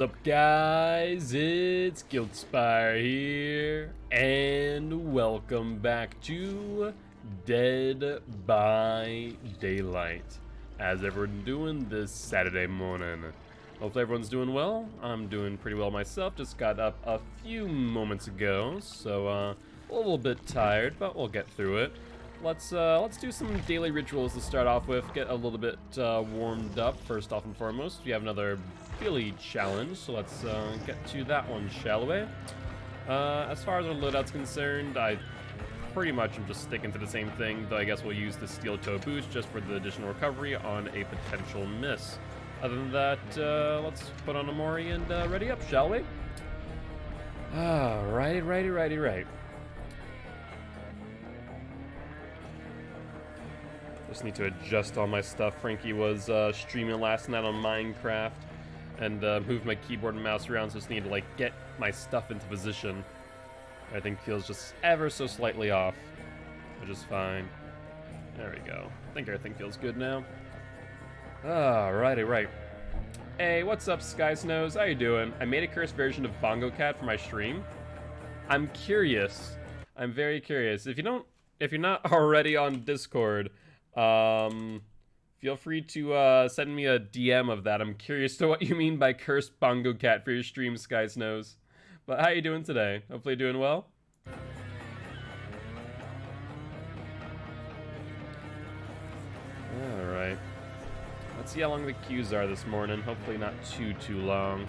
What's up, guys? It's Gilty here, and welcome back to Dead by Daylight. How's everyone doing this Saturday morning? Hopefully everyone's doing well. I'm doing pretty well myself. Just got up a few moments ago, so a little bit tired, but we'll get through it. Let's do some daily rituals to start off with. Get a little bit warmed up. First off and foremost, we have another Billy challenge, so let's get to that one, shall we? As far as our loadout's concerned, I pretty much am just sticking to the same thing, though I guess we'll use the steel toe boost just for the additional recovery on a potential miss. Other than that, let's put on a Mori and ready up, shall we? Righty. Just need to adjust all my stuff. Frankie was streaming last night on Minecraft and moved my keyboard and mouse around, so just need to like get my stuff into position. I think feels just ever so slightly off, which is fine. There we go. I think everything feels good now. Right. Hey, what's up, Sky Snows? How you doing? I made a cursed version of Bongo Cat for my stream. I'm curious. I'm very curious. If you're not already on Discord, feel free to send me a DM of that. I'm curious to what you mean by cursed Bongo Cat for your stream, Sky Snows. But how you doing today? Hopefully doing well. Alright. Let's see how long the queues are this morning. Hopefully not too long.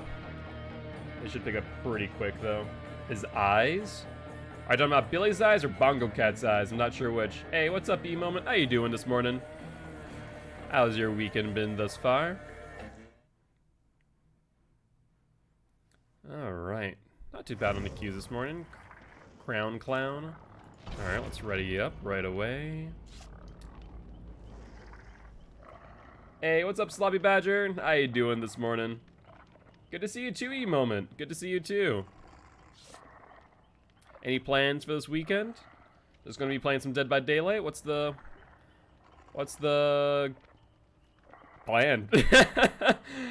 They should pick up pretty quick though. His eyes? Are you talking about Billy's eyes or Bongo Cat's eyes? I'm not sure which. Hey, what's up, E-Moment? How you doing this morning? How's your weekend been thus far? Alright. Not too bad on the queues this morning. Crown Clown. Alright, let's ready you up right away. Hey, what's up, Sloppy Badger? How you doing this morning? Good to see you too, E-Moment. Good to see you too. Any plans for this weekend? Just gonna be playing some Dead by Daylight? What's the plan?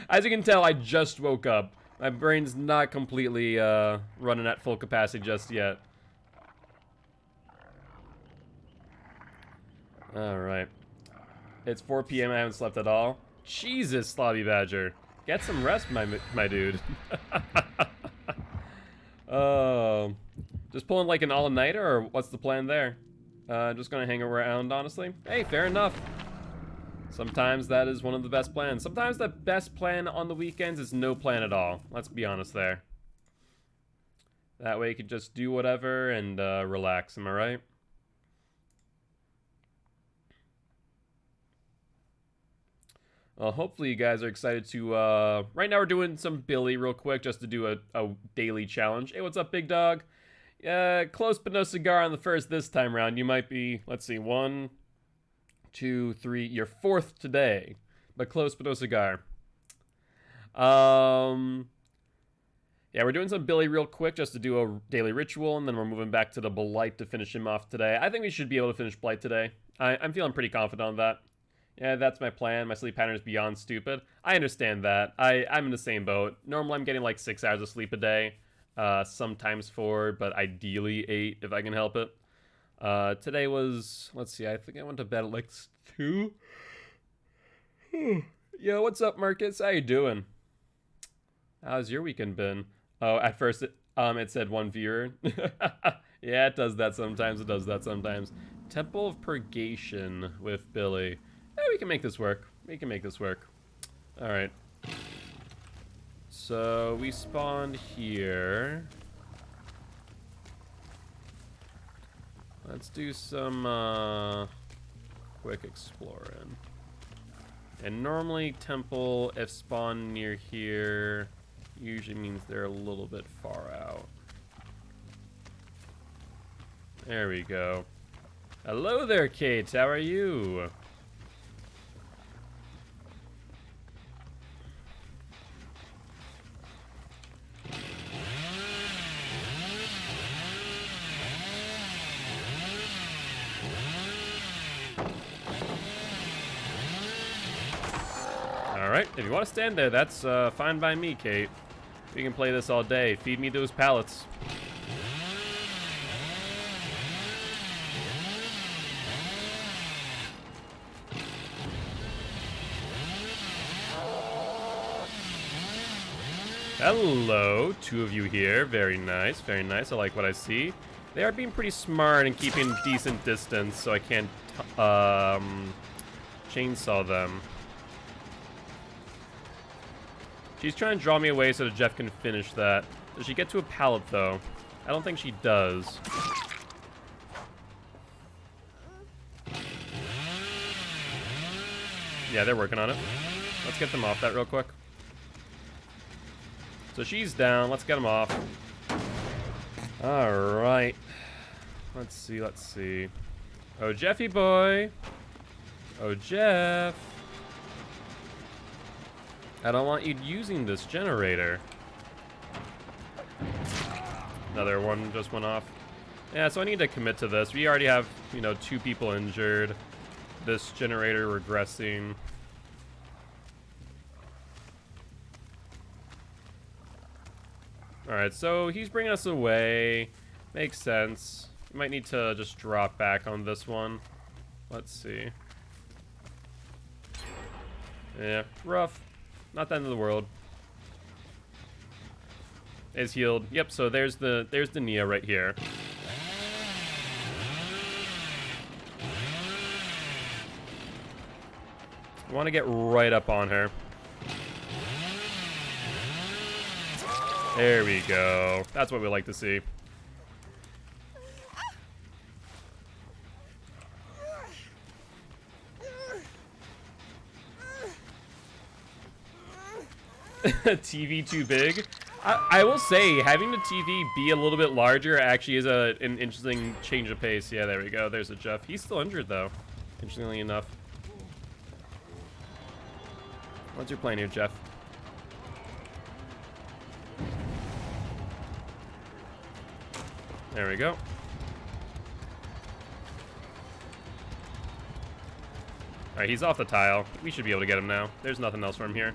As you can tell, I just woke up. My brain's not completely running at full capacity just yet. Alright. It's 4 p.m. I haven't slept at all. Jesus, Sloppy Badger. Get some rest, my dude. Oh. Just pulling like an all-nighter, or what's the plan there? Just gonna hang around, honestly. Hey, fair enough. Sometimes that is one of the best plans. Sometimes the best plan on the weekends is no plan at all. Let's be honest there. That way you can just do whatever and relax, am I right? Hopefully you guys are excited to, right now we're doing some Billy real quick just to do a daily challenge. Hey, what's up, big dog? Close but no cigar on the first this time around. You might be, let's see, 1, 2, 3, you're 4th today, but close but no cigar. Yeah, we're doing some Billy real quick just to do a daily ritual, and then we're moving back to the Blight to finish him off today. I think we should be able to finish Blight today. I'm feeling pretty confident on that. Yeah, that's my plan. My sleep pattern is beyond stupid. I understand that. I'm in the same boat. Normally I'm getting like 6 hours of sleep a day. Sometimes 4, but ideally 8 if I can help it. Today was, let's see, I think I went to bed at like 2. Yo, what's up, Marcus? How you doing? How's your weekend been? Oh, at first it said 1 viewer. Yeah, it does that sometimes. Temple of Purgation with Billy. Yeah, we can make this work. Alright. So we spawned here. Let's do some quick exploring. And normally temple, if spawned near here, usually means they're a little bit far out. There we go. Hello there, Kate. How are you? Alright, if you want to stand there, that's fine by me, Kate. We can play this all day. Feed me those pallets. Hello, 2 of you here. Very nice, very nice. I like what I see. They are being pretty smart and keeping decent distance, so I can't chainsaw them. She's trying to draw me away so that Jeff can finish that. Does she get to a pallet, though? I don't think she does. Yeah, they're working on it. Let's get them off that real quick. So she's down. Let's get them off. All right. Let's see, let's see. Oh, Jeffy boy. Oh, Jeff. I don't want you using this generator. Another one just went off. Yeah, so I need to commit to this. We already have, you know, 2 people injured. This generator regressing. Alright, so he's bringing us away. Makes sense. We might need to just drop back on this one. Let's see. Yeah, rough. Not the end of the world. Is healed. Yep, so there's the Nia right here. I want to get right up on her. There we go. That's what we like to see. TV too big? I will say, having the TV be a little bit larger actually is an interesting change of pace. Yeah, there we go. There's a Jeff. He's still injured, though, interestingly enough. What's your plan here, Jeff? There we go. Alright, he's off the tile. We should be able to get him now. There's nothing else for him here.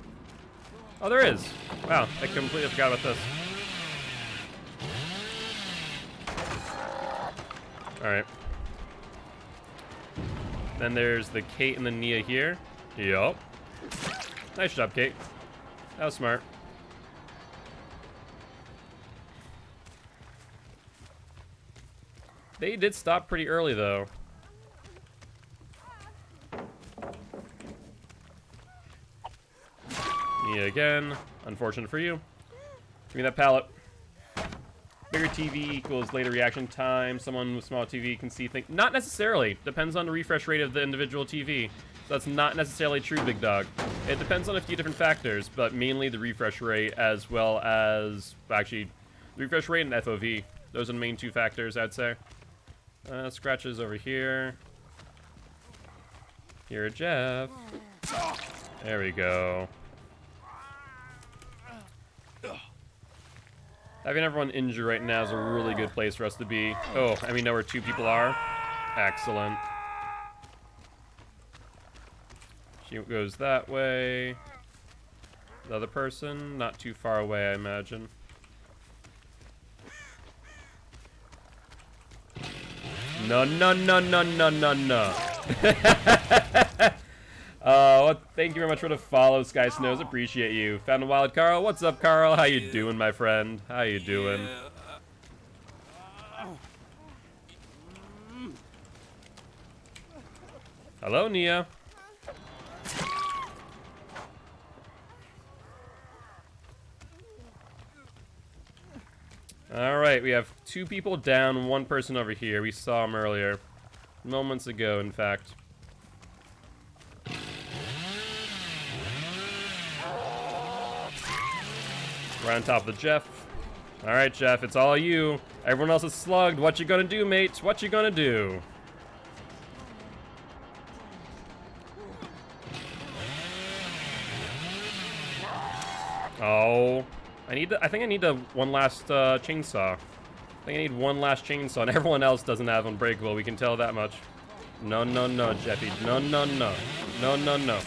Oh, there is. Wow, I completely forgot about this. Alright. Then there's the Kate and the Nia here. Yup. Nice job, Kate. That was smart. They did stop pretty early, though. Nia again. Unfortunate for you. Give me that pallet. Bigger TV equals later reaction time. Someone with small TV can see things. Not necessarily. Depends on the refresh rate of the individual TV. So that's not necessarily true, big dog. It depends on a few different factors, but mainly the refresh rate as well as, actually, the refresh rate and FOV. Those are the main 2 factors, I'd say. Scratches over here. Here, Jeff. There we go. Having everyone injured right now is a really good place for us to be. Oh, and we know where 2 people are. Excellent. She goes that way. The other person, not too far away, I imagine. No, no, no, no, no, no, no. Well, thank you very much for the follow, Sky Snows. Appreciate you. Found a wild Carl. What's up, Carl? How you doing, my friend? How you doing? Hello, Nia. Alright, we have 2 people down, 1 person over here. We saw him earlier. Moments ago, in fact. Right on top of the Jeff. Alright, Jeff, it's all you. Everyone else is slugged. What you gonna do, mate? What you gonna do? Oh. I think I need one last chainsaw. I think I need one last chainsaw, and everyone else doesn't have Unbreakable. We can tell that much. No, no, no, Jeffy. No, no, no. No, no, no.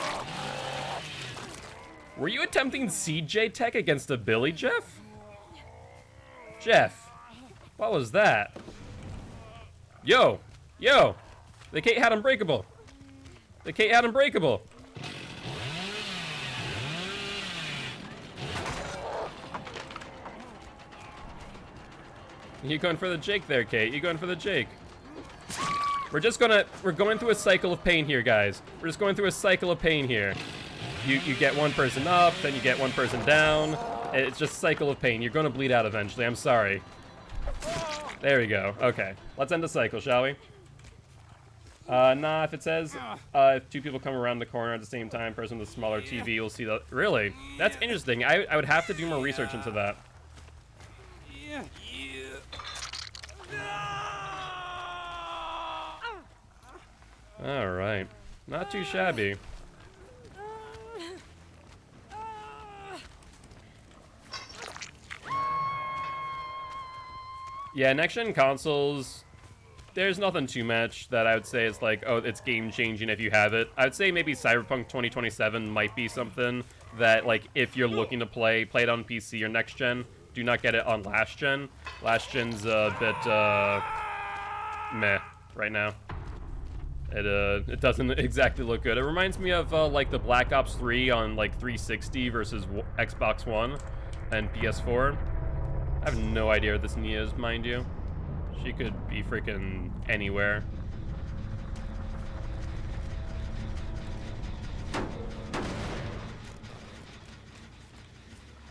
Were you attempting CJ Tech against a Billy, Jeff? Jeff, what was that? Yo, yo, the Kate had Unbreakable. The Kate had Unbreakable. You going for the Jake there, Kate? You going for the Jake? We're going through a cycle of pain here, guys. We're just going through a cycle of pain here. You get one person up, then you get one person down. It's just a cycle of pain. You're going to bleed out eventually. I'm sorry. There we go. Okay. Let's end the cycle, shall we? Nah, if it says if two people come around the corner at the same time, person with a smaller TV will see the... Really? That's interesting. I would have to do more research into that. Alright. Not too shabby. Yeah, next-gen consoles, there's nothing too much that I would say is like, oh, it's game-changing if you have it. I would say maybe Cyberpunk 2027 might be something that, like, if you're looking to play it on PC or next-gen, do not get it on last-gen. Last-gen's a bit, meh right now. It doesn't exactly look good. It reminds me of, like, the Black Ops 3 on, like, 360 versus Xbox One and PS4. I have no idea what this Nia is, mind you. She could be freaking anywhere.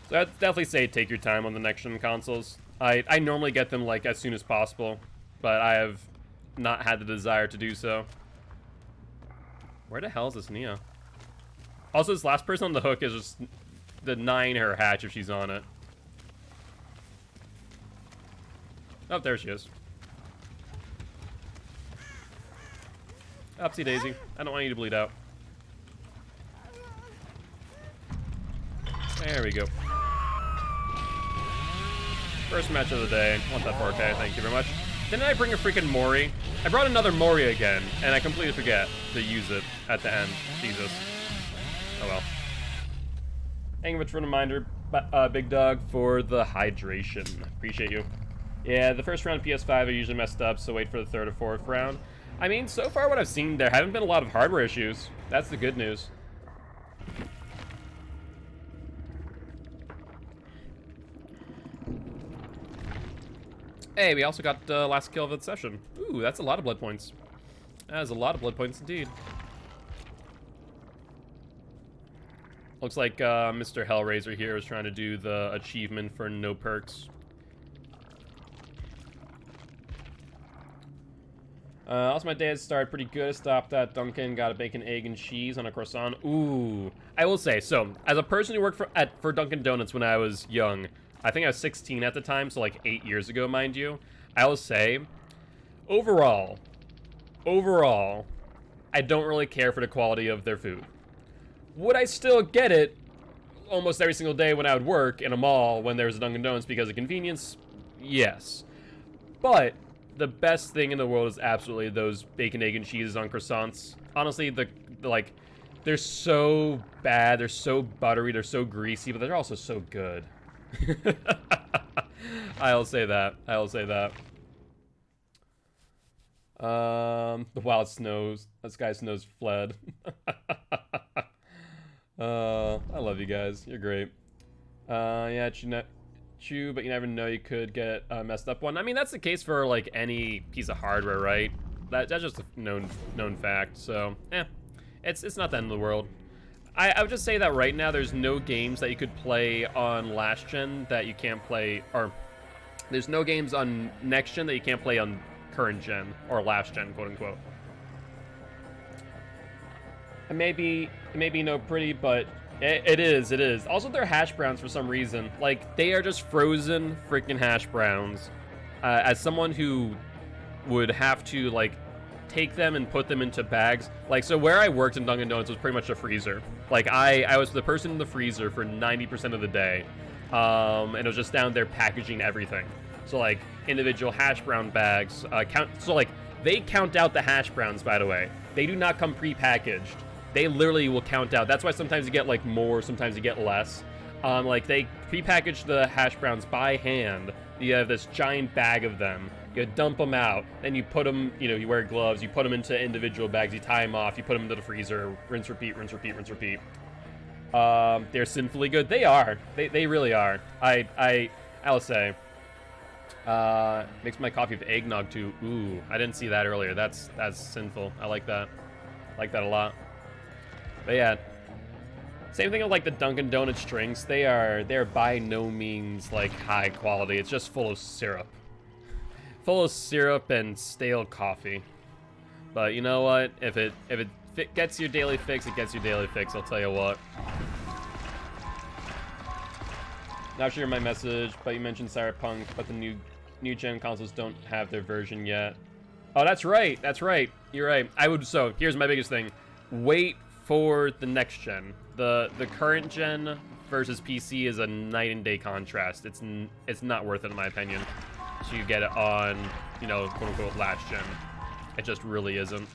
So I'd definitely say take your time on the next-gen consoles. I normally get them, like, as soon as possible, but I have not had the desire to do so. Where the hell is this Nia? Also, this last person on the hook is just denying her hatch if she's on it. Oh, there she is. Upsie daisy. I don't want you to bleed out. There we go. First match of the day. Want that 4K, thank you very much. Didn't I bring a freaking Mori? I brought another Mori again, and I completely forget to use it at the end. Jesus. Oh well. Thank you much for the reminder, Big Dog, for the hydration. Appreciate you. Yeah, the first round PS5 are usually messed up, so wait for the third or fourth round. I mean, so far what I've seen, there haven't been a lot of hardware issues. That's the good news. Hey, we also got the last kill of the session. Ooh, that's a lot of blood points. That is a lot of blood points indeed. Looks like Mr. Hellraiser here is trying to do the achievement for no perks. Also, my day had started pretty good. Stopped at Dunkin', got a bacon, egg, and cheese on a croissant. Ooh. I will say, so, as a person who worked for Dunkin' Donuts when I was young, I think I was 16 at the time, so like 8 years ago, mind you, I will say, overall, I don't really care for the quality of their food. Would I still get it almost every single day when I would work in a mall when there was a Dunkin' Donuts because of convenience? Yes. But the best thing in the world is absolutely those bacon, egg, and cheeses on croissants. Honestly, like, they're so bad, they're so buttery, they're so greasy, but they're also so good. I'll say that. The wild snows. This guy's snows fled. I love you guys. You're great. Yeah, Chew, but you never know, you could get a messed up one. I mean, that's the case for like any piece of hardware, right? That's just a known fact. So, it's not the end of the world. I would just say that right now there's no games that you could play on last gen that you can't play, or there's no games on next gen that you can't play on current gen or last gen, quote unquote. It may be no pretty, but it is. Also, they're hash browns for some reason. Like, they are just frozen freaking hash browns. As someone who would have to, like, take them and put them into bags. Like, so where I worked in Dunkin' Donuts was pretty much a freezer. Like, I was the person in the freezer for 90% of the day. And it was just down there packaging everything. So, like, individual hash brown bags, so, like, they count out the hash browns, by the way. They do not come pre-packaged. they literally will count out. That's why sometimes you get like more, sometimes you get less. Like they prepackage the hash browns by hand. You have this giant bag of them. You dump them out, then you put them, you know, you wear gloves, you put them into individual bags, you tie them off, you put them into the freezer, rinse, repeat, rinse, repeat, rinse, repeat. They're sinfully good. They are. They really are. I'll say. Makes my coffee with eggnog too. Ooh, I didn't see that earlier. That's sinful. I like that. I like that a lot. But yeah. Same thing with like the Dunkin' Donuts drinks. They're by no means like high quality. It's just full of syrup. Full of syrup and stale coffee. But you know what? If it gets your daily fix, it gets your daily fix. I'll tell you what. Not sure my message, but you mentioned Cyberpunk, but the new gen consoles don't have their version yet. Oh, that's right. That's right. You're right. So here's my biggest thing. Wait for the next gen. The current gen versus PC is a night and day contrast. It's not worth it in my opinion to get it on, you know, quote unquote last gen. It just really isn't.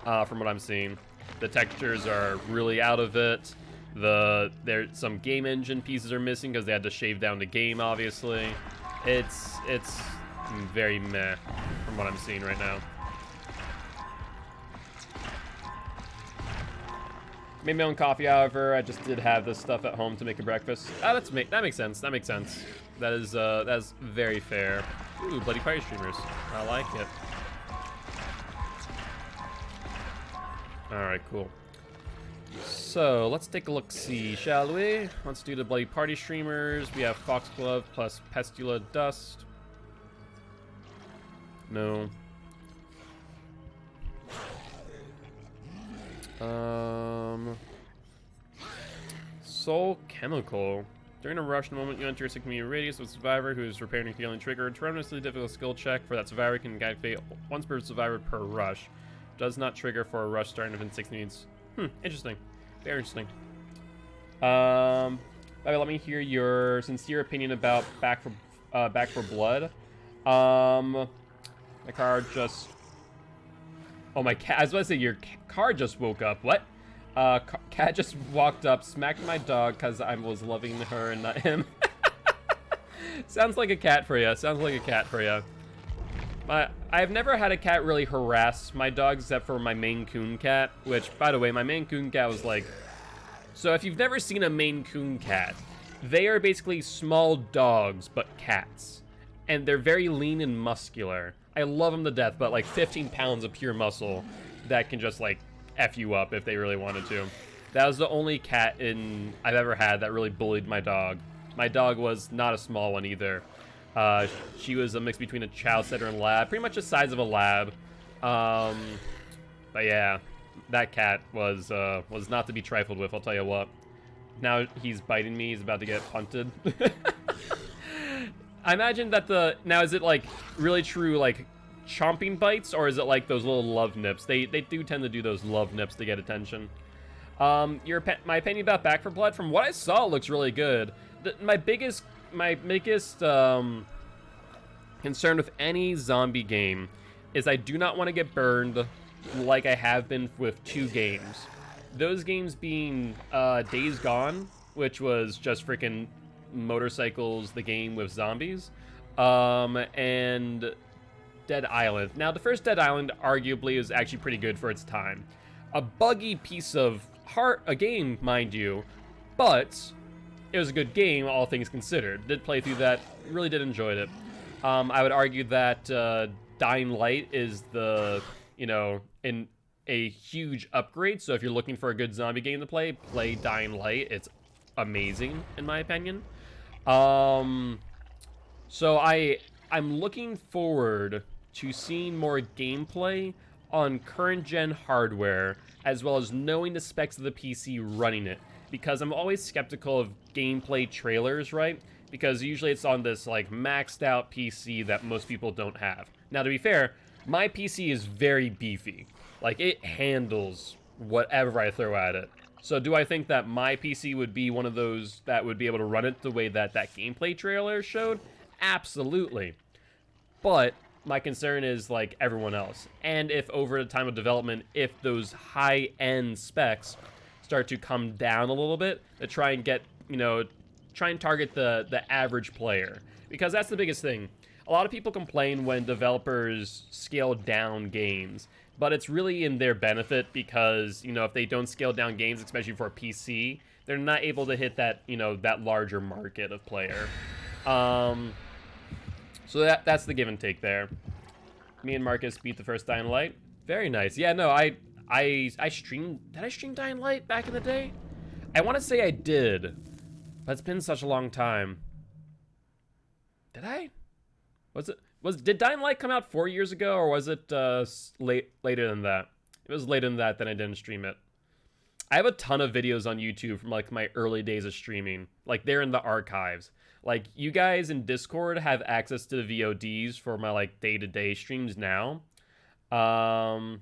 From what I'm seeing, the textures are really out of it. There's some game engine pieces are missing because they had to shave down the game. Obviously, it's very meh from what I'm seeing right now. Made my own coffee, however. I just did have this stuff at home to make a breakfast. That makes sense. That makes sense. That is very fair. Ooh, bloody party streamers. I like it. All right, cool. So let's take a look-see, shall we? Let's do the bloody party streamers. We have Foxglove plus Pestula Dust. No. Soul Chemical. During a rush moment, you enter a 6 meter radius with a survivor who is repairing a healing trigger. A tremendously difficult skill check for that survivor can activate once per survivor per rush. Does not trigger for a rush starting within 6 minutes. Interesting. Very interesting. Let me hear your sincere opinion about Back for Blood. My car just... Oh, my cat. I was about to say, your car just woke up. What? Cat just walked up, smacked my dog because I was loving her and not him. Sounds like a cat for you. Sounds like a cat for you. I've never had a cat really harass my dogs except for my Maine Coon cat, which, by the way, my Maine Coon cat was like... So if you've never seen a Maine Coon cat, they are basically small dogs, but cats. And they're very lean and muscular. I love them to death, but like 15 pounds of pure muscle that can just like F you up if they really wanted to. That was the only cat I've ever had that really bullied my dog. My dog was not a small one either. She was a mix between a chow setter and lab, pretty much the size of a lab. But yeah, that cat was not to be trifled with, I'll tell you what. Now he's biting me, he's about to get punted. I imagine that now is it like really true like chomping bites, or is it like those little love nips? They do tend to do those love nips to get attention. My opinion about Back for Blood, from what I saw, it looks really good. My biggest concern with any zombie game is I do not want to get burned like I have been with 2 games. Those games being Days Gone, which was just freaking motorcycles, the game with zombies, and Dead Island. Now, the first Dead Island arguably is actually pretty good for its time. A buggy piece of a game, mind you, but it was a good game, all things considered. Did play through that, really did enjoy it. I would argue that Dying Light is in a huge upgrade, so if you're looking for a good zombie game to play Dying Light. It's amazing, in my opinion. So I'm looking forward to seeing more gameplay on current gen hardware, as well as knowing the specs of the PC running it, because I'm always skeptical of gameplay trailers, right? Because usually it's on this like maxed out PC that most people don't have. Now, to be fair, my PC is very beefy. Like, it handles whatever I throw at it. So do I think that my PC would be one of those that would be able to run it the way that gameplay trailer showed? Absolutely. But My concern is like everyone else. And if over the time of development, if those high-end specs start to come down a little bit, to try and get, you know, try and target the average player. Because that's the biggest thing. A lot of people complain when developers scale down games, but it's really in their benefit because, you know, if they don't scale down games, especially for PC, they're not able to hit that, you know, that larger market of player. So that's the give and take there. Me and Marcus beat the first Dying Light. Very nice. Yeah, no, I streamed. Did I stream Dying Light back in the day? I want to say I did, but it's been such a long time. Did I? Did Dying Light come out 4 years ago, or was it later than that? It was later than that. Then I didn't stream it. I have a ton of videos on YouTube from like my early days of streaming. Like they're in the archives. Like you guys in Discord have access to the VODs for my like day-to-day streams now. Oh,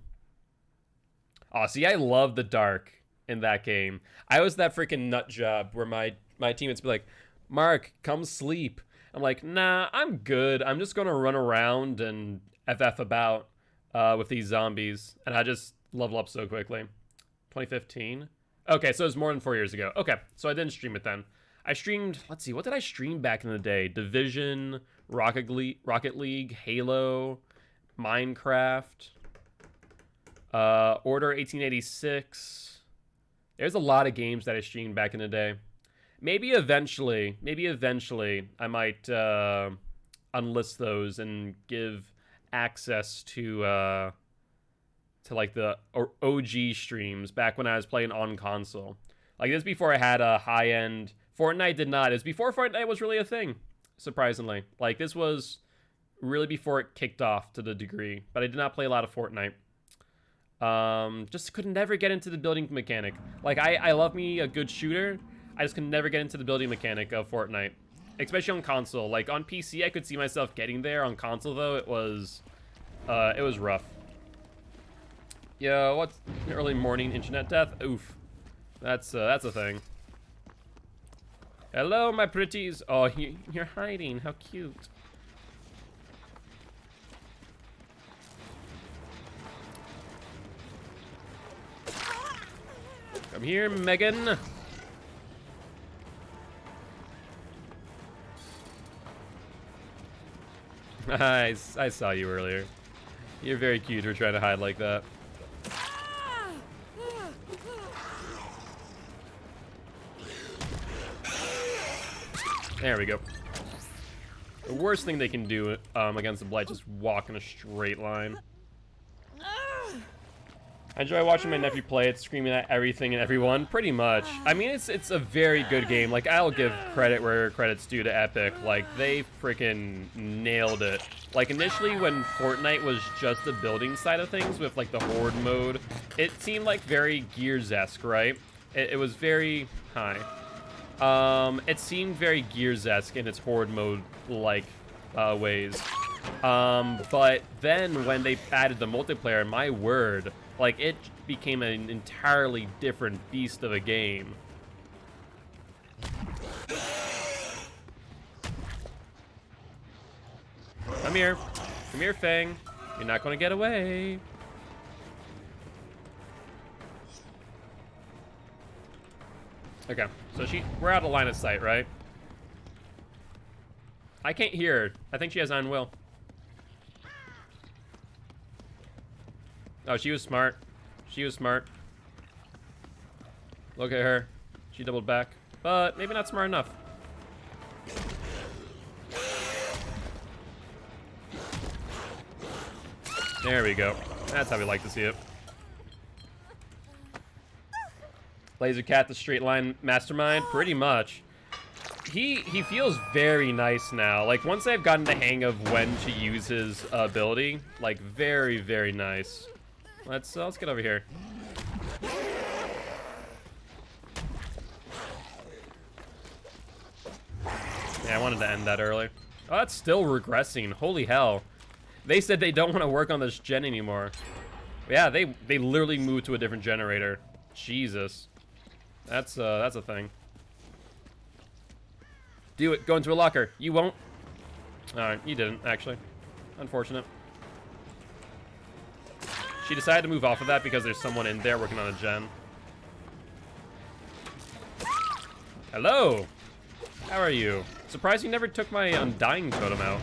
see, I love the dark in that game. I was that freaking nut job where my teammates be like, "Mark, come sleep." I'm like, "Nah, I'm good. I'm just gonna run around and FF about with these zombies," and I just level up so quickly. 2015. Okay, so it was more than 4 years ago. Okay, so I didn't stream it then. I streamed, let's see, what did I stream back in the day? Division, Rocket League, Halo, Minecraft, Order 1886. There's a lot of games that I streamed back in the day. Maybe eventually, I might unlist those and give access to like the OG streams back when I was playing on console. Like this before I had a high-end. Fortnite did not. It was before Fortnite was really a thing, surprisingly. Like this was really before it kicked off to the degree. But I did not play a lot of Fortnite. Just could never get into the building mechanic. Like I love me a good shooter. I just could never get into the building mechanic of Fortnite, especially on console. Like on PC, I could see myself getting there. On console, though, it was rough. Yo, what's early morning internet death? Oof, that's a thing. Hello, my pretties. Oh, you're hiding. How cute. Come here, Megan. I saw you earlier. You're very cute for trying to hide like that. There we go. The worst thing they can do against the Blight is walk in a straight line. I enjoy watching my nephew play it, screaming at everything and everyone, pretty much. I mean, it's a very good game. Like, I'll give credit where credit's due to Epic. Like, they freaking nailed it. Like, initially when Fortnite was just the building side of things with, like, the Horde mode, it seemed like very Gears-esque, right? It was very high. It seemed very Gears-esque in its Horde mode-like ways. But then when they added the multiplayer, my word, like, it became an entirely different beast of a game. Come here. Come here, Fang. You're not gonna get away. Okay, so we're out of line of sight, right? I can't hear her. I think she has Iron Will. Oh, she was smart. She was smart. Look at her. She doubled back. But maybe not smart enough. There we go. That's how we like to see it. Laser Cat, the straight line mastermind? Pretty much. He feels very nice now. Like, once I've gotten the hang of when to use his ability, like, very, very nice. Let's get over here. Yeah, I wanted to end that early. Oh, that's still regressing. Holy hell. They said they don't want to work on this gen anymore. Yeah, they literally moved to a different generator. Jesus. That's a thing. Do it. Go into a locker. You won't. Alright, you didn't, actually. Unfortunate. She decided to move off of that because there's someone in there working on a gen. Hello! How are you? Surprised you never took my Undying totem out.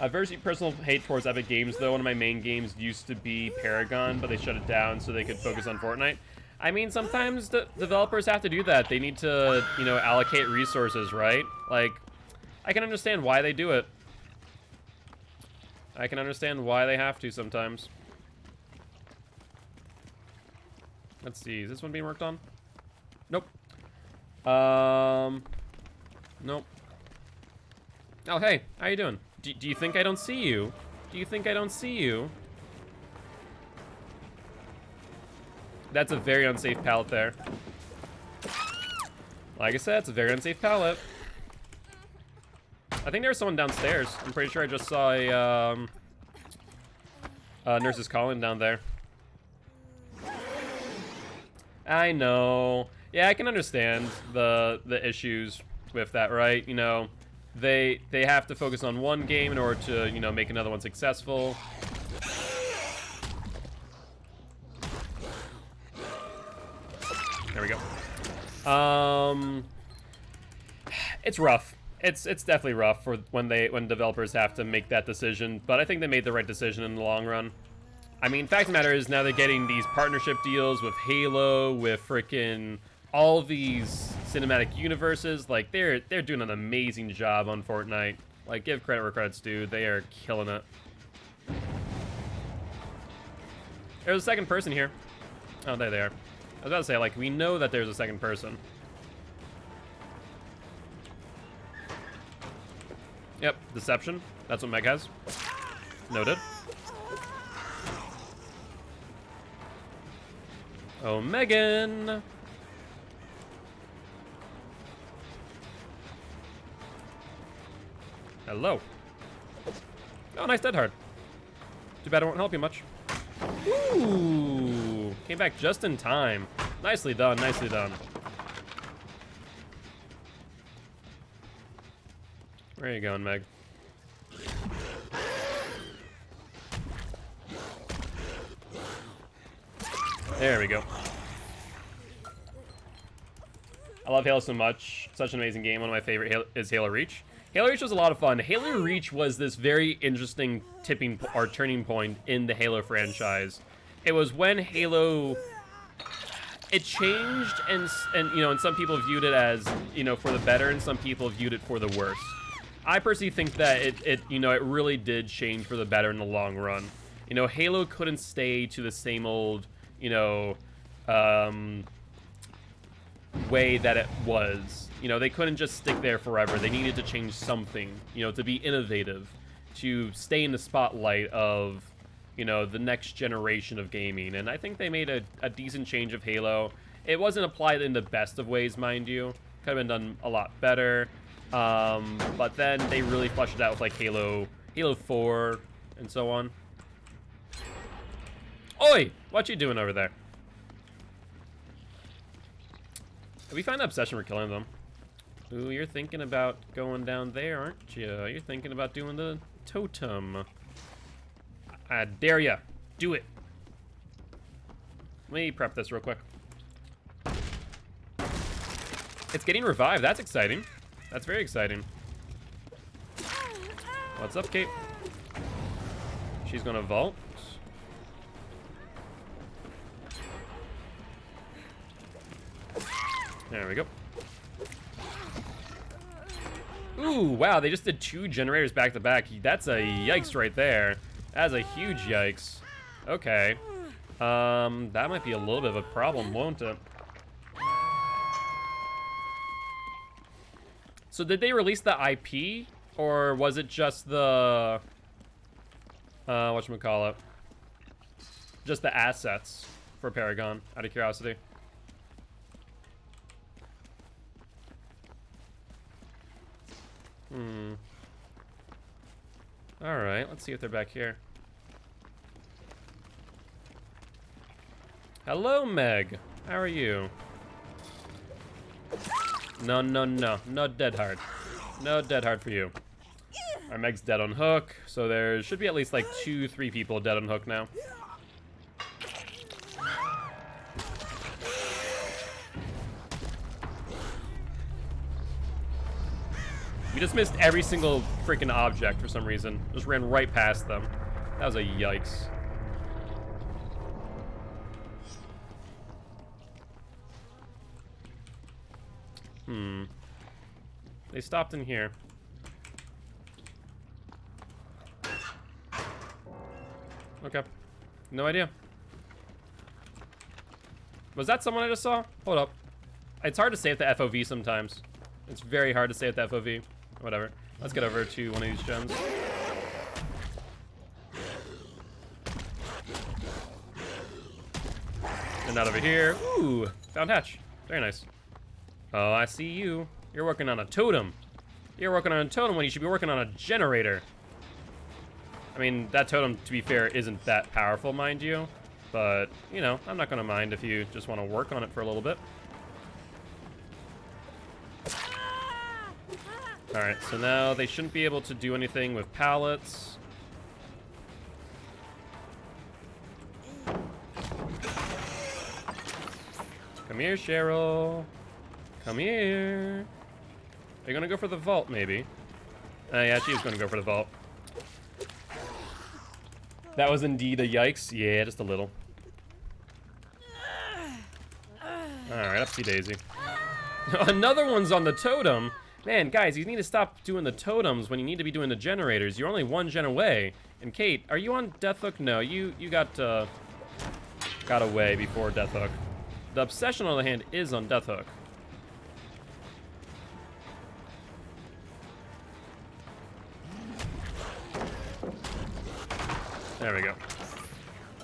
I've very personal hate towards Epic Games, though. One of my main games used to be Paragon, but they shut it down so they could focus on Fortnite. I mean, sometimes the developers have to do that. They need to, you know, allocate resources, right? Like, I can understand why they do it. I can understand why they have to sometimes. Let's see, is this one being worked on? Nope. Nope. Oh, hey, how you doing? Do you think I don't see you? Do you think I don't see you? That's a very unsafe pallet there. Like I said, it's a very unsafe pallet. I think there was someone downstairs. I'm pretty sure I just saw a nurse's calling down there. I know. Yeah, I can understand the issues with that, right? You know, they have to focus on one game in order to, you know, make another one successful. There we go. It's rough. It's definitely rough for when developers have to make that decision, but I think they made the right decision in the long run. I mean, fact of the matter is now they're getting these partnership deals with Halo, with frickin' all these cinematic universes. Like, they're doing an amazing job on Fortnite. Like, give credit where credit's due. They are killing it. There's a second person here. Oh, there they are. I was about to say, like, we know that there's a second person. Yep, deception. That's what Meg has. Noted. Oh, Megan! Hello. Oh, nice dead hard. Too bad it won't help you much. Ooh! Came back just in time. Nicely done, nicely done. Where are you going, Meg? There we go. I love Halo so much. Such an amazing game. One of my favorite is Halo Reach. Halo Reach was a lot of fun. Halo Reach was this very interesting turning point in the Halo franchise. It was when Halo, it changed, and you know, and some people viewed it as, you know, for the better, and some people viewed it for the worse. I personally think that it you know, it really did change for the better in the long run. You know, Halo couldn't stay to the same old, you know, way that it was. You know, they couldn't just stick there forever. They needed to change something, you know, to be innovative, to stay in the spotlight of, you know, the next generation of gaming. And I think they made a decent change of Halo. It wasn't applied in the best of ways, mind you. Could have been done a lot better. But then they really fleshed it out with, like, Halo 4 and so on. Oi! What you doing over there? We find obsession for killing them. Ooh, you're thinking about going down there, aren't you? You're thinking about doing the totem. I dare ya. Do it. Let me prep this real quick. It's getting revived. That's exciting. That's very exciting. What's up, Kate? She's gonna vault. There we go. Ooh, wow, they just did 2 generators back to back. That's a yikes right there. That's a huge yikes. Okay. That might be a little bit of a problem, won't it? So did they release the IP, or was it just the, whatchamacallit? Just the assets for Paragon, out of curiosity? Alright, let's see if they're back here. Hello, Meg. How are you? No, no, no. No dead hard. No dead hard for you. Our Meg's dead on hook, so there should be at least like 2-3 people dead on hook now. We just missed every single freaking object for some reason. Just ran right past them. That was a yikes. They stopped in here. Okay. No idea. Was that someone I just saw? Hold up. It's hard to say at the FOV sometimes. It's very hard to say at the FOV. Whatever. Let's get over to one of these gens. And out over here. Ooh, found hatch. Very nice. Oh, I see you. You're working on a totem. You're working on a totem when you should be working on a generator. I mean, that totem, to be fair, isn't that powerful, mind you. But, you know, I'm not going to mind if you just want to work on it for a little bit. Alright, so now they shouldn't be able to do anything with pallets. Come here, Cheryl. Come here. Are you gonna go for the vault, maybe? Yeah, she is gonna go for the vault. That was indeed a yikes. Yeah, just a little. Alright, upsie daisy. Another one's on the totem. Man, guys, you need to stop doing the totems when you need to be doing the generators. You're only one gen away. And Kate, are you on Death Hook? No, you got away before Death Hook. The Obsession, on the other hand, is on Death Hook. There we go.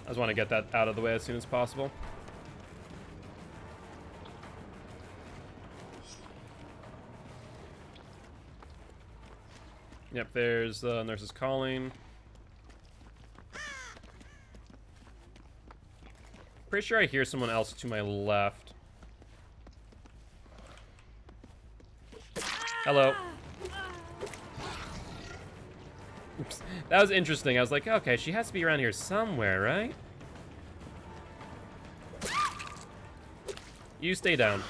I just want to get that out of the way as soon as possible. Yep, there's the nurses calling. Pretty sure I hear someone else to my left. Hello. Oops. That was interesting. I was like, okay, she has to be around here somewhere, right? You stay down.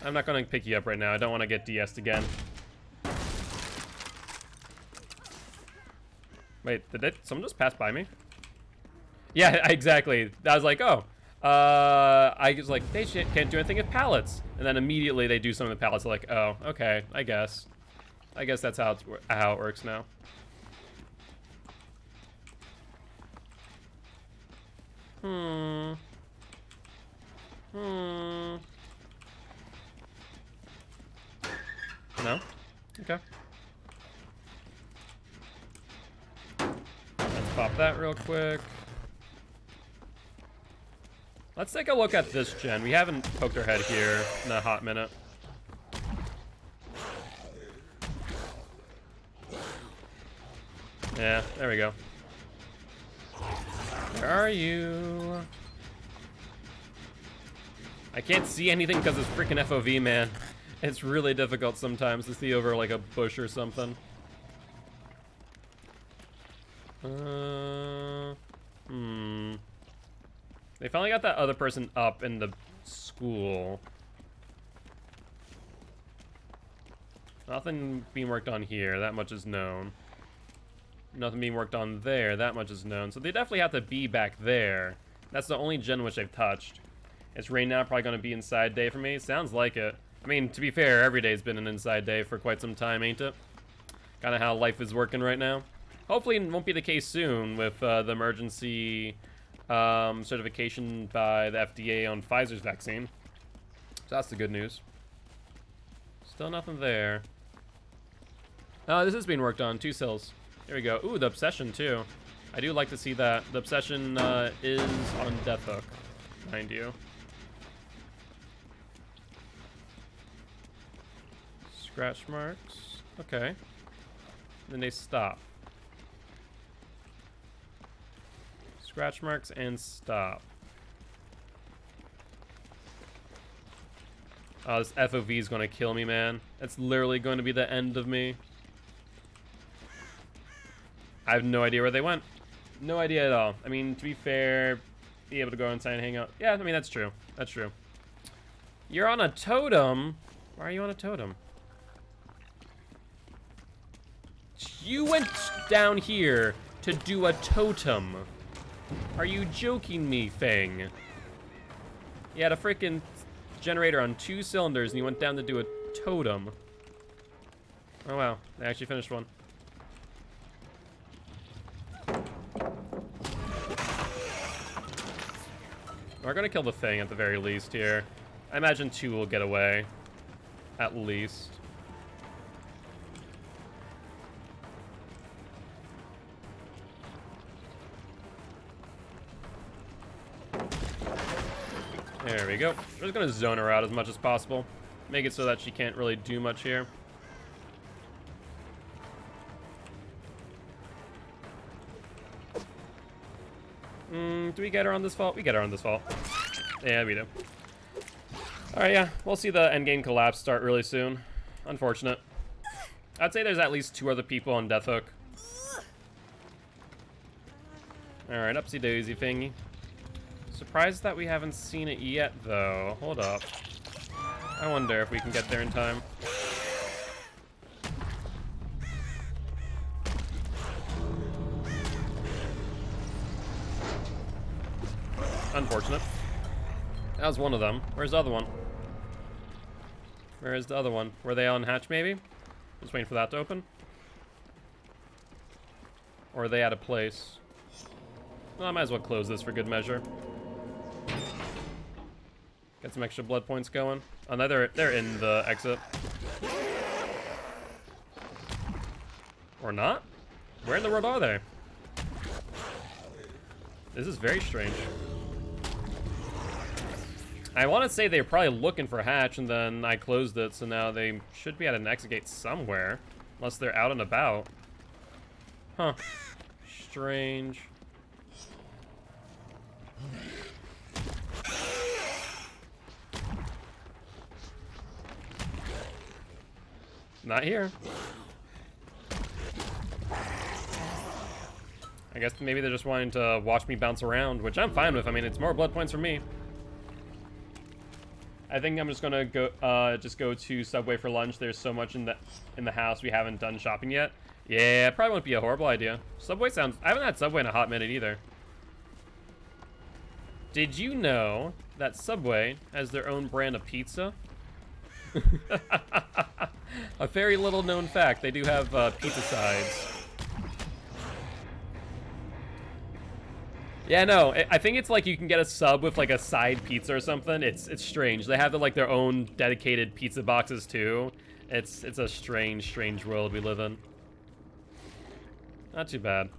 I'm not going to pick you up right now. I don't want to get DS'd again. Wait, did someone just pass by me? Yeah, exactly. I was like, oh. I was like, they can't do anything with pallets. And then immediately they do some of the pallets. Like, oh, okay, I guess. I guess that's how it works now. No? Okay. Let's pop that real quick. Let's take a look at this gen. We haven't poked our head here in a hot minute. Yeah, there we go. Where are you? I can't see anything because it's freaking FOV, man. It's really difficult sometimes to see over like a bush or something. They finally got that other person up in the school. Nothing being worked on here, that much is known. Nothing being worked on there, that much is known. So they definitely have to be back there. That's the only gen which they've touched. It's rain now, probably going to be inside day for me. Sounds like it. I mean, to be fair, every day's been an inside day for quite some time, ain't it? Kind of how life is working right now. Hopefully it won't be the case soon with the emergency certification by the FDA on Pfizer's vaccine. So that's the good news. Still nothing there. Oh, this is being worked on. 2 cells. There we go. Ooh, the Obsession, too. I do like to see that. The Obsession is on Death Hook, mind you. Scratch marks. Okay. Then they stop. Scratch marks and stop. Oh, this FOV is going to kill me, man. It's literally going to be the end of me. I have no idea where they went. No idea at all. I mean, to be fair, be able to go inside and hang out. Yeah, I mean, that's true. That's true. You're on a totem. Why are you on a totem? You went down here to do a totem. Are you joking me, Fang? You had a freaking generator on 2 cylinders and you went down to do a totem. Oh wow, they actually finished one. We're gonna kill the Fang at the very least here. I imagine 2 will get away. At least. There we go. We're just gonna zone her out as much as possible. Make it so that she can't really do much here. Do we get her on this vault? We get her on this vault. Yeah, we do. Alright, yeah. We'll see the endgame collapse start really soon. Unfortunate. I'd say there's at least 2 other people on Death Hook. Alright, upsy daisy thingy. Surprised that we haven't seen it yet, though. Hold up. I wonder if we can get there in time. Unfortunate. That was one of them. Where's the other one? Where is the other one? Were they on hatch, maybe? Just waiting for that to open. Or are they at a place? Well, I might as well close this for good measure. Get some extra blood points going. Oh, no, they're in the exit. Or not? Where in the world are they? This is very strange. I want to say they're probably looking for a hatch, and then I closed it, so now they should be at an exit gate somewhere. Unless they're out and about. Huh. Strange. Not here. I guess maybe they're just wanting to watch me bounce around, which I'm fine with. I mean, it's more blood points for me. I think I'm just gonna go to Subway for lunch. There's so much in the house we haven't done shopping yet. Yeah, probably won't be a horrible idea. Subway sounds... I haven't had Subway in a hot minute either. Did you know that Subway has their own brand of pizza? A very little known fact. They do have pizza sides. Yeah, no, I think it's like you can get a sub with like a side pizza or something. It's strange. They have like their own dedicated pizza boxes too. It's a strange world we live in. Not too bad.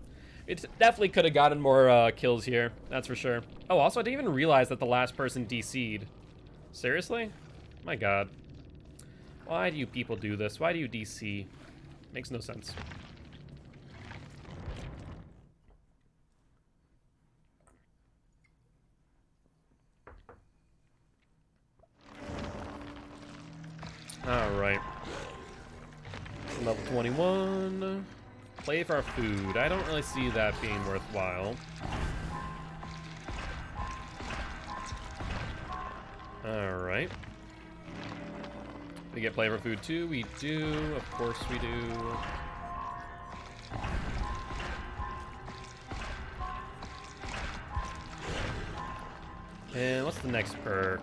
It definitely could have gotten more kills here. That's for sure. Oh, also I didn't even realize that the last person DC'd. Seriously? My God. Why do you people do this? Why do you DC? Makes no sense. Alright. Level 21. Play for our food. I don't really see that being worthwhile. Alright. We get play for food too. We do. Of course we do. And what's the next perk?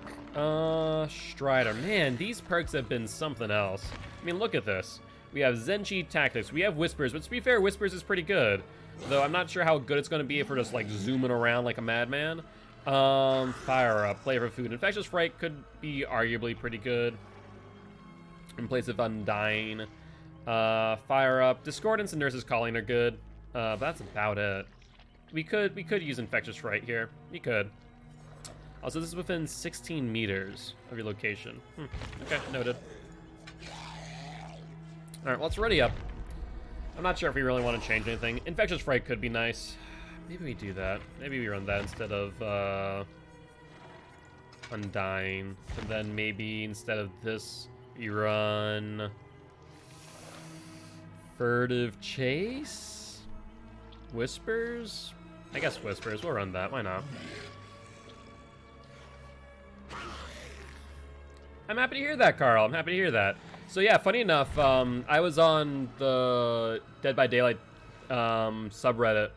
Strider. Man, these perks have been something else. I mean, look at this. We have Zenchi Tactics. We have Whispers, but to be fair, Whispers is pretty good. Though I'm not sure how good it's going to be if we're just, like, zooming around like a madman. Fire Up. Play for Food. Infectious Fright could be arguably pretty good. In place of Undying. Fire Up. Discordance and Nurse's Calling are good. But that's about it. We could use Infectious Fright here. We could. Also, this is within 16 meters of your location. Okay, noted. Alright, well, let's ready up. I'm not sure if we really want to change anything. Infectious Fright could be nice. Maybe we do that. Maybe we run that instead of Undying. And then maybe instead of this, we run Furtive Chase? Whispers? I guess Whispers. We'll run that. Why not? I'm happy to hear that, Carl. I'm happy to hear that. So yeah, funny enough, I was on the Dead by Daylight subreddit,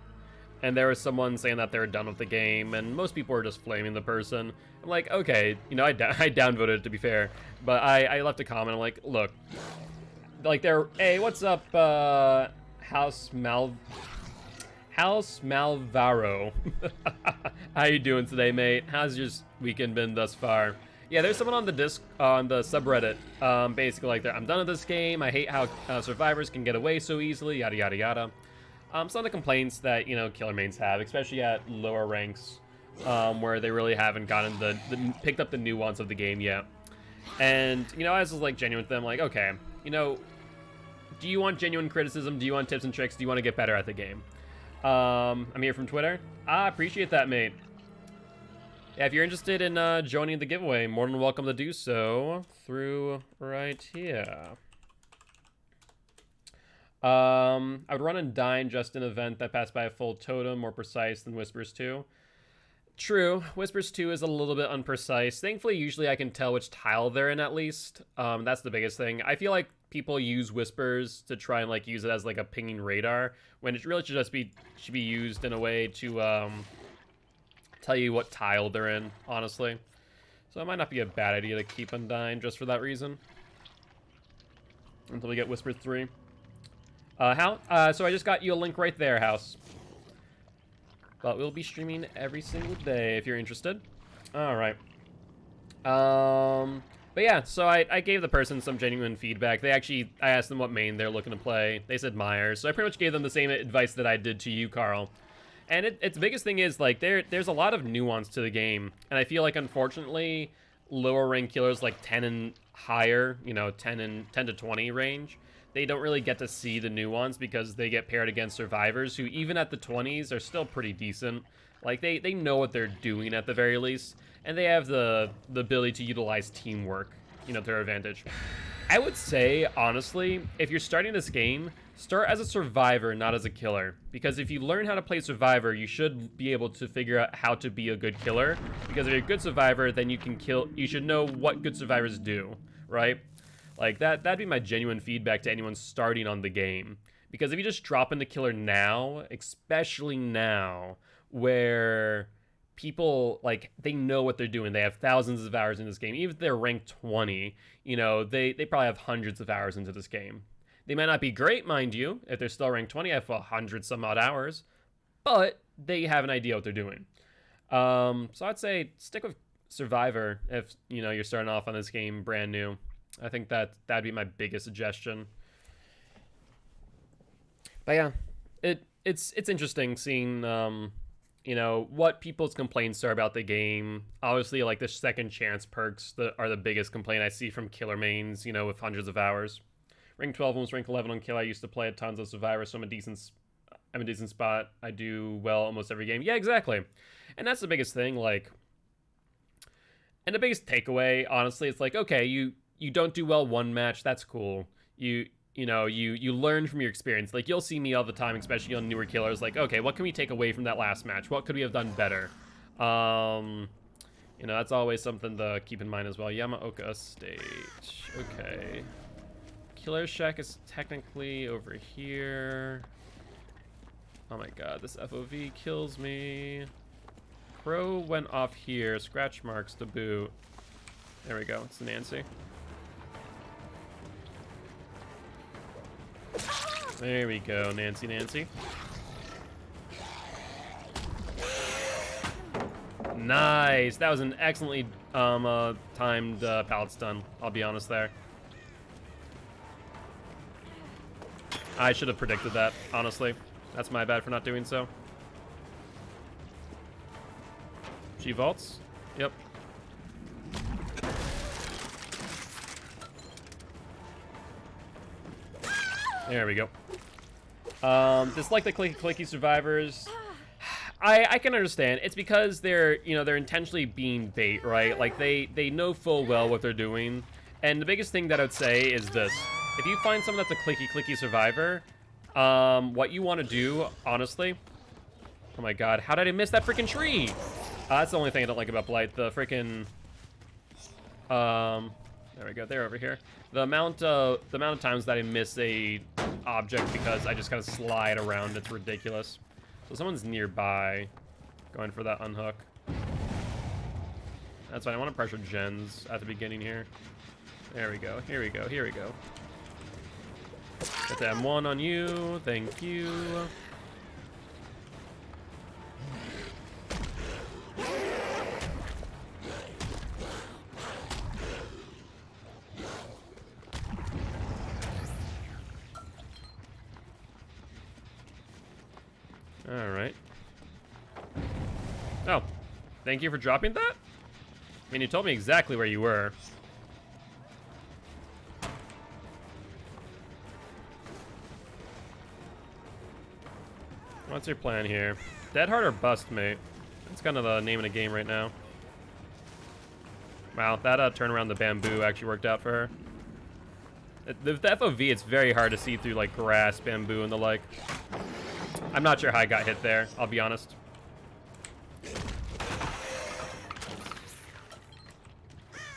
and there was someone saying that they were done with the game, and most people were just flaming the person. I'm like, okay, you know, I downvoted it, to be fair, but I left a comment. I'm like, look, like hey, what's up, House Malvaro? How you doing today, mate? How's your weekend been thus far? Yeah, there's someone on the subreddit, basically like that. I'm done with this game. I hate how survivors can get away so easily. Yada yada yada. Some of the complaints that, you know, killer mains have, especially at lower ranks, where they really haven't gotten picked up the nuance of the game yet. And, you know, I was just like genuine with them, like, okay, you know, do you want genuine criticism? Do you want tips and tricks? Do you want to get better at the game? I'm here from Twitter. I appreciate that, mate. Yeah, if you're interested in joining the giveaway, more than welcome to do so through right here. I would run and dine just an event that passed by a full totem, more precise than Whispers 2. True, Whispers 2 is a little bit unprecise. Thankfully, usually I can tell which tile they're in at least. That's the biggest thing. I feel like people use Whispers to try and like use it as like a pinging radar, when it really should be used in a way to tell you what tile they're in, honestly. So it might not be a bad idea to keep Undyne just for that reason. Until we get Whisper 3. So I just got you a link right there, House. But we'll be streaming every single day if you're interested. Alright. But yeah, so I gave the person some genuine feedback. I asked them what main they're looking to play. They said Myers. So I pretty much gave them the same advice that I did to you, Carl. And its biggest thing is, like, there's a lot of nuance to the game. And I feel like, unfortunately, lower rank killers like 10 and higher, you know, 10 to 20 range, they don't really get to see the nuance because they get paired against survivors who, even at the 20s, are still pretty decent. Like, they know what they're doing at the very least. And they have the ability to utilize teamwork, you know, to their advantage. I would say, honestly, if you're starting this game, start as a survivor, not as a killer. Because if you learn how to play survivor, you should be able to figure out how to be a good killer. Because if you're a good survivor, then you can kill. You should know what good survivors do, right? Like that'd be my genuine feedback to anyone starting on the game. Because if you just drop in the killer now, especially now, where people, like, they know what they're doing. They have thousands of hours in this game. Even if they're ranked 20, you know, they probably have hundreds of hours into this game. They might not be great, mind you. If they're still ranked 20, I have 100 some odd hours. But they have an idea what they're doing. So I'd say stick with Survivor if, you know, you're starting off on this game brand new. I think that'd be my biggest suggestion. But yeah, it's interesting seeing you know, what people's complaints are about the game. Obviously, like, the second chance perks are the biggest complaint I see from killer mains, you know, with hundreds of hours. Rank 12 almost rank 11 on kill. I used to play a tons of Survivor, so I'm a decent spot. I do well almost every game. Yeah, exactly. And that's the biggest thing, like, and the biggest takeaway, honestly, it's like, okay, you don't do well one match, that's cool. You know, you learn from your experience. Like, you'll see me all the time, especially on newer killers, like, okay, what can we take away from that last match? What could we have done better? You know, that's always something to keep in mind as well. Yamaoka Estate. Okay. Killer Shack is technically over here. Oh my god, this FOV kills me. Crow went off here. Scratch marks to boot. There we go. It's Nancy. There we go, Nancy. Nice. That was an excellently timed pallet stun. I'll be honest there. I should have predicted that, honestly. That's my bad for not doing so. She vaults. Yep. There we go. Dislike the clicky survivors. I can understand. It's because they're intentionally being bait, right? Like, they know full well what they're doing. And the biggest thing that I would say is this. If you find someone that's a clicky survivor, What you want to do, honestly... Oh my god, how did I miss that freaking tree? That's the only thing I don't like about Blight. The freaking... there we go, they're over here. The amount of times that I miss a object because I just kind of slide around, it's ridiculous. So someone's nearby, going for that unhook. That's fine, I want to pressure gens at the beginning here. There we go, here we go, here we go. Get the M1 on you, thank you. Alright. Oh, thank you for dropping that? I mean, you told me exactly where you were. What's your plan here? Dead hard or bust, mate? That's kind of the name of the game right now. Wow, that turnaround the bamboo actually worked out for her. The FOV, it's very hard to see through, like, grass, bamboo, and the like. I'm not sure how I got hit there, I'll be honest.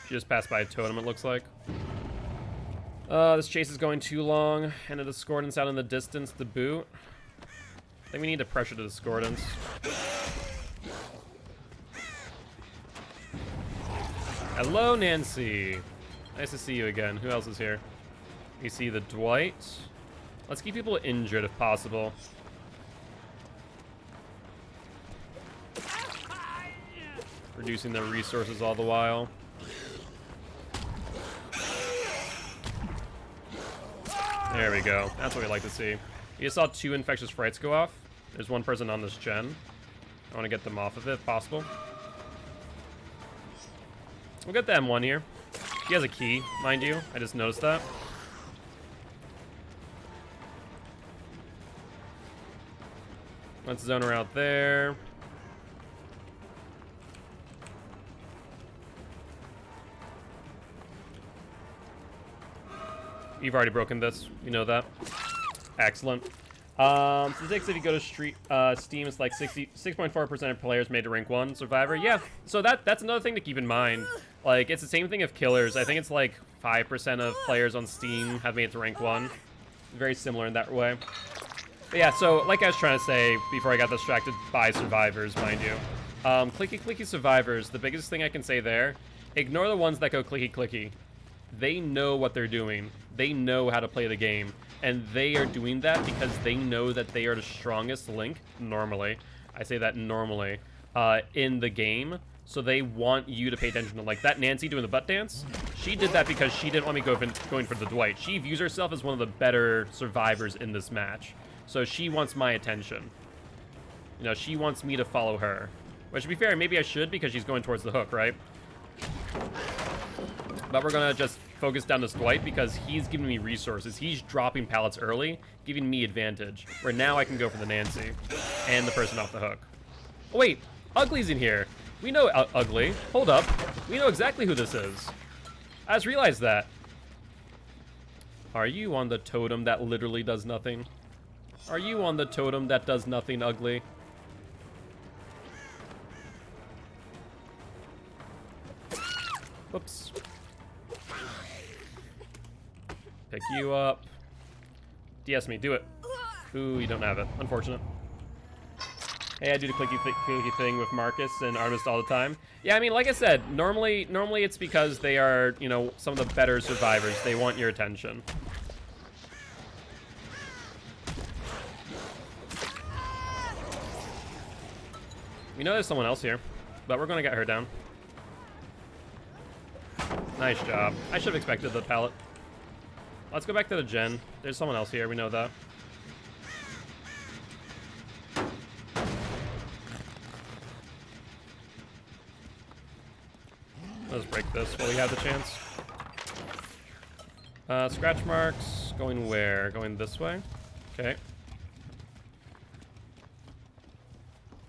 She just passed by a totem, it looks like. This chase is going too long, and a discordance out in the distance to boot. I think we need to pressure the discordance. Hello, Nancy. Nice to see you again. Who else is here? You see the Dwight. Let's keep people injured if possible. Reducing their resources all the while. There we go. That's what we like to see. You just saw 2 infectious frights go off. There's one person on this gen. I want to get them off of it if possible. We'll get the M1 here. She has a key, mind you. I just noticed that. Let's zone her out there. You've already broken this. You know that. Excellent. Statistics, if you go to Steam, it's like 6.4% of players made to rank 1 Survivor. Yeah, so that's another thing to keep in mind. Like, it's the same thing of killers. I think it's like 5% of players on Steam have made it to rank 1. Very similar in that way. But yeah, so like I was trying to say before I got distracted by survivors, mind you. Clicky survivors, the biggest thing I can say there, ignore the ones that go clicky. They know what they're doing. They know how to play the game. And they are doing that because they know that they are the strongest link, normally. I say that normally, in the game. So they want you to pay attention to, like, that Nancy doing the butt dance. She did that because she didn't want me going for the Dwight. She views herself as one of the better survivors in this match. So she wants my attention. You know, she wants me to follow her. Which, to be fair, maybe I should because she's going towards the hook, right? But we're gonna just focus down this Dwight because he's giving me resources. He's dropping pallets early, giving me advantage. Where now I can go for the Nancy and the person off the hook. Oh wait, Ugly's in here. We know Ugly. Hold up. We know exactly who this is. I just realized that. Are you on the totem that literally does nothing? Are you on the totem that does nothing, Ugly? Whoops. Pick you up. DS me, do it. Ooh, you don't have it. Unfortunate. Hey, I do the clicky thing with Marcus and Artist all the time. Yeah, I mean, like I said, normally it's because they are, you know, some of the better survivors. They want your attention. We know there's someone else here, but we're gonna get her down. Nice job. I should have expected the pallet. Let's go back to the gen. There's someone else here, we know that. Let's break this while we have the chance. Scratch marks, going where? Going this way? Okay.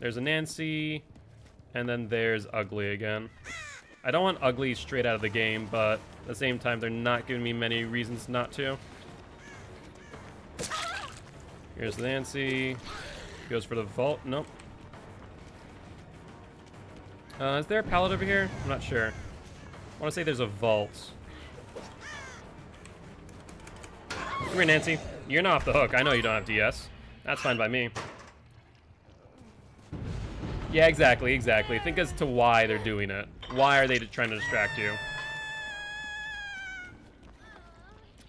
There's a Nancy, and then there's Ugly again. I don't want Ugly straight out of the game, but at the same time, they're not giving me many reasons not to. Here's Nancy. Goes for the vault. Nope. Is there a pallet over here? I'm not sure. I want to say there's a vault. Come here, Nancy. You're not off the hook. I know you don't have DS. That's fine by me. Yeah, exactly. Think as to why they're doing it. Why are they trying to distract you?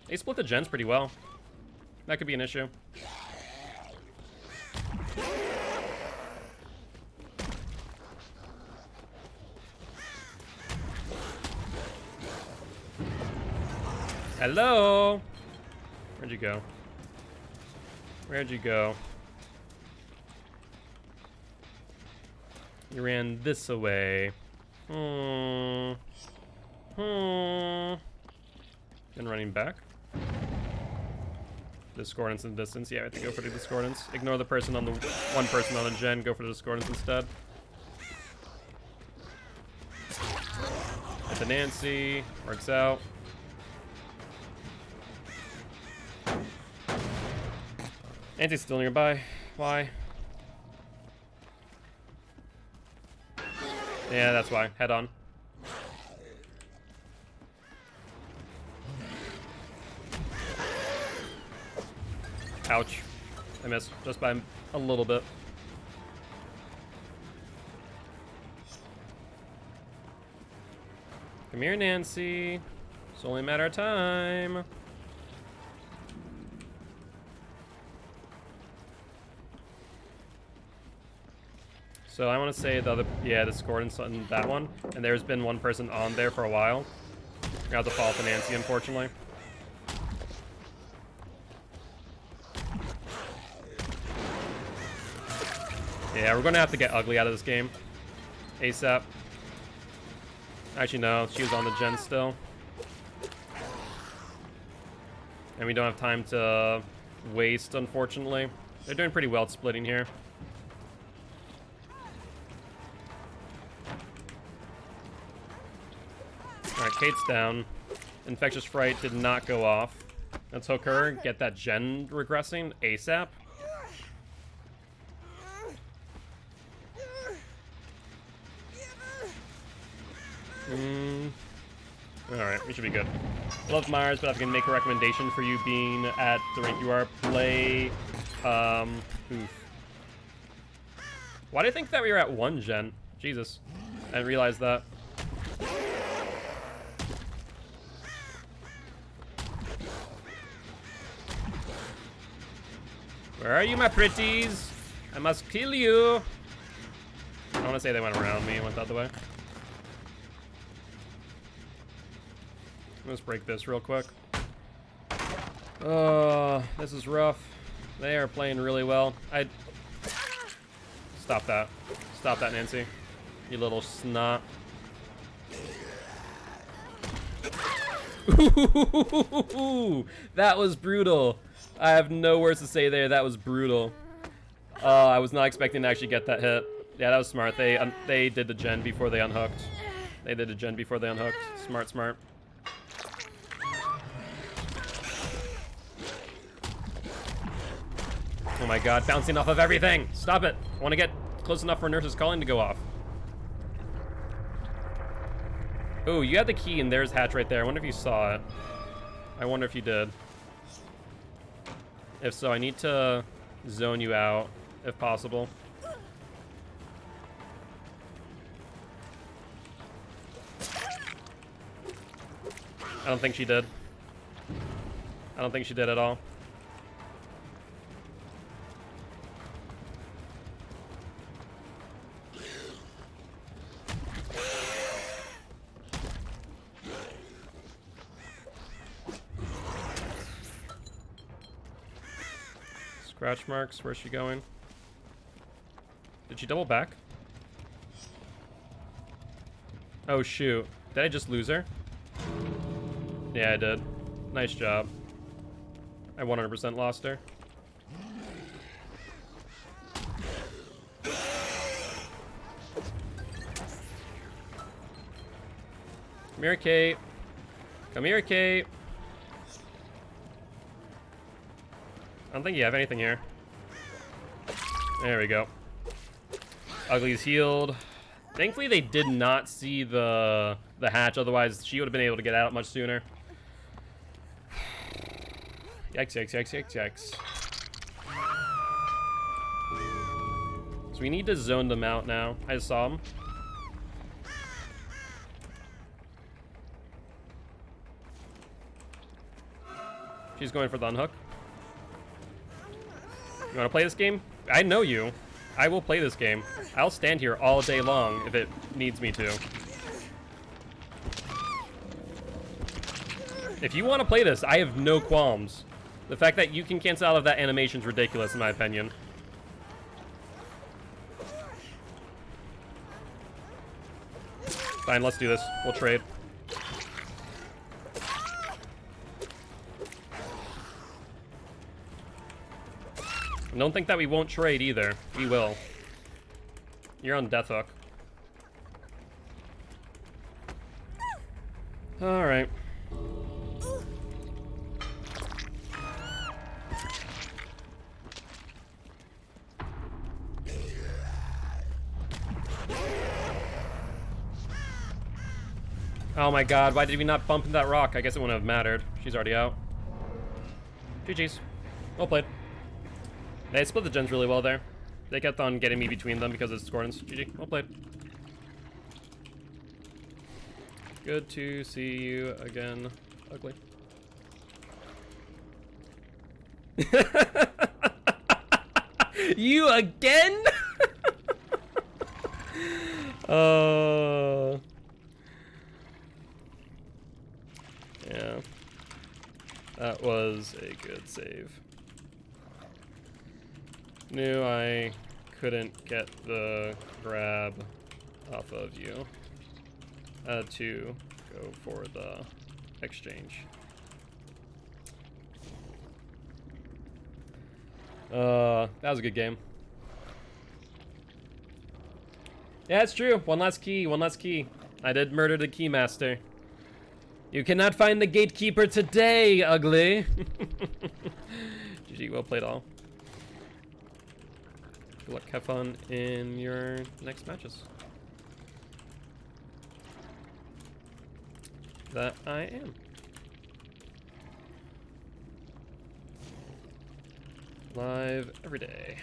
They split the gens pretty well. That could be an issue. Hello? Where'd you go? Where'd you go? You ran this away. And running back. Discordance in the distance. Yeah, I have to go for the discordance. Ignore the person on the one person on the gen. Go for the discordance instead. At the Nancy. Works out. Nancy's still nearby. Why? Yeah, that's why. Head on. Ouch. I missed just by a little bit. Come here, Nancy. It's only a matter of time. So I want to say the other, yeah, discordance on that one, and there's been one person on there for a while. I have to fall to Nancy, unfortunately. Yeah, we're gonna have to get ugly out of this game ASAP. Actually, no, she was on the gen still, and we don't have time to waste, unfortunately. They're doing pretty well at splitting here. Alright, Kate's down. Infectious Fright did not go off. Let's hook her, get that gen regressing ASAP. Alright, we should be good. Love Myers, but I can make a recommendation for you being at the rank you are. Play, oof. Why do you think that we were at 1 gen? Jesus. I didn't realize that. Where are you, my pretties? I must kill you. I want to say they went around me and went the other way. Let's break this real quick. Oh, this is rough. They are playing really well. Stop that. Stop that, Nancy. You little snot. That was brutal. I have no words to say there. That was brutal. I was not expecting to actually get that hit. Yeah, that was smart. They did the gen before they unhooked. They did the gen before they unhooked. Smart, smart. Oh my god, bouncing off of everything! Stop it! I want to get close enough for Nurse's Calling to go off. Oh, you had the key and there's Hatch right there. I wonder if you saw it. I wonder if you did. If so, I need to zone you out, if possible. I don't think she did. I don't think she did at all. Scratch marks, where's she going? Did she double back? Oh shoot, did I just lose her? Yeah, I did. Nice job. I 100% lost her. Come here, Kate. Come here, Kate. I don't think you have anything here. There we go. Ugly's healed. Thankfully, they did not see the hatch. Otherwise, she would have been able to get out much sooner. Yikes, yikes, yikes, yikes, yikes. So we need to zone them out now. I just saw them. She's going for the unhook. You want to play this game? I know you. I will play this game. I'll stand here all day long if it needs me to. If you want to play this, I have no qualms. The fact that you can cancel out of that animation is ridiculous, in my opinion. Fine, let's do this. We'll trade. Don't think that we won't trade either. We will. You're on death hook. All right. Oh my god, why did we not bump into that rock? I guess it wouldn't have mattered. She's already out. GG's. Well played. They split the gens really well there. They kept on getting me between them because of Scorns. GG. Well played. Good to see you again, Ugly. You again? Yeah. That was a good save. Knew I couldn't get the grab off of you. Had to go for the exchange. That was a good game. Yeah, it's true. One last key, one last key. I did murder the keymaster. You cannot find the gatekeeper today, Ugly. GG, well played all. Good luck, have fun in your next matches. That I am. Live every day.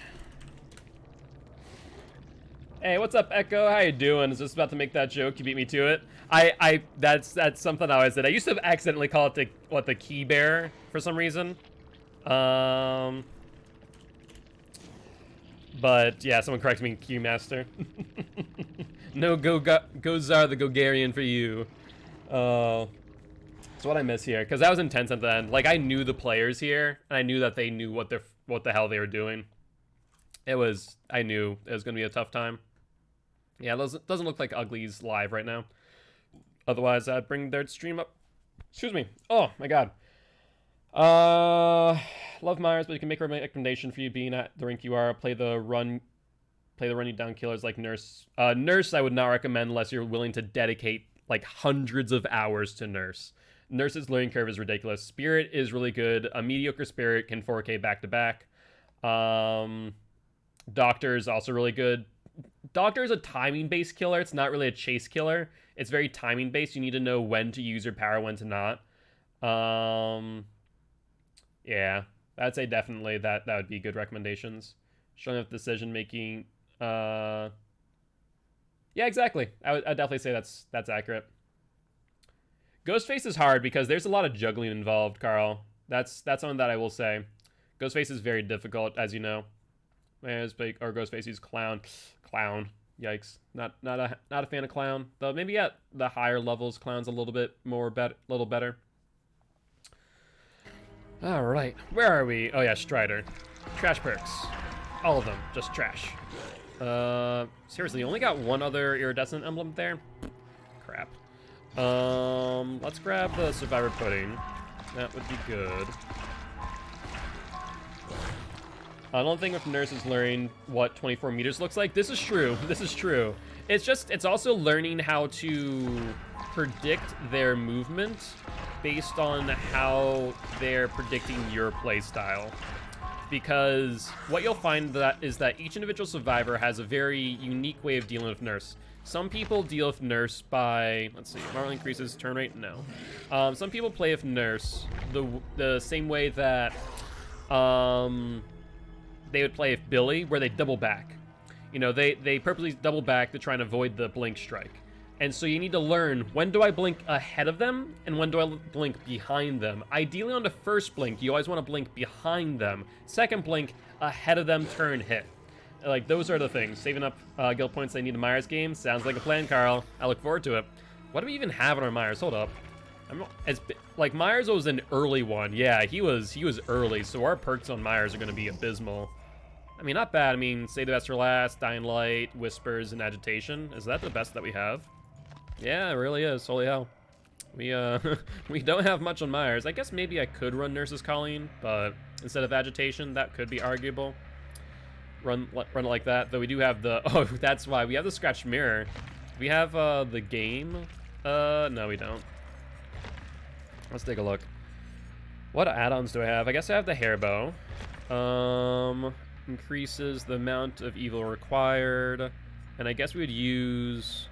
Hey, what's up, Echo? How you doing? I was just about to make that joke. You beat me to it. That's something I always did. I used to accidentally call it the key bearer for some reason. But yeah, someone corrected me, Keymaster. No Gozar the Gogarian for you. That's what I miss here, because that was intense at the end. Like, I knew the players here, and I knew that they knew what the hell they were doing. I knew it was gonna be a tough time. Yeah, it doesn't look like Ugly's live right now. Otherwise, I'd bring their stream up. Excuse me. Oh my god. Love Myers, but you can make a recommendation for you being at the rink you are. Play the run you down killers like Nurse. Nurse I would not recommend unless you're willing to dedicate like hundreds of hours to Nurse. Nurse's learning curve is ridiculous. Spirit is really good. A mediocre Spirit can 4K back to back. Doctor is also really good. Doctor is a timing-based killer. It's not really a chase killer. It's very timing-based. You need to know when to use your power, when to not. Yeah, I'd say definitely that would be good recommendations. Showing up decision-making. Yeah, exactly. I'd definitely say that's accurate. Ghostface is hard because there's a lot of juggling involved, Carl. That's something that I will say. Ghostface is very difficult, as you know. Or Ghostface, he's Clown. Clown. Yikes. Not a fan of Clown. Though maybe at the higher levels, Clown's a little bit more little better. All right, where are we? Oh yeah, Strider. Trash perks. All of them, just trash. Seriously, you only got one other iridescent emblem there? Crap. Let's grab the Survivor Pudding. That would be good. I don't think if Nurse is learning what 24 meters looks like. This is true. This is true. It's also learning how to predict their movement based on how they're predicting your play style. because what you'll find is that each individual survivor has a very unique way of dealing with nurse. Some people deal with nurse by, let's see, normally increases turn rate, no. Some people play with nurse the same way that they would play with Billy, where they double back. You know, they purposely double back to try and avoid the blink strike. And so you need to learn, when do I blink ahead of them and when do I blink behind them? Ideally on the first blink, you always want to blink behind them. Second blink, ahead of them, turn, hit. Like, those are the things. Saving up guild points I need in Myers game. Sounds like a plan, Carl. I look forward to it. What do we even have in our Myers? Hold up. Like, Myers was an early one. Yeah, he was early, so our perks on Myers are going to be abysmal. I mean, not bad. I mean, Save the Best for Last, Dying Light, Whispers, and Agitation. Is that the best that we have? Yeah, it really is. Holy hell. We we don't have much on Myers. I guess maybe I could run Nurse's Calling, but instead of Agitation, that could be arguable. Run it like that, though we do have the, oh, that's why we have the Scratched Mirror. Do we have the game? No, we don't. Let's take a look. What add-ons do I have? I guess I have the Hairbow. Increases the amount of evil required, and I guess we would use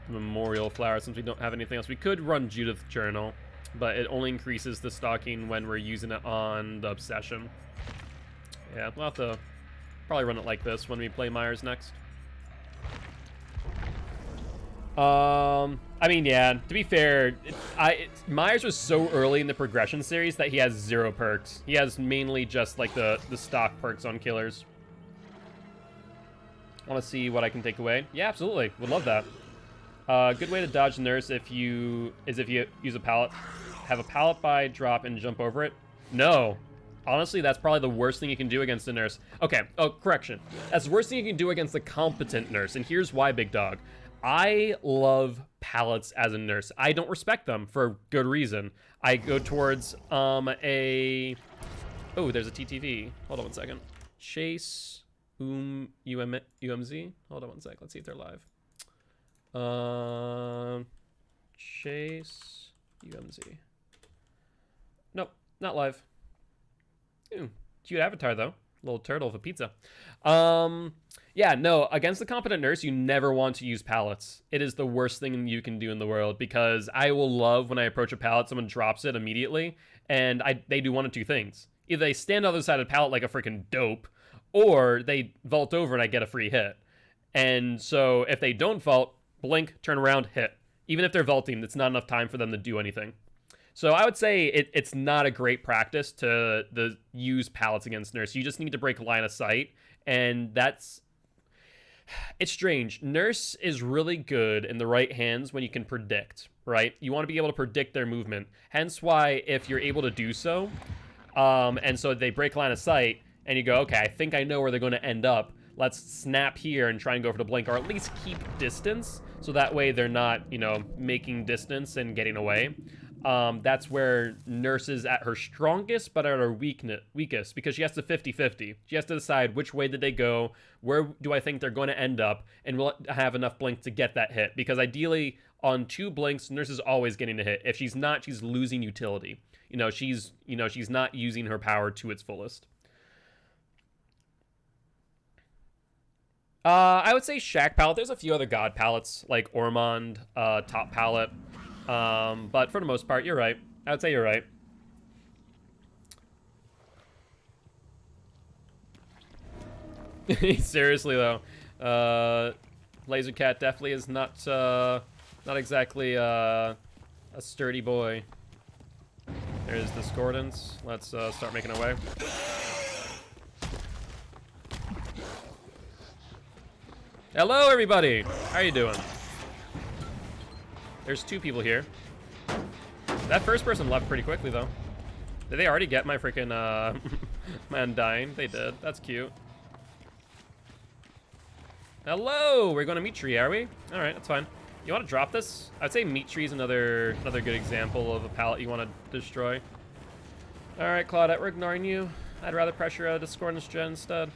Memorial Flower since we don't have anything else. We could run Judith Journal, but it only increases the stocking when we're using it on the Obsession. Yeah, we'll have to probably run it like this when we play Myers next. I mean, yeah, to be fair, Myers was so early in the progression series that he has 0 perks. He has mainly just, like, the stock perks on killers. I want to see what I can take away. Yeah, absolutely. Would love that. Good way to dodge Nurse if you use a pallet. Have a pallet by, drop, and jump over it. No. Honestly, that's probably the worst thing you can do against a Nurse. Okay, oh, correction. That's the worst thing you can do against a competent Nurse, and here's why, Big Dog. I love pallets as a Nurse. I don't respect them for good reason. I go towards oh, there's a TTV. Hold on one second. Chase UMZ. Hold on one sec. Let's see if they're live. Chase UMZ. Nope, not live. Ooh, cute avatar though. Little turtle of a pizza. Yeah, no, against the competent Nurse, you never want to use pallets. It is the worst thing you can do in the world, because I will love when I approach a pallet, someone drops it immediately, and they do one of two things. Either they stand on the other side of the pallet like a freaking dope, or they vault over and I get a free hit. And so if they don't vault, blink, turn around, hit. Even if they're vaulting, it's not enough time for them to do anything. So I would say it's not a great practice to use pallets against Nurse. You just need to break line of sight, and it's strange. Nurse is really good in the right hands when you can predict, right? You want to be able to predict their movement. Hence why if you're able to do so, and so they break line of sight, and you go, okay, I think I know where they're going to end up. Let's snap here and try and go for the blink, or at least keep distance, so that way they're not, you know, making distance and getting away. That's where Nurse is at her strongest, but at her weakest, because she has to 50-50. She has to decide which way did they go, where do I think they're going to end up, and will have enough blink to get that hit. Because ideally, on 2 blinks, Nurse is always getting a hit. If she's not, she's losing utility. She's not using her power to its fullest. I would say Shack palette. There's a few other god palettes, like Ormond, top palette. But for the most part, you're right. I would say you're right. Seriously though, Laser Cat definitely is not exactly a sturdy boy. There's Discordance. Let's start making our way. Hello, everybody. How are you doing? There's 2 people here. That first person left pretty quickly, though. Did they already get my freaking my Undying? They did. That's cute. Hello. We're going to Meat Tree, are we? All right, that's fine. You want to drop this? I'd say Meat Tree is another good example of a pallet you want to destroy. All right, Claudette, we're ignoring you. I'd rather pressure a Discordance gen instead.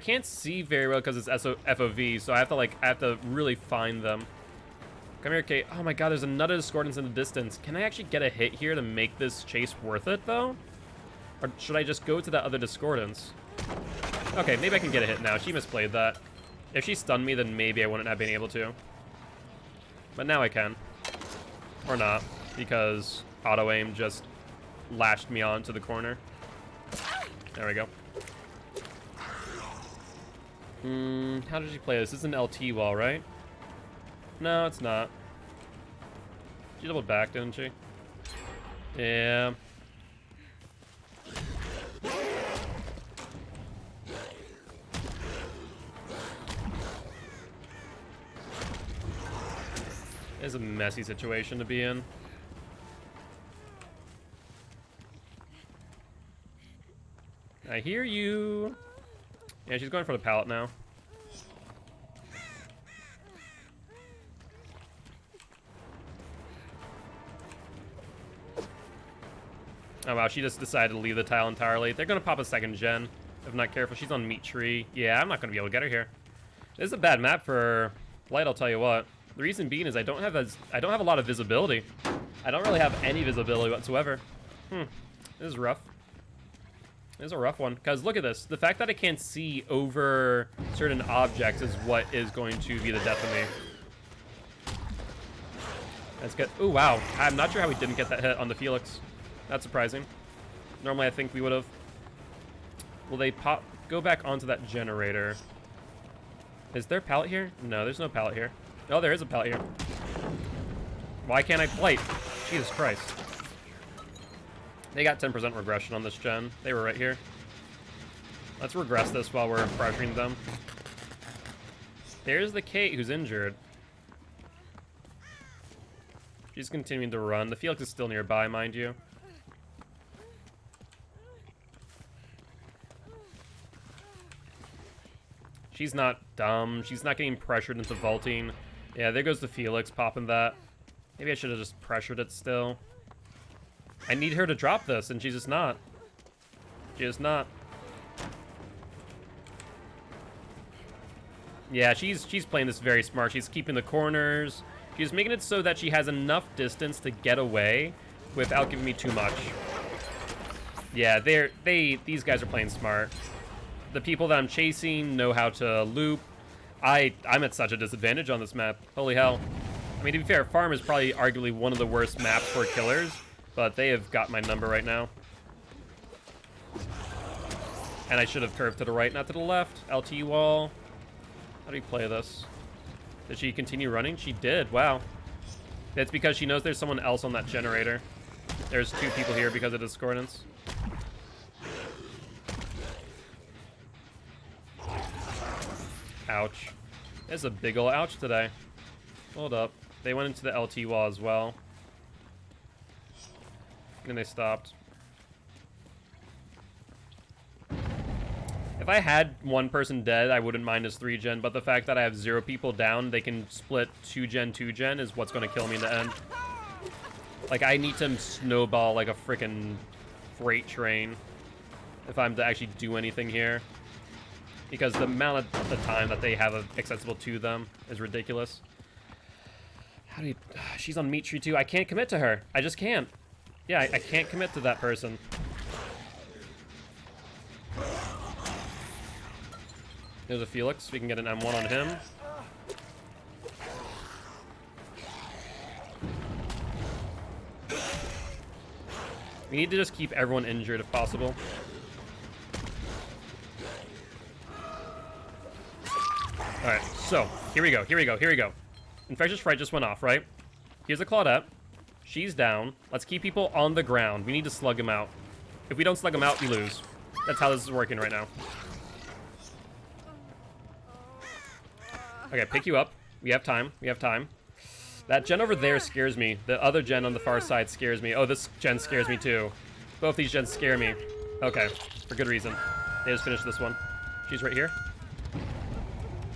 can't see very well because it's FOV, so I have to really find them. Come here, Kate. Oh my god, there's another discordance in the distance. Can I actually get a hit here to make this chase worth it, though? Or should I just go to that other discordance? Okay, maybe I can get a hit now. She misplayed that. If she stunned me, then maybe I wouldn't have been able to. But now I can. Or not, because auto-aim just lashed me onto the corner. There we go. How did she play this? This is an LT wall, right? No, it's not. She doubled back, didn't she? Yeah. It's a messy situation to be in. I hear you. Yeah, she's going for the pallet now. Oh wow, she just decided to leave the tile entirely. They're gonna pop a second gen if not careful. She's on meat tree. Yeah, I'm not gonna be able to get her here. This is a bad map for Light, I'll tell you what. The reason being is I don't have a lot of visibility. I don't really have any visibility whatsoever. This is rough. This is a rough one, because look at this. The fact that I can't see over certain objects is what is going to be the death of me. That's good. Oh, wow. I'm not sure how we didn't get that hit on the Felix. That's surprising. Normally, I think we would have. Will they go back onto that generator? Is there a pallet here? No, there's no pallet here. Oh, there is a pallet here. Why can't I blight? Jesus Christ. They got 10% regression on this gen. They were right here. Let's regress this while we're pressuring them. There's the Kate who's injured. She's continuing to run. The Felix is still nearby, mind you. She's not dumb. She's not getting pressured into vaulting. Yeah, there goes the Felix popping that. Maybe I should have just pressured it still. I need her to drop this, and she's just not. She's just not. Yeah, she's playing this very smart. She's keeping the corners. She's making it so that she has enough distance to get away without giving me too much. Yeah, these guys are playing smart. The people that I'm chasing know how to loop. I'm at such a disadvantage on this map. Holy hell. I mean, to be fair, Farm is probably arguably one of the worst maps for killers, but they have got my number right now. And I should have curved to the right, not to the left. LT wall. How do we play this? Did she continue running? She did. Wow. It's because she knows there's someone else on that generator. There's two people here because of discordance. Ouch. There's a big ol' ouch today. Hold up. They went into the LT wall as well. And they stopped. If I had one person dead, I wouldn't mind as 3-gen, but the fact that I have 0 people down, they can split 2-gen, 2-gen is what's going to kill me in the end. Like, I need to snowball like a freaking freight train if I'm to actually do anything here. Because the amount of the time that they have accessible to them is ridiculous. How do you... She's on meat tree too. I can't commit to her. I just can't. Yeah, I can't commit to that person. There's a Felix. We can get an M1 on him. We need to just keep everyone injured if possible. Alright, so, here we go, here we go, here we go. Infectious Fright just went off, right? Here's a Claudette. She's down. Let's keep people on the ground. We need to slug him out. If we don't slug him out, we lose. That's how this is working right now. Okay, pick you up. We have time. We have time. That gen over there scares me. The other gen on the far side scares me. Oh, this gen scares me too. Both these gens scare me. Okay, for good reason. They just finished this one. She's right here.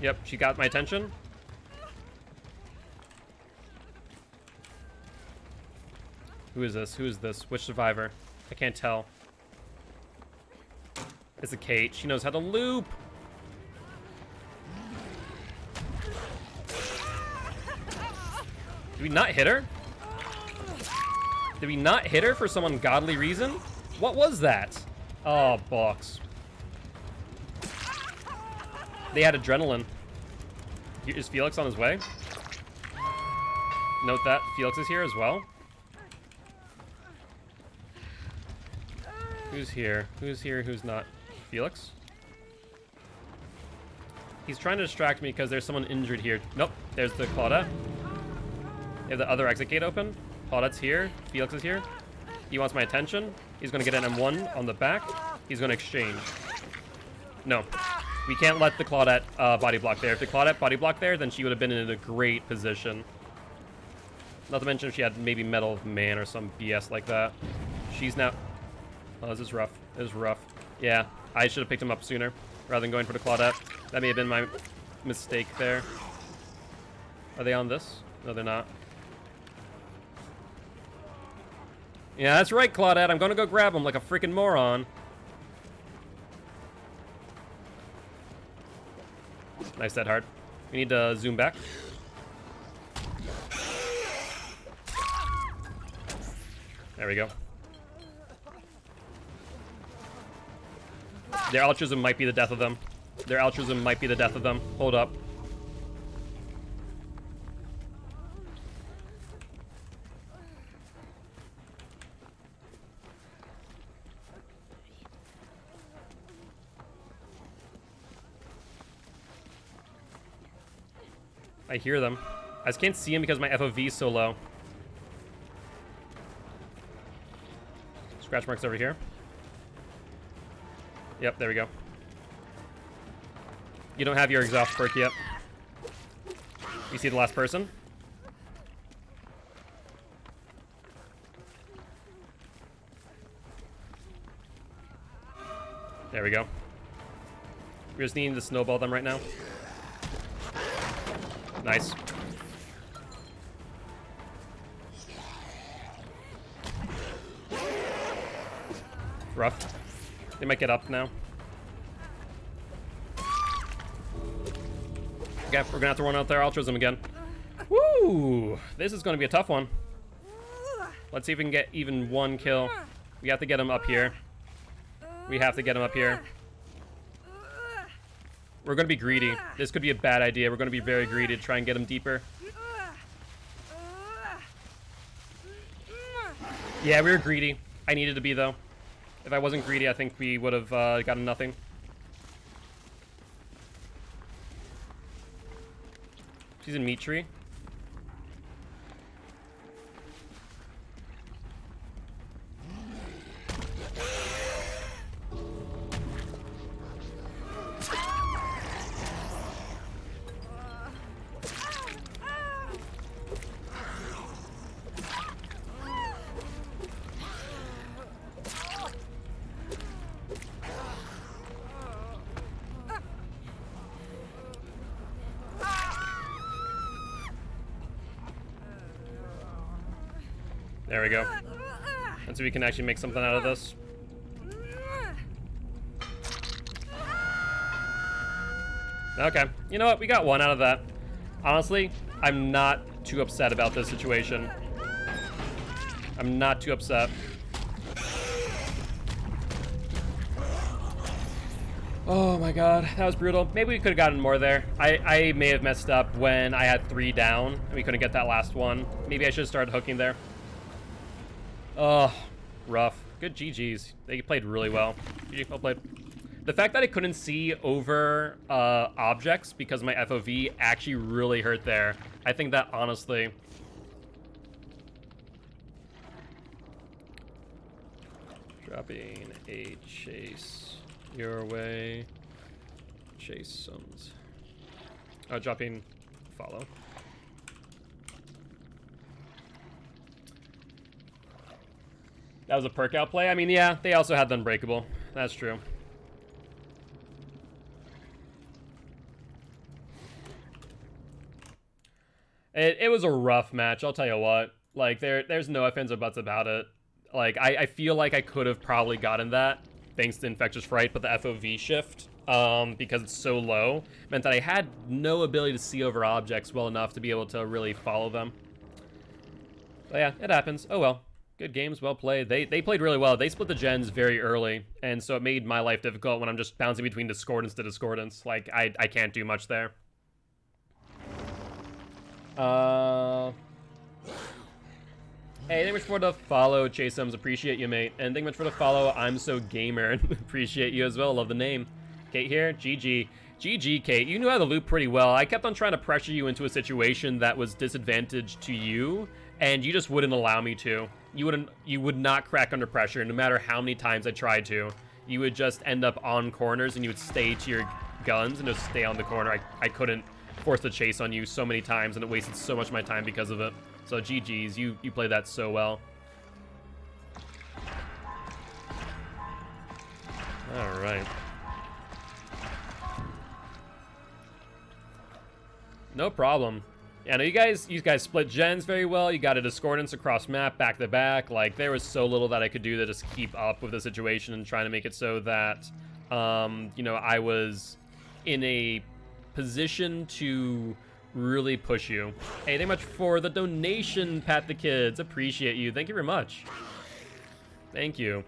Yep, she got my attention. Who is this? Who is this? Which survivor? I can't tell. It's a Kate. She knows how to loop. Did we not hit her? Did we not hit her for some ungodly reason? What was that? Oh, box. They had adrenaline. Is Felix on his way? Note that Felix is here as well. Who's here? Who's here? Who's not? Felix? He's trying to distract me because there's someone injured here. Nope, there's the Claudette. They have the other exit gate open. Claudette's here. Felix is here. He wants my attention. He's going to get an M1 on the back. He's going to exchange. No. We can't let the Claudette body block there. If the Claudette body block there, then she would have been in a great position. Not to mention if she had maybe Metal of Man or some BS like that. She's now... Oh, this is rough. This is rough. Yeah, I should have picked him up sooner rather than going for the Claudette. That may have been my mistake there. Are they on this? No, they're not. Yeah, that's right, Claudette. I'm going to go grab him like a freaking moron. Nice, Dead Hard. We need to zoom back. There we go. Their altruism might be the death of them. Their altruism might be the death of them. Hold up. I hear them. I just can't see them because my FOV is so low. Scratch marks over here. Yep, there we go. You don't have your exhaust perk yet. You see the last person? There we go. We're just needing to snowball them right now. Nice. Rough. They might get up now. Okay, we're gonna have to run out there altruism again. Woo! This is gonna be a tough one. Let's see if we can get even one kill. We have to get him up here. We have to get him up here. We're gonna be greedy. This could be a bad idea. We're gonna be very greedy to try and get him deeper. Yeah, we were greedy. I needed to be, though. If I wasn't greedy, I think we would have gotten nothing. She's in meat tree. There we go. Let's see if we can actually make something out of this. Okay. You know what? We got one out of that. Honestly, I'm not too upset about this situation. I'm not too upset. Oh my god, that was brutal. Maybe we could have gotten more there. I may have messed up when I had 3 down and we couldn't get that last one. Maybe I should have started hooking there. Oh, rough. Good GGs. They played really well. GG, well played. The fact that I couldn't see over objects because my FOV actually really hurt there. I think that honestly... Dropping a chase your way. Chase sums. Oh, dropping follow. That was a perk out play. I mean, yeah, they also had the Unbreakable. That's true. It was a rough match, I'll tell you what. Like, there's no ifs, ands, or buts about it. Like, I feel like I could have probably gotten that thanks to Infectious Fright, but the FOV shift, because it's so low, meant that I had no ability to see over objects well enough to be able to really follow them. But yeah, it happens. Oh well. Good games, well played. They played really well. They split the gens very early, and so it made my life difficult when I'm just bouncing between discordance to discordance. Like, I can't do much there. Hey, thank you much for the follow, Chaseums. Appreciate you, mate. And thank you much for the follow, I'm So Gamer. Appreciate you as well. Love the name. Kate here. GG. GG, Kate. You knew how to loop pretty well. I kept on trying to pressure you into a situation that was disadvantaged to you, and you just wouldn't allow me to. You would not crack under pressure, no matter how many times I tried to. You would just end up on corners, and you would stay to your guns and just stay on the corner. I couldn't force the chase on you so many times, and it wasted so much of my time because of it. So GG's, you played that so well. All right. No problem. Yeah, no, you guys split gens very well. You got a discordance across map, back to back. Like, there was so little that I could do to just keep up with the situation and trying to make it so that, you know, I was in a position to really push you. Hey, thank you much for the donation, Pat the Kids. Appreciate you. Thank you very much. Thank you.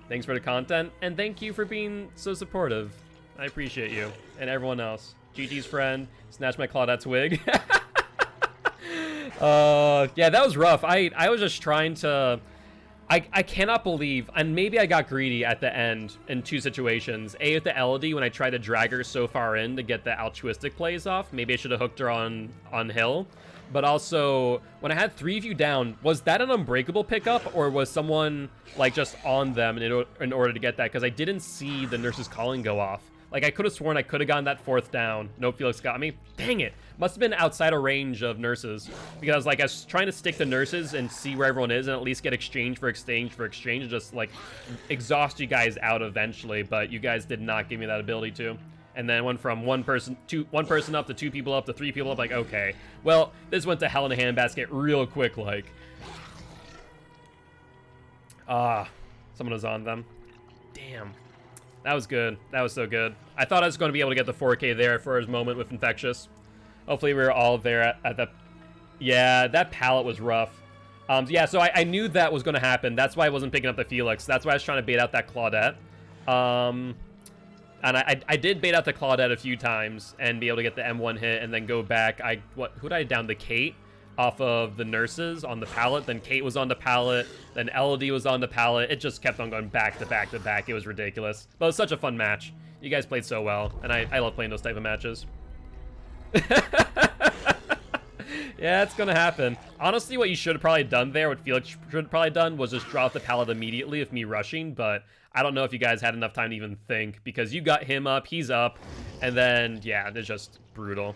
Thanks for the content, and thank you for being so supportive. I appreciate you, and everyone else. GG's friend, snatch my Claudette's wig. Yeah, that was rough. I was just trying to... I cannot believe, and maybe I got greedy at the end in two situations. A, with the Elodie, when I tried to drag her so far in to get the altruistic plays off. Maybe I should have hooked her on hill. But also, when I had 3 of you down, was that an unbreakable pickup, or was someone, like, just on them in order to get that? Because I didn't see the nurse's calling go off. Like, I could have sworn I could have gotten that 4th down. Nope, Felix got me. Dang it. Must have been outside of range of nurses. Because, like, I was trying to stick the nurses and see where everyone is and at least get exchange for exchange for exchange. Just, like, exhaust you guys out eventually. But you guys did not give me that ability to. And then went from one person up to 2 people up to 3 people up. Like, okay. Well, this went to hell in a handbasket real quick, like. Someone was on them. Damn. That was good. That was so good. I thought I was going to be able to get the 4K there for his moment with Infectious. Hopefully we were all there at the... Yeah, that pallet was rough. Yeah, so I knew that was going to happen. That's why I wasn't picking up the Felix. That's why I was trying to bait out that Claudette. And I did bait out the Claudette a few times and be able to get the M1 hit and then go back. Who did I down? The Kate off of the nurses on the pallet. Then Kate was on the pallet. Then Elodie was on the pallet. It just kept on going back to back to back. It was ridiculous. But it was such a fun match. You guys played so well, and I love playing those type of matches. Yeah, it's gonna happen. Honestly, what you should have probably done there, what Felix should have probably done, was just drop the pallet immediately with me rushing, but I don't know if you guys had enough time to even think, because you got him up, he's up, and then, yeah, it's just brutal.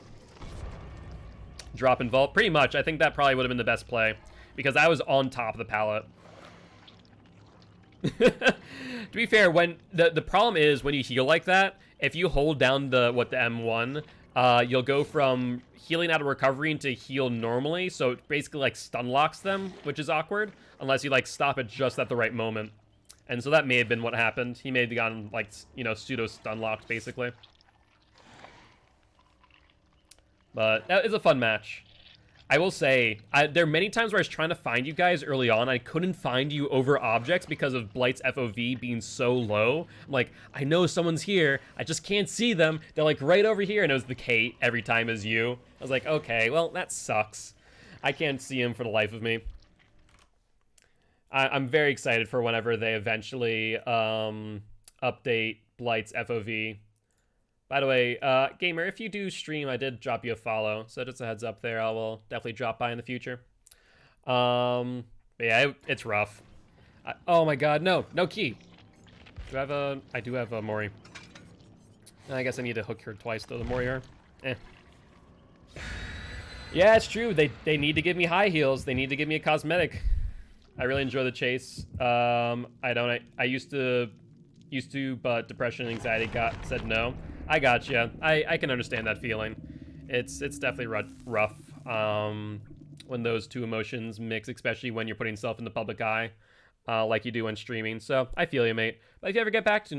Drop and vault, pretty much. I think that probably would have been the best play, because I was on top of the pallet. To be fair, when the problem is when you heal like that, if you hold down the M1, you'll go from healing out of recovery into heal normally, so it basically like stun locks them, which is awkward, unless you like stop it just at the right moment. And so that may have been what happened. He may have gotten like, you know, pseudo stun locked basically. But that is a fun match. I will say, there are many times where I was trying to find you guys early on. I couldn't find you over objects because of Blight's FOV being so low. I'm like, I know someone's here. I just can't see them. They're like right over here. And it was the Kate every time as you. I was like, okay, well, that sucks. I can't see him for the life of me. I'm very excited for whenever they eventually update Blight's FOV. By the way, Gamer, if you do stream, I did drop you a follow, so just a heads up there. I will definitely drop by in the future. But yeah, it's rough. Oh my god, no key. I do have a Mori. I guess I need to hook her twice, though, the Mori are. Yeah, it's true. They need to give me high heals. They need to give me a cosmetic. I really enjoy the chase. I used to, but depression and anxiety said no. I gotcha. I can understand that feeling. It's definitely rough when those two emotions mix, especially when you're putting yourself in the public eye, like you do when streaming. So I feel you, mate. But if you ever get back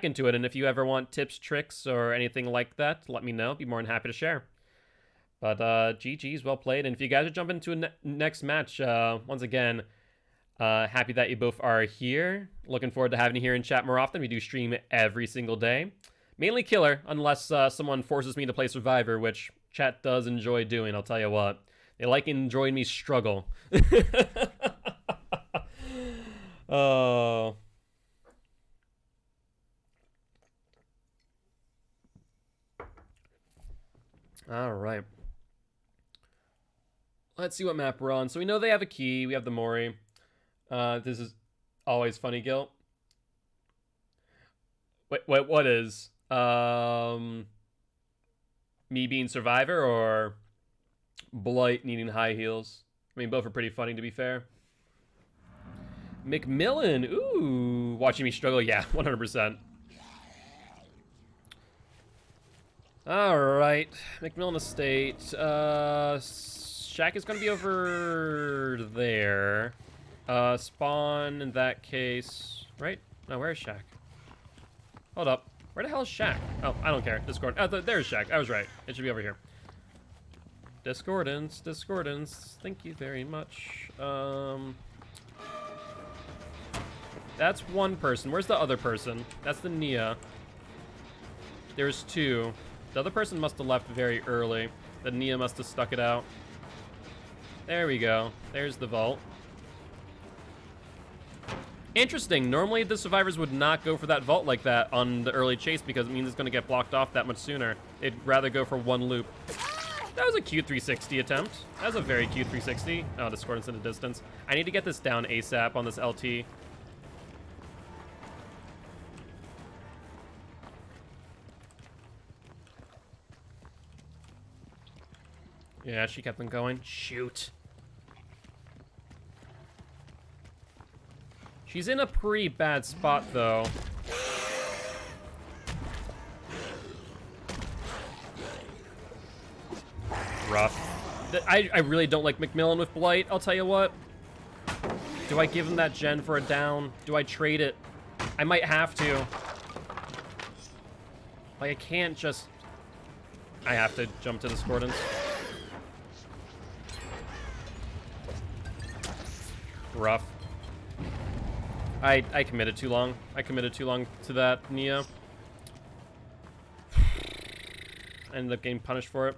into it, and if you ever want tips, tricks, or anything like that, let me know. Be more than happy to share. But GG's, well played. And if you guys are jumping into a next match, once again, happy that you both are here. Looking forward to having you here in chat more often. We do stream every single day. Mainly killer, unless someone forces me to play Survivor, which chat does enjoy doing, I'll tell you what. They like enjoying me struggle. Oh. All right. Let's see what map we're on. So we know they have a key. We have the Mori. This is always funny, Gil. Wait, what is? Me being Survivor or Blight needing high heels? I mean, both are pretty funny, to be fair. McMillan, ooh, watching me struggle, yeah, 100%. All right, McMillan Estate. Shack is gonna be over there. Spawn in that case, right? No, where's Shack? Hold up, where the hell is Shack? Oh, I don't care. Discord. Oh, there's Shack. I was right. It should be over here. Discordance. Thank you very much. That's one person. Where's the other person? That's the Nia. There's two. The other person must have left very early. The Nia must have stuck it out. There we go. There's the vault. Interesting. Normally the survivors would not go for that vault like that on the early chase because it means it's going to get blocked off that much sooner. They'd rather go for one loop. That was a cute 360 attempt. That was a very cute 360. Oh, discordance in the distance. I need to get this down ASAP on this LT. Yeah, she kept on going. Shoot. She's in a pretty bad spot, though. Rough. I really don't like McMillan with Blight, I'll tell you what. Do I give him that gen for a down? Do I trade it? I might have to. Like, I can't just... I have to jump to discordance. Rough. I committed too long. I committed too long to that Nia. I ended up getting punished for it.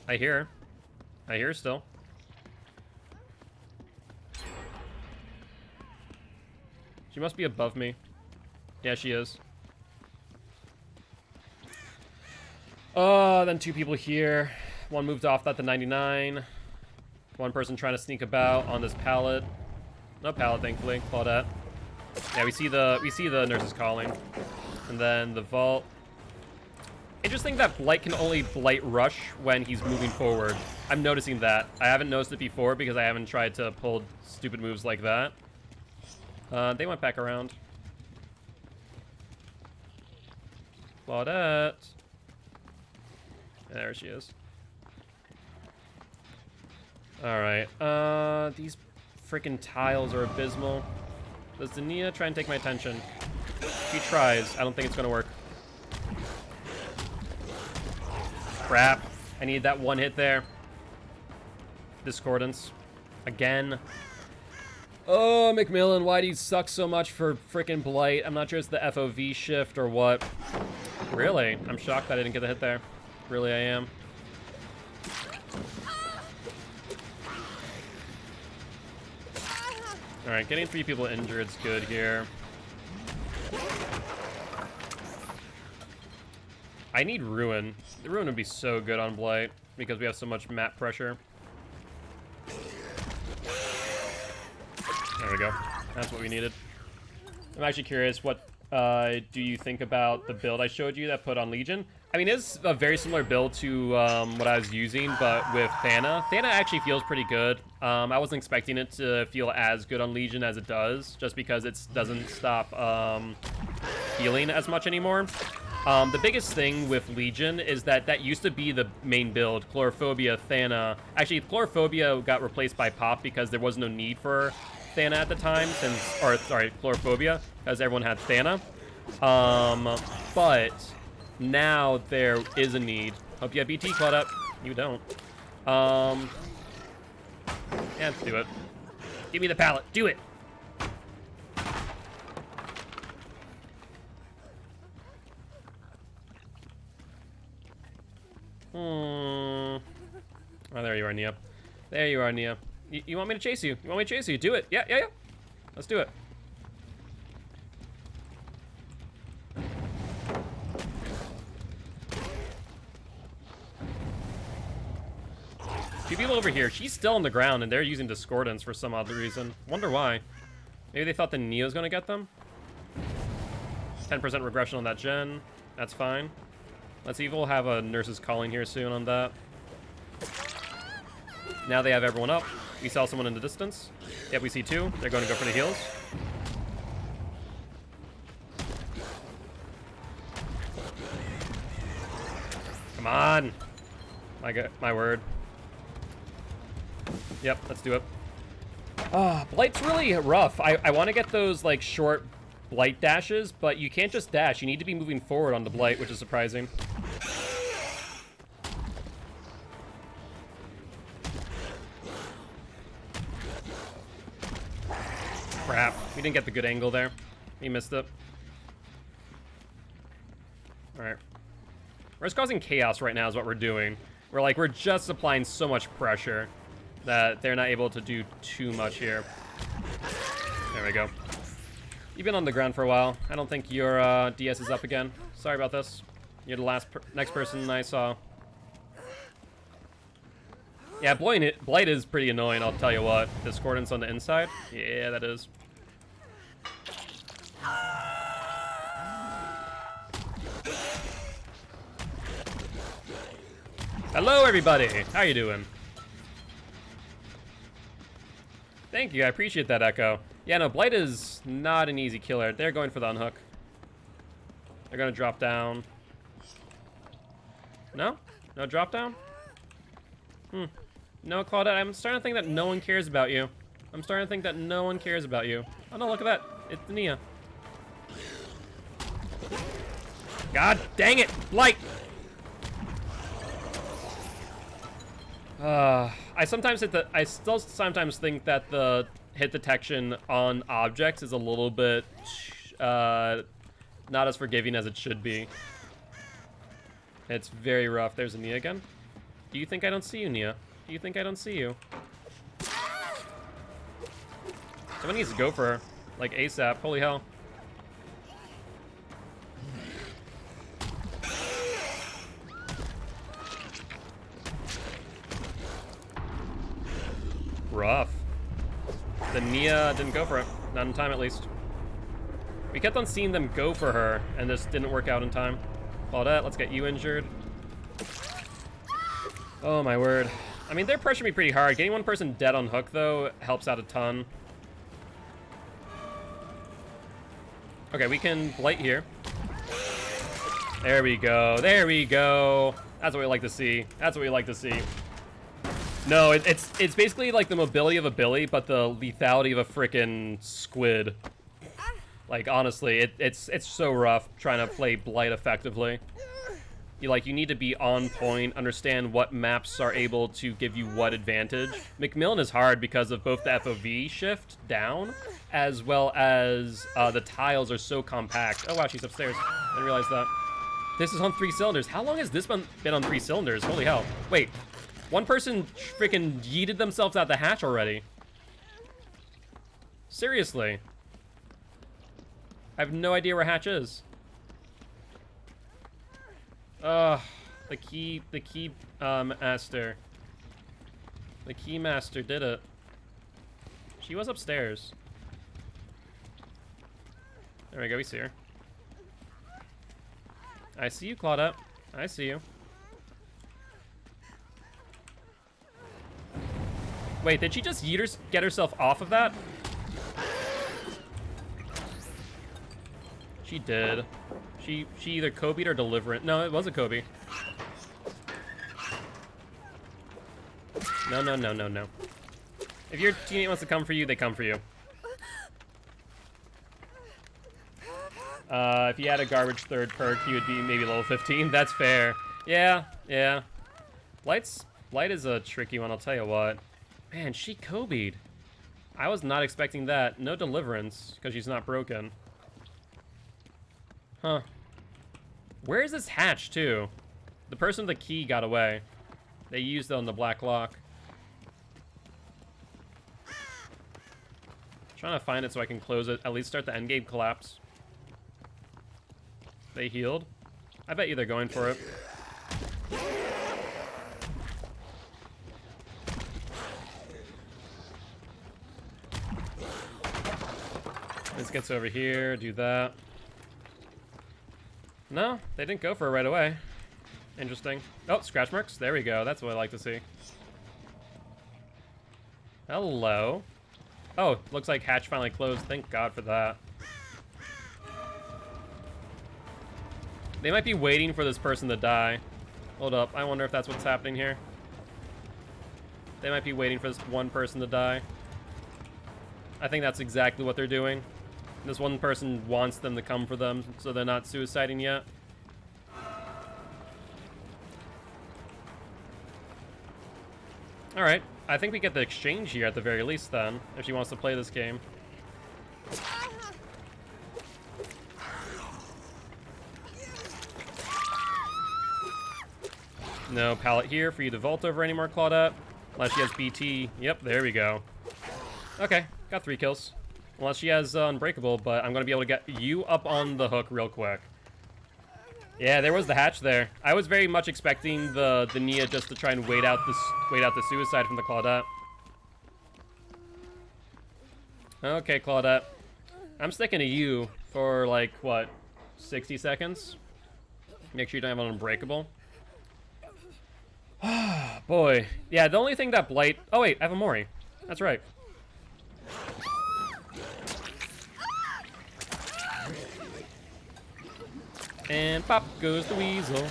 I hear her. I hear her still. She must be above me. Yeah, she is. Oh, then two people here. One moved off at the 99. One person trying to sneak about on this pallet. No pallet, thankfully. Claudette. Yeah, we see the nurses calling. And then the vault. Interesting that Blight can only Blight rush when he's moving forward. I'm noticing that. I haven't noticed it before because I haven't tried to pull stupid moves like that. They went back around. Claudette. There she is. Alright, these freaking tiles are abysmal. Does the Nia try and take my attention? She tries. I don't think it's gonna work. Crap. I need that one hit there. Discordance. Again. Oh, McMillan, why do you suck so much for freaking Blight? I'm not sure it's the FOV shift or what. Really? I'm shocked that I didn't get the hit there. Really, I am. Alright, getting 3 people injured is good here. I need Ruin. The Ruin would be so good on Blight because we have so much map pressure. There we go. That's what we needed. I'm actually curious, what do you think about the build I showed you that put on Legion? I mean, it's a very similar build to what I was using, but with Thana. Thana actually feels pretty good. I wasn't expecting it to feel as good on Legion as it does, just because it doesn't stop healing as much anymore. The biggest thing with Legion is that used to be the main build, Chlorophobia, Thana. Actually, Chlorophobia got replaced by Pop because there was no need for Thana at the time, Chlorophobia, because everyone had Thana. But Now there is a need. Hope you have BT caught up. You don't. Yeah, do it. Give me the pallet. Do it. Oh, there you are, Nia. There you are, Nia. You want me to chase you? You want me to chase you? Do it. Yeah. Let's do it. Two people over here. She's still on the ground, and they're using discordance for some odd reason. Wonder why. Maybe they thought the Neo's gonna get them? 10% regression on that gen. That's fine. Let's see if we'll have a nurse's calling here soon on that. Now they have everyone up. We saw someone in the distance. Yep, we see two. They're going to go for the heals. Come on. My word. Yep, let's do it. Blight's really rough. I want to get those, like, short Blight dashes, but you can't just dash. You need to be moving forward on the Blight, which is surprising. Crap. We didn't get the good angle there. We missed it. Alright. We're just causing chaos right now is what we're doing. We're just applying so much pressure that they're not able to do too much here. There we go. You've been on the ground for a while. I don't think your DS is up again. Sorry about this. You're the next person I saw. Yeah, Blight is pretty annoying, I'll tell you what. Discordance on the inside? Yeah, that is. Hello, everybody. How you doing? Thank you. I appreciate that, Echo. Yeah, no, Blight is not an easy killer. They're going for the unhook. They're going to drop down. No? No drop down? No, Claudette, I'm starting to think that no one cares about you. I'm starting to think that no one cares about you. Oh, no, look at that. It's Nia. God dang it, Blight! I still sometimes think that the hit detection on objects is a little bit not as forgiving as it should be. It's very rough. There's a Nia again. Do you think I don't see you, Nia? Do you think I don't see you? Someone needs to go for her, like ASAP. Holy hell. Rough. The Nia didn't go for it. Not in time, at least. We kept on seeing them go for her, and this didn't work out in time. Claudette, let's get you injured. Oh, my word. I mean, they're pressuring me pretty hard. Getting one person dead on hook, though, helps out a ton. Okay, we can Blight here. There we go. There we go. That's what we like to see. That's what we like to see. No, it's basically like the mobility of a Billy, but the lethality of a frickin' squid. Like, honestly, it's so rough trying to play Blight effectively. You need to be on point, understand what maps are able to give you what advantage. Macmillan is hard because of both the FOV shift down, as well as the tiles are so compact. Oh wow, she's upstairs. I didn't realize that. This is on 3 cylinders. How long has this been on 3 cylinders? Holy hell. Wait. One person freaking yeeted themselves out the hatch already. Seriously. I have no idea where hatch is. Ugh. The key master. The key master did it. She was upstairs. There we go, we see her. I see you, Claudette. I see you. Wait, did she just get herself off of that? She did. She either Kobe'd or Deliverant. No, it was a Kobe. No, no, no, no, no. If your teammate wants to come for you, they come for you. If he had a garbage third perk, he would be maybe level 15. That's fair. Yeah, yeah. Light is a tricky one, I'll tell you what. Man, she Kobe'd. I was not expecting that. No deliverance, because she's not broken. Huh. Where is this hatch, too? The person with the key got away. They used it on the black lock. Trying to find it so I can close it. At least start the endgame collapse. They healed. I bet you they're going for it. This gets over here, do that. No, they didn't go for it right away. Interesting. Oh, scratch marks. There we go. That's what I like to see. Hello. Oh, looks like hatch finally closed. Thank God for that. They might be waiting for this person to die. Hold up. I wonder if that's what's happening here. They might be waiting for this one person to die. I think that's exactly what they're doing. This one person wants them to come for them, so they're not suiciding yet. Alright, I think we get the exchange here at the very least then, if she wants to play this game. No pallet here for you to vault over anymore, Claudette. Unless she has BT. Yep, there we go. Okay, got 3 kills. Unless she has Unbreakable, but I'm going to be able to get you up on the hook real quick. Yeah, there was the hatch there. I was very much expecting the Nia just to try and wait out the suicide from the Claudette. Okay, Claudette. I'm sticking to you for, like, what, 60 seconds? Make sure you don't have an Unbreakable. Boy. Yeah, the only thing that Blight... Oh, wait, I have a Mori. That's right. And pop goes the weasel.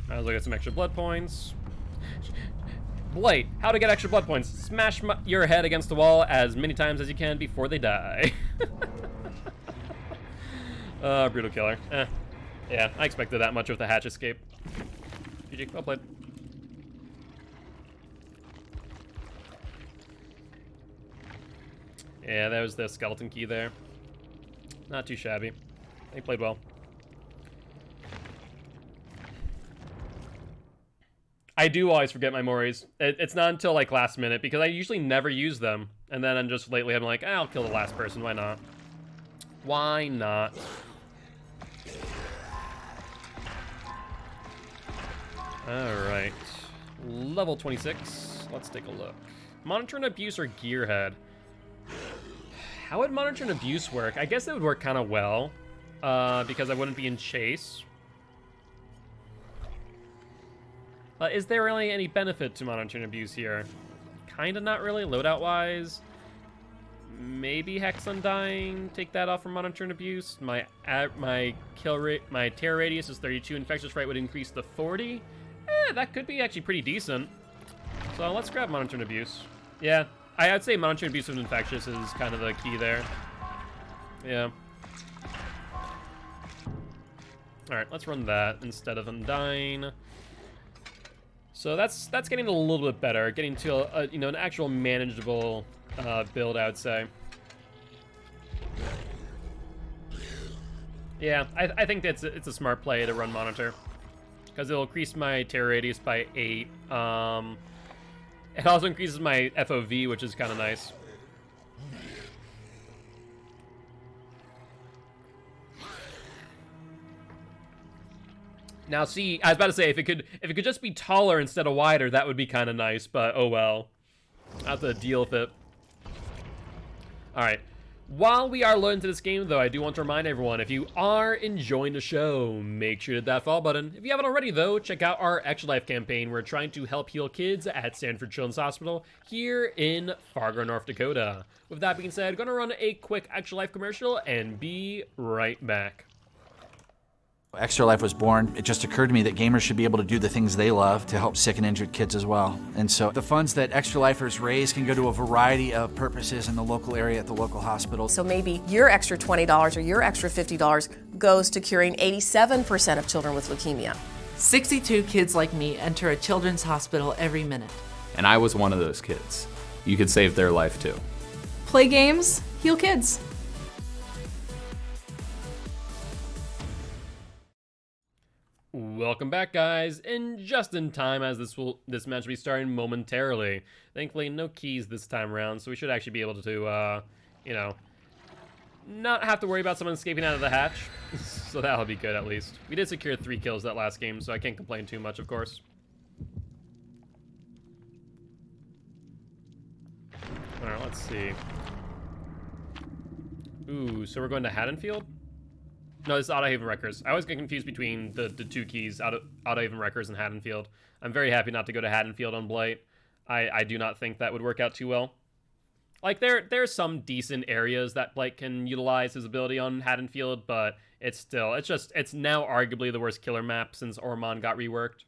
Might as well get some extra blood points. Blight, how to get extra blood points. Smash your head against the wall as many times as you can before they die. Brutal killer. Yeah, I expected that much with the hatch escape. GG, well played. Yeah, that was the skeleton key there. Not too shabby. They played well. I do always forget my Moris. It's not until like last minute because I usually never use them. And then I'm just lately I'm like, I'll kill the last person. Why not? Why not? Alright. Level 26. Let's take a look. Monitor and Abuse or Gearhead? How would Monitor and Abuse work? I guess it would work kind of well. Because I wouldn't be in chase. Is there really any benefit to Monitor and Abuse here? Kinda not really, loadout-wise. Maybe Hex Undying, take that off from Monitor and Abuse. My terror radius is 32, infectious rate would increase to 40. That could be actually pretty decent. So let's grab Monitor and Abuse. Yeah, I'd say Monitor and Abuse with infectious is kind of the key there. Yeah. Alright, let's run that instead of Undying. So that's getting a little bit better, getting to a you know, an actual manageable build, I would say. Yeah, I think it's a smart play to run Monitor, because it'll increase my terror radius by 8. It also increases my FOV, which is kind of nice. Now, see, I was about to say if it could just be taller instead of wider, that would be kind of nice. But oh well, I have to deal with it. All right. While we are loading to this game, though, I do want to remind everyone, if you are enjoying the show, make sure to hit that follow button. If you haven't already, though, check out our Extra Life campaign. We're trying to help heal kids at Sanford Children's Hospital here in Fargo, North Dakota. With that being said, going to run a quick Extra Life commercial and be right back. Extra Life was born. It just occurred to me that gamers should be able to do the things they love to help sick and injured kids as well. And so the funds that Extra Lifers raise can go to a variety of purposes in the local area at the local hospital. So maybe your extra $20 or your extra $50 goes to curing 87% of children with leukemia. 62 kids like me enter a children's hospital every minute. And I was one of those kids. You could save their life too. Play games, heal kids. Welcome back, guys, and just in time as this match will be starting momentarily. Thankfully, no keys this time around, so we should actually be able to, you know, not have to worry about someone escaping out of the hatch. So that'll be good, at least. We did secure 3 kills that last game, so I can't complain too much, of course. Alright, let's see. Ooh, so we're going to Haddonfield? No, this is Autohaven Wreckers. I always get confused between the 2 keys, Autohaven Wreckers and Haddonfield. I'm very happy not to go to Haddonfield on Blight. I do not think that would work out too well. Like, there's some decent areas that Blight can utilize his ability on Haddonfield, but it's now arguably the worst killer map since Ormond got reworked.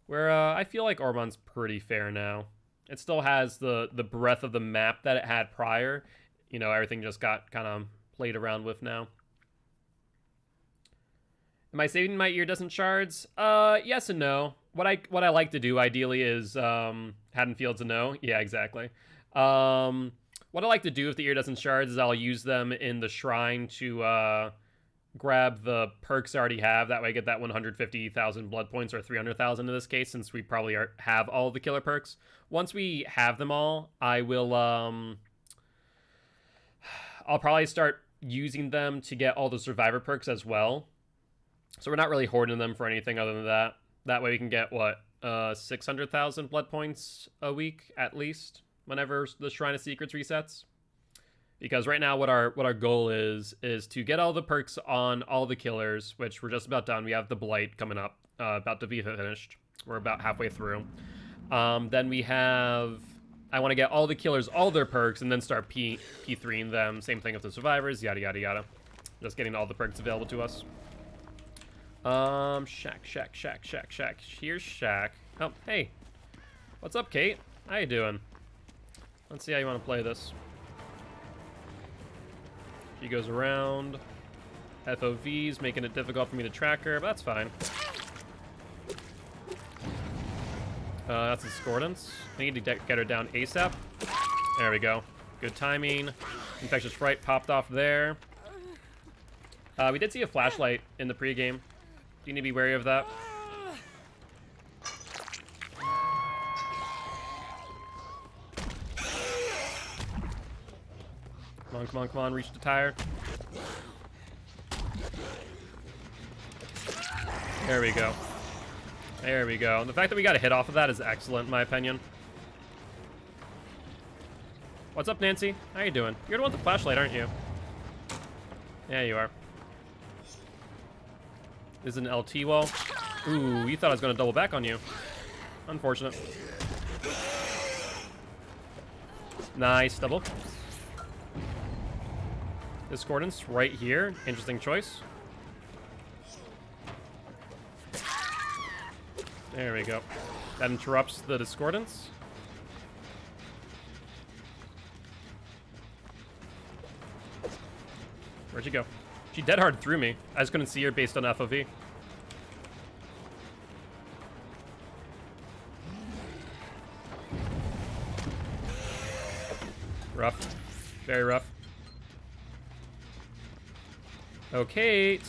Where, I feel like Ormond's pretty fair now. It still has the breadth of the map that it had prior. You know, everything just got kind of played around with now. Am I saving my iridescent shards? Yes and no. What I like to do ideally is Haddonfield's a no. Yeah, exactly. What I like to do with the iridescent shards is I'll use them in the shrine to grab the perks I already have. That way I get that 150,000 blood points, or 300,000 in this case, since we probably have all the killer perks. Once we have them all, I will I'll probably start using them to get all the survivor perks as well. So we're not really hoarding them for anything other than that. That way we can get, what, 600,000 blood points a week, at least, whenever the Shrine of Secrets resets. Because right now what our goal is to get all the perks on all the killers, which we're just about done. We have the Blight coming up, about to be finished. We're about halfway through. Then we have... I want to get all the killers, all their perks, and then start P3ing them. Same thing with the survivors, yada, yada, yada. Just getting all the perks available to us. Shack. Here's Shack. Oh, hey. What's up, Kate? How you doing? Let's see how you want to play this. She goes around. FOVs, making it difficult for me to track her, but that's fine. That's Discordance. I need to get her down ASAP. There we go. Good timing. Infectious Fright popped off there. We did see a flashlight in the pregame. You need to be wary of that. Come on, reach the tire. There we go. There we go. The fact that we got a hit off of that is excellent, in my opinion. What's up, Nancy? How you doing? You're the one with the flashlight, aren't you? Yeah, you are. This is an LT wall. Ooh, you thought I was going to double back on you. Unfortunate. Nice, double. Discordance right here. Interesting choice. There we go. That interrupts the Discordance. Where'd she go? She dead hard through me. I just couldn't see her based on FOV. Rough. Very rough. Okay.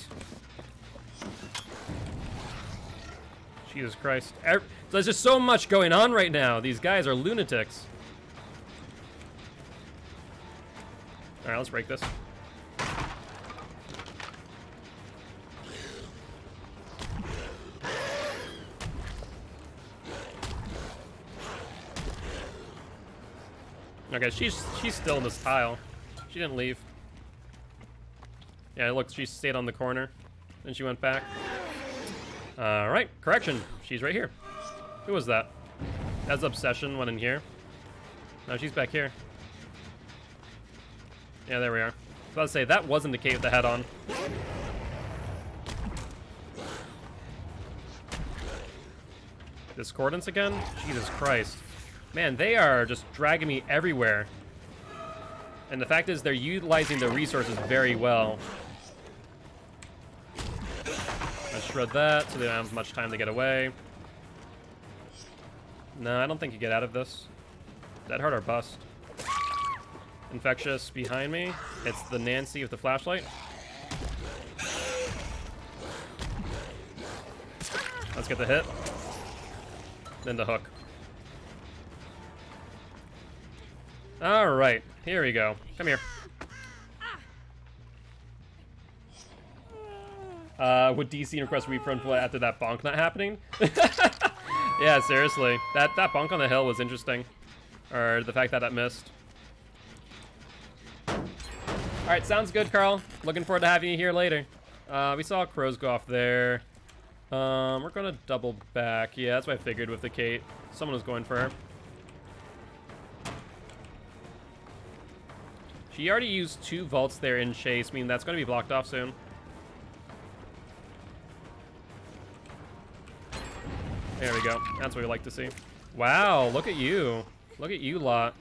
Jesus Christ. There's just so much going on right now. These guys are lunatics. Alright, let's break this. Okay, she's still in this tile. She didn't leave. Yeah, look, she stayed on the corner. Then she went back. Alright, correction. She's right here. Who was that? That's Obsession, went in here. No, she's back here. Yeah, there we are. I was about to say, that wasn't the Kate with the head on. Discordance again? Jesus Christ. Man, they are just dragging me everywhere. And the fact is, they're utilizing the resources very well. Let's shred that so they don't have much time to get away. No, I don't think you get out of this. Dead hard or bust. Infectious behind me. It's the Nancy with the flashlight. Let's get the hit. Then the hook. Alright, here we go. Come here. Would DC request refund for after that bonk not happening? Yeah, seriously. That bonk on the hill was interesting. Or the fact that it missed. Alright, sounds good, Carl. Looking forward to having you here later. We saw crows go off there. We're gonna double back. Yeah, that's what I figured with the Kate. Someone was going for her. She already used 2 vaults there in chase, meaning that's gonna be blocked off soon. There we go. That's what we like to see. Wow, look at you. Look at you lot.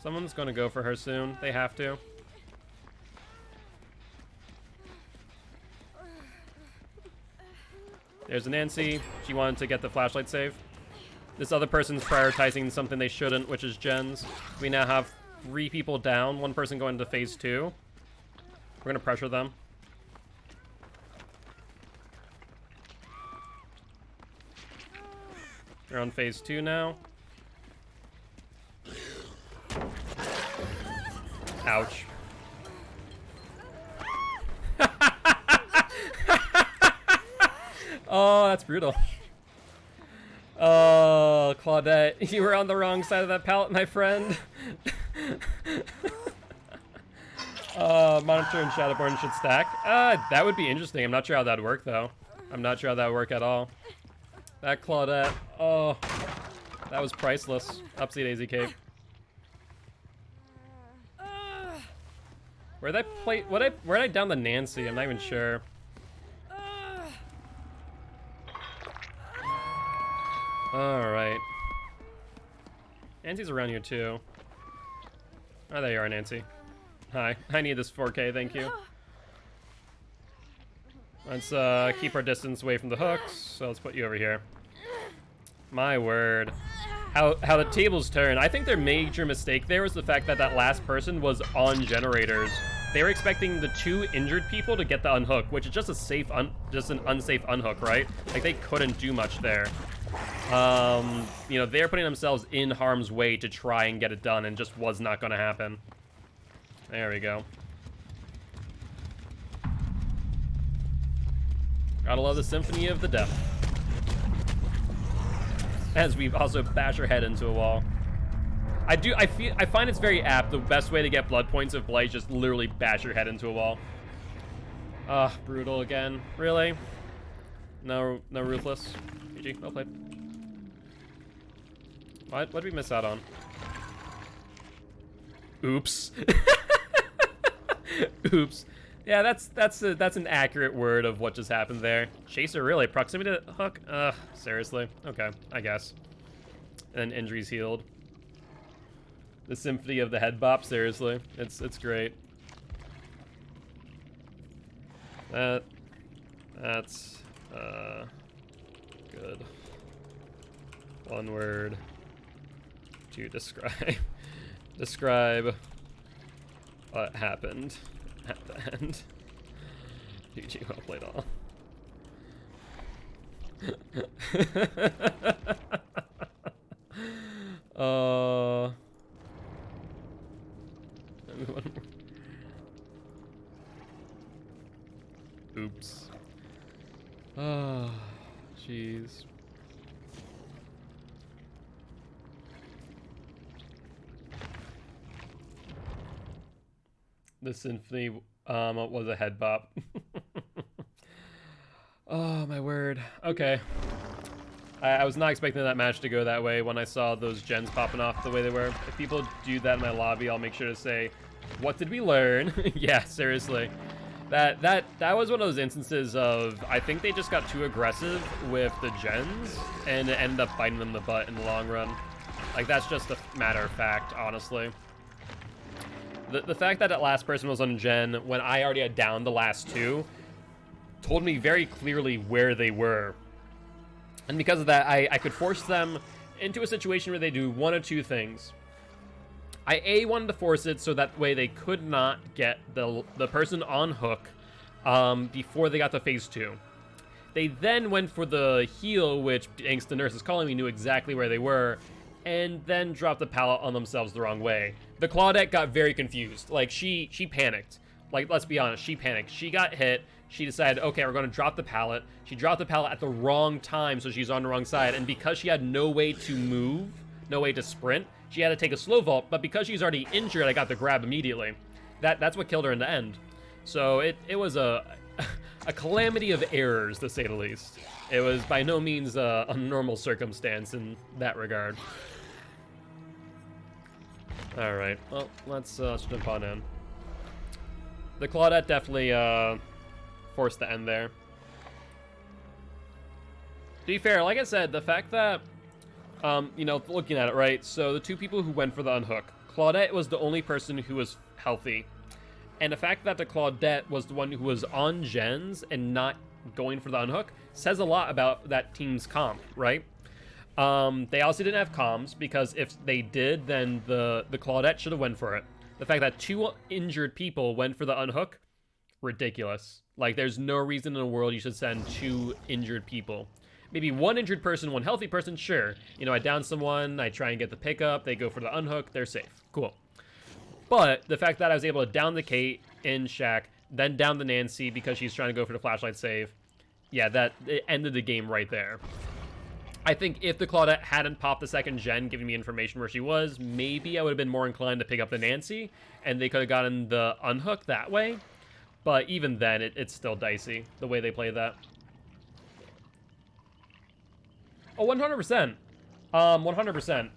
Someone's gonna go for her soon. They have to. There's a Nancy. She wanted to get the flashlight save. This other person's prioritizing something they shouldn't, which is gens. We now have 3 people down. 1 person going to phase 2. We're gonna pressure them. They're on phase 2 now. Ouch. Oh, that's brutal. Oh, Claudette, you were on the wrong side of that pallet, my friend. Monitor and Shadowborn should stack. That would be interesting. I'm not sure how that'd work, though. I'm not sure how that would work at all. That Claudette, oh, that was priceless. Upsy Daisy Cape. Where'd I play? Where'd I down the Nancy? I'm not even sure. Alright. Nancy's around here too. Oh, there you are, Nancy. Hi. I need this 4K, thank you. Let's keep our distance away from the hooks, so let's put you over here. My word. How the tables turn. I think their major mistake there was the fact that that last person was on generators. They were expecting the 2 injured people to get the unhook, which is just a safe, just an unsafe unhook, right? Like, they couldn't do much there. You know, they're putting themselves in harm's way to try and get it done, and just was not going to happen. There we go. Gotta love the Symphony of the Deaf. As we also bash our head into a wall. I find it's very apt. The best way to get blood points of Blight is just literally bash your head into a wall. Brutal again. Really? No Ruthless. GG, well played. What did we miss out on? Oops. Oops. Yeah, that's an accurate word of what just happened there. Chaser, really? Proximity to the hook? Seriously? Okay, I guess. And then injuries healed. The Symphony of the Head Bop, seriously. It's great. That's good. One word to describe. Describe what happened at the end. GG, well played all. Oops. Oh, jeez. The Symphony was a head bop. Oh, my word. Okay. I was not expecting that match to go that way when I saw those gens popping off the way they were. If people do that in my lobby, I'll make sure to say, What did we learn? Yeah, seriously. That was one of those instances of, I think they just got too aggressive with the gens, and it ended up biting them in the butt in the long run. Like, that's just a matter of fact, honestly. The fact that last person was on gen when I already had downed the last two told me very clearly where they were. And because of that, I could force them into a situation where they do one of two things. I wanted to force it so that way they could not get the person on hook before they got to phase 2. They then went for the heal, which, thanks to Nurses Calling Me, knew exactly where they were, and then dropped the pallet on themselves the wrong way. The Claudette got very confused. Like, she panicked. Like, let's be honest, she panicked. She got hit. She decided, okay, we're going to drop the pallet. She dropped the pallet at the wrong time, so she's on the wrong side. And because she had no way to move, no way to sprint, she had to take a slow vault. But because she's already injured, I got the grab immediately. That's what killed her in the end. So it was a calamity of errors, to say the least. It was by no means a normal circumstance in that regard. All right, well, let's jump on in. The Claudette definitely forced the end there. To be fair, like I said, the fact that, you know, looking at it, right, so the two people who went for the unhook, Claudette was the only person who was healthy. And the fact that the Claudette was the one who was on gens and not going for the unhook says a lot about that team's comp, right? They also didn't have comms, because if they did, then the Claudette should have went for it. The fact that two injured people went for the unhook, ridiculous. Like, there's no reason in the world you should send two injured people. Maybe one injured person, one healthy person, sure. You know, I down someone, I try and get the pickup, they go for the unhook, they're safe. Cool. But the fact that I was able to down the Kate in Shack, then down the Nancy because she's trying to go for the flashlight save, yeah, it ended the game right there. I think if the Claudette hadn't popped the second gen, giving me information where she was, maybe I would have been more inclined to pick up the Nancy, and they could have gotten the unhook that way. But even then, it's still dicey, the way they play that. Oh, 100%. 100%.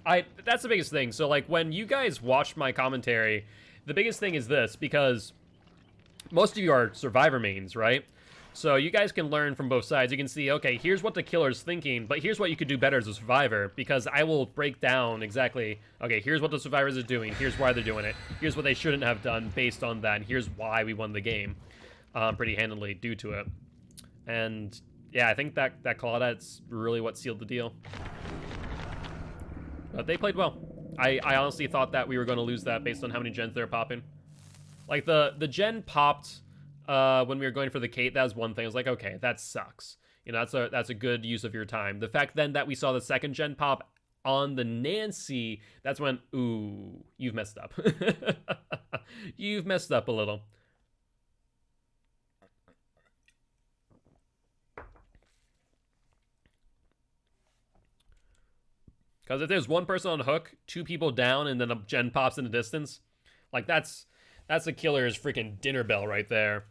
That's the biggest thing. So, like, when you guys watch my commentary, the biggest thing is this, because most of you are Survivor mains, right? So you guys can learn from both sides. You can see, okay, here's what the killer's thinking, but here's what you could do better as a Survivor, because I will break down exactly, okay, here's what the Survivors are doing, here's why they're doing it, here's what they shouldn't have done based on that, and here's why we won the game pretty handily due to it. And yeah, I think that Claudette's really what sealed the deal. But they played well. I honestly thought that we were going to lose that based on how many gens they were popping. Like, the gen popped when we were going for the Kate. That was one thing. I was like, okay, that sucks. You know, that's a good use of your time. The fact then that we saw the second gen pop on the Nancy, that's when, ooh, you've messed up. You've messed up a little. Because if there's one person on hook, two people down, and then a gen pops in the distance, like, that's a killer's freaking dinner bell right there.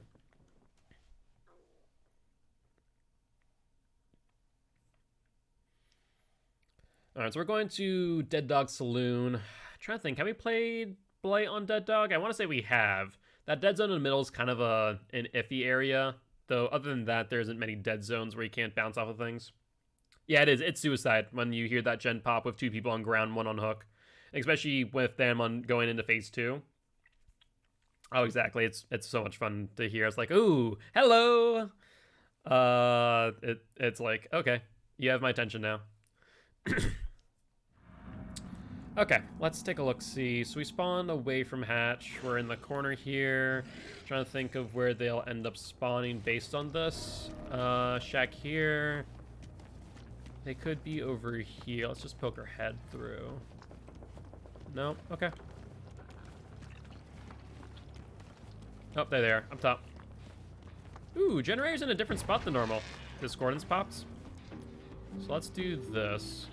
All right, so we're going to Dead Dog Saloon. I'm trying to think, have we played Blight on Dead Dog? I want to say we have. That dead zone in the middle is kind of an iffy area, though other than that, there isn't many dead zones where you can't bounce off of things. Yeah, it is. It's suicide when you hear that gen pop with two people on ground, one on hook. Especially with them on going into phase 2. Oh, exactly. It's so much fun to hear. It's like, ooh, hello. It's like, okay, you have my attention now. Okay, let's take a look. See, so we spawned away from hatch. We're in the corner here. Trying to think of where they'll end up spawning based on this. Shack here. They could be over here. Let's just poke our head through. No? Okay. Oh, there they are. Up top. Ooh, generator's in a different spot than normal. Discordance pops. So let's do this.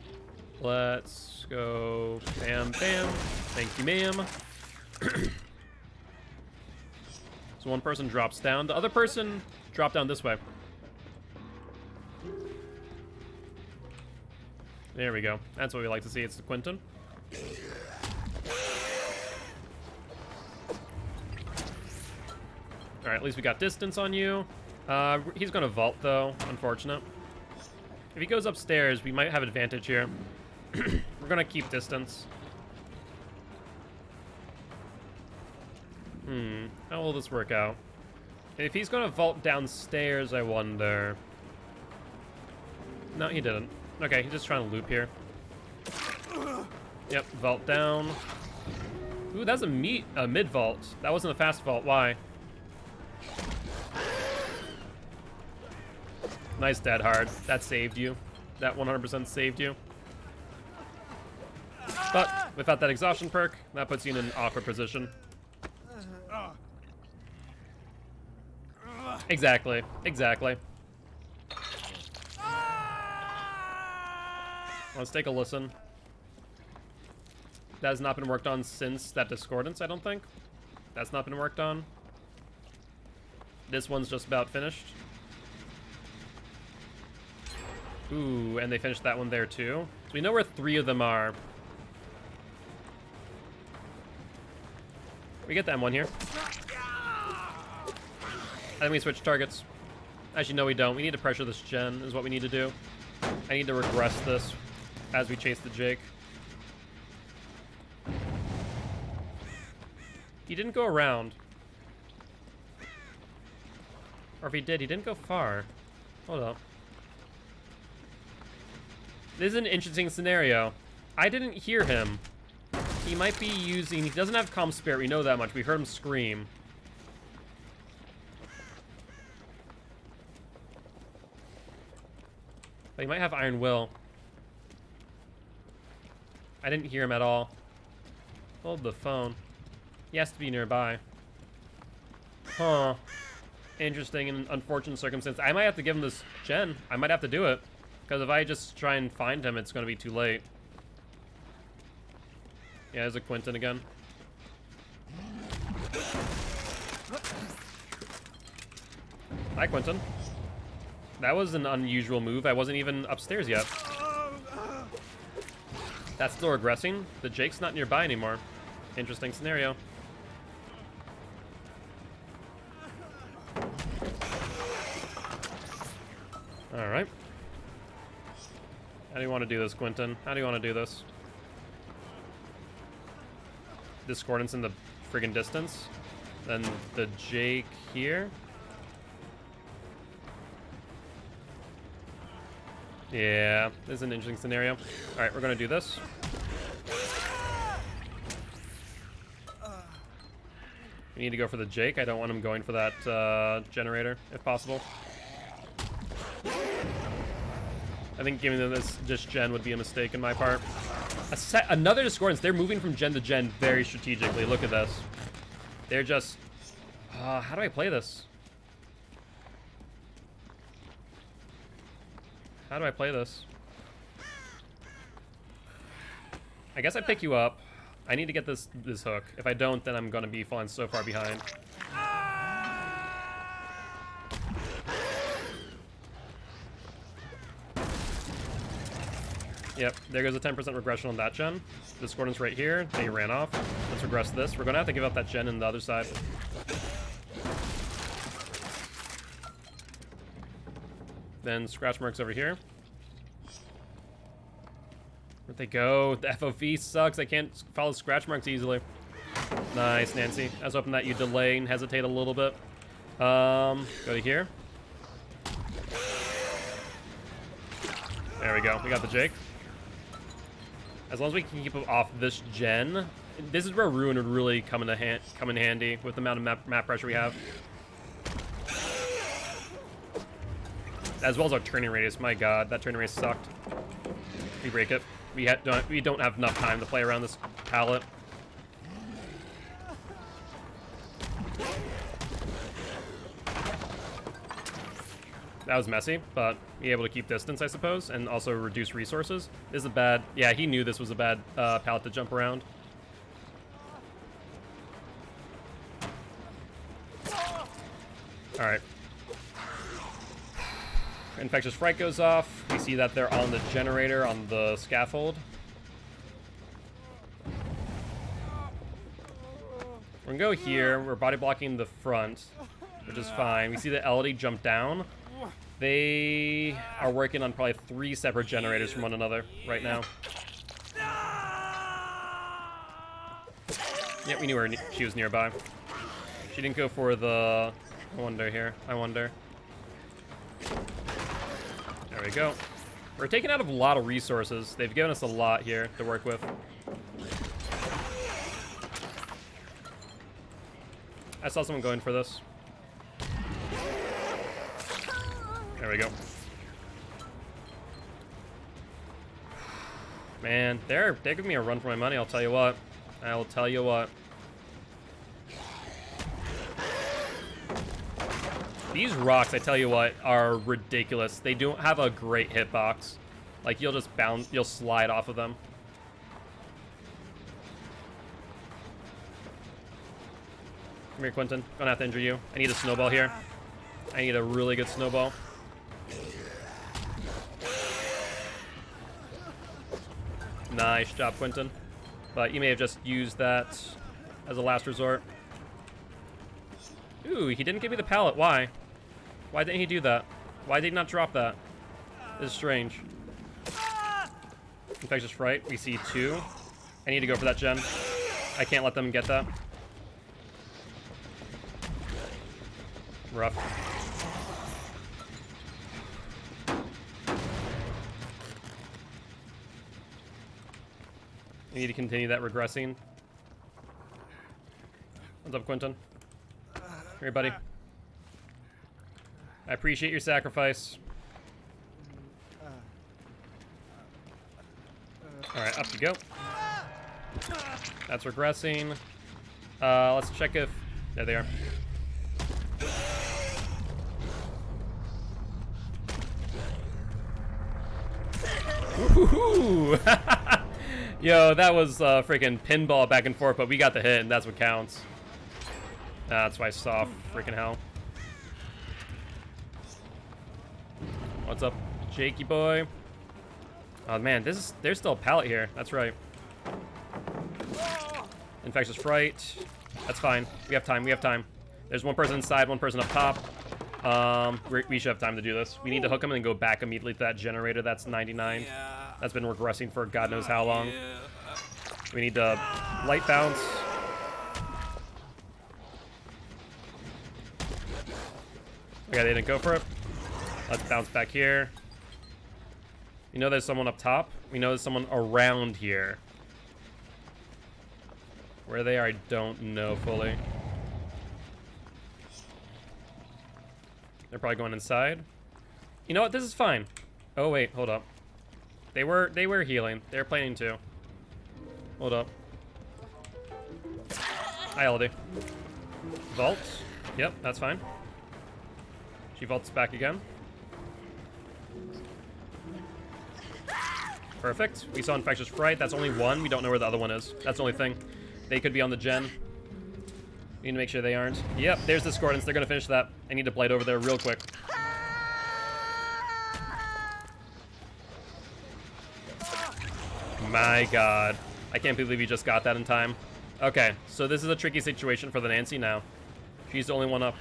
Let's go bam, bam. Thank you, ma'am. So one person drops down. The other person dropped down this way. There we go. That's what we like to see. It's the Quinton. Alright, at least we got distance on you. He's gonna vault, though. Unfortunate. If he goes upstairs, we might have advantage here. We're gonna keep distance. How will this work out? If he's gonna vault downstairs, I wonder. No, he didn't. Okay, he's just trying to loop here. Yep, vault down. Ooh, that's a mid vault. That wasn't a fast vault. Why? Nice dead hard. That saved you. That 100% saved you. But without that exhaustion perk, that puts you in an awkward position. Exactly. Exactly. Let's take a listen. That has not been worked on since that discordance, I don't think. That's not been worked on. This one's just about finished. Ooh, and they finished that one there too. So we know where 3 of them are. We get that one here. I think we switch targets. Actually, no, we don't. We need to pressure this gen, is what we need to do. I need to regress this as we chase the Jake. He didn't go around. Or if he did, he didn't go far. Hold up. This is an interesting scenario. I didn't hear him. He might be using... He doesn't have Calm Spirit, we know that much. We heard him scream. But he might have Iron Will. I didn't hear him at all. Hold the phone. He has to be nearby. Huh. Interesting and unfortunate circumstance. I might have to give him this gen. I might have to do it. Because if I just try and find him, it's going to be too late. Yeah, there's a Quentin again. Hi, Quentin. That was an unusual move. I wasn't even upstairs yet. That's still regressing. The Jake's not nearby anymore. Interesting scenario. Alright. How do you want to do this, Quentin? How do you want to do this? Discordance in the friggin' distance. Then the Jake here. Yeah, this is an interesting scenario. Alright, we're gonna do this. We need to go for the Jake. I don't want him going for that generator, if possible. I think giving them this just gen would be a mistake in my part. Another discordance. They're moving from gen to gen very strategically. Look at this. They're just... how do I play this? How do I play this? I guess I pick you up. I need to get this hook. If I don't, then I'm gonna be falling so far behind. Yep, there goes a 10% regression on that gen. Discordance right here. They ran off. Let's regress this. We're gonna have to give up that gen on the other side. Then scratch marks over here. Where'd they go? The FOV sucks. I can't follow scratch marks easily. Nice, Nancy. I was hoping that you delay and hesitate a little bit. Go to here. There we go. We got the Jake. As long as we can keep him off this gen, this is where Ruin would really come in handy with the amount of map pressure we have. As well as our turning radius. My god, that turning radius sucked. We break it. We don't have enough time to play around this palette. That was messy, but be able to keep distance, I suppose, and also reduce resources. This is a bad... Yeah, he knew this was a bad palette to jump around. Alright. Infectious Fright goes off. We see that they're on the generator on the scaffold. We're gonna go here. We're body blocking the front. which is fine. We see the LD jump down. They are working on probably 3 separate generators from one another right now. Yep, we knew she was nearby. She didn't go for the... I wonder here. I wonder. There we go. We're taking out a lot of resources. They've given us a lot here to work with. I saw someone going for this. There we go. Man, they're giving me a run for my money, I'll tell you what. I will tell you what. These rocks, I tell you what, are ridiculous. They don't have a great hitbox. Like, you'll just bounce, you'll slide off of them. Come here, Quentin. Gonna have to injure you. I need a snowball here. I need a really good snowball. Nice job, Quentin. But you may have just used that as a last resort. Ooh, he didn't give me the pallet. Why? Why didn't he do that? Why did he not drop that? This is strange. Infectious Fright. We see 2. I need to go for that gen. I can't let them get that. Rough. I need to continue that regressing. What's up, Quentin? Here, buddy. I appreciate your sacrifice. Alright, up you go. That's regressing. Let's check if... There they are. Woohoo! Yo, that was freaking pinball back and forth, but we got the hit, and that's what counts. That's why I saw freaking hell. What's up, Jakey boy? Oh man, there's still a pallet here. That's right. Infectious Fright. That's fine. We have time. We have time. There's one person inside, one person up top. We should have time to do this. We need to hook him and then go back immediately to that generator. That's 99. That's been regressing for God knows how long. We need to light bounce. Okay, they didn't go for it. Let's bounce back here. We know there's someone up top. We know there's someone around here. Where they are, I don't know fully. They're probably going inside. You know what? This is fine. Oh wait, hold up. They were healing. They were planning to. Hold up. Hi, LD. Vault. Yep, that's fine. She vaults back again. Perfect. We saw Infectious Fright. That's only one. We don't know where the other one is. That's the only thing. They could be on the gen. We need to make sure they aren't. Yep, there's Discordance. They're going to finish that. I need to blade over there real quick. My god. I can't believe he just got that in time. Okay, so this is a tricky situation for the Nancy now. She's the only one up.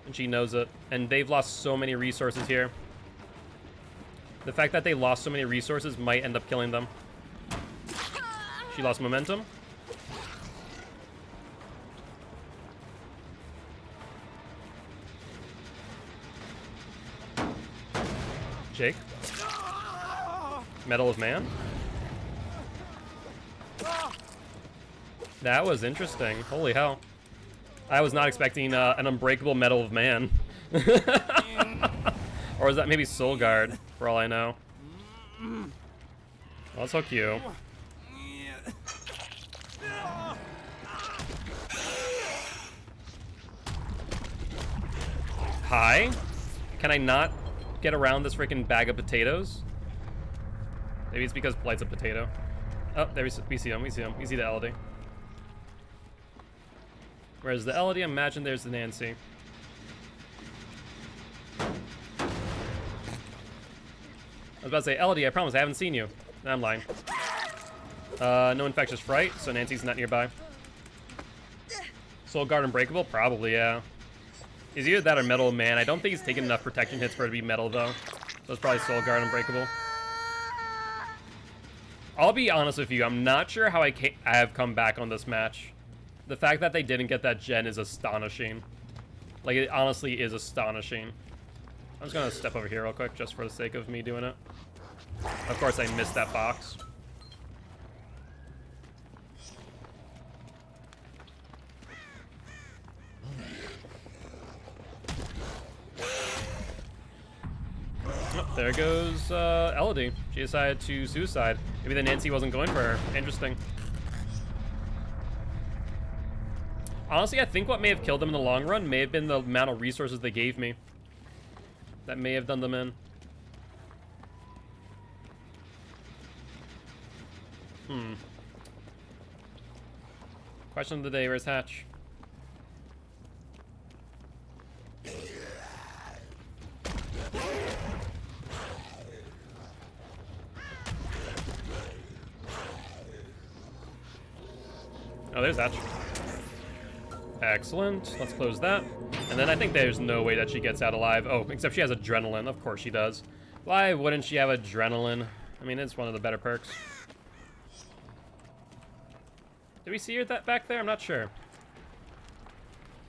And she knows it. And they've lost so many resources here. The fact that they lost so many resources might end up killing them. She lost momentum. Jake. Medal of Man. That was interesting. Holy hell. I was not expecting an unbreakable Medal of Man. Or is that maybe Soul Guard, for all I know? Well, let's hook you. Hi? Can I not get around this freaking bag of potatoes? Maybe it's because Blight's a potato. Oh, there we see him, we see him. We see the LD. Whereas the LD, imagine there's the Nancy. I was about to say, LD, I promise I haven't seen you. Nah, I'm lying. No Infectious Fright, so Nancy's not nearby. Soul Guard Unbreakable? Probably, yeah. He's either that or Metal Man. I don't think he's taken enough protection hits for it to be Metal, though. So it's probably Soul Guard Unbreakable. I'll be honest with you, I'm not sure how I have come back on this match. The fact that they didn't get that gen is astonishing. Like, it honestly is astonishing. I'm just gonna step over here real quick, just for the sake of me doing it. Of course, I missed that box. Oh, there goes Elodie. She decided to suicide. Maybe the Nancy wasn't going for her. Interesting. Honestly, I think what may have killed them in the long run may have been the amount of resources they gave me. That may have done them in. Question of the day, where's Hatch? Oh, there's Hatch. Excellent. Let's close that. And then I think there's no way that she gets out alive. Oh, except she has adrenaline. Of course she does. Why wouldn't she have adrenaline? I mean, it's one of the better perks. Did we see her back there? I'm not sure.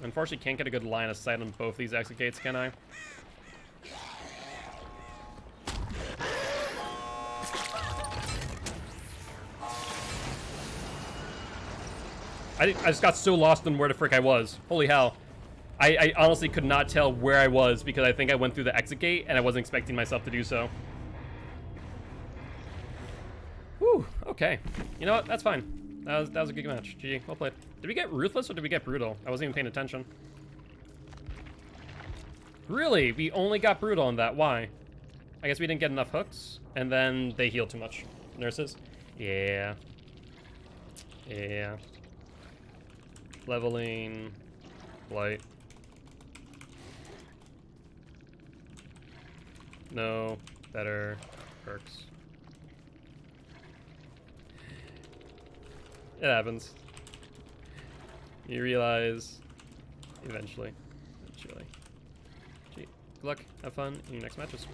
Unfortunately, can't get a good line of sight on both these exegates, can I? I just got so lost in where the frick I was. Holy hell. I honestly could not tell where I was because I think I went through the exit gate and I wasn't expecting myself to do so. Whew, okay. You know what? That's fine. That was a good match. GG, well played. Did we get Ruthless or did we get Brutal? I wasn't even paying attention. Really? We only got Brutal on that. Why? I guess we didn't get enough hooks and then they heal too much. Nurses? Yeah. Yeah. Leveling. Blight. No. Better. Perks. It happens. You realize eventually. Gee. Good luck. Have fun in your next matches.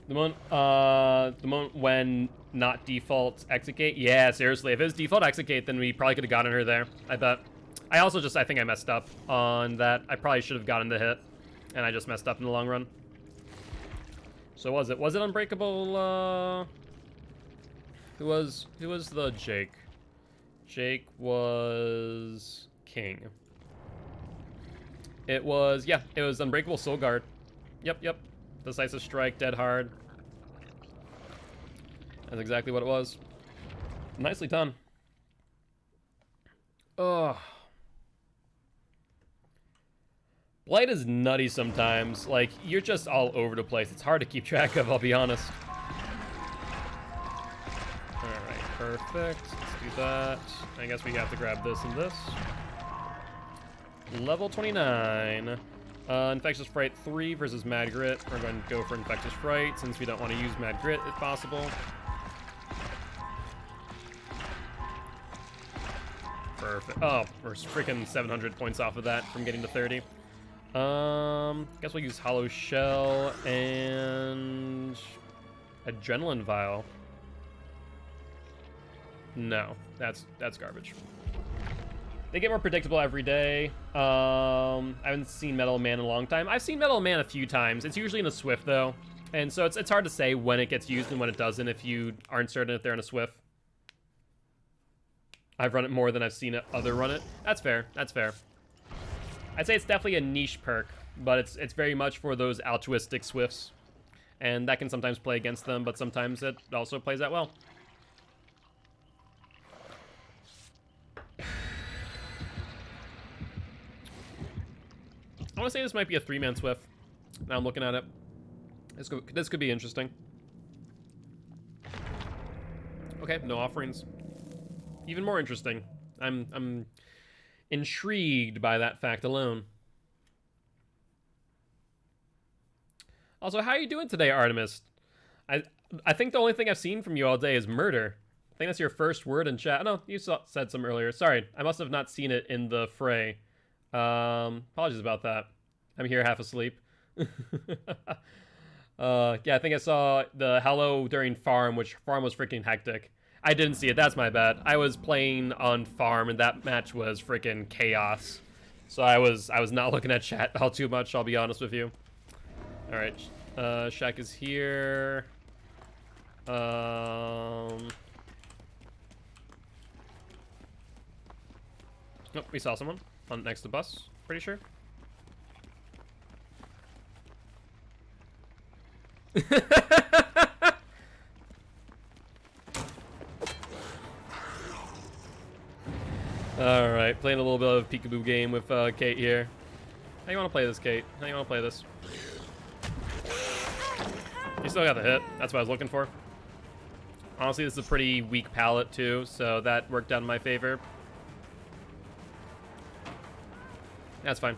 The moment when not default exit gate. Yeah, seriously. If it was default exit gate, then we probably could have gotten her there. I bet. I think I messed up on that. I probably should have gotten the hit, and I just messed up in the long run. So was it Unbreakable? Who was the Jake? Jake was King. It was Unbreakable Soul Guard. Yep. Decisive Strike, Dead Hard. That's exactly what it was. Nicely done. Ugh. Blight is nutty sometimes. Like, you're just all over the place. It's hard to keep track of, I'll be honest. Alright, perfect. Let's do that. I guess we have to grab this and this. Level 29. Infectious Fright 3 versus Mad Grit. We're going to go for Infectious Fright since we don't want to use Mad Grit if possible. Perfect. Oh, we're freaking 700 points off of that from getting to 30. Guess we'll use Hollow Shell and Adrenaline Vial. No, that's garbage. They get more predictable every day. I haven't seen Metal Man in a long time. I've seen Metal Man a few times. It's usually in a Swift though, and so it's hard to say when it gets used and when it doesn't if you aren't certain if they're in a Swift. I've run it more than I've seen other run it. That's fair. That's fair. I'd say it's definitely a niche perk, but it's very much for those altruistic Swifts, and that can sometimes play against them, but sometimes it also plays out well. I want to say this might be a 3-man Swift. Now I'm looking at it. This could be interesting. Okay, no offerings. Even more interesting. I'm intrigued by that fact alone. Also, how are you doing today, Artemis? I think the only thing I've seen from you all day is murder. think that's your first word in chat. No, you said some earlier. Sorry, I must have not seen it in the fray. Apologies about that. I'm here half asleep. Yeah, I think I saw the hello during farm, which farm was freaking hectic. I didn't see it. That's my bad. I was playing on farm, and that match was freaking chaos. So I was not looking at chat all too much. I'll be honest with you. All right, Shaq is here. Oh, we saw someone on next to the bus. Pretty sure. All right, playing a little bit of peekaboo game with Kate here. How you want to play this, Kate? How you want to play this? You still got the hit. That's what I was looking for. Honestly, this is a pretty weak palette too, so that worked out in my favor. That's fine.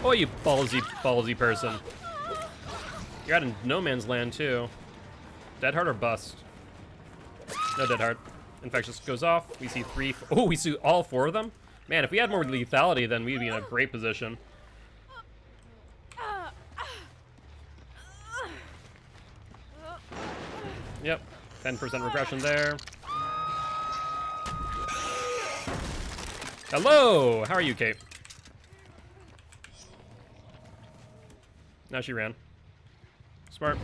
Oh, you ballsy person. You're out in no man's land too. Dead hard or bust? No dead hard. Infectious goes off. We see oh, we see all 4 of them? Man, if we had more lethality, then we'd be in a great position. Yep, 10% regression there. Hello! How are you, Kate? Now she ran. Smart.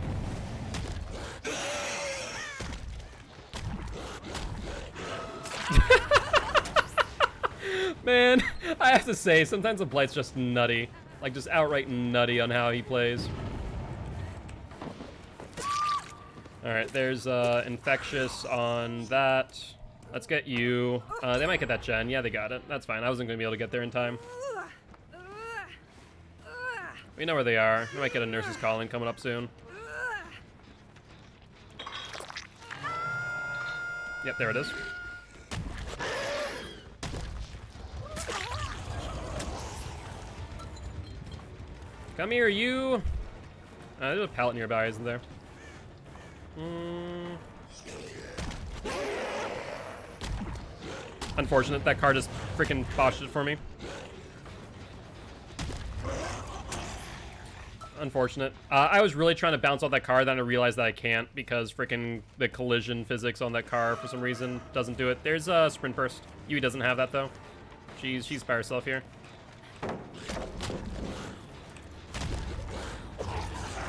Man, I have to say, sometimes the Blight's just nutty. Like, just outright nutty on how he plays. Alright, there's Infectious on that. Let's get you. They might get that gen. Yeah, they got it. That's fine. I wasn't going to be able to get there in time. We know where they are. We might get a nurse's calling coming up soon. Yep, there it is. Come here, you! There's a pallet nearby, isn't there? Unfortunate, that car just freaking botched it for me. Unfortunate. I was really trying to bounce off that car, then I realized that I can't because freaking the collision physics on that car for some reason doesn't do it. There's a sprint burst. Yui doesn't have that though. She's by herself here.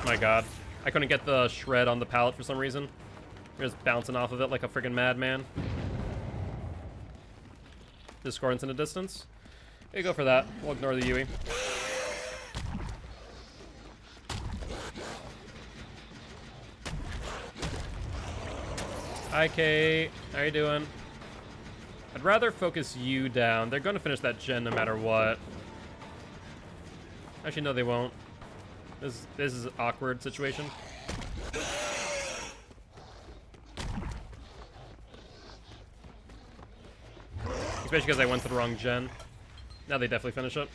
My god. I couldn't get the shred on the pallet for some reason. We're just bouncing off of it like a freaking madman. Discordance in the distance. There you go for that. We'll ignore the Yui. Hi, Kate. How you doing? I'd rather focus you down. They're going to finish that gen no matter what. Actually, no, they won't. This is an awkward situation. Especially because I went to the wrong gen. Now they definitely finish it.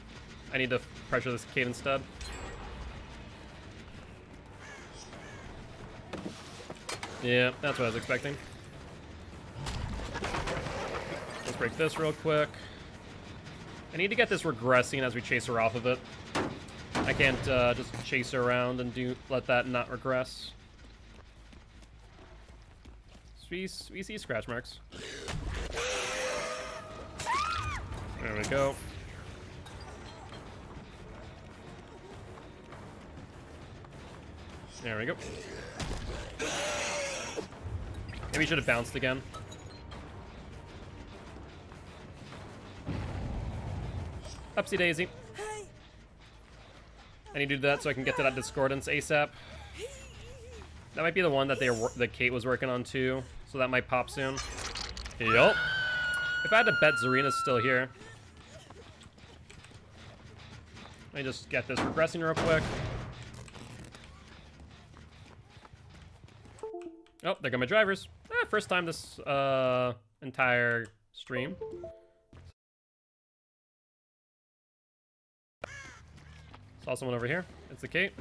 I need to pressure this Kate instead. Yeah, that's what I was expecting. Let's break this real quick. I need to get this regressing as we chase her off of it. I can't just chase her around and let that not regress. We see scratch marks. There we go. There we go. Maybe we should have bounced again. Upsie daisy. I need to do that so I can get to that discordance ASAP. That might be the one that Kate was working on too, so that might pop soon. Yup. If I had to bet, Zarina's still here. Let me just get this regressing real quick. Oh, there go my drivers. First time this entire stream. Saw someone over here. It's the Kate.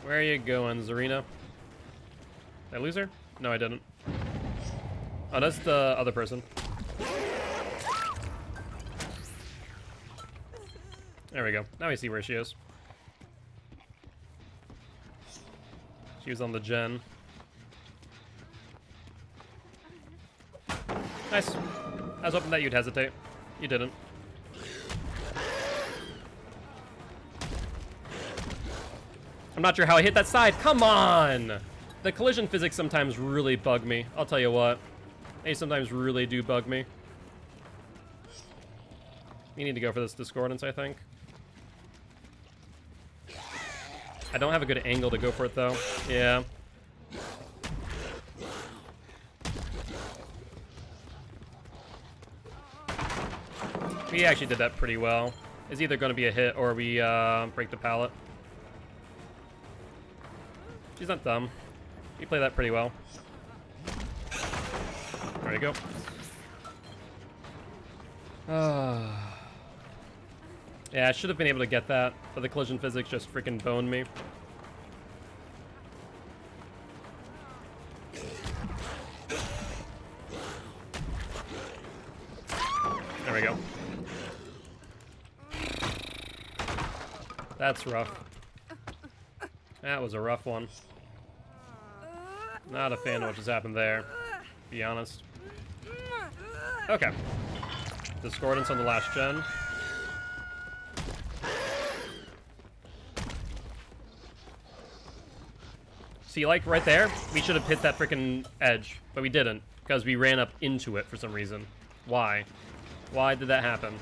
Where are you going, Zarina? Did I lose her? No, I didn't. Oh, that's the other person. There we go. Now we see where she is. She was on the gen. Nice. I was hoping that you'd hesitate. You didn't. I'm not sure how I hit that side. Come on! The collision physics sometimes really bug me. I'll tell you what. They sometimes really do bug me. You need to go for this discordance, I think. I don't have a good angle to go for it, though. Yeah. We actually did that pretty well. It's either going to be a hit or we break the pallet. She's not dumb. We play that pretty well. There you go. Yeah, I should have been able to get that, but the collision physics just freaking boned me. There we go. That's rough. That was a rough one. Not a fan of what just happened there, to be honest. Okay. Discordance on the last gen. See, like right there, we should have hit that freaking edge, but we didn't, because we ran up into it for some reason. Why? Why did that happen?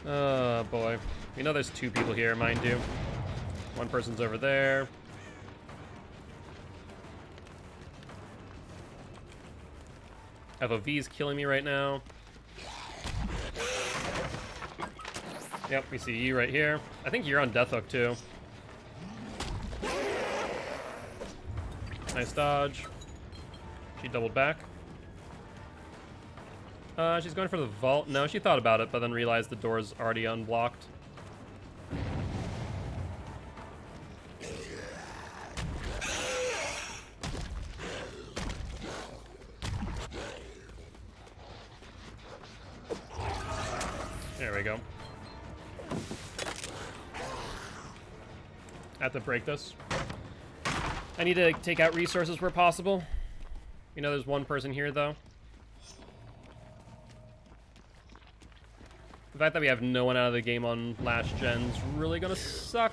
Oh boy. We know there's two people here, mind you. One person's over there. FOV's killing me right now. Yep, we see you right here. I think you're on Death Hook too. Nice dodge. She doubled back. She's going for the vault. No, she thought about it, but then realized the door's already unblocked. There we go. I have to break this. I need to take out resources where possible. You know, there's one person here, though. The fact that we have no one out of the game on last gen's really gonna suck.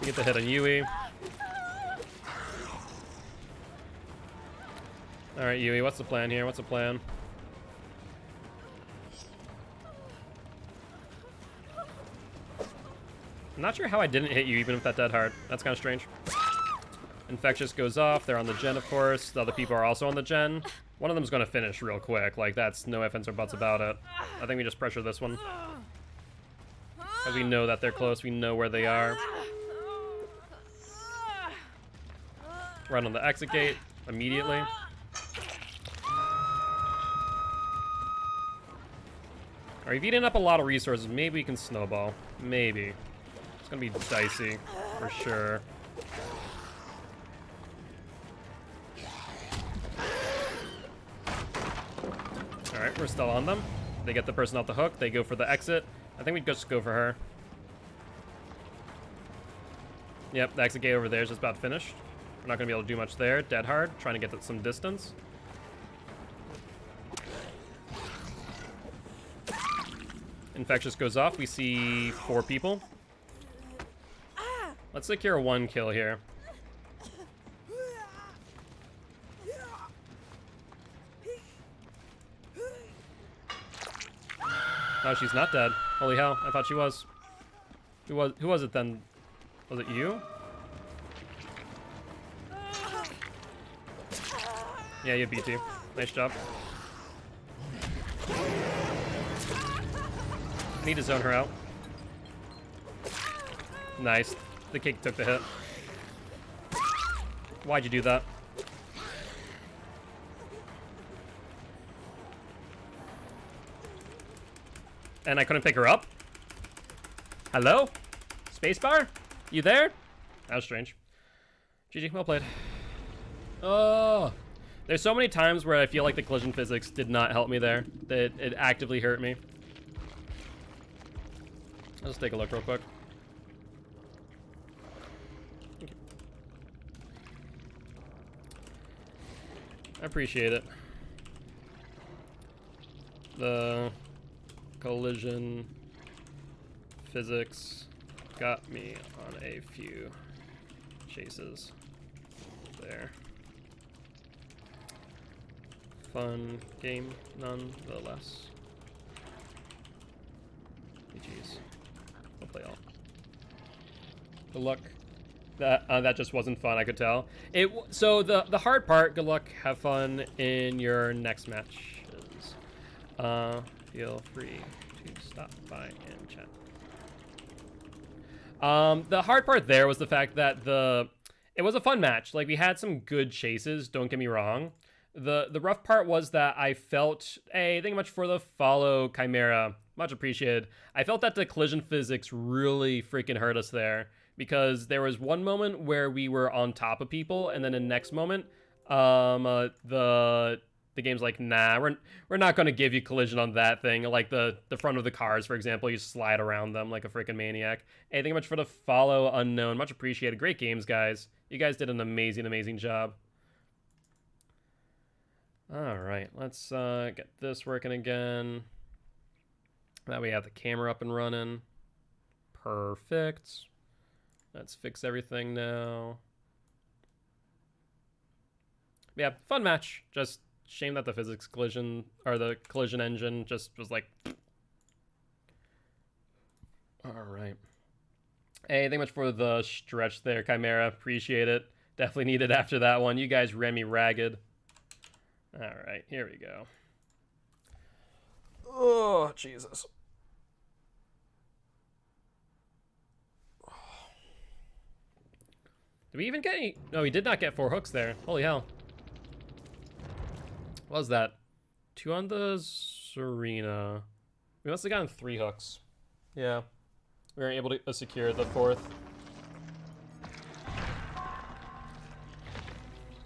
Get the hit on Yui. Alright, Yui, what's the plan here? What's the plan? I'm not sure how I didn't hit you even with that dead hard. That's kind of strange. Infectious goes off. They're on the gen, of course. The other people are also on the gen. One of them's going to finish real quick. Like, that's no ifs, ands, or buts about it. I think we just pressure this one. Because we know that they're close. We know where they are. Run on the exit gate immediately. Alright, we've eaten up a lot of resources. Maybe we can snowball. Maybe. It's gonna be dicey, for sure. Alright, we're still on them. They get the person off the hook. They go for the exit. I think we'd just go for her. Yep, the exit gate over there is just about finished. We're not gonna be able to do much there. Dead hard, trying to get to some distance. Infectious goes off. We see 4 people. Let's secure 1 kill here. Oh, she's not dead. Holy hell, I thought she was. Who was it then? Was it you? Yeah, you have BT. Nice job. I need to zone her out. Nice. The kick took the hit. Why'd you do that? And I couldn't pick her up? Hello? Spacebar? You there? That was strange. GG, well played. Oh, there's so many times where I feel like the collision physics did not help me there. That it actively hurt me. Let's take a look real quick. I appreciate it. The collision physics got me on a few chases there. Fun game nonetheless. GG's. I'll play all. Good luck. That just wasn't fun, I could tell. So the hard part, good luck, have fun in your next matches. Feel free to stop by and chat. The hard part there was the fact that it was a fun match. Like, we had some good chases, don't get me wrong. The rough part was that I felt, hey, thank you much for the follow, Chimera. Much appreciated. I felt that the collision physics really freaking hurt us there, because there was one moment where we were on top of people, and then the next moment, the game's like, nah, we're not going to give you collision on that thing. Like the front of the cars, for example, you slide around them like a freaking maniac. Hey, thank you much for the follow, Unknown. Much appreciated. Great games, guys. You guys did an amazing job. All right, let's get this working again. Now we have the camera up and running. Perfect. Let's fix everything now. Yeah, fun match. Just shame that the physics collision, or the collision engine just was like... All right. Hey, thank you much for the stretch there, Chimera. Appreciate it. Definitely needed after that one. You guys ran me ragged. All right, here we go. Oh, Jesus. Did we even get any? No, we did not get 4 hooks there. Holy hell. What was that? 2 on the Serena. We must have gotten 3 hooks. Yeah. We weren't able to secure the 4th.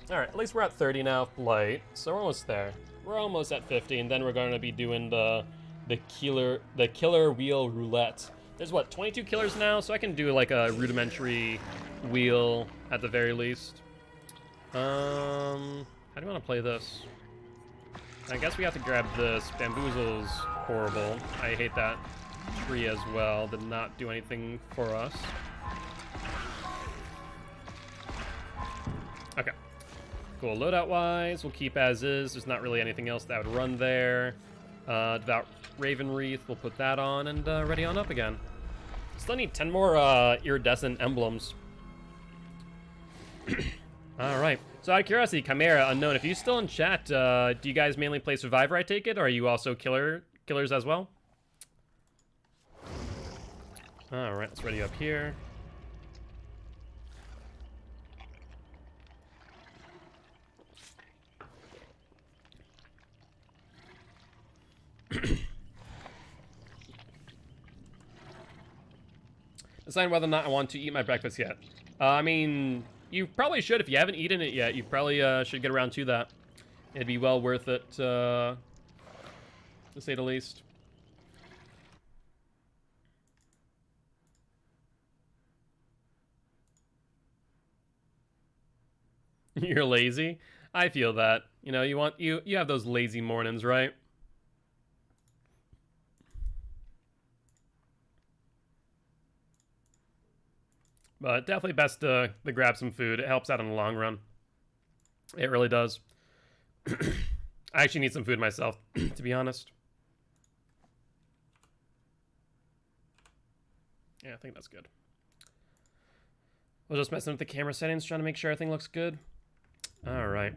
Alright, at least we're at 30 now, light. So we're almost there. We're almost at 50, and then we're going to be doing the killer wheel roulette. There's what, 22 killers now? So I can do like a rudimentary wheel at the very least. How do you want to play this? I guess we have to grab this. Bamboozle's horrible. I hate that tree as well. Did not do anything for us. Okay. Cool. Loadout-wise, we'll keep as is. There's not really anything else that would run there. Devout Raven Wreath, we'll put that on and ready on up again. Still need 10 more iridescent emblems. All right. So out of curiosity, Chimera, Unknown, if you're still in chat, do you guys mainly play Survivor, I take it? Or are you also killers as well? All right, let's ready up here. Decide whether or not I want to eat my breakfast yet. I mean, you probably should. If you haven't eaten it yet, you probably should get around to that. It'd be well worth it, to say the least. You're lazy? I feel that. You know, you have those lazy mornings, right? But definitely best to grab some food. It helps out in the long run. It really does. I actually need some food myself, to be honest. Yeah, I think that's good. I was just messing with the camera settings, trying to make sure everything looks good. All right.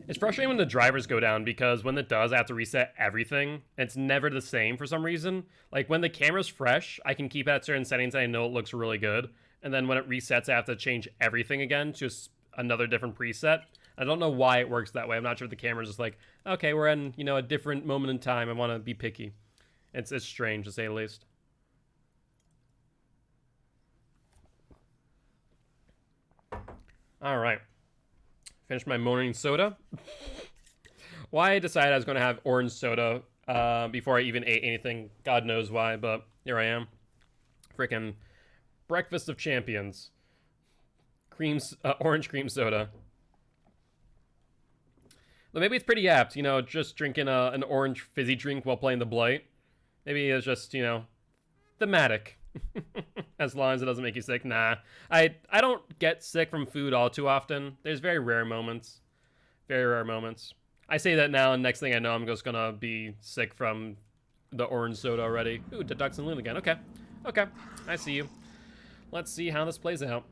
It's frustrating when the drivers go down because when it does, I have to reset everything. And it's never the same for some reason. Like when the camera's fresh, I can keep it at certain settings and I know it looks really good. And then when it resets, I have to change everything again to another different preset. I don't know why it works that way. I'm not sure if the camera's just like, okay, we're in, you know, a different moment in time. I want to be picky. It's strange to say the least. All right. Finished my morning soda. Why I decided I was going to have orange soda before I even ate anything, God knows why, but here I am. Freaking breakfast of champions. Orange cream soda. But maybe it's pretty apt, you know, just drinking an orange fizzy drink while playing the Blight. Maybe it's just, you know, thematic. As long as it doesn't make you sick. Nah, I don't get sick from food all too often. There's very rare moments. Very rare moments. I say that now, and next thing I know, I'm just gonna be sick from the orange soda already. Ooh, Deduction Loon again. Okay. Okay, I see you. Let's see how this plays out.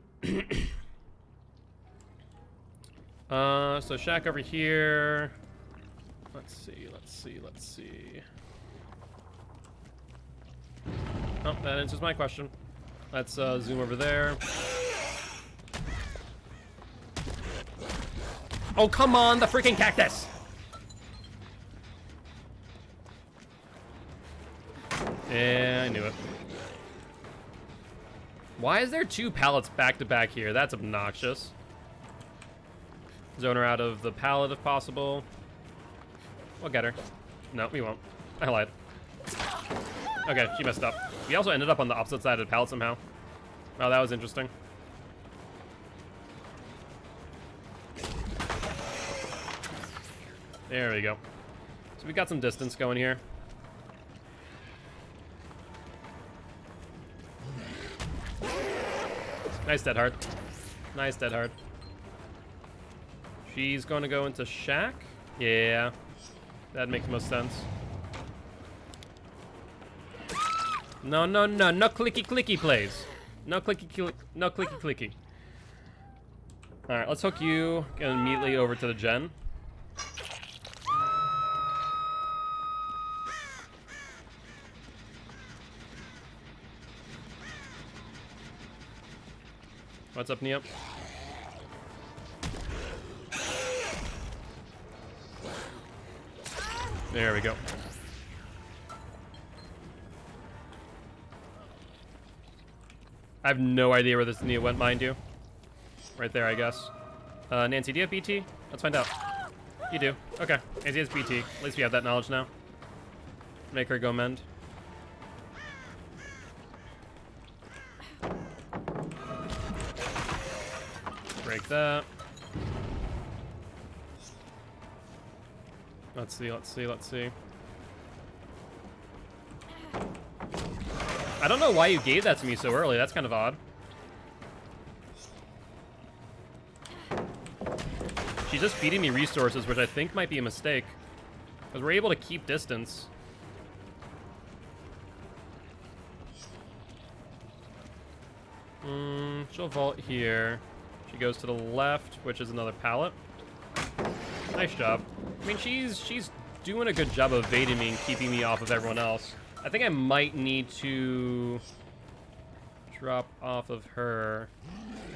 So shack over here. Let's see. Oh, that answers my question. Let's zoom over there. Oh, come on, the freaking cactus! Yeah, I knew it. Why is there 2 pallets back to back here? That's obnoxious. Zone her out of the pallet if possible. We'll get her. No, we won't. I lied. Okay, she messed up. We also ended up on the opposite side of the pallet somehow. Wow, that was interesting. There we go. So we got some distance going here. Nice dead hard. Nice dead hard. She's going to go into shack. Yeah, that makes most sense. No, no, no, no clicky clicky plays. No clicky no clicky clicky. All right, let's hook you immediately over to the gen. What's up, Neo? There we go. I have no idea where this Neo went, mind you. Right there, I guess. Nancy, do you have BT? Let's find out. You do. Okay. Nancy has BT. At least we have that knowledge now. Make her go mend. Break that. Let's see, let's see, let's see. I don't know why you gave that to me so early. That's kind of odd. She's just feeding me resources, which I think might be a mistake. Because we're able to keep distance. She'll vault here. She goes to the left, which is another pallet. Nice job. I mean, she's doing a good job of evading me and keeping me off of everyone else. I think I might need to drop off of her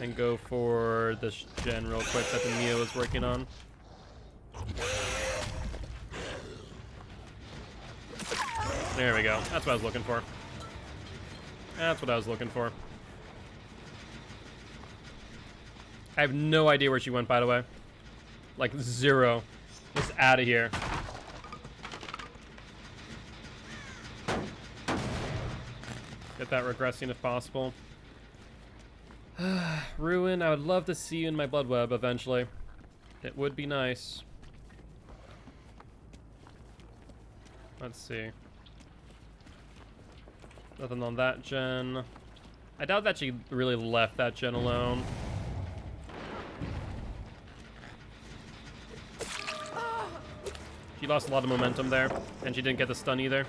and go for this gen real quick that the Neo is working on. There we go. That's what I was looking for. That's what I was looking for. I have no idea where she went, by the way. Like, zero. Just out of here. Get that regressing if possible. Ruin, I would love to see you in my blood web eventually. It would be nice. Let's see. Nothing on that gen. I doubt that she really left that gen alone. She lost a lot of momentum there, and she didn't get the stun either.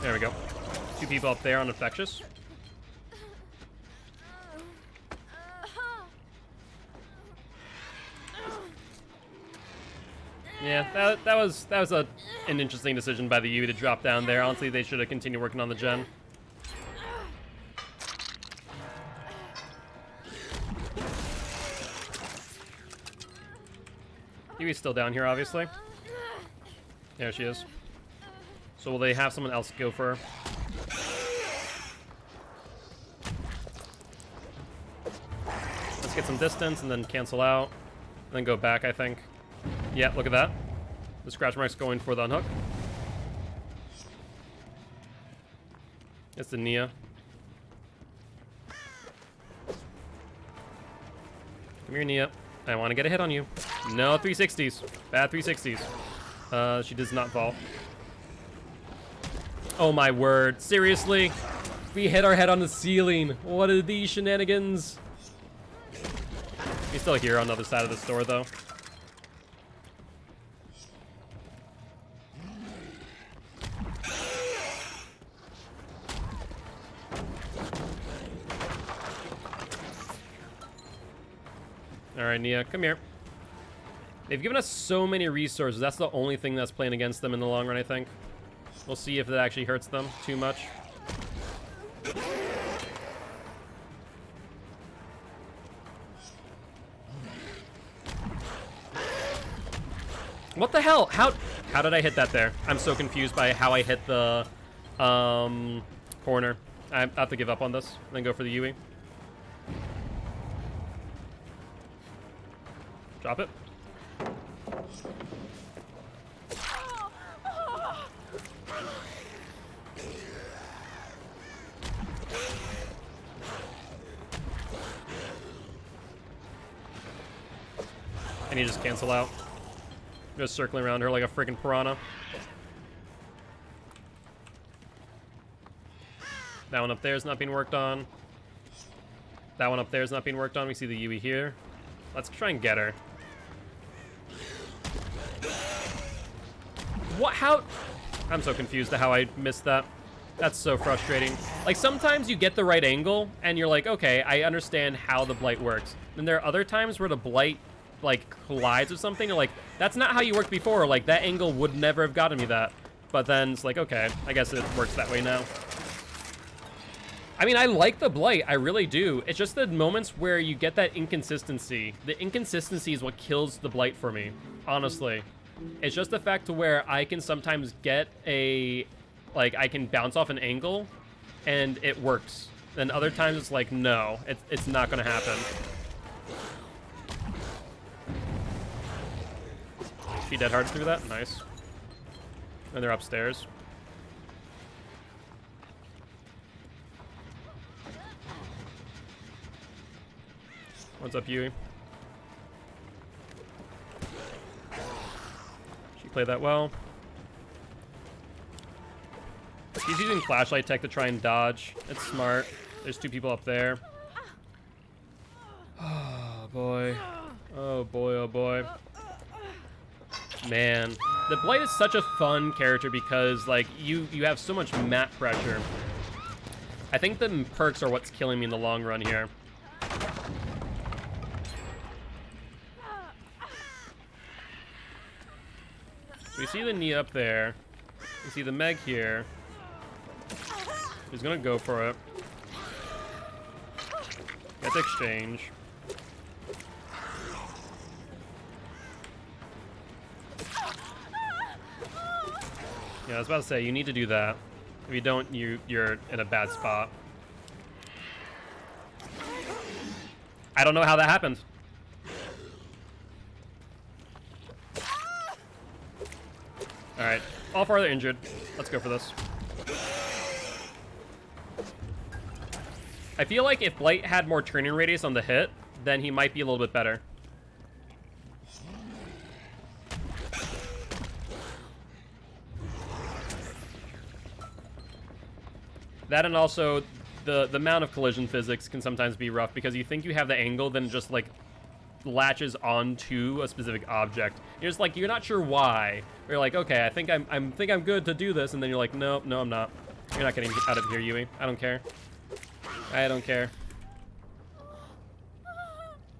There we go. 2 people up there on Infectious. Yeah, that was an interesting decision by the Yui to drop down there. Honestly, they should have continued working on the gen. Yui's still down here, obviously. There she is. So will they have someone else go for her? Let's get some distance and then cancel out. And then go back, I think. Yeah, look at that. The scratch mark's going for the unhook. It's the Nia. Come here, Nia. I want to get a hit on you. No 360s. Bad 360s. She does not fall. Oh my word. Seriously? We hit our head on the ceiling. What are these shenanigans? He's still here on the other side of the store, though. Alright, Nia, come here. They've given us so many resources. That's the only thing that's playing against them in the long run, I think. We'll see if that actually hurts them too much. What the hell? How did I hit that there? I'm so confused by how I hit the corner. I have to give up on this and then go for the Yui. Drop it. And you just cancel out. Just circling around her like a freaking piranha. That one up there is not being worked on. That one up there is not being worked on. We see the Yui here. Let's try and get her. What? How? I'm so confused to how I missed that. That's so frustrating. Like, sometimes you get the right angle, and you're like, okay, I understand how the blight works. And there are other times where the blight, like, collides with something. You're like, that's not how you worked before. Like, that angle would never have gotten me that. But then it's like, okay, I guess it works that way now. I mean, I like the blight. I really do. It's just the moments where you get that inconsistency. The inconsistency is what kills the blight for me, honestly. It's just the fact to where I can sometimes get a, like, I can bounce off an angle and it works. Then other times it's like, no, it's not gonna happen. She dead hard through that, nice. And they're upstairs. What's up, Yui? She played that well. He's using flashlight tech to try and dodge. It's smart. There's two people up there. Oh, boy. Oh, boy, oh, boy. Man. The Blight is such a fun character because, like, you have so much map pressure. I think the perks are what's killing me in the long run here. So we see the Nia up there. We see the Meg here. He's gonna go for it. Get the exchange. Yeah, I was about to say, you need to do that. If you don't, you're in a bad spot. I don't know how that happened. Alright, all farther injured. Let's go for this. I feel like if Blight had more turning radius on the hit, then he might be a little bit better. That and also the amount of collision physics can sometimes be rough because you think you have the angle, then just like latches onto a specific object. You're just like, you're not sure why. You're like, okay, I think I'm good to do this, and then you're like, no, I'm not. You're not getting out of here, Yui. I don't care. I don't care.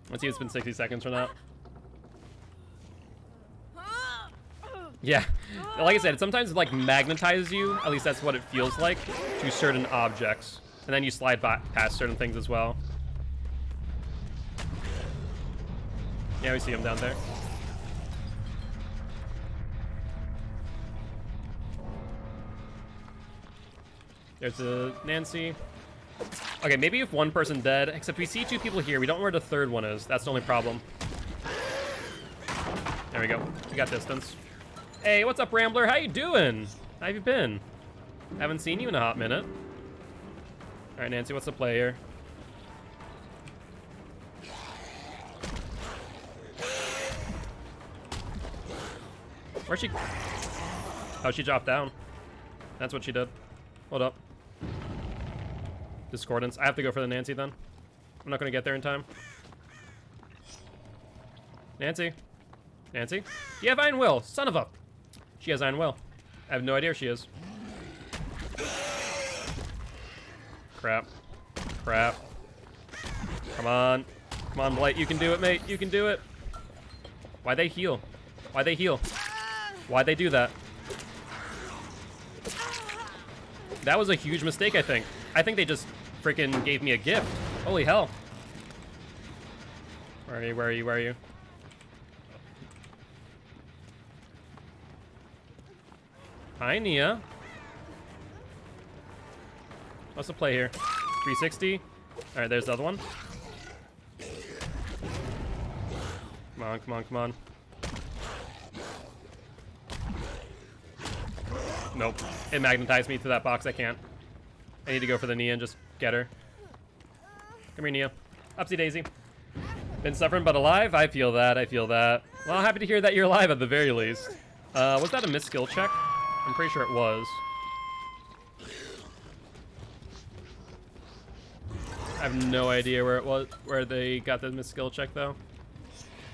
Let's see if it's been 60 seconds or not. Yeah, like I said, it sometimes like magnetizes you, at least that's what it feels like, to certain objects. And then you slide past certain things as well. Yeah, we see him down there. There's a Nancy. Okay, maybe if one person dead, except we see 2 people here. We don't know where the 3rd one is. That's the only problem. There we go. We got distance. Hey, what's up, Rambler? How you doing? How have you been? Haven't seen you in a hot minute. All right, Nancy, what's the play here? Where'd she? Oh, she dropped down. That's what she did. Hold up. Discordance. I have to go for the Nancy then. I'm not gonna get there in time. Nancy. Nancy? You have Iron Will. Son of a... She has Iron Will. I have no idea where she is. Crap. Crap. Come on. Come on, Blight. You can do it, mate. You can do it. Why'd they heal? Why'd they heal? Why'd they do that? That was a huge mistake, I think. I think they just freaking gave me a gift. Holy hell. Where are you? Where are you? Where are you? Hi, Nia. What's the play here? 360. All right, there's the other one. Come on, come on, come on. Nope. It magnetized me to that box. I can't. I need to go for the Nia and just get her. Come here, Nia. Upsy daisy. Been suffering but alive? I feel that. I feel that. Well, happy to hear that you're alive at the very least. Was that a missed skill check? I'm pretty sure it was. I have no idea where it was, where they got the missed skill check though.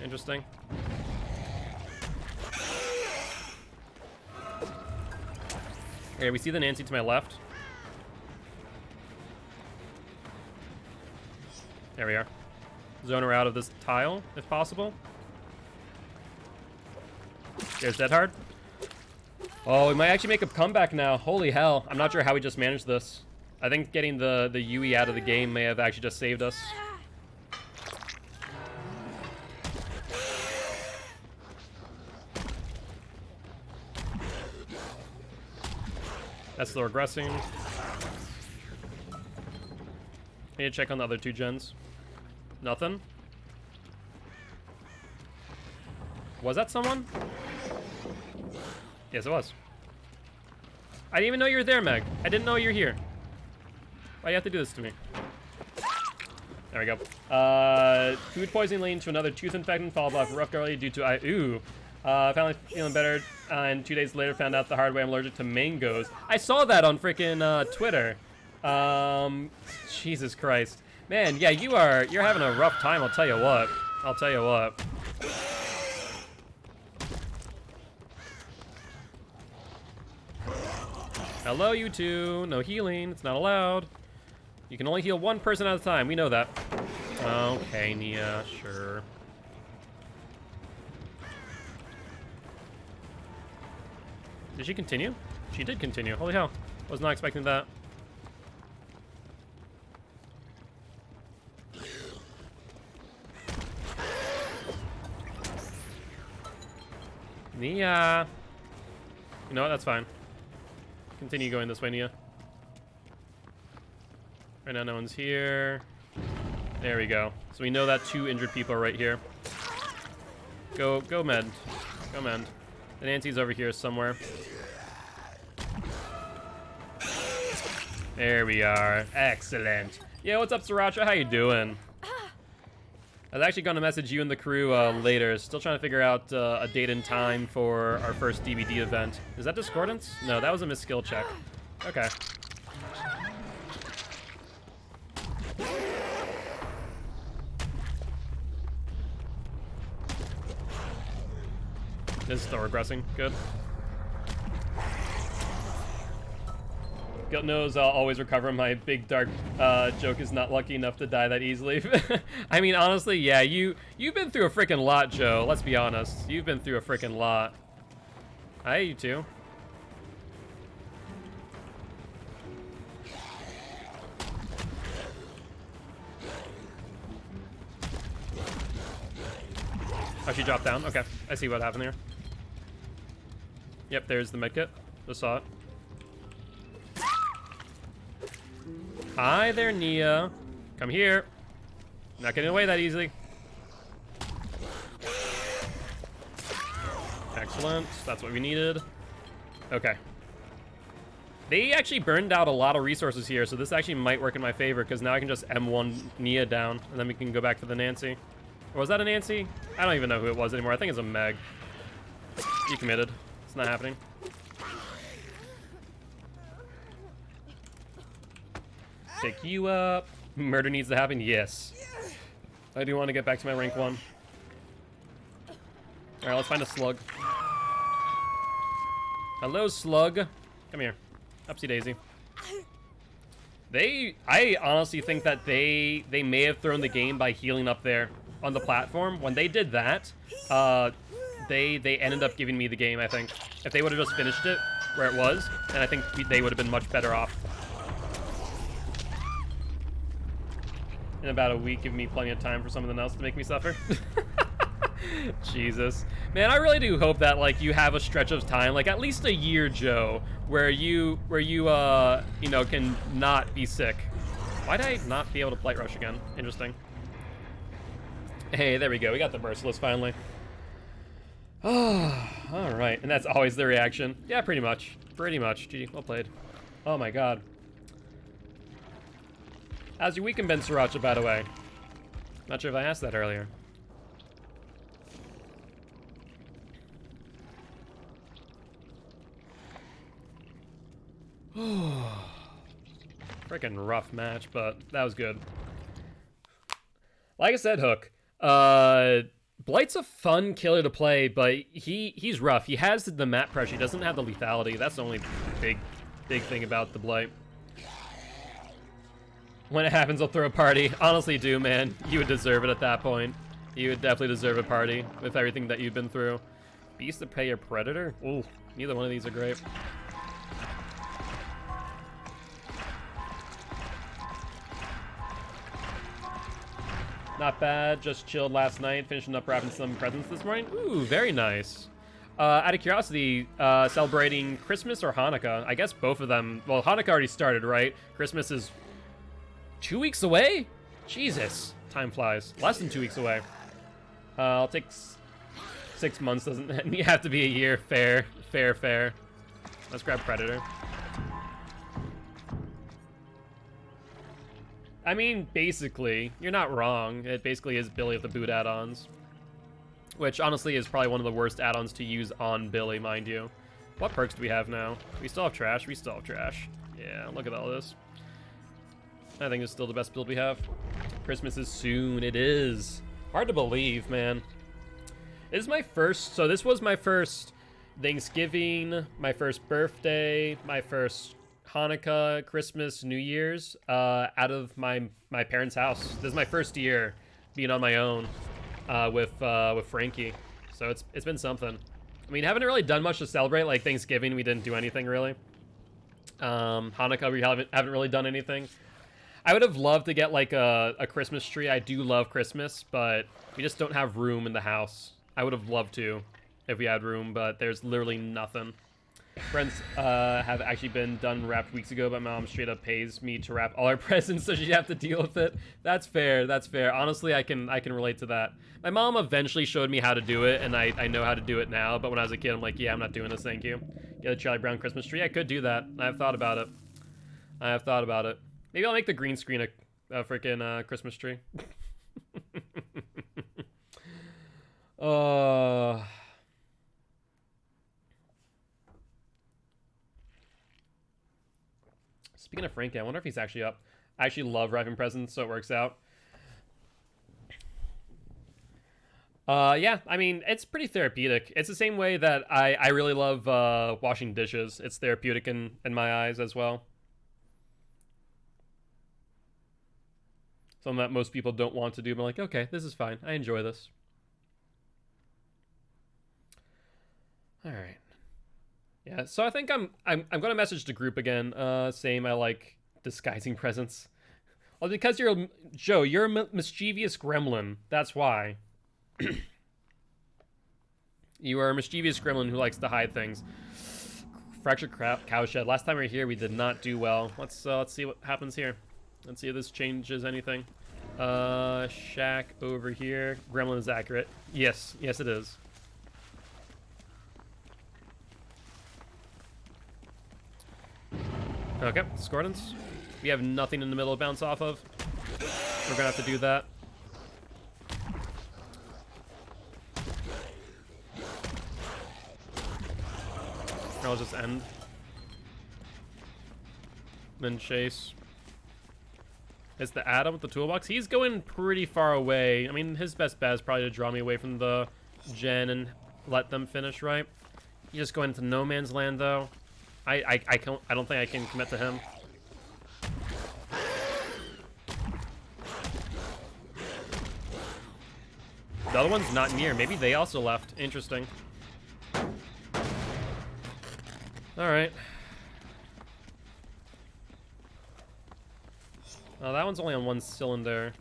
Interesting. Okay, we see the Nancy to my left. There we are. Zone her out of this tile, if possible. There's Dead Hard. Oh, we might actually make a comeback now. Holy hell. I'm not sure how we just managed this. I think getting the Yui out of the game may have actually just saved us. That's still regressing. Need to check on the other 2 gens. Nothing? Was that someone? Yes, it was. I didn't even know you were there, Meg. I didn't know you were here. Why do you have to do this to me? There we go. Food poisoning leading to another tooth infection, followed by rough garlic due to finally feeling better, and 2 days later found out the hard way I'm allergic to mangoes. I saw that on freaking Twitter. Jesus Christ. Man, yeah, you're having a rough time, I'll tell you what. I'll tell you what. Hello, you two. No healing. It's not allowed. You can only heal 1 person at a time. We know that. Okay, Nia. Sure. Did she continue? She did continue. Holy hell. Was not expecting that. Nia. You know what? That's fine. Continue going this way, Nia. Right now, no one's here. There we go. So we know that 2 injured people are right here. Go mend. Go mend. The Nancy's over here somewhere. There we are. Excellent. Yeah, what's up, Sriracha? How you doing? I was actually going to message you and the crew later. Still trying to figure out a date and time for our first DVD event. Is that Discordance? No, that was a missed skill check. Okay. This is still regressing. Good. Guilt knows I'll always recover. My big dark joke is not lucky enough to die that easily. I mean, honestly, yeah, you've been through a freaking lot, Joe. Let's be honest. You've been through a freaking lot. Hi, you two. Oh, she dropped down. Okay, I see what happened here. Yep, there's the medkit. Just saw it. Hi there, Nia. Come here. Not getting away that easily. Excellent. That's what we needed. Okay. They actually burned out a lot of resources here, so this actually might work in my favor, because now I can just M1 Nia down, and then we can go back for the Nancy. Or was that a Nancy? I don't even know who it was anymore. I think it's a Meg. You committed. It's not happening. Pick you up. Murder needs to happen? Yes. I do want to get back to my rank 1. Alright, let's find a slug. Hello, slug. Come here. Upsy daisy. I honestly think that they may have thrown the game by healing up there on the platform. When they did that, they ended up giving me the game, I think. If they would have just finished it where it was, then I think they would have been much better off. In about a week, give me plenty of time for something else to make me suffer. Jesus. Man, I really do hope that, like, you have a stretch of time, like at least a year, Joe, where you know, can not be sick. Why'd I not be able to Blight Rush again? Interesting. Hey, there we go. We got the Merciless finally. Oh, all right. And that's always the reaction. Yeah, pretty much. Pretty much. GG. Well played. Oh my god. How's your weekend been, Sriracha, by the way? Not sure if I asked that earlier. Freaking rough match, but that was good. Like I said, Hook, Blight's a fun killer to play, but he's rough. He has the map pressure. He doesn't have the lethality. That's the only big thing about the Blight. When it happens, I'll throw a party. Honestly, do, man. You would deserve it at that point. You would definitely deserve a party with everything that you've been through. Beast of Prey or Predator? Ooh, neither one of these are great. Not bad, just chilled last night, finishing up wrapping some presents this morning. Ooh, very nice. Out of curiosity, celebrating Christmas or Hanukkah? I guess both of them. Well, Hanukkah already started, right? Christmas is 2 weeks away? Jesus, time flies. Less than 2 weeks away. I'll take 6 months, doesn't have to be a year. Fair, fair, fair. Let's grab Predator. I mean, basically, you're not wrong. It basically is Billy with the boot add-ons. Which, honestly, is probably one of the worst add-ons to use on Billy, mind you. What perks do we have now? We still have trash? We still have trash. Yeah, look at all this. I think it's still the best build we have. Christmas is soon. It is. Hard to believe, man. This is my first... So this was my first Thanksgiving, my first birthday, my first Hanukkah, Christmas, New Year's, out of my parents' house. This is my first year being on my own with Frankie, so it's been something. I mean, haven't really done much to celebrate. Like Thanksgiving, we didn't do anything really. Hanukkah, we haven't really done anything. I would have loved to get like a Christmas tree. I do love Christmas, but we just don't have room in the house. I would have loved to if we had room, but there's literally nothing. Friends have actually been done wrapped weeks ago, but mom straight up pays me to wrap all our presents, so she'd have to deal with it. That's fair. That's fair. Honestly, I can relate to that. My mom eventually showed me how to do it, and I know how to do it now. But when I was a kid, I'm like, yeah, I'm not doing this. Thank you. Get a Charlie Brown Christmas tree. I could do that. I have thought about it. I have thought about it. Maybe I'll make the green screen a freaking Christmas tree. Speaking of Frankie, I wonder if he's actually up. I actually love wrapping presents, so it works out. Yeah, I mean, it's pretty therapeutic. It's the same way that I really love washing dishes. It's therapeutic in my eyes as well. Something that most people don't want to do, but I'm like, okay, this is fine. I enjoy this. All right. Yeah, so I think I'm gonna message the group again, saying I like disguising presence. Well, because Joe, you're a mischievous gremlin. That's why. You are a mischievous gremlin who likes to hide things. Fractured cowshed. Last time we were here, we did not do well. Let's see what happens here. Let's see if this changes anything. Shack over here. Gremlin is accurate. Yes, yes it is. Okay, discordance. We have nothing in the middle to bounce off of. We're gonna have to do that. I'll just end. Then chase. It's the Adam with the toolbox. He's going pretty far away. I mean, his best bet is probably to draw me away from the gen and let them finish, right? You just go into no man's land, though. I don't think I can commit to him. The other one's not near. Maybe they also left. Interesting. Alright. Oh, that one's only on one cylinder.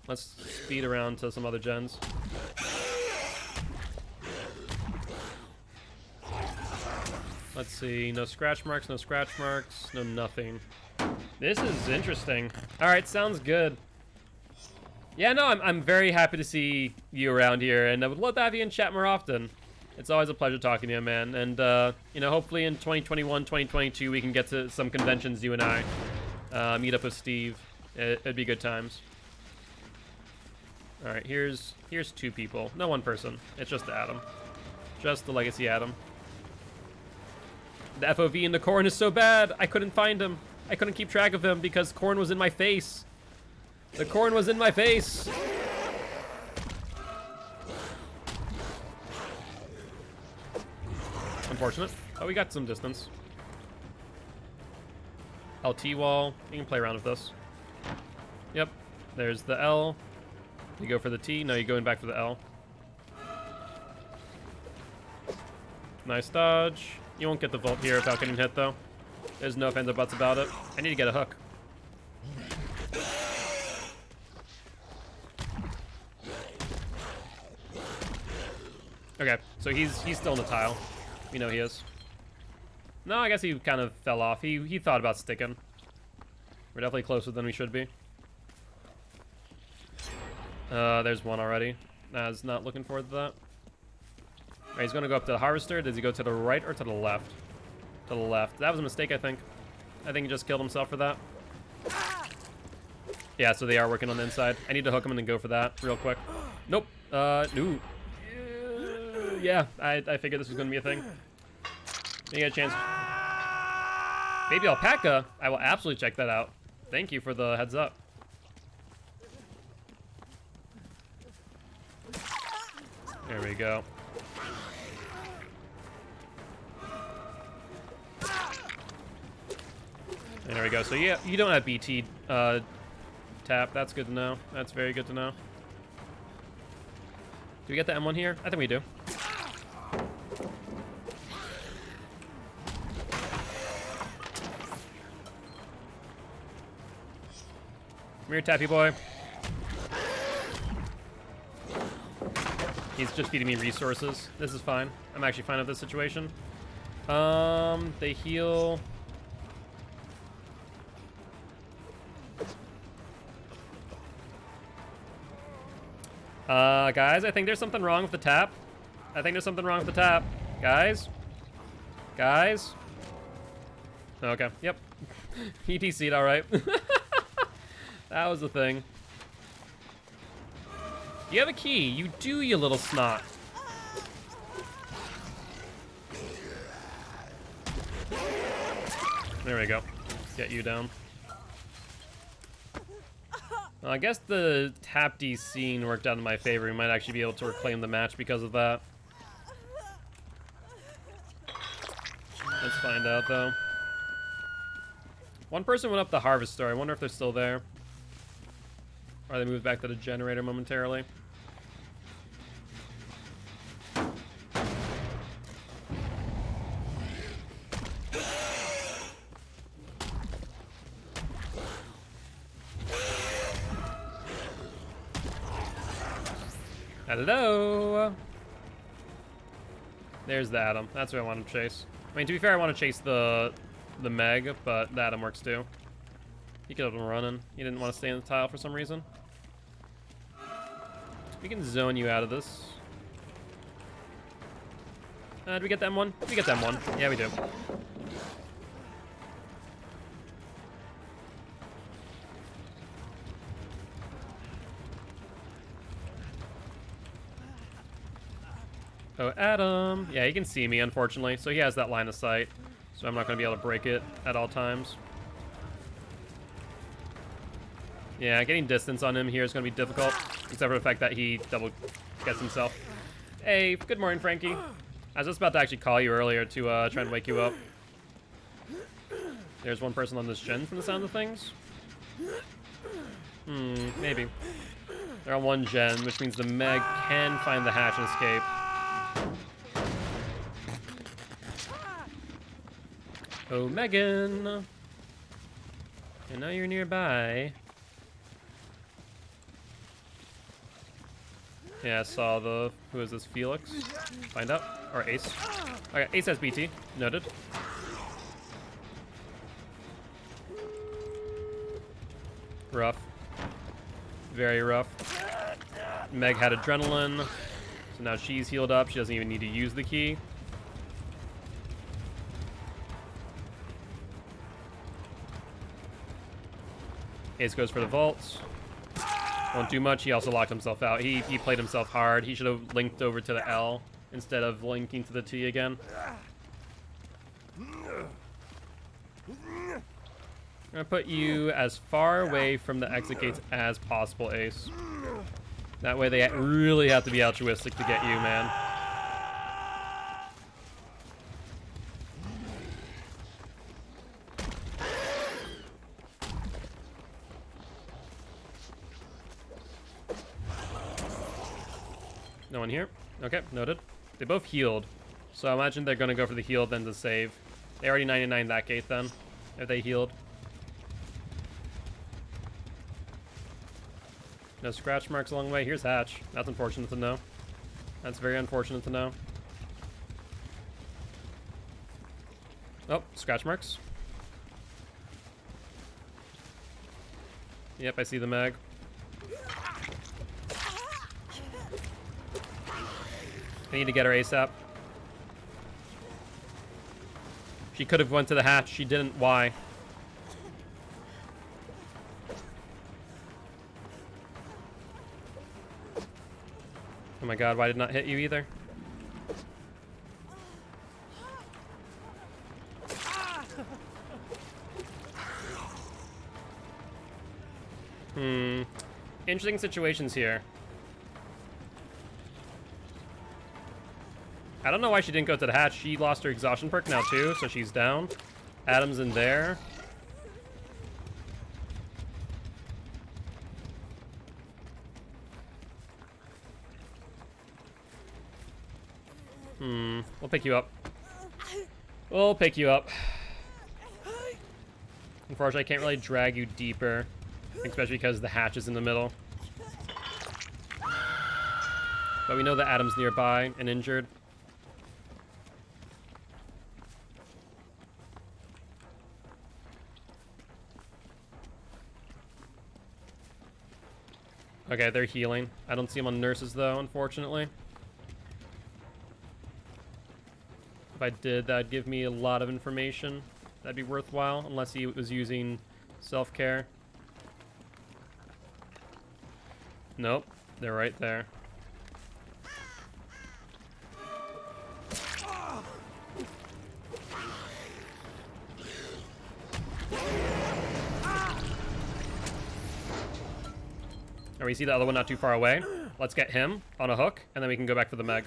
Let's speed around to some other gens. Let's see. No scratch marks, no scratch marks, no nothing. This is interesting. Alright, sounds good. Yeah, no, I'm very happy to see you around here, and I would love to have you in chat more often. It's always a pleasure talking to you, man. And, you know, hopefully in 2021, 2022, we can get to some conventions, you and I. Meet up with Steve. It'd be good times. All right, here's two people. No one person. It's just the Adam. Just the Legacy Adam. The FOV in the corn is so bad. I couldn't find him. I couldn't keep track of him because corn was in my face. The corn was in my face. Unfortunate. Oh, we got some distance. LT wall. You can play around with this. Yep. There's the L. You go for the T. No, you're going back for the L. Nice dodge. You won't get the vault here without getting hit, though. There's no ifs or buts about it. I need to get a hook. Okay, so he's still in the tile. We know he is. No, I guess he kind of fell off. He thought about sticking. We're definitely closer than we should be. There's one already. Naz not looking forward to that. Alright, he's gonna go up to the harvester. Does he go to the right or to the left? To the left. That was a mistake, I think. I think he just killed himself for that. Yeah, so they are working on the inside. I need to hook him and then go for that real quick. Nope. Ooh. Yeah, I figured this was gonna be a thing. You get a chance. Baby alpaca. I will absolutely check that out. Thank you for the heads up. There we go. There we go. So yeah, you don't have BT tap. That's good to know. That's very good to know. Do we get the M1 here? I think we do. Come here, Tappy boy. He's just feeding me resources. This is fine. I'm actually fine with this situation. They heal. Guys, I think there's something wrong with the tap. I think there's something wrong with the tap. Guys? Guys? Okay, yep. ETC'd alright. That was the thing. You have a key. You do, you little snot. There we go. Get you down. Well, I guess the tap D scene worked out in my favor. We might actually be able to reclaim the match because of that. Let's find out, though. One person went up the harvester. I wonder if they're still there. Or they moved back to the generator momentarily. Hello. There's the Atom. That's what I want to chase. I mean, to be fair, I want to chase the Meg, but the Atom works too. He could have been running. He didn't want to stay in the tile for some reason. We can zone you out of this. Did we get them one? We get them one. Yeah, we do. Oh, Adam. Yeah, he can see me, unfortunately. So he has that line of sight. So I'm not going to be able to break it at all times. Yeah, getting distance on him here is going to be difficult. Except for the fact that he double gets himself. Hey, good morning, Frankie. I was just about to actually call you earlier to try and wake you up. There's one person on this gen from the sound of things. Maybe. They're on one gen, which means the Meg can find the hatch and escape. Oh, Megan! I know you're nearby. Yeah, I saw the... Who is this? Felix? Find out. Or Ace. Okay, Ace has BT. Noted. Rough. Very rough. Meg had adrenaline. So now she's healed up. She doesn't even need to use the key. Ace goes for the vaults. Won't do much. He also locked himself out. He played himself hard. He should have linked over to the L instead of linking to the T again. I'm gonna put you as far away from the exit gates as possible, Ace. That way they really have to be altruistic to get you, man. No one here? Okay, noted. They both healed. So I imagine they're going to go for the heal then to save. They already 99 that gate then, if they healed. No scratch marks along the way. Here's Hatch. That's unfortunate to know. That's very unfortunate to know. Oh, scratch marks. Yep, I see the Meg. I need to get her ASAP. She could have went to the hatch. She didn't. Why? Oh my god, why did it not hit you either? Interesting situations here. I don't know why she didn't go to the hatch. She lost her exhaustion perk now too, so she's down. Adam's in there. We'll pick you up. We'll pick you up. Unfortunately, I can't really drag you deeper, especially because the hatch is in the middle. But we know that Adam's nearby and injured. Okay, they're healing. I don't see them on nurses, though, unfortunately. If I did, that'd give me a lot of information. That'd be worthwhile, unless he was using self-care. Nope, they're right there. We see the other one not too far away. Let's get him on a hook, and then we can go back for the Meg.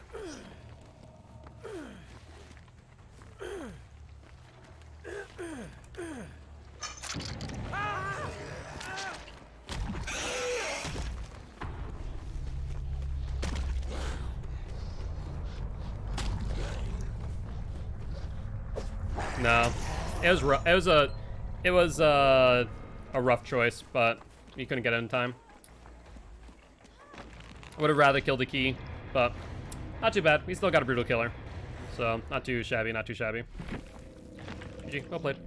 No, it was rough. It was a rough choice, but you couldn't get it in time. Would have rather killed the key, but not too bad. We still got a brutal killer. So, not too shabby, not too shabby. GG, well played.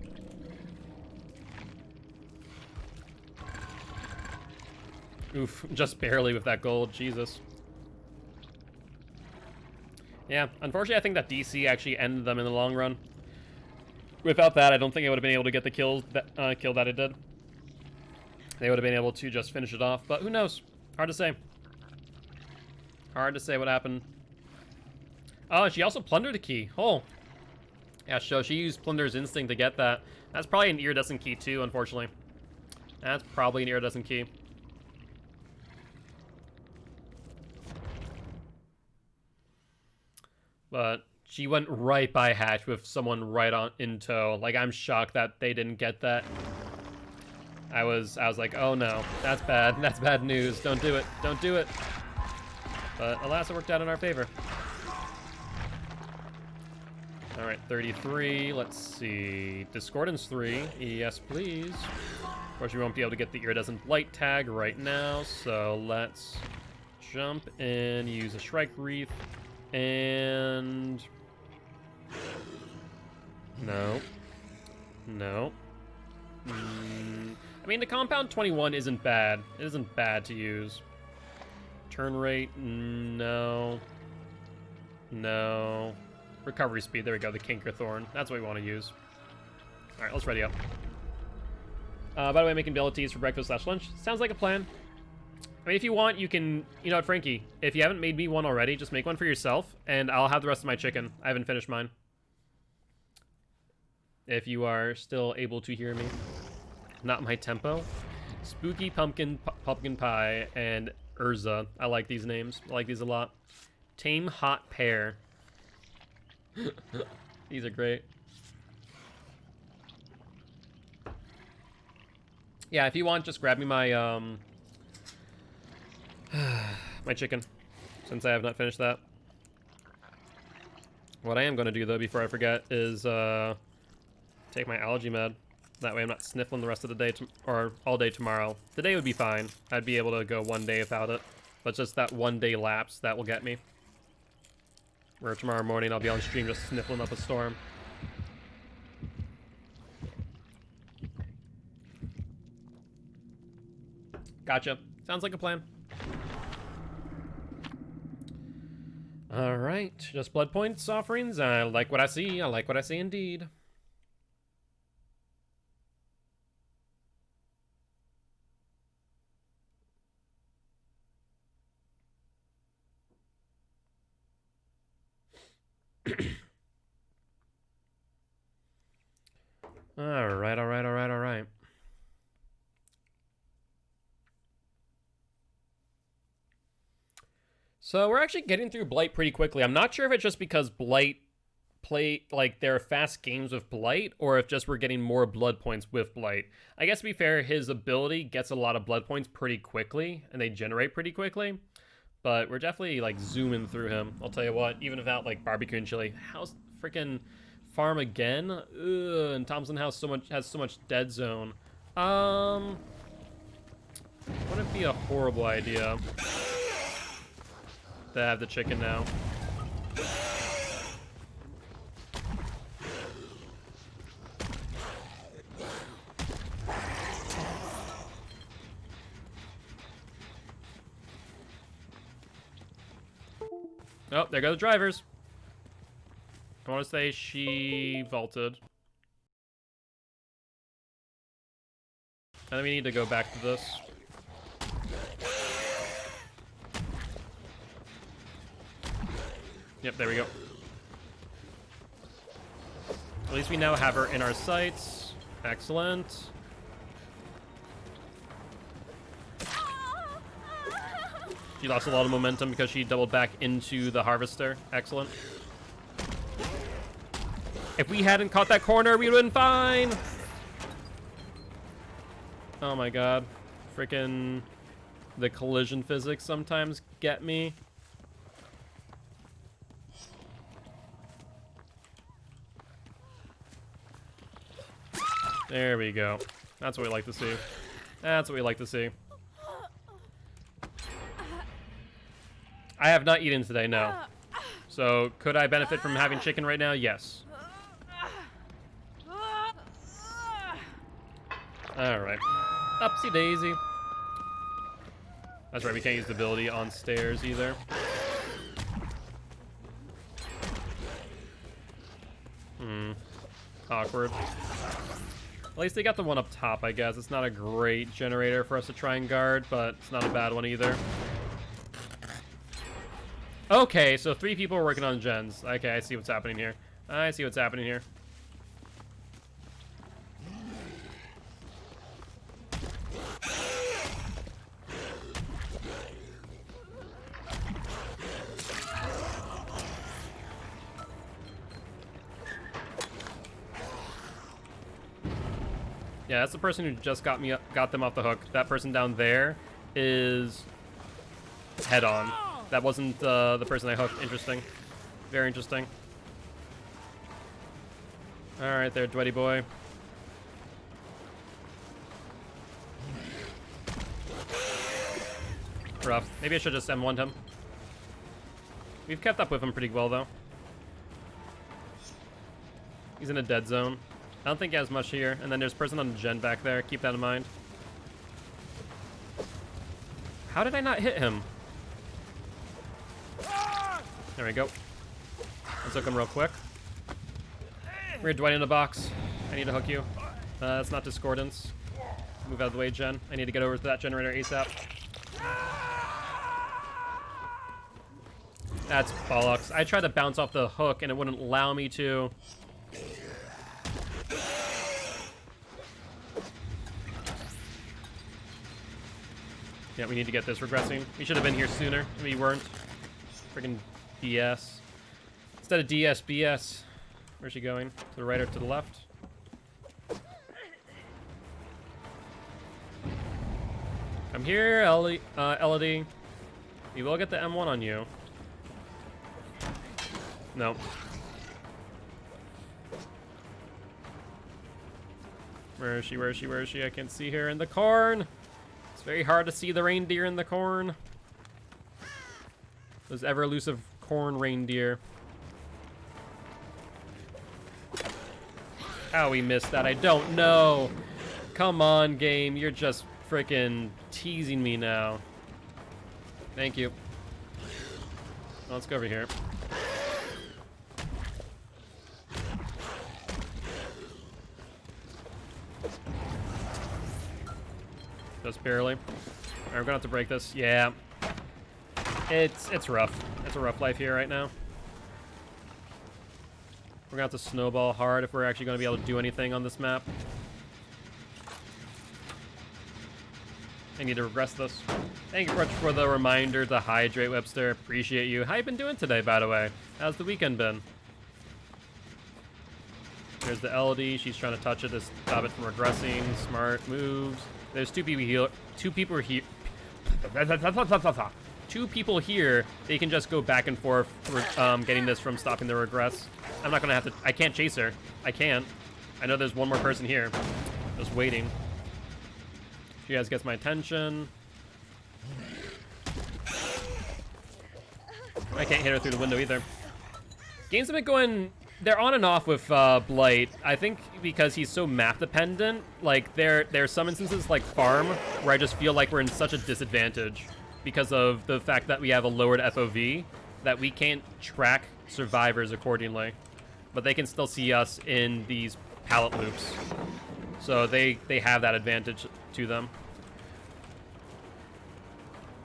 Oof, just barely with that gold, Jesus. Yeah, unfortunately I think that DC actually ended them in the long run. Without that, I don't think I would have been able to get the kill that it did. They would have been able to just finish it off, but who knows? Hard to say. Hard to say what happened. Oh, she also plundered a key. Oh. Yeah, so she used Plunder's Instinct to get that. That's probably an iridescent key too, unfortunately. That's probably an iridescent key. But she went right by Hatch with someone right on in tow. Like, I'm shocked that they didn't get that. I was like, oh no, that's bad. That's bad news. Don't do it. Don't do it. But alas, it worked out in our favor. All right, 33. Let's see. Discordance 3. Yes, please. Of course, we won't be able to get the Iridescent Blight tag right now, so let's jump and use a Shrike Wreath. And... no. No. I mean, the Compound 21 isn't bad. It isn't bad to use. Turn rate, no. No. Recovery speed, there we go, the Kinkerthorn. That's what we want to use. Alright, let's ready up. By the way, making abilities for breakfast/lunch. Sounds like a plan. I mean, if you want, you can... You know what, Frankie? If you haven't made me one already, just make one for yourself, and I'll have the rest of my chicken. I haven't finished mine. If you are still able to hear me. Not my tempo. Spooky Pumpkin Pie and Urza. I like these names. I like these a lot. Tame Hot Pear. These are great. Yeah, if you want, just grab me my my chicken, since I have not finished that. What I am going to do, though, before I forget, is take my allergy med. That way I'm not sniffling the rest of the day, or all day tomorrow. Today would be fine. I'd be able to go one day without it. But just that one day lapse, that will get me. Where tomorrow morning I'll be on stream just sniffling up a storm. Gotcha. Sounds like a plan. Alright, just blood points offerings. I like what I see. I like what I see indeed. Alright, alright, alright, alright. So we're actually getting through Blight pretty quickly. I'm not sure if it's just because Blight there are fast games with Blight, or if just we're getting more blood points with Blight. I guess to be fair, his ability gets a lot of blood points pretty quickly, and they generate pretty quickly. But we're definitely like zooming through him. I'll tell you what, even without like barbecue and chili. How's freaking farm again? Ugh, and Thompson House has so much dead zone. Wouldn't be a horrible idea to have the chicken now. Oh, there go the drivers. I want to say she vaulted. And then we need to go back to this. Yep, there we go. At least we now have her in our sights. Excellent. She lost a lot of momentum because she doubled back into the harvester. Excellent. If we hadn't caught that corner, we would have been fine. Oh my god. Frickin' the collision physics sometimes get me. There we go. That's what we like to see. That's what we like to see. I have not eaten today, no. So, could I benefit from having chicken right now? Yes. Alright. Upsy daisy. That's right, we can't use the ability on stairs either. Awkward. At least they got the one up top, I guess. It's not a great generator for us to try and guard, but it's not a bad one either. Okay, so 3 people are working on gens. Okay, I see what's happening here. I see what's happening here. Yeah, that's the person who just got them off the hook. That person down there is head on. That wasn't the person I hooked. Interesting. Very interesting. Alright there, Dwetty boy. Rough. Maybe I should just M1'd him. We've kept up with him pretty well, though. He's in a dead zone. I don't think he has much here. And then there's a person on the gen back there. Keep that in mind. How did I not hit him? There we go. Let's hook him real quick. Weird Dwight in the box. I need to hook you. That's not discordance. Move out of the way, Jen. I need to get over to that generator ASAP. That's bollocks. I tried to bounce off the hook and it wouldn't allow me to. Yeah, we need to get this regressing. We should have been here sooner. We weren't. Freaking BS. Instead of DS, BS. Where's she going? To the right or to the left? Come here, Elodie. We will get the M1 on you. No. Where is she? Where is she? Where is she? I can't see her in the corn. It's very hard to see the reindeer in the corn. Those ever elusive corn reindeer. How we missed that, I don't know. Come on, game. You're just freaking teasing me now. Thank you. Let's go over here. Just barely. Alright, we're gonna have to break this. Yeah. It's rough. It's a rough life here right now. We're gonna have to snowball hard if we're actually gonna be able to do anything on this map. I need to regress this. Thank you very much for the reminder to hydrate, Webster. Appreciate you. How you been doing today, by the way? How's the weekend been? There's the LD. She's trying to touch it to stop it from regressing. Smart moves. There's two people here. Two people here. They can just go back and forth, getting this from stopping the regress. I'm not gonna have to. I can't chase her. I can't. I know there's one more person here, just waiting. She guys gets my attention. I can't hit her through the window either. Games have been going. They're on and off with Blight. I think because he's so map dependent. Like there's some instances like Farm where I just feel like we're in such a disadvantage because of the fact that we have a lowered FOV that we can't track survivors accordingly, but they can still see us in these pallet loops. So they have that advantage to them.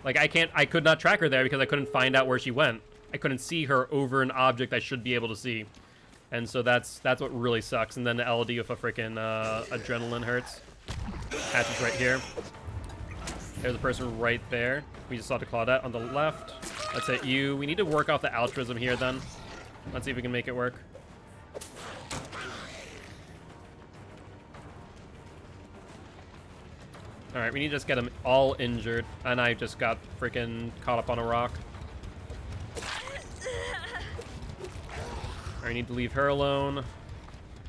Like I could not track her there because I couldn't find out where she went. I couldn't see her over an object I should be able to see. And so that's what really sucks. And then the LD with a freaking adrenaline hurts. Hatch is right here. There's a person right there. We just saw the Claudette on the left. Let's hit you. We need to work off the altruism here then. Let's see if we can make it work. Alright, we need to just get them all injured. And I just got freaking caught up on a rock. I need to leave her alone.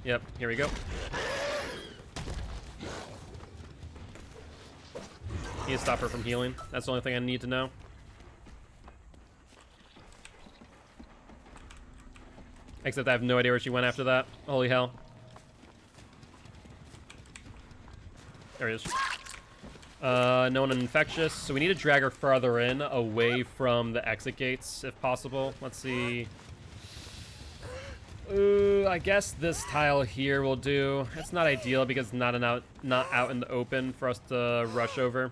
Yep, here we go. Need to stop her from healing. That's the only thing I need to know. Except I have no idea where she went after that. Holy hell. There he is. No one infectious, so we need to drag her farther in, away from the exit gates, if possible. Let's see. I guess this tile here will do. It's not ideal because it's not out in the open for us to rush over.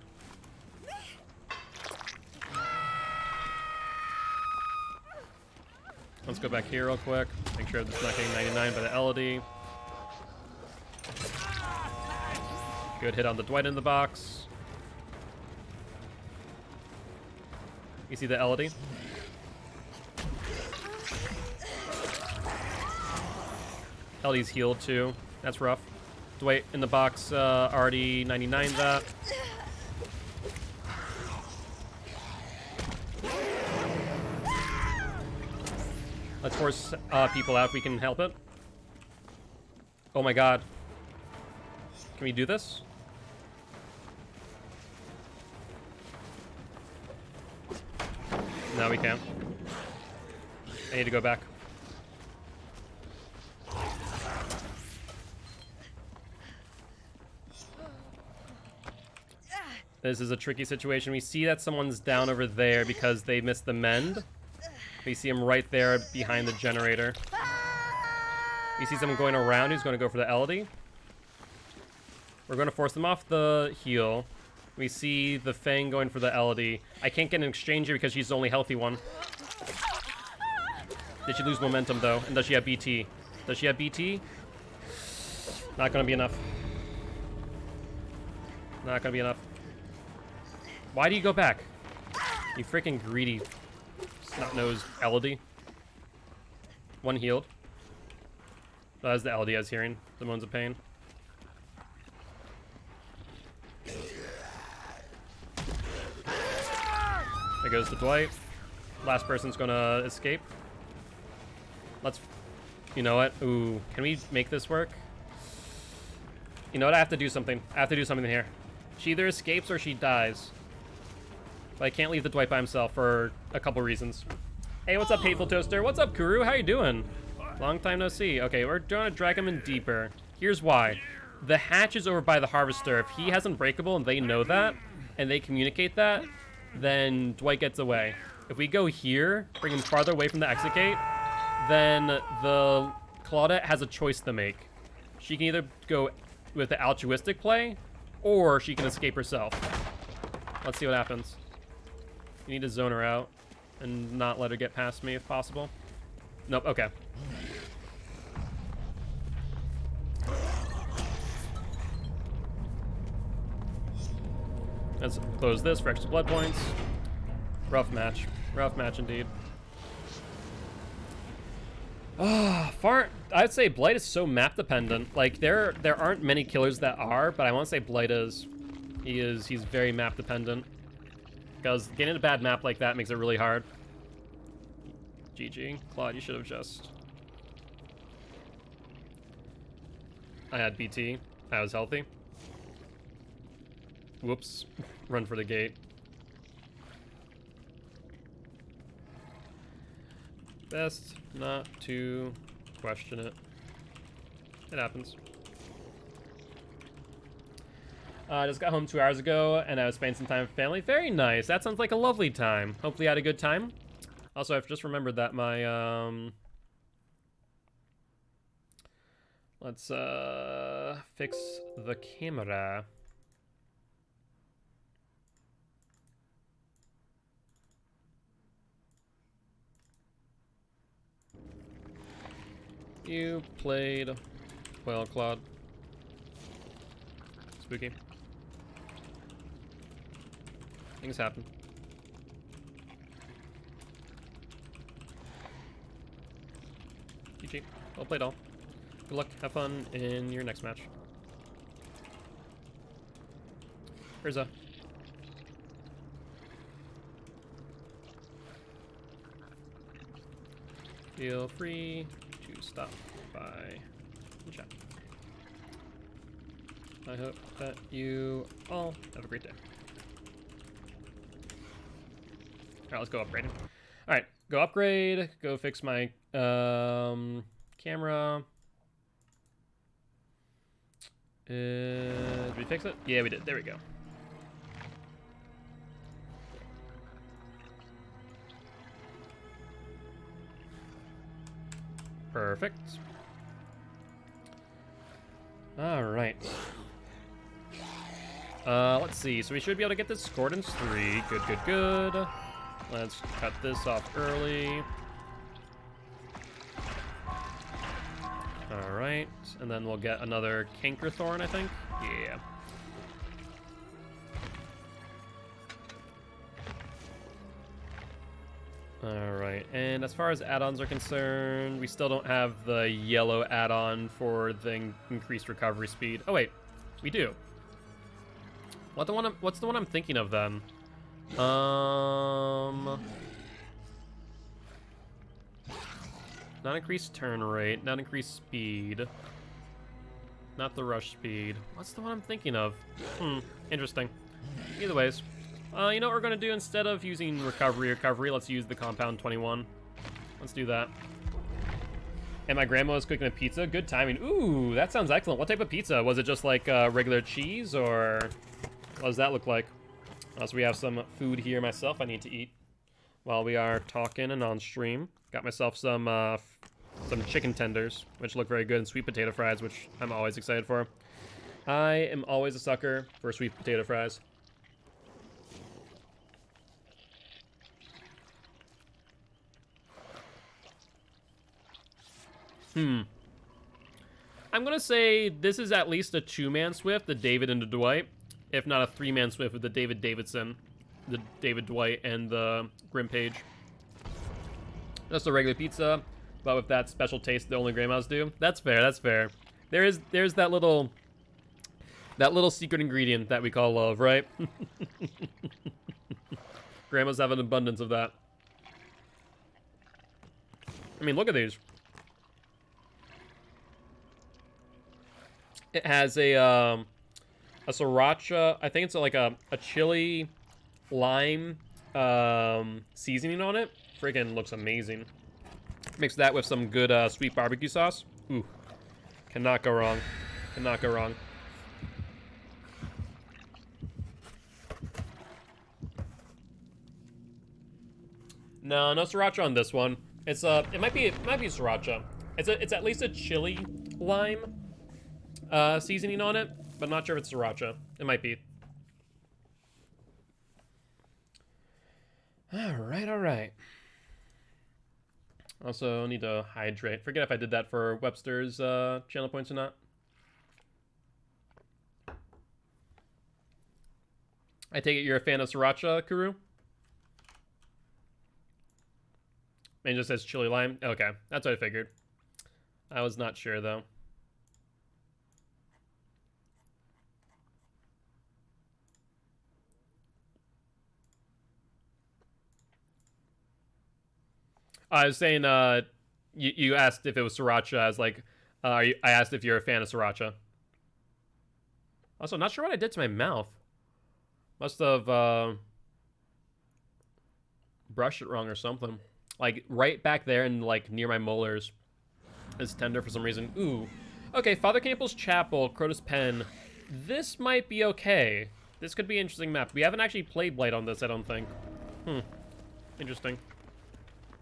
Let's go back here real quick. Make sure it's not getting 99 by the Elodie. Good hit on the Dwight in the box. You see the Elodie? Elodie's healed too. That's rough. Dwight in the box already 99 that. Let's force people out if we can help it. Oh my god. Can we do this? No, we can't. I need to go back. This is a tricky situation. We see that someone's down over there because they missed the mend. We see him right there behind the generator. We see someone going around who's going to go for the Elodie. We're going to force them off the heal. We see the Fang going for the Elodie. I can't get an exchange here because she's the only healthy one. Did she lose momentum though? And does she have BT? Does she have BT? Not going to be enough. Not going to be enough. Why do you go back? You freaking greedy snot-nosed Elodie. One healed. That is the Elodie I was hearing. The moans of pain. There goes the Dwight. Last person's gonna escape. Let's... You know what? Ooh, can we make this work? You know what? I have to do something. I have to do something here. She either escapes or she dies. But I can't leave the Dwight by himself for a couple reasons. Hey, what's up, Hateful Toaster? What's up, Kuru? How you doing? Long time no see. Okay, we're trying to drag him in deeper. Here's why. The hatch is over by the Harvester. If he has Unbreakable and they know that, and they communicate that, then Dwight gets away. If we go here, bring him farther away from the exit gate, then the Claudette has a choice to make. She can either go with the altruistic play, or she can escape herself. Let's see what happens. You need to zone her out and not let her get past me if possible. Nope, okay. Let's close this for extra blood points. Rough match. Rough match indeed. I'd say Blight is so map dependent. Like there aren't many killers that are, but I want to say Blight is. He's very map dependent. Because getting a bad map like that makes it really hard. GG. Claude, you should have just... I had BT. I was healthy. Whoops. Run for the gate. Best not to question it. It happens. I just got home 2 hours ago, and I was spending some time with family. Very nice. That sounds like a lovely time. Hopefully you had a good time. Also, I've just remembered that my, let's, fix the camera. You played well, Claude. Spooky. Things happen. GG. Well played all. Good luck. Have fun in your next match. Urza. Feel free to stop by the chat. I hope that you all have a great day. Alright, let's go upgrading. Alright, Go upgrade. Go fix my camera. Did we fix it? Yeah, we did. There we go. Perfect. All right. Let's see. So we should be able to get this Discordance 3. Good, good, good. Let's cut this off early. All right, and then we'll get another Cankerthorn, I think. Yeah. All right, and as far as add-ons are concerned, we still don't have the yellow add-on for the increased recovery speed. Oh wait, we do. What's the one I'm thinking of then? Not increased turn rate, not increased speed. Not the rush speed. What's the one I'm thinking of? Interesting. Either ways. You know what we're gonna do instead of using recovery, let's use the compound 21. Let's do that. And my grandma was cooking a pizza. Good timing. Ooh, that sounds excellent. What type of pizza? Was it just like regular cheese, or what does that look like? So we have some food here myself I need to eat while we are talking and on stream. Got myself some chicken tenders, which look very good, and sweet potato fries, which I'm always excited for. I am always a sucker for sweet potato fries. I'm gonna say this is at least a 2-man Swift, the David and the Dwight, if not a 3-man Swift with the David Davidson, the David Dwight, and the Grimpage. Just a regular pizza, but with that special taste that only grandmas do. That's fair. That's fair. There's that little secret ingredient that we call love, right? Grandmas have an abundance of that. I mean, look at these. It has a sriracha. I think it's like a chili lime seasoning on it. Friggin' looks amazing. Mix that with some good sweet barbecue sauce. Ooh, cannot go wrong. Cannot go wrong. No sriracha on this one. It's it might be sriracha. It's at least a chili lime seasoning on it, but not sure if it's sriracha. It might be. All right. Also need to hydrate. Forget if I did that for Webster's channel points or not. I take it you're a fan of sriracha, Kuru? And it just says chili lime. Okay, that's what I figured. I was not sure though. I was saying, you asked if it was sriracha. I was like, I asked if you're a fan of sriracha. Also, not sure what I did to my mouth. Must have brushed it wrong or something. Like right back there and like near my molars is tender for some reason. Ooh. Okay, Father Campbell's Chapel, Crotus Pen. This might be okay. This could be an interesting map. We haven't actually played Blight on this, I don't think. Interesting.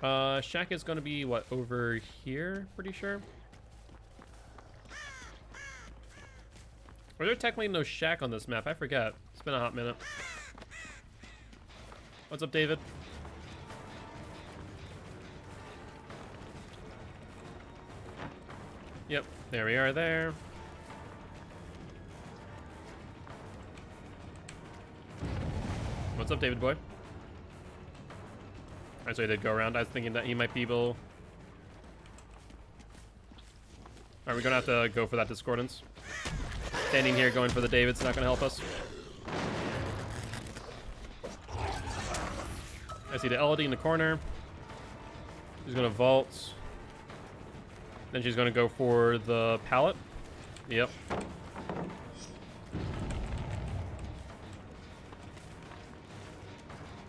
Shack is going to be, what, over here? Pretty sure. Or there technically no shack on this map? I forget. It's been a hot minute. What's up, David? Yep, there we are there. What's up, David boy? Alright, so he did go around. I was thinking that he might be able... Alright, we're gonna have to go for that Discordance. Standing here going for the David's not gonna help us. I see the Elodie in the corner. She's gonna vault. Then she's gonna go for the pallet. Yep.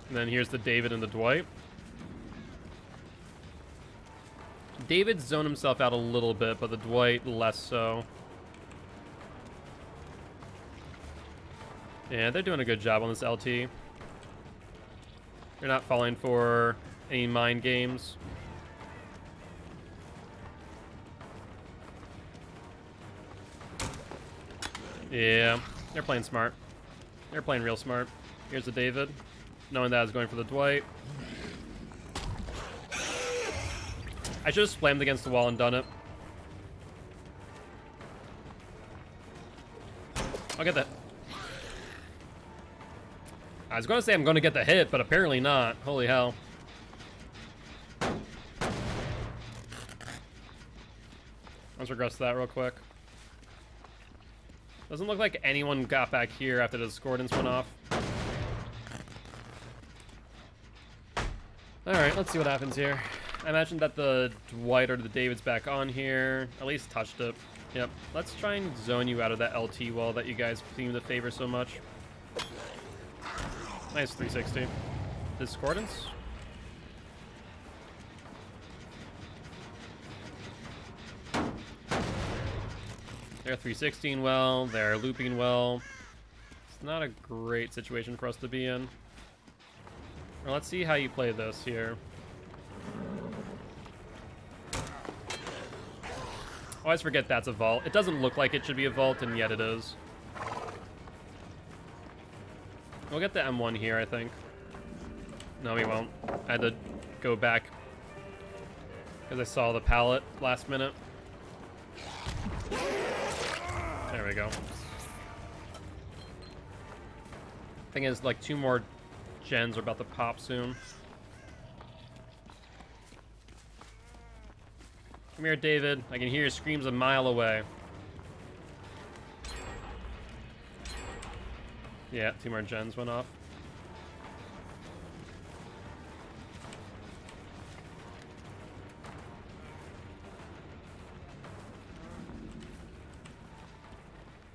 And then here's the David and the Dwight. David zoned himself out a little bit, but the Dwight less so. Yeah, they're doing a good job on this LT. They're not falling for any mind games. Yeah, they're playing smart. They're playing real smart. Here's the David, knowing that I was going for the Dwight. I should have slammed against the wall and done it. I'll get that. I was going to say I'm going to get the hit, but apparently not. Holy hell. Let's regress that real quick. Doesn't look like anyone got back here after the discordance went off. Alright, let's see what happens here. I imagine that the Dwight or the David's back on here. At least touched it. Yep. Let's try and zone you out of that LT wall that you guys seem to favor so much. Nice 360. Discordance. They're 316 well. They're looping well. It's not a great situation for us to be in. Well, let's see how you play this here. Always forget that's a vault. It doesn't look like it should be a vault, and yet it is. We'll get the M1 here, I think. No, we won't. I had to go back because I saw the pallet last minute. There we go. Thing is, like, 2 more gens are about to pop soon. Come here, David. I can hear your screams a mile away. Yeah, 2 more gens went off.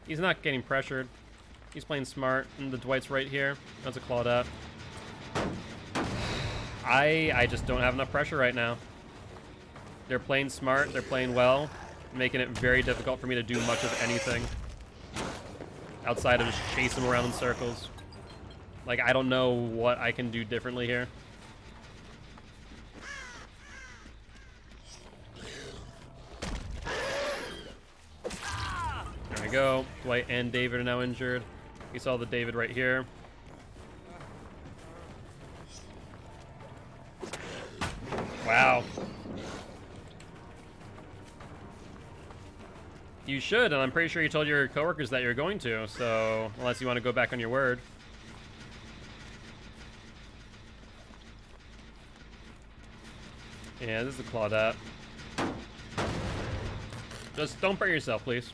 He's not getting pressured. He's playing smart, and the Dwight's right here. That's a Claudette. I just don't have enough pressure right now. They're playing smart, they're playing well, making it very difficult for me to do much of anything outside of just chase them around in circles. Like, I don't know what I can do differently here. There we go. Dwight and David are now injured. We saw the David right here. Wow. You should, and I'm pretty sure you told your coworkers that you're going to, so unless you want to go back on your word. Yeah, this is a Claudette. Just don't burn yourself, please.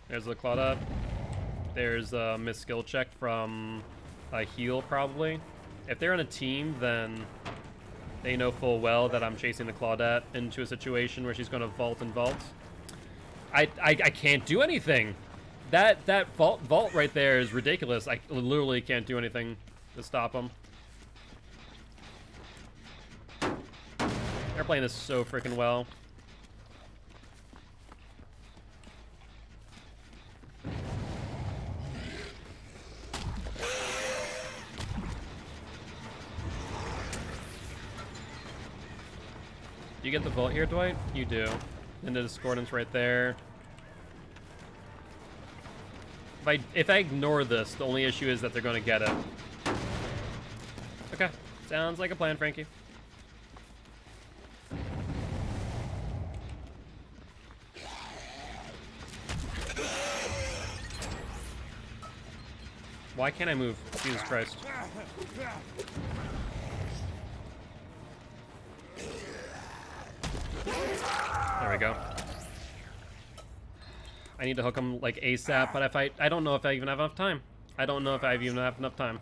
There's the Claudette. There's a missed skill check from a heal, probably. If they're on a team, then they know full well that I'm chasing the Claudette into a situation where she's going to vault and vault. I can't do anything. That vault right there is ridiculous. I literally can't do anything to stop them. They're playing this so freaking well. Do you get the vault here, Dwight? You do. And the discordance right there. If I ignore this, the only issue is that they're going to get it. Okay. Sounds like a plan, Frankie. Why can't I move? Jesus Christ. There we go. I need to hook him like ASAP, but if I don't know if I even have enough time. I don't know if I even have enough time.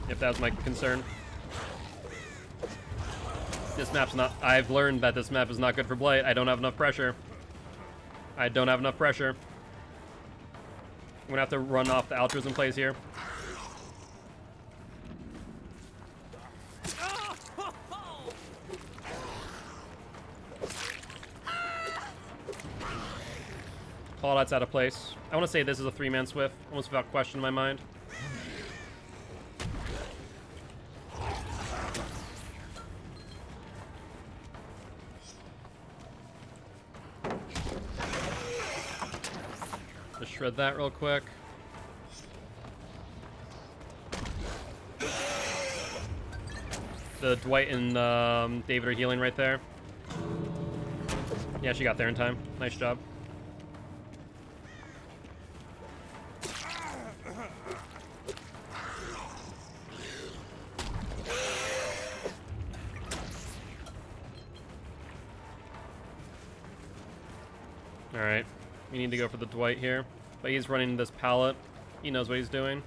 If that was my concern. This map's not... I've learned that this map is not good for Blight. I don't have enough pressure. I don't have enough pressure. I'm gonna have to run off the altruism plays here. Call out's out of place. I want to say this is a 3-man Swift, almost without question in my mind. Just shred that real quick. The Dwight and David are healing right there. Yeah, she got there in time. Nice job. Alright, we need to go for the Dwight here. But he's running this pallet. He knows what he's doing.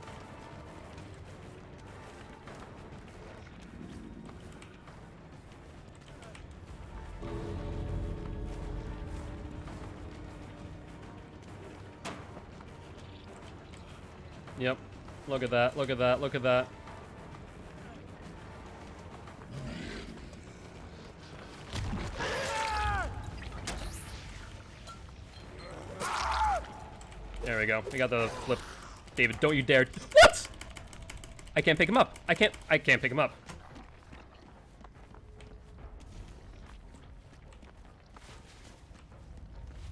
Yep. Look at that, look at that, look at that. There we go. We got the flip. David, don't you dare. What? I can't pick him up. I can't pick him up.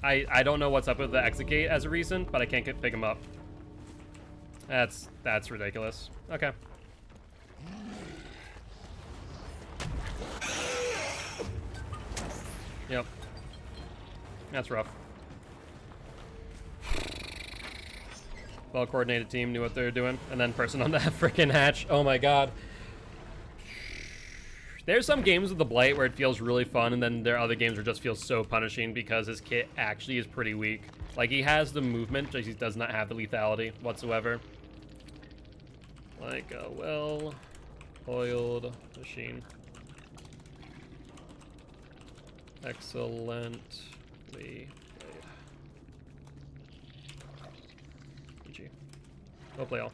I don't know what's up with the exit gate as a reason, but I can't pick him up. That's ridiculous. Okay. Yep. That's rough. Well-coordinated team knew what they were doing. And then person on that freaking hatch. Oh my god. There's some games with the Blight where it feels really fun, and then there are other games where it just feels so punishing because his kit actually is pretty weak. Like, he has the movement, just he does not have the lethality whatsoever. Like a well-oiled machine. Excellently played. GG. Go play all.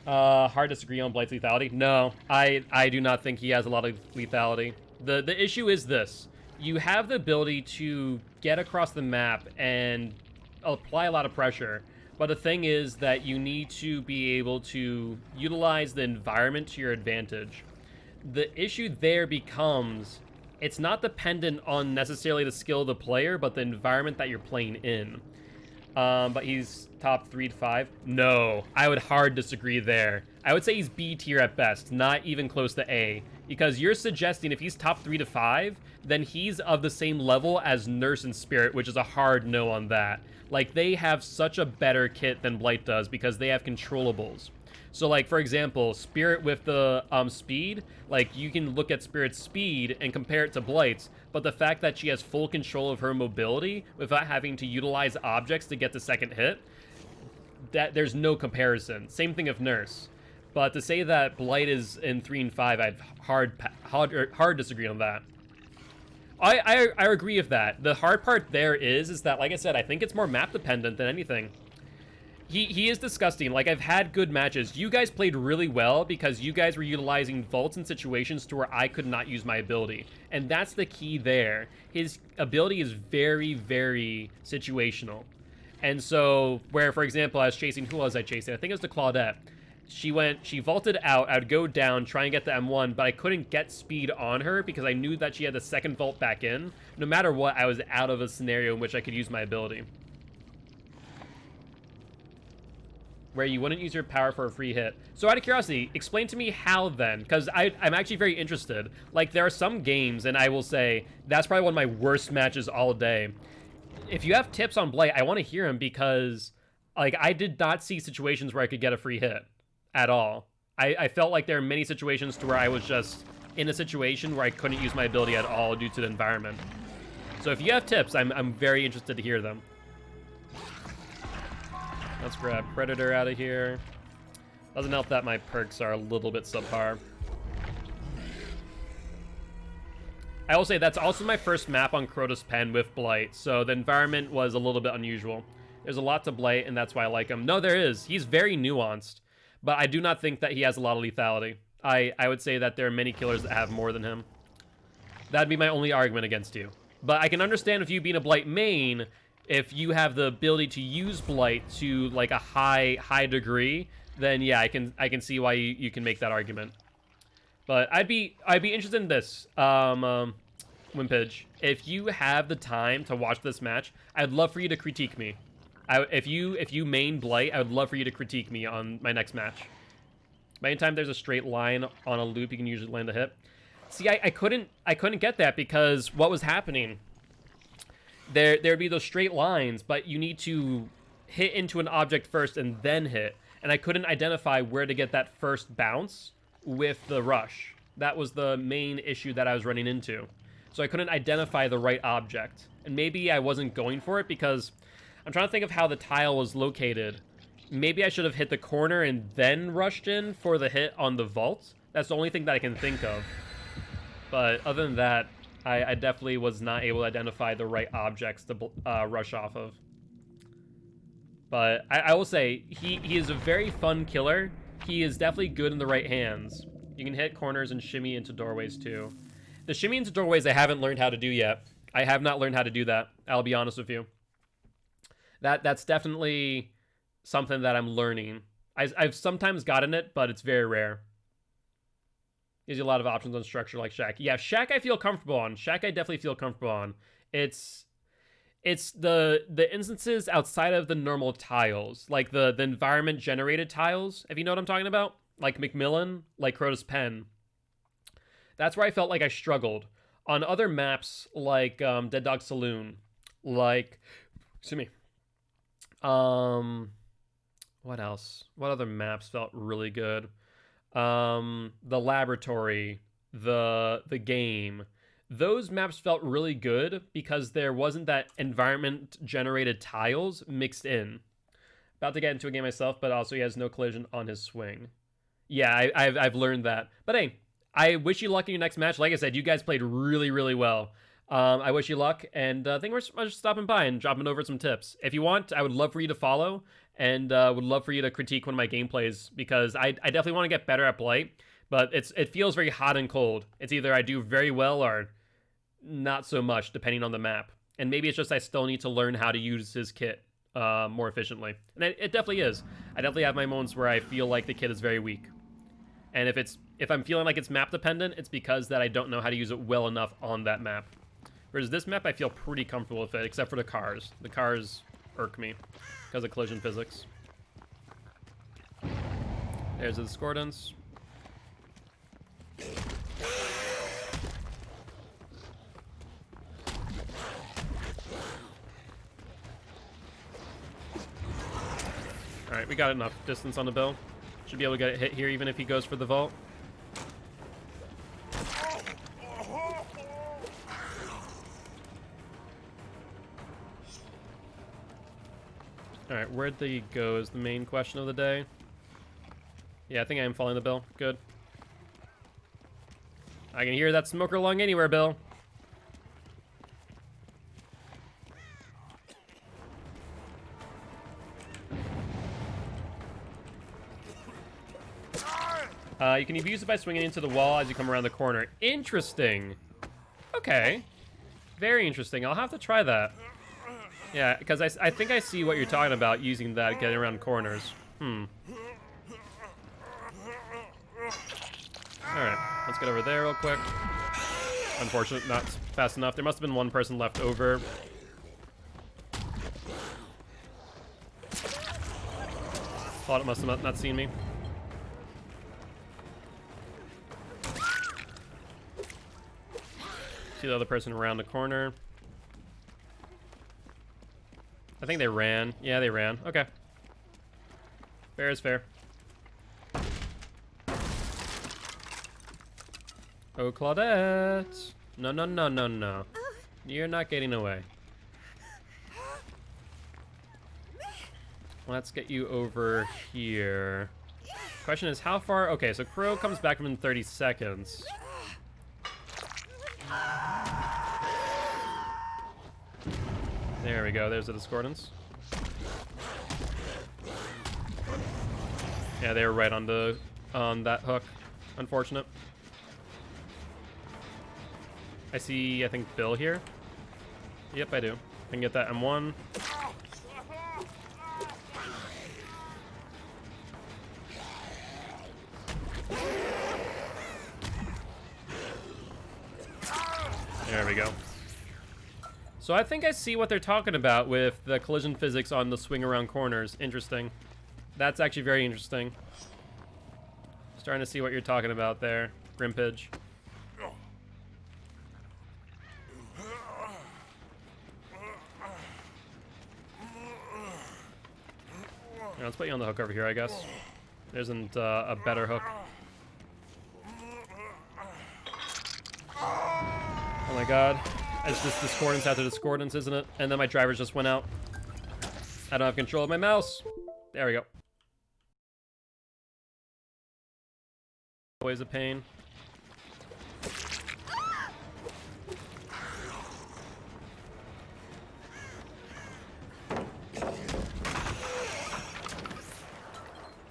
Hard to disagree on Blight's lethality. No, I do not think he has a lot of lethality. The issue is this. You have the ability to get across the map and apply a lot of pressure, but the thing is that you need to be able to utilize the environment to your advantage. The issue there becomes, it's not dependent on necessarily the skill of the player, but the environment that you're playing in. But he's top 3 to 5. No, I would hard disagree there. I would say he's B tier at best, not even close to A. Because you're suggesting if he's top 3 to 5, then he's of the same level as Nurse and Spirit, which is a hard no on that. Like, they have such a better kit than Blight does because they have controllables. So, like, for example, Spirit with the speed, like, you can look at Spirit's speed and compare it to Blight's, but the fact that she has full control of her mobility without having to utilize objects to get the second hit, that there's no comparison. Same thing of Nurse. But to say that Blight is in 3 and 5, I'd hard disagree on that. I agree with that. The hard part there is that, like I said, I think it's more map dependent than anything. He is disgusting. Like, I've had good matches. You guys played really well because you guys were utilizing vaults in situations to where I could not use my ability. And that's the key there. His ability is very, very situational. And so, where, for example, I was chasing, who was I chasing? I think it was the Claudette. She vaulted out, I would go down, try and get the M1, but I couldn't get speed on her because I knew that she had the second vault back in. No matter what, I was out of a scenario in which I could use my ability. Where you wouldn't use your power for a free hit. So out of curiosity, explain to me how then, because I'm actually very interested. Like, there are some games, and I will say, that's probably one of my worst matches all day. If you have tips on Blight, I want to hear them because, like, I did not see situations where I could get a free hit at all. I felt like there are many situations to where I was just in a situation where I couldn't use my ability at all due to the environment. So if you have tips, I'm very interested to hear them. Let's grab Predator out of here. Doesn't help that my perks are a little bit subpar. I will say that's also my first map on Crota's Pen with Blight, so the environment was a little bit unusual. There's a lot to Blight, and that's why I like him. No, there is. He's very nuanced, but I do not think that he has a lot of lethality. I would say that there are many killers that have more than him. That'd be my only argument against you. But I can understand if you being a Blight main, if you have the ability to use Blight to like a high degree, then yeah, I can see why you can make that argument. But I'd be interested in this, Wimpage. If you have the time to watch this match, I'd love for you to critique me. If you main Blight, I would love for you to critique me on my next match. By any time there's a straight line on a loop, you can usually land a hit. See, I couldn't get that because what was happening, there'd be those straight lines, but you need to hit into an object first and then hit. And I couldn't identify where to get that first bounce with the rush. That was the main issue that I was running into. So I couldn't identify the right object. And maybe I wasn't going for it because I'm trying to think of how the tile was located. Maybe I should have hit the corner and then rushed in for the hit on the vault. That's the only thing that I can think of. But other than that, I definitely was not able to identify the right objects to rush off of. But I will say, he is a very fun killer. He is definitely good in the right hands. You can hit corners and shimmy into doorways too. The shimmy into doorways I haven't learned how to do yet. I have not learned how to do that, I'll be honest with you. That's definitely something that I'm learning. I've sometimes gotten it, but it's very rare. Gives you a lot of options on structure like Shack. Yeah, Shack I feel comfortable on. Shack I definitely feel comfortable on. It's the instances outside of the normal tiles, like the environment generated tiles, if you know what I'm talking about, like Macmillan, like Crota's Pen. That's where I felt like I struggled. On other maps, like Dead Dog Saloon, like, excuse me, what else? What other maps felt really good? The laboratory, the game. Those maps felt really good because there wasn't that environment generated tiles mixed in. About to get into a game myself, but also he has no collision on his swing. Yeah, I've learned that. But hey, I wish you luck in your next match. Like I said, you guys played really, really well. I wish you luck, and I think we're just stopping by and dropping over some tips. If you want, I would love for you to follow, and would love for you to critique one of my gameplays, because I definitely want to get better at Blight, but it feels very hot and cold. It's either I do very well or not so much, depending on the map. And maybe it's just I still need to learn how to use his kit more efficiently. And it definitely is. I definitely have my moments where I feel like the kit is very weak. And if I'm feeling like it's map dependent, it's because that I don't know how to use it well enough on that map. Whereas this map, I feel pretty comfortable with it, except for the cars. The cars irk me because of collision physics. There's the discordance. Alright, we got enough distance on the bill. Should be able to get it hit here even if he goes for the vault. Alright, where'd they go is the main question of the day. Yeah, I think I am following the bill. Good. I can hear that smoker lung anywhere, Bill. You can use it by swinging into the wall as you come around the corner. Interesting. Okay. Very interesting. I'll have to try that. Yeah, because I think I see what you're talking about, using that, getting around corners. Alright, let's get over there real quick. Unfortunate, not fast enough. There must have been one person left over. Thought it must have not seen me. See the other person around the corner. I think they ran. Yeah, they ran. Okay. Fair is fair. Oh, Claudette. No, no, no, no, no. You're not getting away. Let's get you over here. Question is, how far? Okay, so Crow comes back in 30 seconds. There we go. There's the discordance. Yeah, they were right on that hook. Unfortunate. I see, I think, Bill here. Yep, I do. I can get that M1. There we go. So I think I see what they're talking about with the collision physics on the swing around corners. Interesting. That's actually very interesting. Starting to see what you're talking about there, Grimpage. Yeah, let's put you on the hook over here, I guess. There isn't a better hook. Oh my god. It's just discordance after discordance, isn't it? And then my drivers just went out. I don't have control of my mouse. There we go. Always a pain.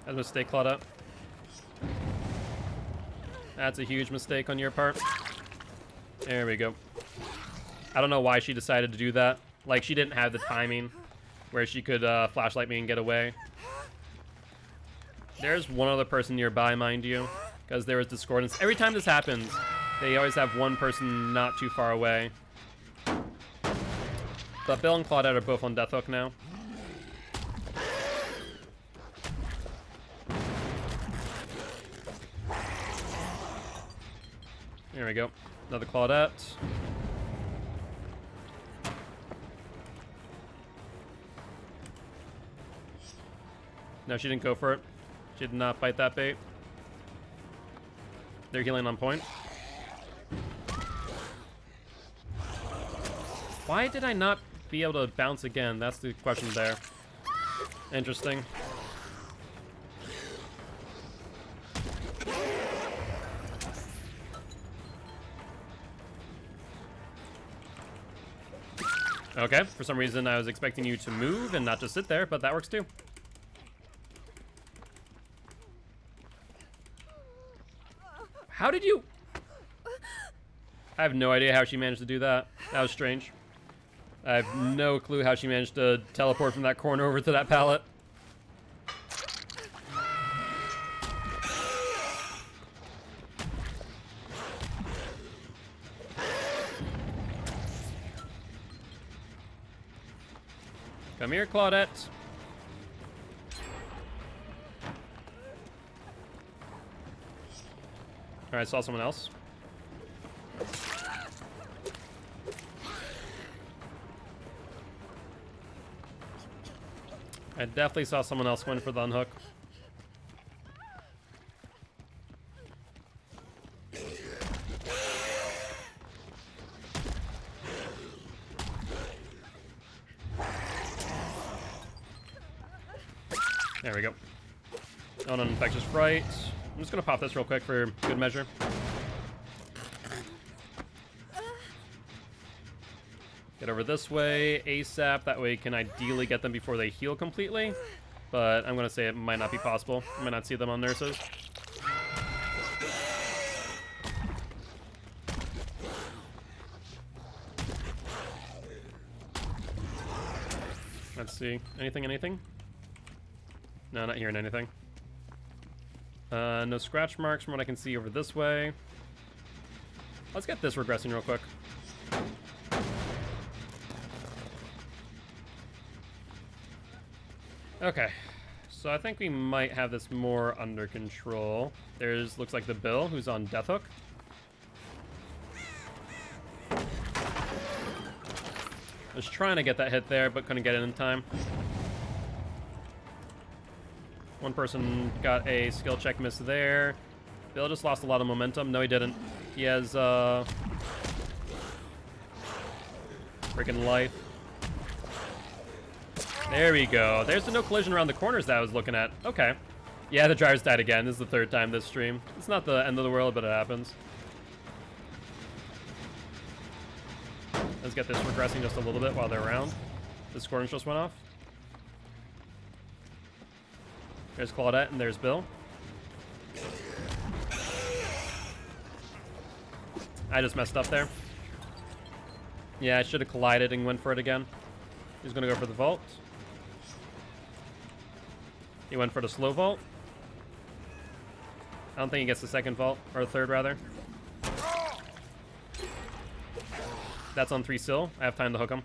That's a mistake, Claudia. That's a huge mistake on your part. There we go. I don't know why she decided to do that. Like, she didn't have the timing where she could flashlight me and get away. There's one other person nearby, mind you, because there was discordance. Every time this happens, they always have one person not too far away. But Bill and Claudette are both on Death Hook now. There we go. Another Claudette. No, she didn't go for it. She did not bite that bait. They're healing on point. Why did I not be able to bounce again? That's the question there. Interesting. Okay, for some reason I was expecting you to move and not just sit there, but that works too. How did you... I have no idea how she managed to do that. That was strange. I have no clue how she managed to teleport from that corner over to that pallet. Come here, Claudette. Alright, saw someone else. I definitely saw someone else going for the unhook. There we go. On an infectious fright. I'm just gonna pop this real quick for good measure. Get over this way ASAP. That way we can ideally get them before they heal completely. But I'm gonna say it might not be possible. I might not see them on nurses. Let's see. Anything? No, not hearing anything. No scratch marks from what I can see over this way. Let's get this regressing real quick. Okay, so I think we might have this more under control. There's, looks like the Bill, who's on Death Hook. I was trying to get that hit there, but couldn't get it in time. One person got a skill check miss there. Bill just lost a lot of momentum. No, he didn't. He has, freaking life. There we go. There's the no collision around the corners that I was looking at. Okay. Yeah, the drivers died again. This is the third time this stream. It's not the end of the world, but it happens. Let's get this regressing just a little bit while they're around. The discordance just went off. There's Claudette and there's Bill. I just messed up there. Yeah, I should have collided and went for it again. He's gonna go for the vault. He went for the slow vault. I don't think he gets the second vault, or the third rather. That's on 3 still. I have time to hook him.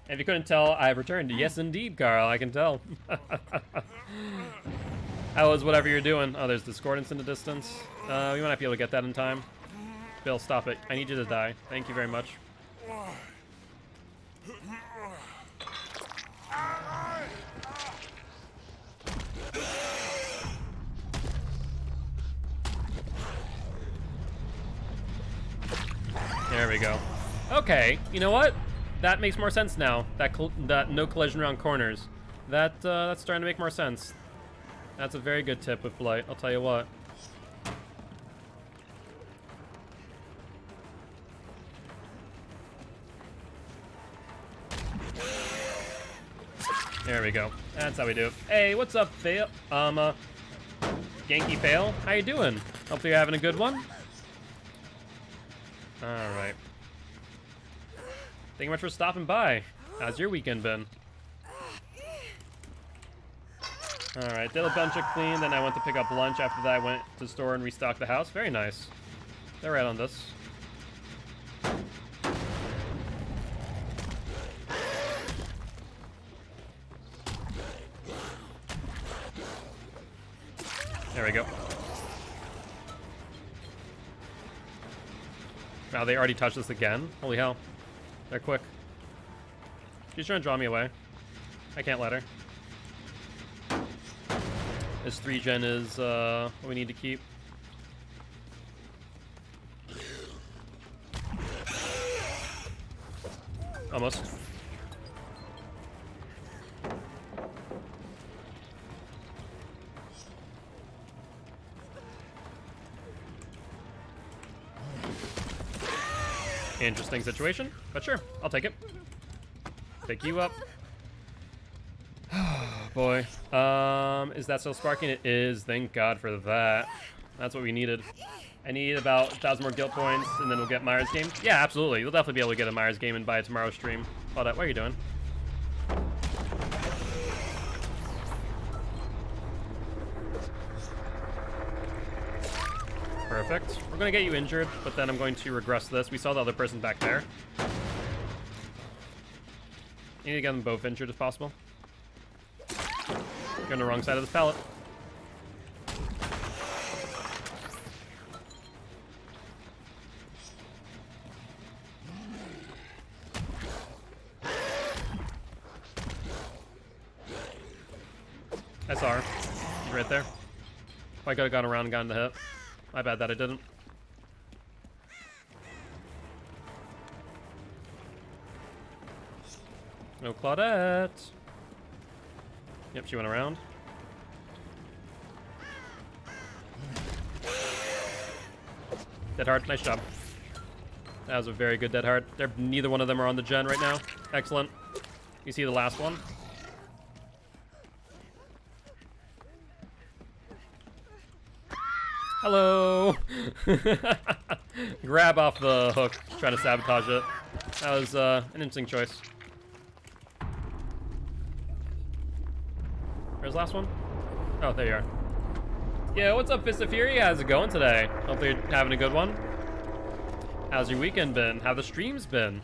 And if you couldn't tell, I've returned. Yes, indeed, Carl. I can tell. How was whatever you're doing? Oh, there's discordance in the distance. We might not be able to get that in time. Bill, stop it. I need you to die. Thank you very much. There we go. Okay, you know what? That makes more sense now. That no collision around corners. That's starting to make more sense. That's a very good tip with Blight, I'll tell you what. There we go. That's how we do it. Hey, what's up, Fail? Genki Fail? How you doing? Hopefully you're having a good one. Alright. Thank you much for stopping by. How's your weekend been? Alright, did a bunch of clean, then I went to pick up lunch. After that, I went to the store and restocked the house. Very nice. They're right on this. There we go. Wow, they already touched this again? Holy hell. They're quick. She's trying to draw me away. I can't let her. This 3-gen is what we need to keep. Almost. Interesting situation, but sure, I'll take it. Pick you up. Boy. Is that still sparking? It is. Thank God for that. That's what we needed. I need about 1,000 more guild points, and then we'll get Myers game. Yeah, absolutely. You'll definitely be able to get a Myers game in by tomorrow's stream. Hold up, what are you doing? Perfect. We're going to get you injured, but then I'm going to regress this. We saw the other person back there. You need to get them both injured if possible. You're on the wrong side of this pallet. I saw her. She's right there. If I could have gone around and gotten the hit. My bad that I didn't. No Claudette. Yep, she went around. Dead Hard, nice job. That was a very good Dead Hard. Neither one of them are on the gen right now. Excellent. You see the last one? Hello! Grab off the hook, trying to sabotage it. That was an interesting choice. Where's the last one? Oh, there you are. Yeah, what's up, Fist of Fury? How's it going today? Hopefully you're having a good one. How's your weekend been? How the streams been?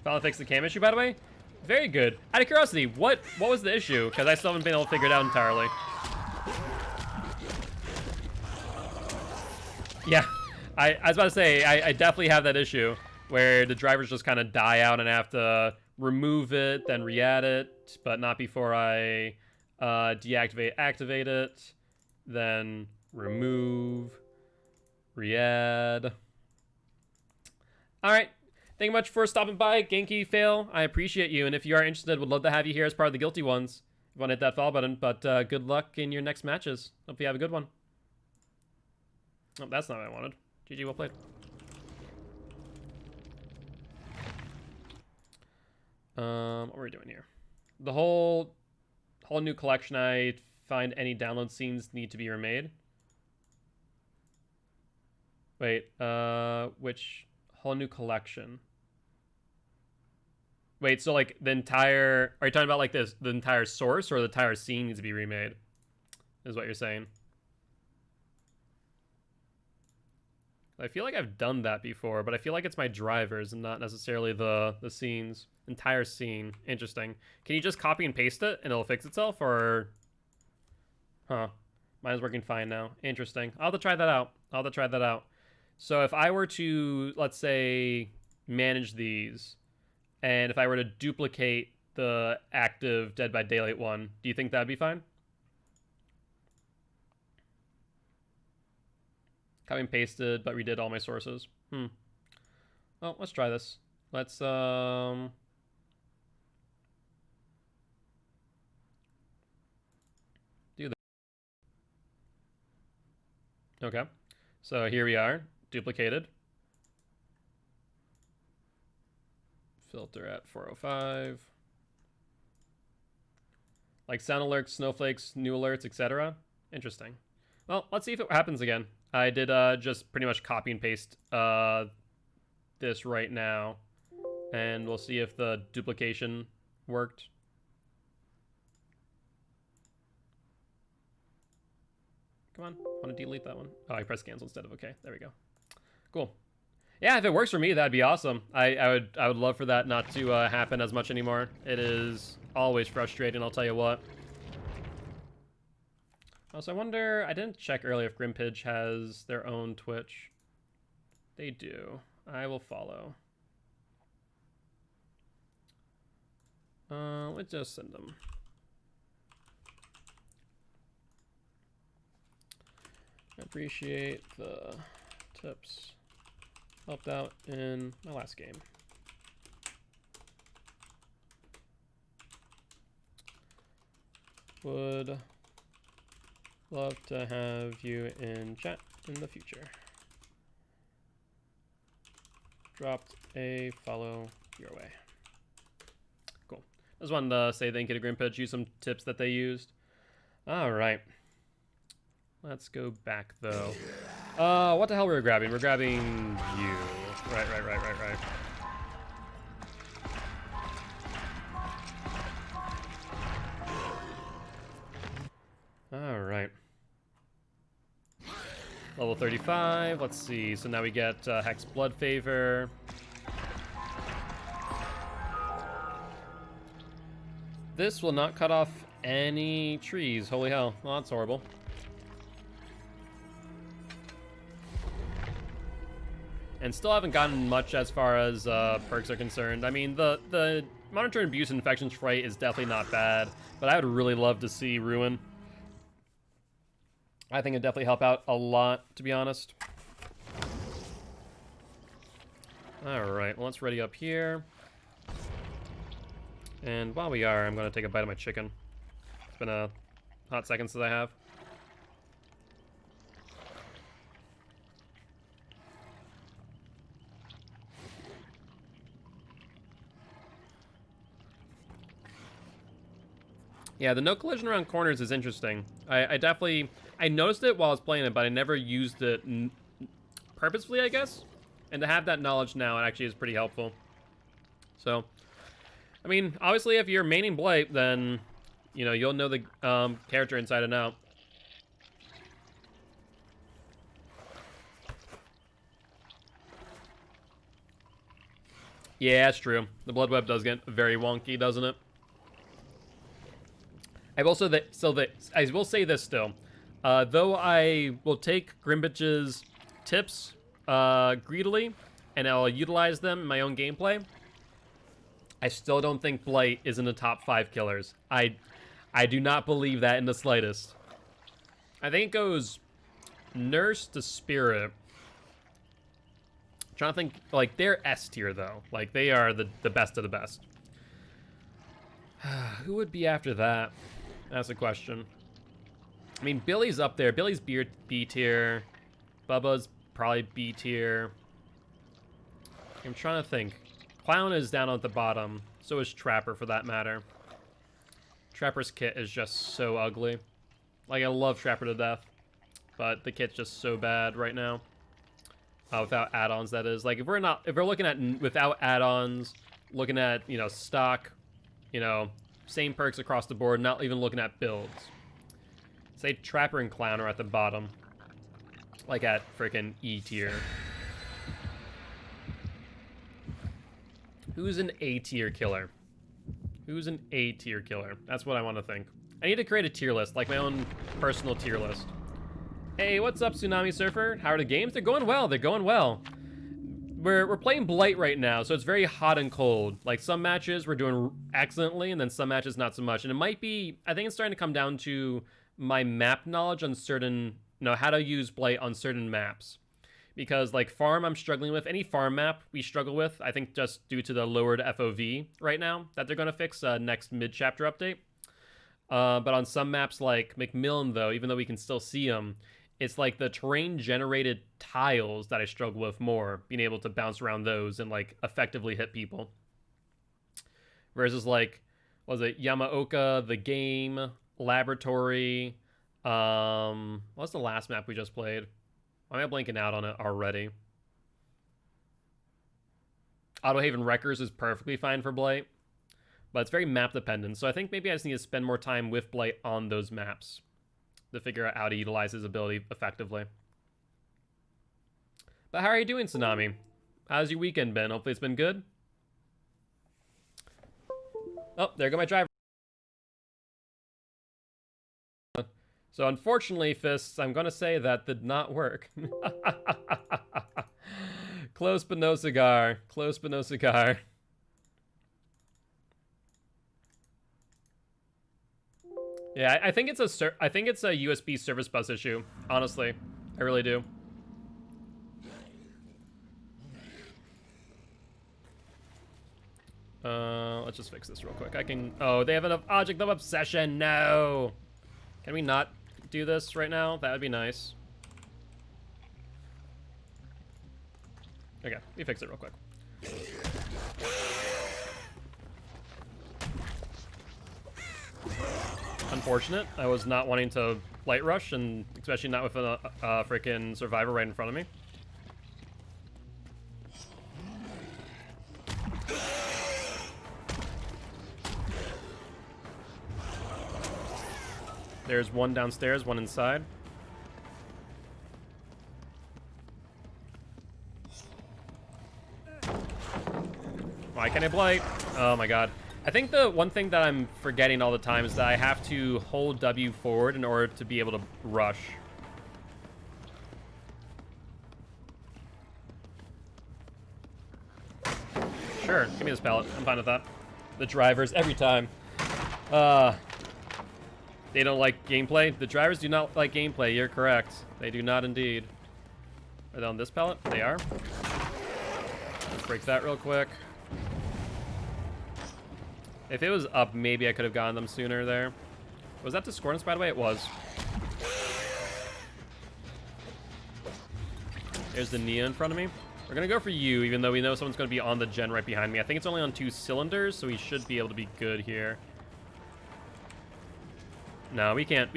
Finally fixed the cam issue, by the way? Very good. Out of curiosity, what was the issue? Because I still haven't been able to figure it out entirely. Yeah, I was about to say, I definitely have that issue where the drivers just kind of die out and I have to remove it, then re-add it, but not before I deactivate, activate it, then remove, re-add. All right, thank you much for stopping by, Genki Fail. I appreciate you, and if you are interested, would love to have you here as part of the Guilty ones. If you want to hit that follow button, but good luck in your next matches. Hope you have a good one. Oh, that's not what I wanted. GG, well played. What were we doing here? The whole whole new collection. I find any download scenes need to be remade. Wait, which whole new collection? Wait, so like the entire, are you talking about like this, the entire source, or the entire scene needs to be remade? Is what you're saying? I feel like I've done that before, but I feel like it's my drivers and not necessarily the scenes. Entire scene. Interesting. Can you just copy and paste it and it'll fix itself, or? Huh. Mine is working fine now. Interesting. I'll have to try that out. I'll have to try that out. So if I were to, let's say, manage these, and if I were to duplicate the active Dead by Daylight one, do you think that'd be fine? Copy and pasted, but redid all my sources. Well, let's try this. Let's, do this. Okay. So here we are, duplicated. Filter at 405. Like sound alerts, snowflakes, new alerts, etc. Interesting. Well, let's see if it happens again. I did just pretty much copy and paste this right now, and we'll see if the duplication worked. Come on, I want to delete that one. Oh, I pressed cancel instead of okay. There we go. Cool. Yeah, if it works for me, that'd be awesome. I would love for that not to happen as much anymore. It is always frustrating, I'll tell you what. Also, I wonder, I didn't check earlier if Grimpage has their own Twitch. They do. I will follow. Let's just send them. I appreciate the tips. Helped out in my last game. Would love to have you in chat in the future. Dropped a follow your way. Cool. I just wanted to say thank you to Grimpage, use some tips that they used. All right. Let's go back though. What the hell were we grabbing? We're grabbing you. Right. All right. Level 35. Let's see. So now we get Hex Blood Favor. This will not cut off any trees. Holy hell. Well, that's horrible. And still haven't gotten much as far as perks are concerned. I mean, the Monitor and Abuse Infections Fright is definitely not bad, but I would really love to see Ruin. I think it'd definitely help out a lot, to be honest. Alright, well, let's ready up here. And while we are, I'm going to take a bite of my chicken. It's been a hot second since I have. Yeah, the no collision around corners is interesting. I definitely, I noticed it while I was playing it, but I never used it purposefully, I guess. And to have that knowledge now, it actually is pretty helpful. So, I mean, obviously if you're maining Blight, then, you know, you'll know the character inside and out. Yeah, it's true. The Blood Web does get very wonky, doesn't it? I will say this still. Though I will take Grimbage's tips greedily, and I'll utilize them in my own gameplay, I still don't think Blight is in the top 5 killers. I do not believe that in the slightest. I think it goes Nurse to Spirit. I'm trying to think, like, they're S tier though. Like, they are the best of the best. Who would be after that? That's a question. I mean, Billy's up there. Billy's B tier. Bubba's probably B tier. I'm trying to think. Clown is down at the bottom. So is Trapper, for that matter. Trapper's kit is just so ugly. Like, I love Trapper to death, but the kit's just so bad right now. Without add-ons, that is. Like, if we're looking at without add-ons, looking at, you know, stock, you know, same perks across the board, not even looking at builds. Say Trapper and Clown are at the bottom. Like at freaking E tier. Who's an A tier killer? Who's an A tier killer? That's what I want to think. I need to create a tier list, like my own personal tier list. Hey, what's up, Tsunami Surfer? How are the games? They're going well. They're going well. We're playing Blight right now, so it's very hot and cold. Like, some matches we're doing excellently, and then some matches not so much. And it might be, I think it's starting to come down to my map knowledge on certain, you know, how to use Blight on certain maps. Because, like, farm I'm struggling with. Any farm map we struggle with, I think just due to the lowered FOV right now that they're going to fix next mid-chapter update. But on some maps like McMillan, though, even though we can still see them, it's like the terrain-generated tiles that I struggle with more, being able to bounce around those and, like, effectively hit people. Versus, like, what was it, Yamaoka, The Game, Laboratory, what's the last map we just played? Why am I blanking out on it already? Autohaven Wreckers is perfectly fine for Blight, but it's very map dependent, so I think maybe I just need to spend more time with Blight on those maps to figure out how to utilize his ability effectively. But how are you doing, Tsunami? How's your weekend been? Hopefully it's been good. Oh, there go my driver. So unfortunately, Fists, I'm going to say that did not work. Close but no cigar. Close but no cigar. Yeah, I think it's a USB service bus issue. Honestly, I really do. Let's just fix this real quick. I can. Oh, they have an object of obsession. No. Can we not do this right now? That would be nice. Okay, we fix it real quick. Unfortunate. I was not wanting to light rush, and especially not with a freaking survivor right in front of me. There's one downstairs, one inside. Why can't I blight? Oh my god. I think the one thing that I'm forgetting all the time is that I have to hold W forward in order to be able to rush. Sure, give me this pallet. I'm fine with that. The drivers, every time. They don't like gameplay? The drivers do not like gameplay, you're correct. They do not indeed. Are they on this pallet? They are. Let's break that real quick. If it was up, maybe I could have gotten them sooner there. Was that Discordance, by the way? It was. There's the Nia in front of me. We're gonna go for you, even though we know someone's gonna be on the gen right behind me. I think it's only on 2 cylinders, so we should be able to be good here. No, we can't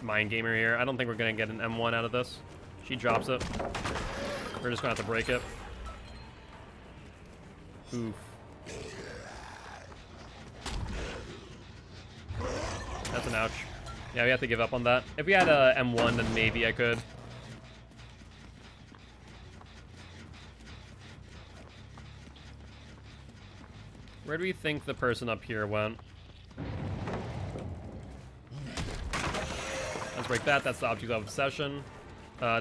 mind gamer here. I don't think we're gonna get an M1 out of this. She drops it. We're just gonna have to break it. Oof. That's an ouch. Yeah, we have to give up on that. If we had a M1, then maybe I could. Where do we think the person up here went? Let's break that. That's the object of obsession.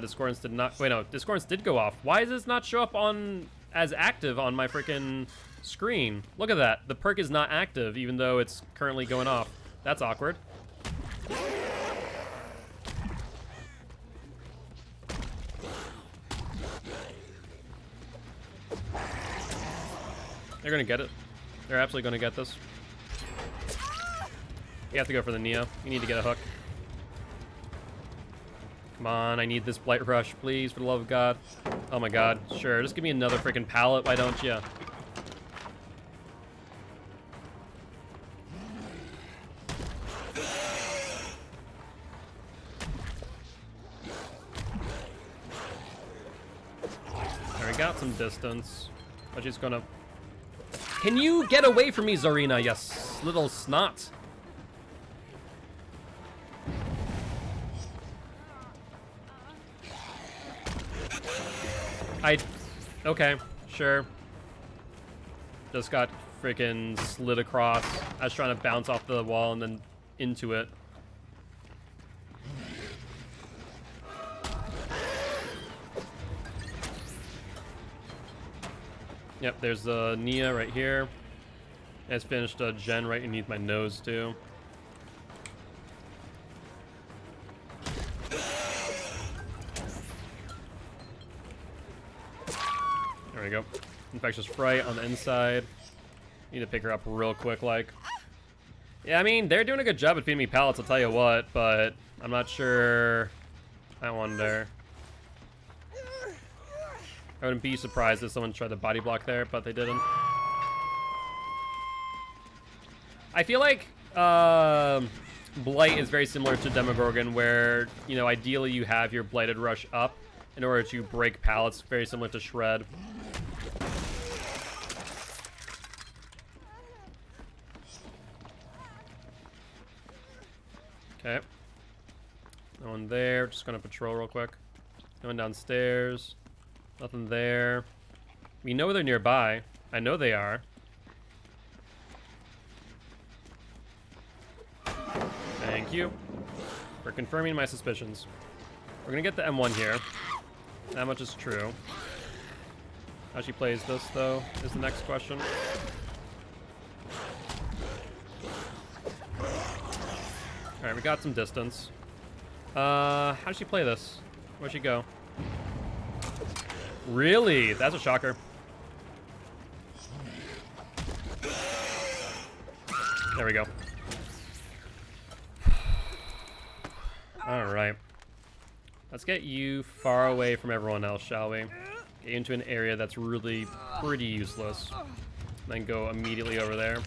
Discordance did not... Wait, no. Discordance did go off. Why does this not show up on as active on my freaking screen? Look at that. The perk is not active, even though it's currently going off. That's awkward. They're gonna get it. They're absolutely gonna get this. You have to go for the Neo. You need to get a hook. Come on, I need this Blight Rush, please, for the love of God. Oh my god, sure, just give me another freaking pallet, why don't you? There, we got some distance. But she's gonna... Can you get away from me, Zarina, you little snot? Okay, sure. Just got freaking slid across. I was trying to bounce off the wall and then into it. Yep, there's Nia right here. I just finished a gen right underneath my nose too. There we go. Infectious Fright on the inside. Need to pick her up real quick, like. Yeah, I mean, they're doing a good job at feeding me pallets, I'll tell you what, but I'm not sure. I wonder. I wouldn't be surprised if someone tried to body block there, but they didn't. I feel like Blight is very similar to Demogorgon, where, you know, ideally you have your Blighted Rush up in order to break pallets, very similar to Shred. Okay. No one there. Just gonna patrol real quick. No one downstairs. Nothing there. We know they're nearby. I know they are. Thank you for confirming my suspicions. We're gonna get the M1 here. That much is true. How she plays this, though, is the next question. Alright, we got some distance. How does she play this? Where'd she go? Really? That's a shocker. There we go. Alright. Let's get you far away from everyone else, shall we? Get into an area that's really pretty useless. Then go immediately over there.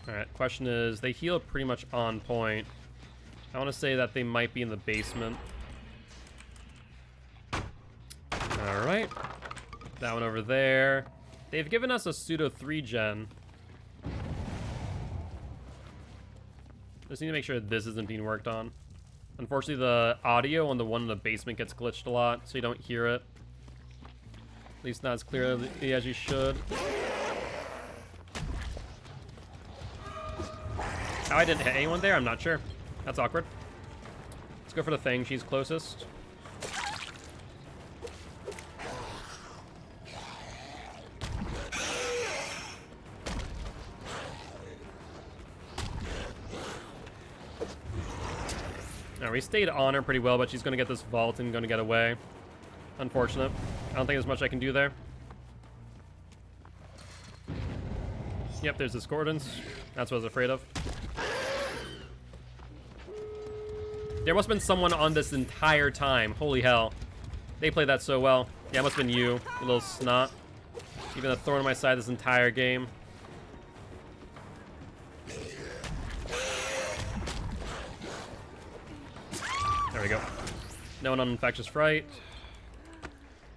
Alright, question is, they heal pretty much on point. I want to say that they might be in the basement. Alright. That one over there. They've given us a pseudo 3 gen. Just need to make sure this isn't being worked on. Unfortunately, the audio on the one in the basement gets glitched a lot, so you don't hear it. At least not as clearly as you should. How I didn't hit anyone there, I'm not sure. That's awkward. Let's go for the thing. She's closest. Now, we stayed on her pretty well, but she's going to get this vault and going to get away. Unfortunate. I don't think there's much I can do there. Yep, there's discordance. That's what I was afraid of. There must have been someone on this entire time. Holy hell. They played that so well. Yeah, it must have been you little snot. Even a thorn on my side this entire game. There we go. No one on Infectious Fright.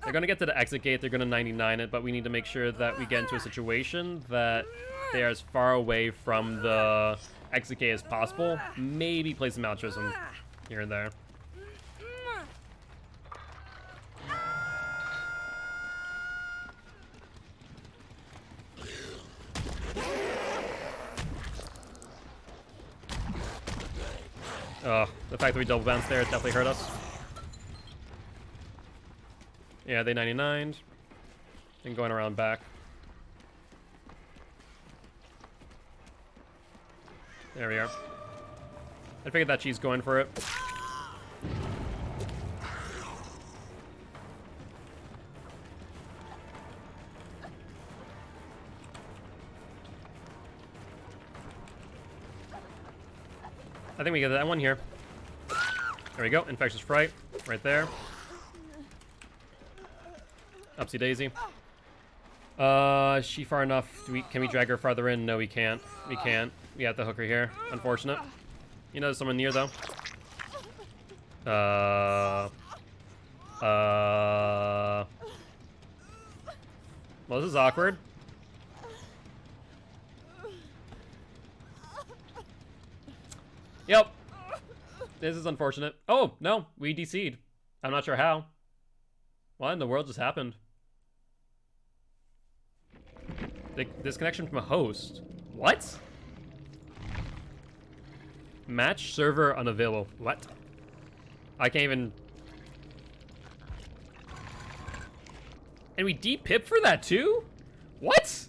They're going to get to the exit gate. They're going to 99 it, but we need to make sure that we get into a situation that they are as far away from the exit gate as possible. Maybe play some altruism here and there. Oh, the fact that we double bounced there, it definitely hurt us. Yeah, they 99'd. And going around back. There we are. I figured that she's going for it. I think we get that one here. There we go, Infectious Fright. right there. Upsy daisy. Is she far enough? Can we drag her farther in? No, we can't. We can't. We have to hook her here. Unfortunate. You know there's someone near, though. Well, this is awkward. Yep. This is unfortunate. Oh, no. We DC'd. I'm not sure how. What in the world just happened? Disconnection from a host. What? Match server unavailable. What? I can't even... And we de-pip for that too? What?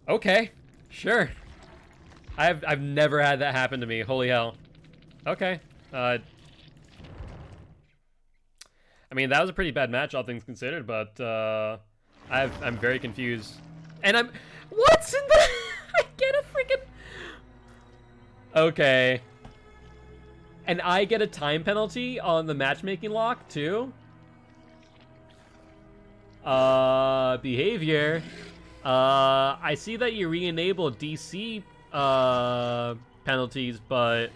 Okay, sure. I've never had that happen to me. Holy hell. Okay. I mean, that was a pretty bad match, all things considered, but I'm very confused. And I'm... What's in the... I get a freaking... Okay. And I get a time penalty on the matchmaking lock, too? Behavior. I see that you re-enable DC penalties, but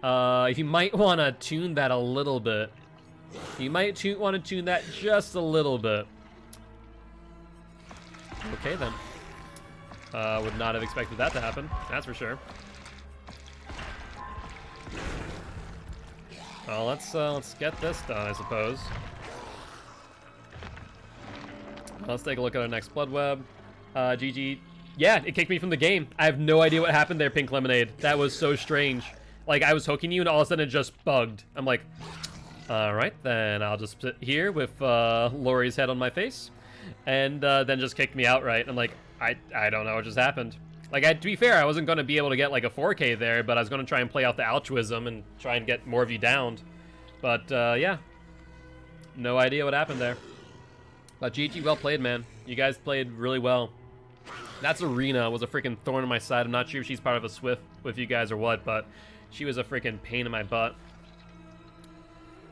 you might want to tune that a little bit. You might want to tune that just a little bit. Okay, then. Would not have expected that to happen, that's for sure. Well, let's get this done, I suppose. Let's take a look at our next blood web. GG. Yeah, it kicked me from the game. I have no idea what happened there, Pink Lemonade. That was so strange. Like, I was hooking you and all of a sudden it just bugged. I'm like, alright, then I'll just sit here with Lori's head on my face. And then just kicked me outright. I'm like, I don't know what just happened. Like, to be fair, I wasn't going to be able to get like a 4K there, but I was going to try and play out the altruism and try and get more of you downed. But yeah, no idea what happened there. But GG, well played, man. You guys played really well. That's Arena was a freaking thorn in my side. I'm not sure if she's part of a Swift with you guys or what, but she was a freaking pain in my butt.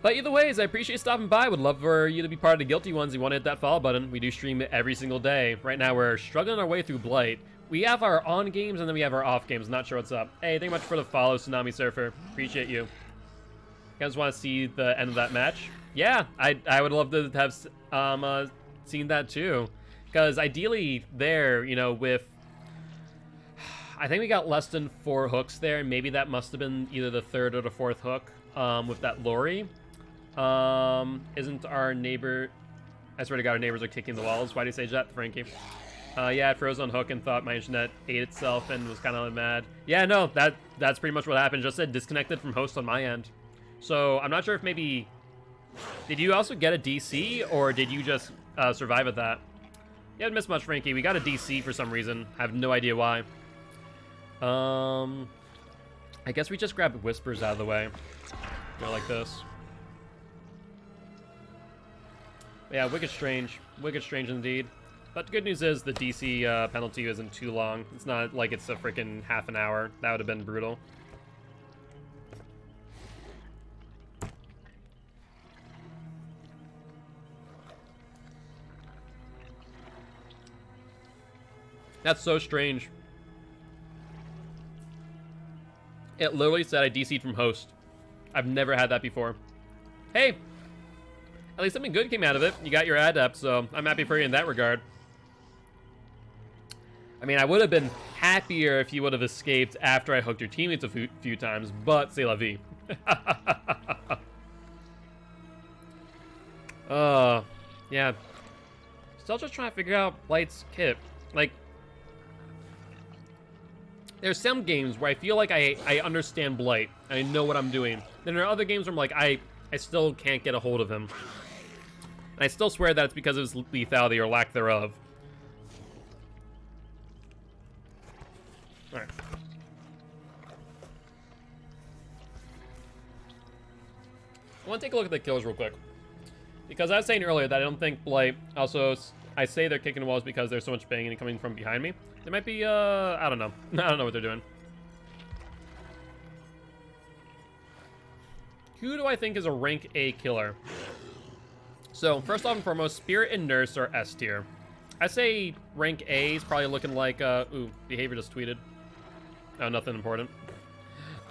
But either ways, I appreciate stopping by. Would love for you to be part of the Guilty ones. You want to hit that follow button. We do stream it every single day. Right now, we're struggling our way through Blight. We have our on games and then we have our off games. Not sure what's up. Hey, thank you much for the follow, Tsunami Surfer. Appreciate you. You guys want to see the end of that match? Yeah, I would love to have seen that too. Because ideally there, you know, with... I think we got less than 4 hooks there. Maybe that must have been either the 3rd or the 4th hook with that Lori. Isn't our neighbor... I swear to God, our neighbors are kicking the walls. Why do you say that, Frankie? Yeah, it froze on hook and thought my internet ate itself and was kind of mad. Yeah, no, that's pretty much what happened. Just said disconnected from host on my end. So I'm not sure if maybe... Did you also get a DC or did you just survive at that? You didn't miss much, Frankie. We got a DC for some reason. I have no idea why. I guess we just grabbed Whispers out of the way. Go like this. Yeah, Wicked Strange. Wicked Strange indeed. But the good news is the DC penalty isn't too long. It's not like it's a freaking half an hour. That would have been brutal. That's so strange. It literally said I DC'd from host. I've never had that before. Hey! At least something good came out of it. You got your adept, so I'm happy for you in that regard. I mean, I would have been happier if you would have escaped after I hooked your teammates a few times, but c'est la vie. Yeah. Still just trying to figure out Blight's kit. Like, there's some games where I feel like I understand Blight. I know what I'm doing. Then there are other games where I'm like, I still can't get a hold of him. And I still swear that it's because of his lethality or lack thereof. Alright. I want to take a look at the kills real quick. Because I was saying earlier that I don't think Blight, also, I say they're kicking walls because there's so much banging coming from behind me. They might be, I don't know. I don't know what they're doing. Who do I think is a rank A killer? So first off and foremost, Spirit and Nurse are S tier. I say rank A is probably looking like, ooh, Behavior just tweeted. Oh, nothing important.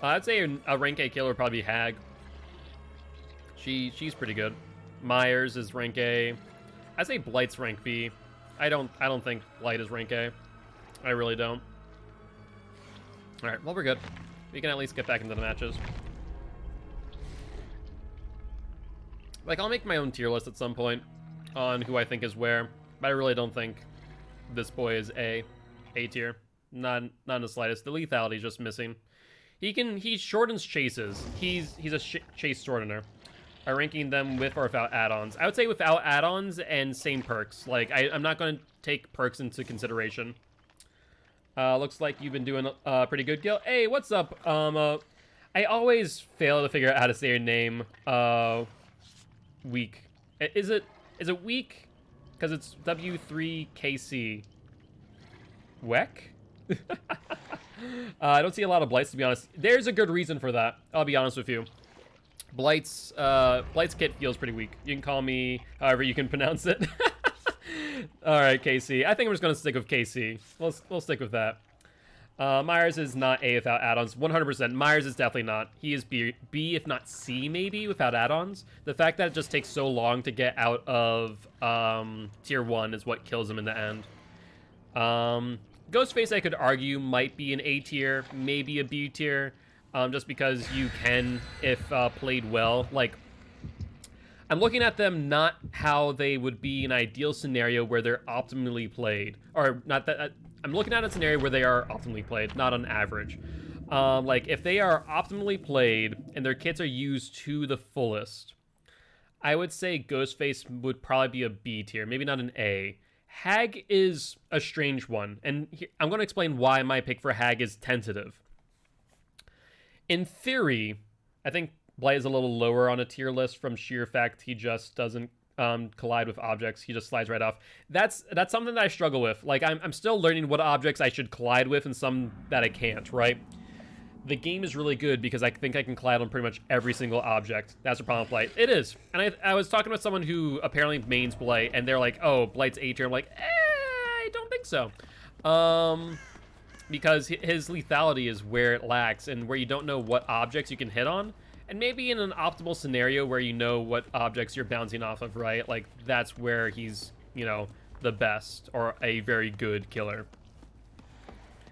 I'd say a rank A killer would probably be Hag. She's pretty good. Myers is rank A. I'd say Blight's rank B. I don't think Blight is rank A. I really don't. All right, well, we're good. We can at least get back into the matches. Like, I'll make my own tier list at some point on who I think is where, but I really don't think this boy is A tier. Not in the slightest. The lethality is just missing. He shortens chases. He's a chase shortener. Are ranking them with or without add-ons? I would say without add-ons and same perks. Like, I'm not going to take perks into consideration. Looks like you've been doing pretty good, Gil. Hey, what's up? I always fail to figure out how to say your name. Weak. Is it weak? Because it's W3KC. Weck? I don't see a lot of Blights, to be honest. There's a good reason for that. I'll be honest with you. Blight's kit feels pretty weak. You can call me however you can pronounce it. All right, KC. I think I'm just going to stick with KC. We'll stick with that. Myers is not A without add-ons. 100%. Myers is definitely not. He is B, if not C, maybe, without add-ons. The fact that it just takes so long to get out of Tier 1 is what kills him in the end. Ghostface, I could argue, might be an A tier, maybe a B tier, just because you can if played well. Like, I'm looking at them not how they would be an ideal scenario where they're optimally played, or not that. I'm looking at a scenario where they are optimally played, not on average. Like, if they are optimally played and their kits are used to the fullest, I would say Ghostface would probably be a B tier, maybe not an A. Hag is a strange one, and I'm going to explain why my pick for Hag is tentative. In theory, I think Blight is a little lower on a tier list from sheer fact he just doesn't collide with objects. He just slides right off. That's something that I struggle with. Like, I'm still learning what objects I should collide with and some that I can't, right? The game is really good because I think I can collide on pretty much every single object. That's the problem with Blight. It is. And I was talking with someone who apparently mains Blight, and they're like, oh, Blight's A tier. I'm like, I don't think so. Because his lethality is where it lacks and where you don't know what objects you can hit on. And maybe in an optimal scenario where you know what objects you're bouncing off of, right? Like, that's where he's, you know, the best or a very good killer.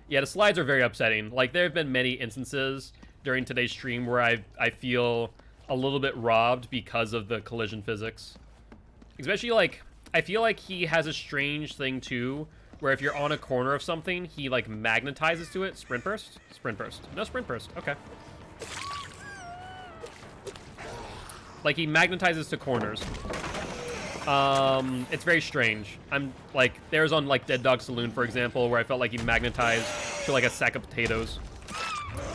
Yeah, the slides are very upsetting. Like, there have been many instances during today's stream where I feel a little bit robbed because of the collision physics. Especially, like, I feel like he has a strange thing, too, where if you're on a corner of something, he, like, magnetizes to it. Sprint burst? Sprint burst. No sprint burst. Okay. Like, he magnetizes to corners. It's very strange. I'm like, there's on like Dead Dog Saloon, for example, where I felt like he magnetized to like a sack of potatoes.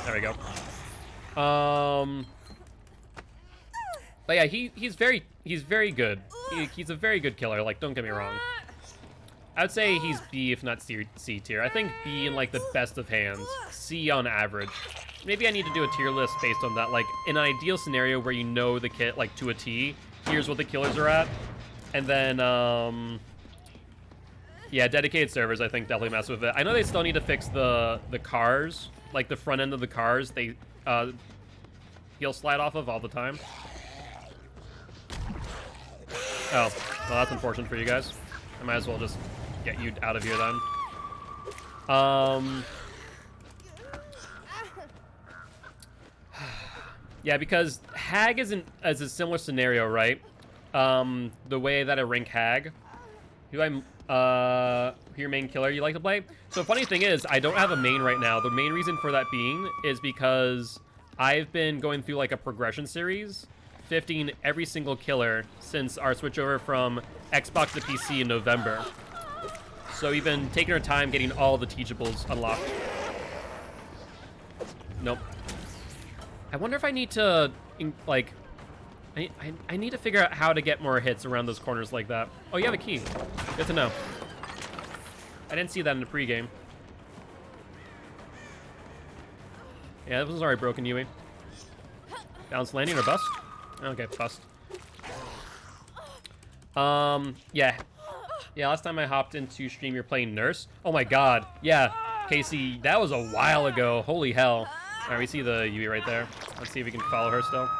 There we go. But yeah, he's very good. He's a very good killer. Like, don't get me wrong. I'd say he's B if not C tier. I think B in like the best of hands. C on average. Maybe I need to do a tier list based on that. Like, in an ideal scenario where you know the kit like to a T, here's what the killers are at. And then, yeah, dedicated servers, I think, definitely mess with it. I know they still need to fix the cars, like the front end of the cars. He'll slide off of all the time. Oh, well, that's unfortunate for you guys. I might as well just get you out of here then. Yeah, because Hag isn't as a similar scenario, right? The way that I rank Hag. Who your main killer you like to play? So funny thing is, I don't have a main right now. The main reason for that being is because I've been going through like a progression series, 15 every single killer since our switchover from Xbox to PC in November. So we've been taking our time getting all the teachables unlocked. Nope. I wonder if I need to, like, I need to figure out how to get more hits around those corners like that. Oh, you have a key. Good to know. I didn't see that in the pregame. Yeah, that was already broken, Yui. Bounce landing or bust? Okay, bust. Yeah. Yeah, last time I hopped into stream, you're playing Nurse. Oh my god. Yeah, Casey, that was a while ago. Holy hell. All right, we see the Yui right there. Let's see if we can follow her still.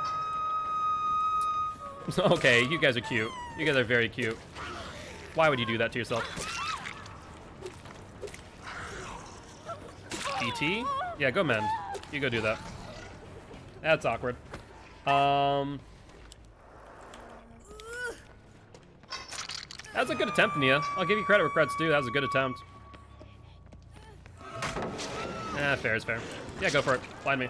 Okay, you guys are cute. You guys are very cute. Why would you do that to yourself? ET? Yeah, go mend. You go do that. That's awkward. That was a good attempt, Nia. I'll give you credit where credit's due. That was a good attempt. Fair is fair. Yeah, go for it. Blind me.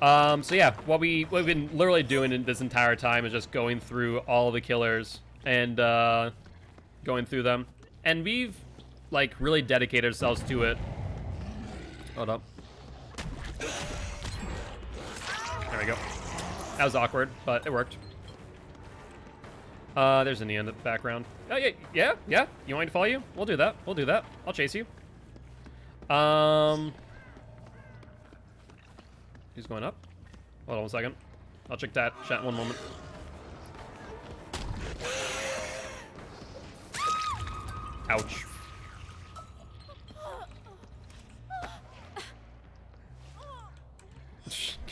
So yeah, what we've been literally doing in this entire time is just going through all the killers and going through them. And we've, like, really dedicated ourselves to it. Hold up. There we go. That was awkward, but it worked. There's a Nia in the background. Oh, yeah. You want me to follow you? We'll do that. I'll chase you. Who's going up? Hold on 1 second. I'll check that chat 1 moment. Ouch.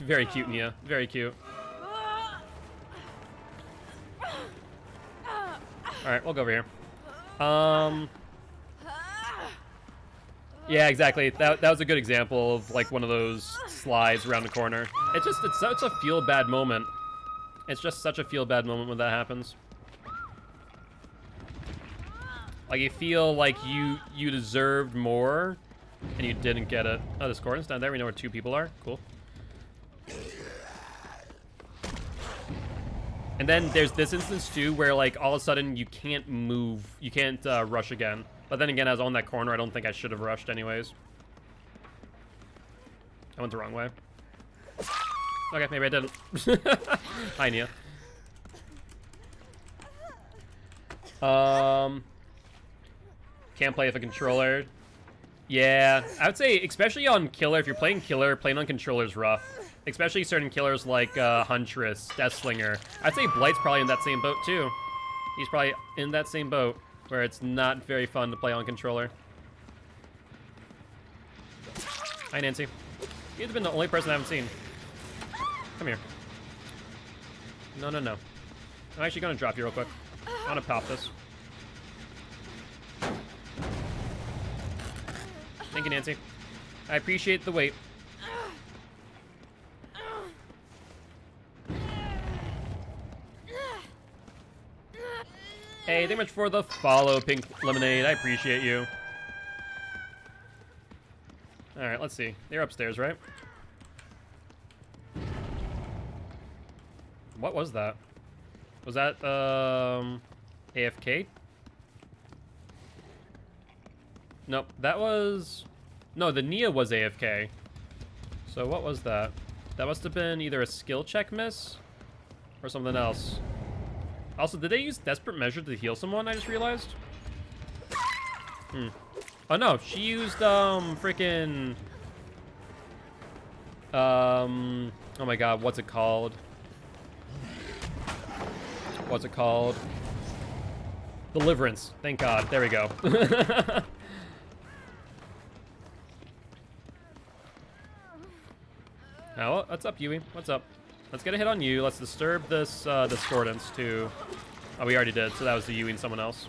Very cute, Nia. Very cute. Alright, we'll go over here. Yeah, exactly. That was a good example of, like, one of those slides around the corner. It's such a feel-bad moment. It's just such a feel-bad moment when that happens. Like, you feel like you deserved more, and you didn't get it. Oh, the coordinates down there. We know where 2 people are. Cool. And then there's this instance, too, where, like, all of a sudden you can't move. You can't rush again. But then again, I was on that corner. I don't think I should have rushed anyways. I went the wrong way. Okay, maybe I didn't. Hi, Nia. Can't play with a controller. Yeah, I would say, especially on Killer, if you're playing Killer, playing on controller is rough. Especially certain killers like Huntress, Deathslinger. I'd say Blight's probably in that same boat, too. He's probably in that same boat, where it's not very fun to play on controller. Hi, Nancy. You've been the only person I haven't seen. Come here. No. I'm actually gonna drop you real quick. I wanna pop this. Thank you, Nancy. I appreciate the wait. Hey, thank you much for the follow, Pink Lemonade. I appreciate you. Alright, let's see. They're upstairs, right? What was that? Was that, AFK? Nope, that was... No, the Nia was AFK. So what was that? That must have been either a skill check miss or something else. Also, did they use Desperate Measure to heal someone, I just realized? Oh no, she used, freaking... oh my god, what's it called? Deliverance. Thank god, there we go. Now, what's up, Yui? What's up? Let's get a hit on you. Let's disturb this discordance too. Oh, we already did, so that was the Yui and someone else.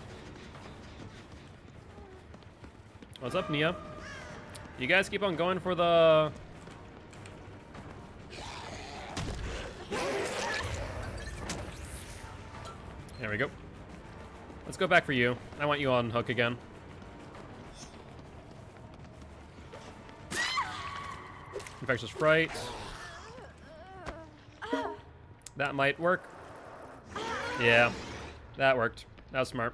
What's up, Nia? You guys keep on going for the... There we go. Let's go back for you. I want you on hook again. Infectious Fright. That might work. Yeah, that worked. That was smart.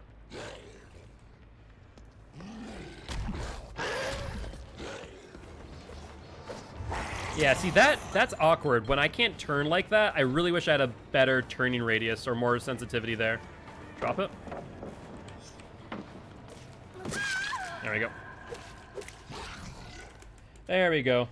Yeah, see, that's awkward. When I can't turn like that, I really wish I had a better turning radius or more sensitivity there. Drop it. There we go.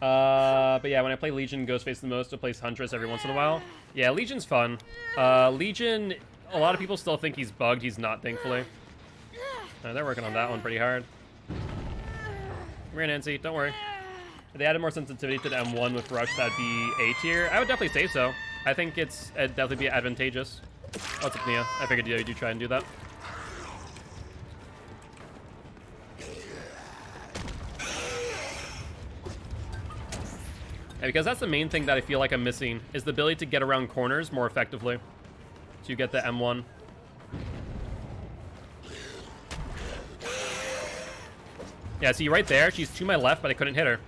But yeah, when I play Legion Ghostface the most, I play Huntress every once in a while. Yeah, Legion's fun. Legion, a lot of people still think he's bugged. He's not, thankfully. They're working on that one pretty hard. Come here, Nancy. Don't worry. If they added more sensitivity to the M1 with Rush, that'd be A tier. I would definitely say so. I think it'd definitely be advantageous. What's up, Nia? I figured you'd try and do that. Yeah, because that's the main thing that I feel like I'm missing, is the ability to get around corners more effectively. So you get the M1. Yeah, see right there, she's to my left, but I couldn't hit her.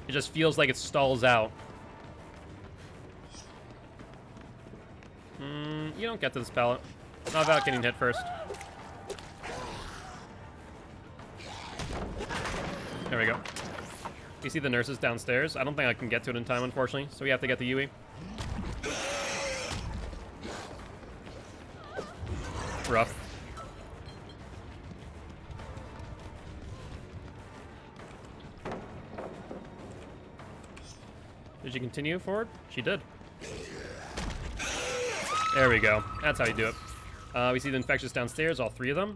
It just feels like it stalls out. You don't get to this pallet. Not without getting hit first. There we go. You see the nurses downstairs? I don't think I can get to it in time, unfortunately, so we have to get the Yui. Rough. Did she continue forward? She did. There we go. That's how you do it. We see the infectious downstairs, all three of them.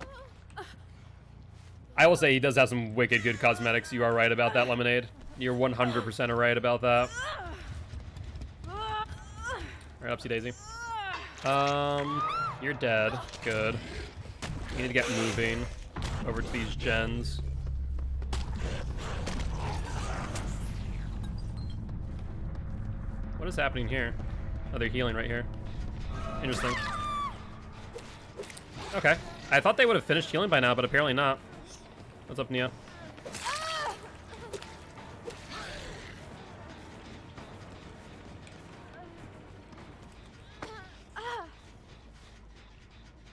I will say he does have some wicked good cosmetics. You are right about that, Lemonade. You're 100% right about that. Alright, Upsy Daisy. You're dead. Good. You need to get moving over to these gens. What is happening here? Oh, they're healing right here. Interesting. Okay. I thought they would have finished healing by now, but apparently not. What's up, Nia?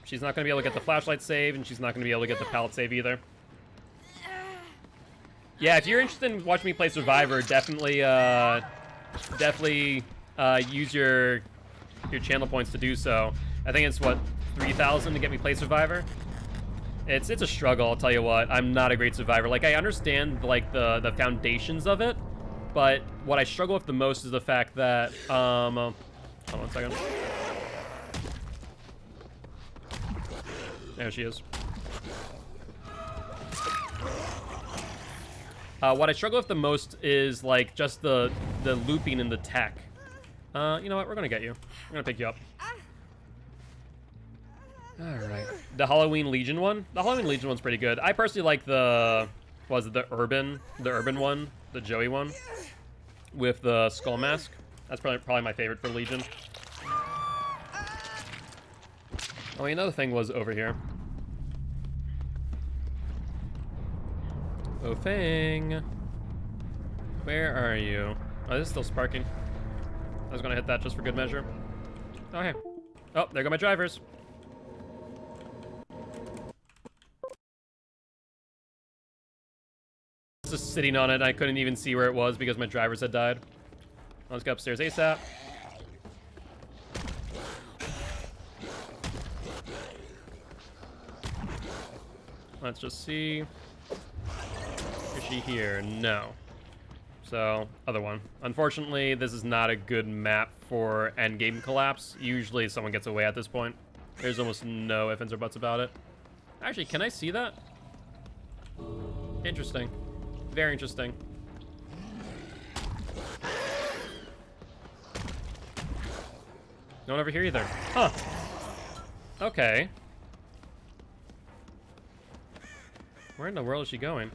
She's not going to be able to get the flashlight save, and she's not going to be able to get the pallet save either. Yeah, if you're interested in watching me play Survivor, definitely use your channel points to do so. I think it's, what, 3,000 to get me play Survivor? It's a struggle, I'll tell you what. I'm not a great Survivor. Like, I understand, like, the foundations of it, but what I struggle with the most is the fact that, hold on 1 second. There she is. What I struggle with the most is, like, just the looping in the tech. You know what? We're gonna get you. We're gonna pick you up. Alright. The Halloween Legion one? The Halloween Legion one's pretty good. I personally like the urban one, the Joey one, with the skull mask. That's probably my favorite for Legion. Oh, wait, another thing was over here. Oh, Fang. Where are you? Oh, this is still sparking. I was gonna hit that just for good measure. Oh, hey. Oh, there go my drivers. Just sitting on it. I couldn't even see where it was because my drivers had died. Let's go upstairs ASAP. Let's just see. Is she here? No. So, other one. Unfortunately, this is not a good map for endgame collapse. Usually someone gets away at this point. There's almost no ifs, ands, or buts about it. Actually, can I see that? Interesting. Very interesting. No one over here either. Huh. Okay. Where in the world is she going?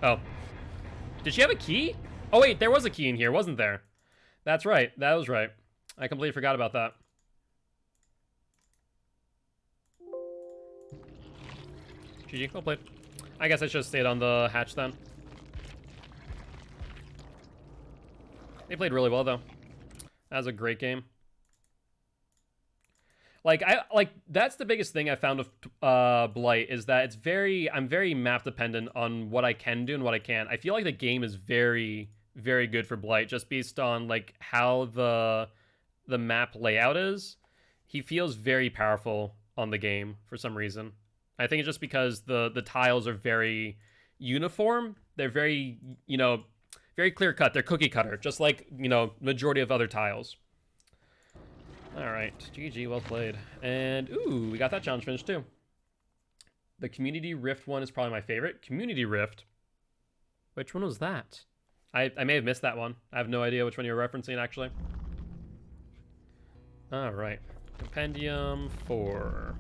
Oh. Did she have a key? Oh, wait, there was a key in here, wasn't there? That's right. That was right. I completely forgot about that. GG, well played. I guess I should have stayed on the hatch then. They played really well, though. That was a great game. Like, that's the biggest thing I found with Blight, is that I'm very map dependent on what I can do and what I can't. I feel like the game is very, very good for Blight, just based on, like, how the map layout is. He feels very powerful on the game for some reason. I think it's just because the tiles are very uniform, They're very, very clear cut. They're cookie cutter, just like, majority of other tiles. All right, GG, well played. And, ooh, we got that challenge finished too. The Community Rift one is probably my favorite. Community Rift. Which one was that? I may have missed that one. I have no idea which one you're referencing, actually. All right. Compendium 4.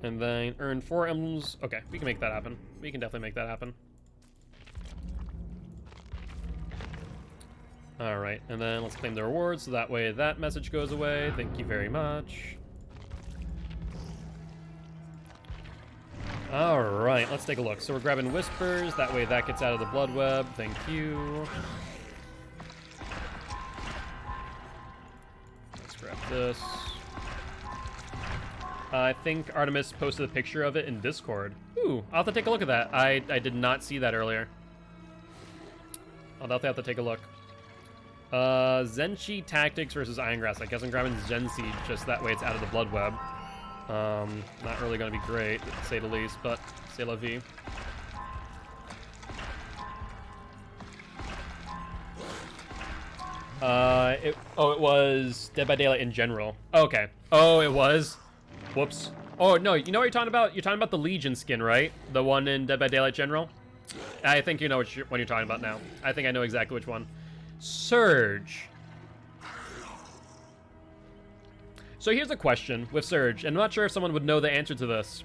And then earn 4 emblems. Okay, we can make that happen. We can definitely make that happen. All right, and then let's claim the rewards so that way that message goes away. Thank you very much. All right, let's take a look. So we're grabbing Whispers. That way that gets out of the blood web. Thank you. Let's grab this. I think Artemis posted a picture of it in Discord. Ooh, I'll have to take a look at that. I did not see that earlier. I'll definitely have to take a look. Zenshi Tactics versus Irongrass. I guess I'm grabbing Zenshi just that way it's out of the blood web. Not really going to be great, to say the least, but c'est la vie. It was Dead by Daylight in general. Okay. Oh, it was? Whoops. Oh, no, you know what you're talking about? You're talking about the Legion skin, right? The one in Dead by Daylight General? I think you know what you're talking about now. I think I know exactly which one. Surge. So here's a question with Surge, and I'm not sure if someone would know the answer to this,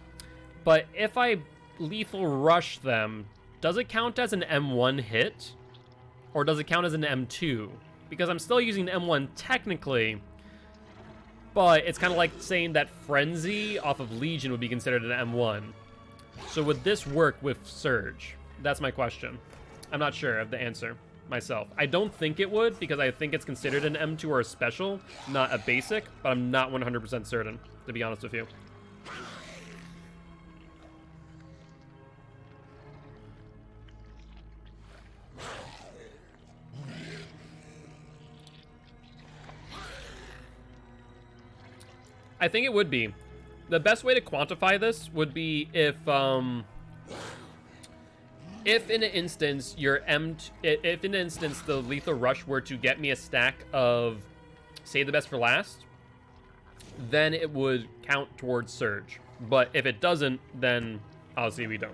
but if I lethal rush them, does it count as an M1 hit? Or does it count as an M2? Because I'm still using M1 technically, but it's kind of like saying that Frenzy off of Legion would be considered an M1. So would this work with Surge? That's my question. I'm not sure of the answer myself. I don't think it would, because I think it's considered an M2 or a special, not a basic, but I'm not 100% certain, to be honest with you. I think it would be. The best way to quantify this would be if in an instance if in an instance the lethal rush were to get me a stack of save the best for last, then it would count towards Surge. But if it doesn't, then obviously we don't.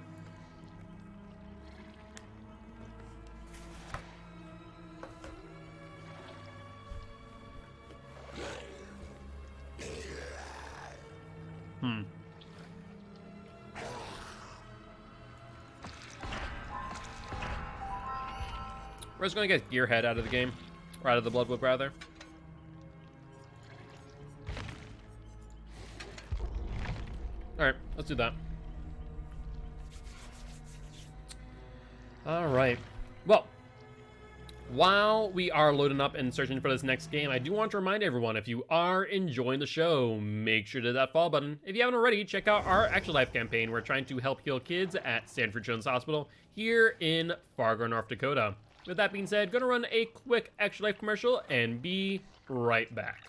We're just gonna get Gearhead out of the game. Or out of the Blood Whip, rather. Alright, let's do that. Alright. Well, while we are loading up and searching for this next game, I do want to remind everyone, if you are enjoying the show, make sure to hit that follow button. If you haven't already, check out our Extra Life campaign. We're trying to help heal kids at Sanford Children's Hospital here in Fargo, North Dakota. With that being said, gonna run a quick Extra Life commercial and be right back.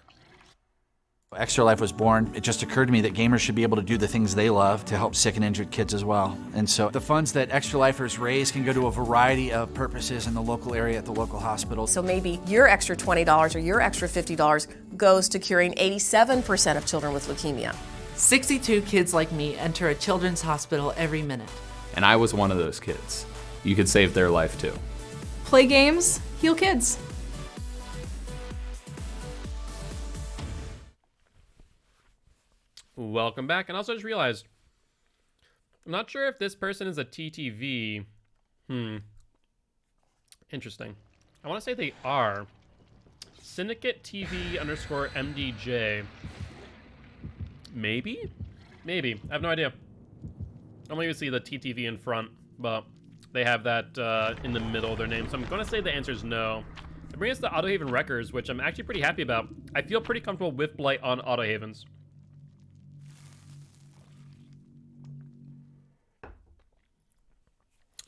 Extra Life was born. It just occurred to me that gamers should be able to do the things they love to help sick and injured kids as well. And so the funds that Extra Lifers raise can go to a variety of purposes in the local area at the local hospital. So maybe your extra $20 or your extra $50 goes to curing 87% of children with leukemia. 62 kids like me enter a children's hospital every minute. And I was one of those kids. You could save their life too. Play games, heal kids. Welcome back. And also just realized, I'm not sure if this person is a TTV. Interesting. I want to say they are. Syndicate TV _ MDJ. Maybe? Maybe. I have no idea. I don't even see the TTV in front, but they have that in the middle of their name. So I'm going to say the answer is no. It brings us to Autohaven Wreckers, which I'm actually pretty happy about. I feel pretty comfortable with Blight on Autohavens.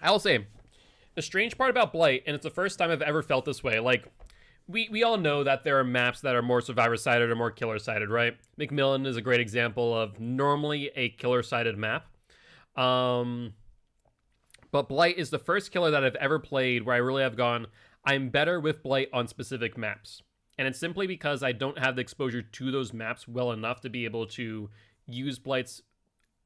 I'll say, the strange part about Blight, and it's the first time I've ever felt this way, like, we all know that there are maps that are more survivor-sided or more killer-sided, right? McMillan is a great example of normally a killer-sided map. But Blight is the first killer that I've ever played where I really have gone, I'm better with Blight on specific maps. And it's simply because I don't have the exposure to those maps well enough to be able to use Blight's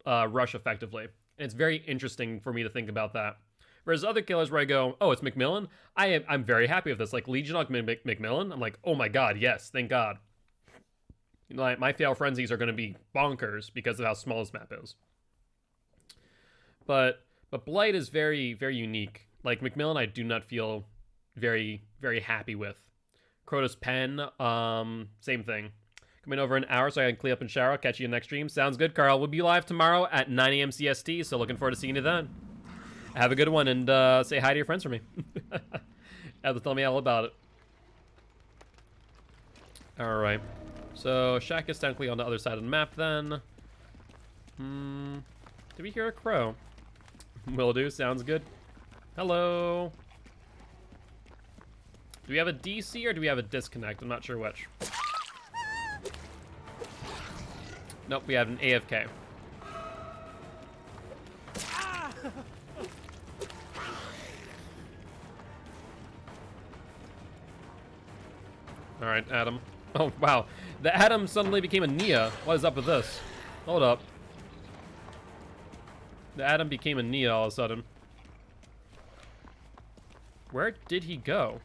rush effectively. And it's very interesting for me to think about that. Whereas other killers where I go, oh, it's McMillan, I'm very happy with this. Like Legion on McMillan, I'm like, oh my god, yes, thank god. You know, my fail frenzies are going to be bonkers because of how small this map is. But Blight is very, very unique. Like McMillan, I do not feel very, very happy with. Crota's Pen, same thing. Coming over an hour so I can clean up and shower. I'll catch you in the next stream. Sounds good, Carl. We'll be live tomorrow at 9 a.m. CST, so looking forward to seeing you then. Have a good one, and say hi to your friends for me. Have to tell me all about it. All right. So Shack is technically on the other side of the map then. Did we hear a crow? Will do. Sounds good. Hello. Do we have a DC or do we have a disconnect? I'm not sure which. Nope, we have an AFK. All right, Adam. Oh, wow. The Adam suddenly became a Nia. What is up with this? Hold up. The Adam became a Nia all of a sudden. Where did he go?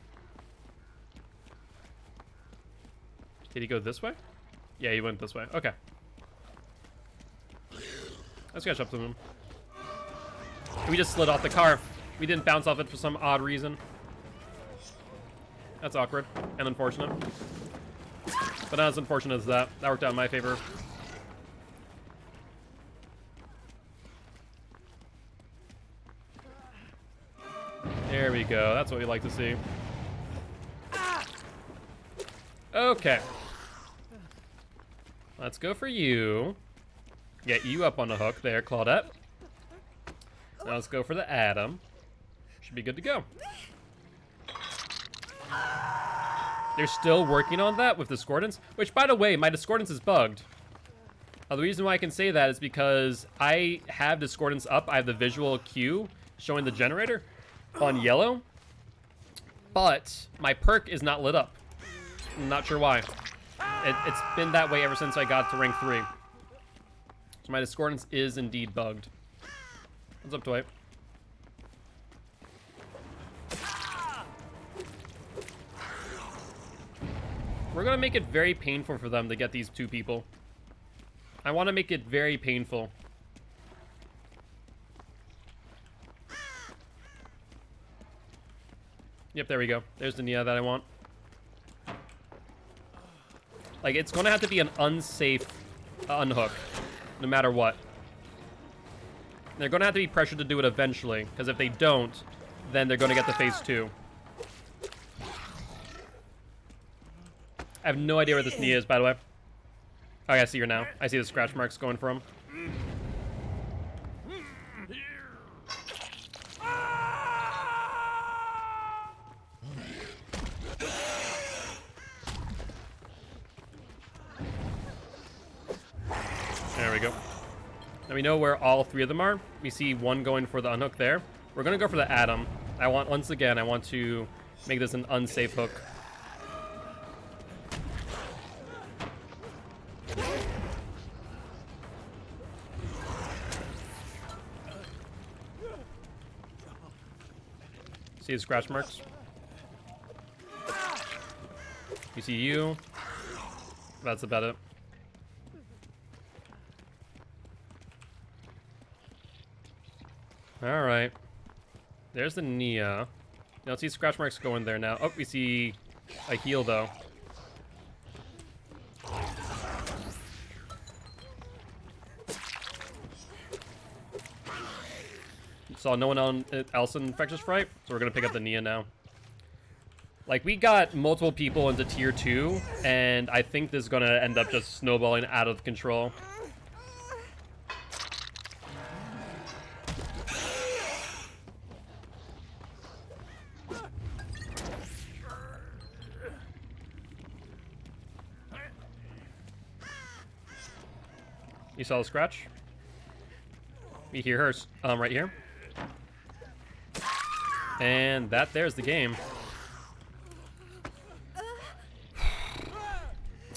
Did he go this way? Yeah, he went this way. Okay. Let's catch up to him. We just slid off the car. We didn't bounce off it for some odd reason. That's awkward and unfortunate. But not as unfortunate as that. That worked out in my favor. There we go. That's what we like to see. Okay. Let's go for you. Get you up on the hook there, Claudette. Now let's go for the Adam. Should be good to go. They're still working on that with Discordance, which, by the way, my Discordance is bugged. The reason why I can say that is because I have Discordance up. I have the visual cue showing the generator on yellow, but my perk is not lit up. I'm not sure why. It's been that way ever since I got to rank 3. So my Discordance is indeed bugged. What's up, Dwight? We're gonna make it very painful for them to get these 2 people. I want to make it very painful. Yep, there we go. There's the Nia that I want. Like, it's gonna have to be an unsafe unhook, no matter what. They're gonna have to be pressured to do it eventually, because if they don't, then they're gonna get the phase 2. I have no idea where this Nia is, by the way. Oh, yeah, I see her now. I see the scratch marks going from. There we go. Now we know where all 3 of them are. We see one going for the unhook there. We're gonna go for the Adam. Once again, I want to make this an unsafe hook. See the scratch marks? You see you. That's about it. Alright. There's the Nia. You don't see scratch marks going there now. Oh, we see a heal, though. Saw no one else in Infectious Fright, so we're going to pick up the Nia now. Like, we got multiple people into tier 2, and I think this is going to end up just snowballing out of control. You saw the scratch? We hear her right here. And there's the game.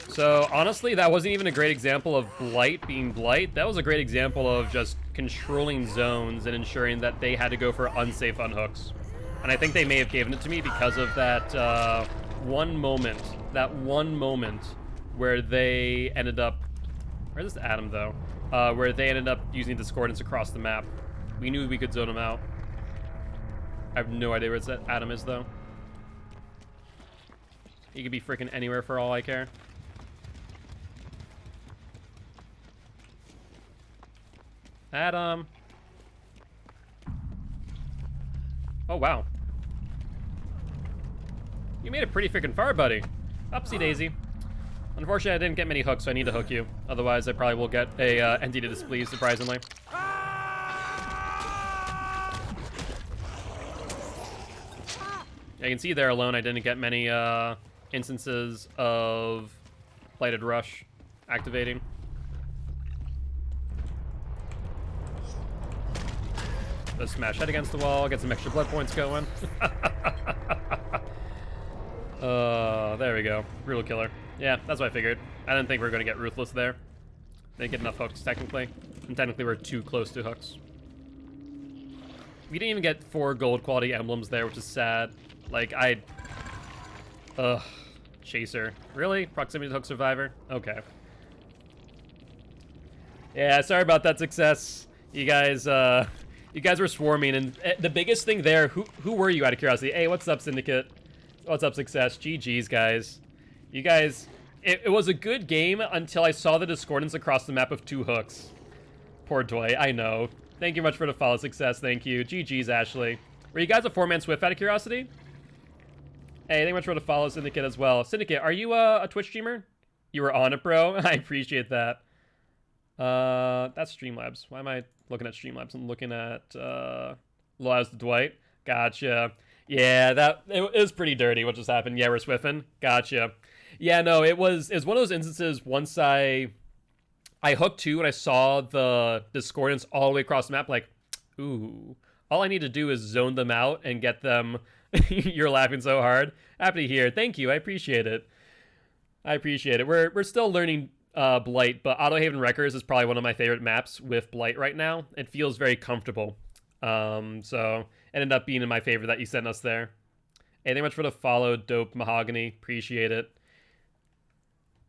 So honestly, that wasn't even a great example of Blight being Blight. That was a great example of just controlling zones and ensuring that they had to go for unsafe unhooks. And I think they may have given it to me because of that one moment where they ended up, where's this Adam though? Where they ended up using discordance across the map. We knew we could zone them out. I have no idea where that Adam is though. He could be freaking anywhere for all I care. Adam. Oh, wow. You made it pretty freaking far, buddy. Upsie daisy. Unfortunately, I didn't get many hooks, so I need to hook you. Otherwise, I probably will get a entity to displease, surprisingly. Yeah, you can see there alone, I didn't get many instances of Blighted Rush activating. Just smash head against the wall, get some extra blood points going. There we go. Brutal killer. Yeah, that's what I figured. I didn't think we were going to get Ruthless there. Didn't get enough hooks, technically. And technically, we're too close to hooks. We didn't even get 4 gold quality emblems there, which is sad. Like, ugh. Chaser. Really? Proximity to Hook Survivor? Okay. Yeah, sorry about that success. You guys were swarming, and the biggest thing there, who were you out of curiosity? Hey, what's up, Syndicate? What's up, Success? GG's, guys. You guys, it was a good game until I saw the discordance across the map of 2 hooks. Poor Toy, I know. Thank you much for the follow, Success, thank you. GG's, Ashley. Were you guys a 4-man Swift out of curiosity? Hey, thank you much for the follow, Syndicate, as well. Syndicate, are you a Twitch streamer? You were on it, bro? I appreciate that. That's Streamlabs. Why am I looking at Streamlabs? I'm looking at Laws Dwight. Gotcha. Yeah, it was pretty dirty what just happened. Yeah, we're swiffing. Gotcha. Yeah, no, it was one of those instances once I hooked 2 and I saw the discordance all the way across the map, like, ooh. All I need to do is zone them out and get them. You're laughing so hard. Happy to hear. Thank you. I appreciate it. I appreciate it. We're still learning Blight, but Autohaven Wreckers is probably one of my favorite maps with Blight right now. It feels very comfortable. So it ended up being in my favor that you sent us there. Hey, thank you much for the follow, Dope Mahogany. Appreciate it.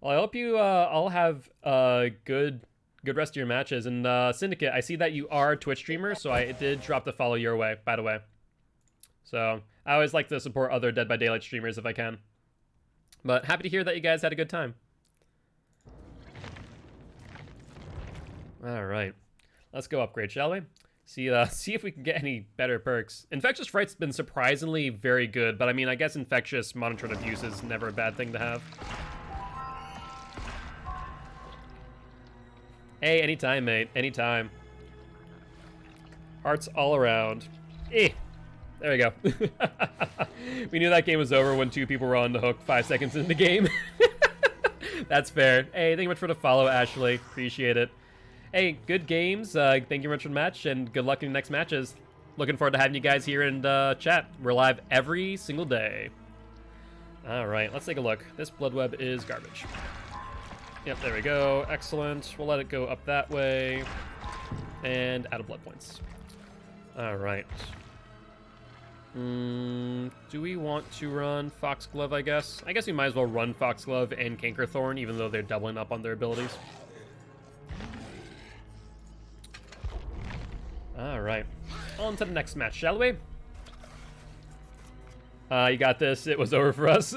Well, I hope you all have good rest of your matches. And Syndicate, I see that you are a Twitch streamer, so I did drop the follow your way, by the way. So I always like to support other Dead by Daylight streamers if I can. But happy to hear that you guys had a good time. All right, let's go upgrade, shall we? See if we can get any better perks. Infectious Fright's been surprisingly very good, but I mean, I guess Infectious Monitored Abuse is never a bad thing to have. Hey, anytime, mate. Anytime. Hearts all around. Eh. There we go. We knew that game was over when 2 people were on the hook 5 seconds into the game. That's fair. Hey, thank you much for the follow, Ashley. Appreciate it. Hey, good games. Thank you very much for the match, and good luck in the next matches. Looking forward to having you guys here in chat. We're live every single day. All right, let's take a look. This blood web is garbage. Yep, there we go. Excellent. We'll let it go up that way. And out of blood points. All right. Do we want to run Foxglove, I guess? I guess we might as well run Foxglove and Cankerthorn, even though they're doubling up on their abilities. All right. On to the next match, shall we? You got this. It was over for us.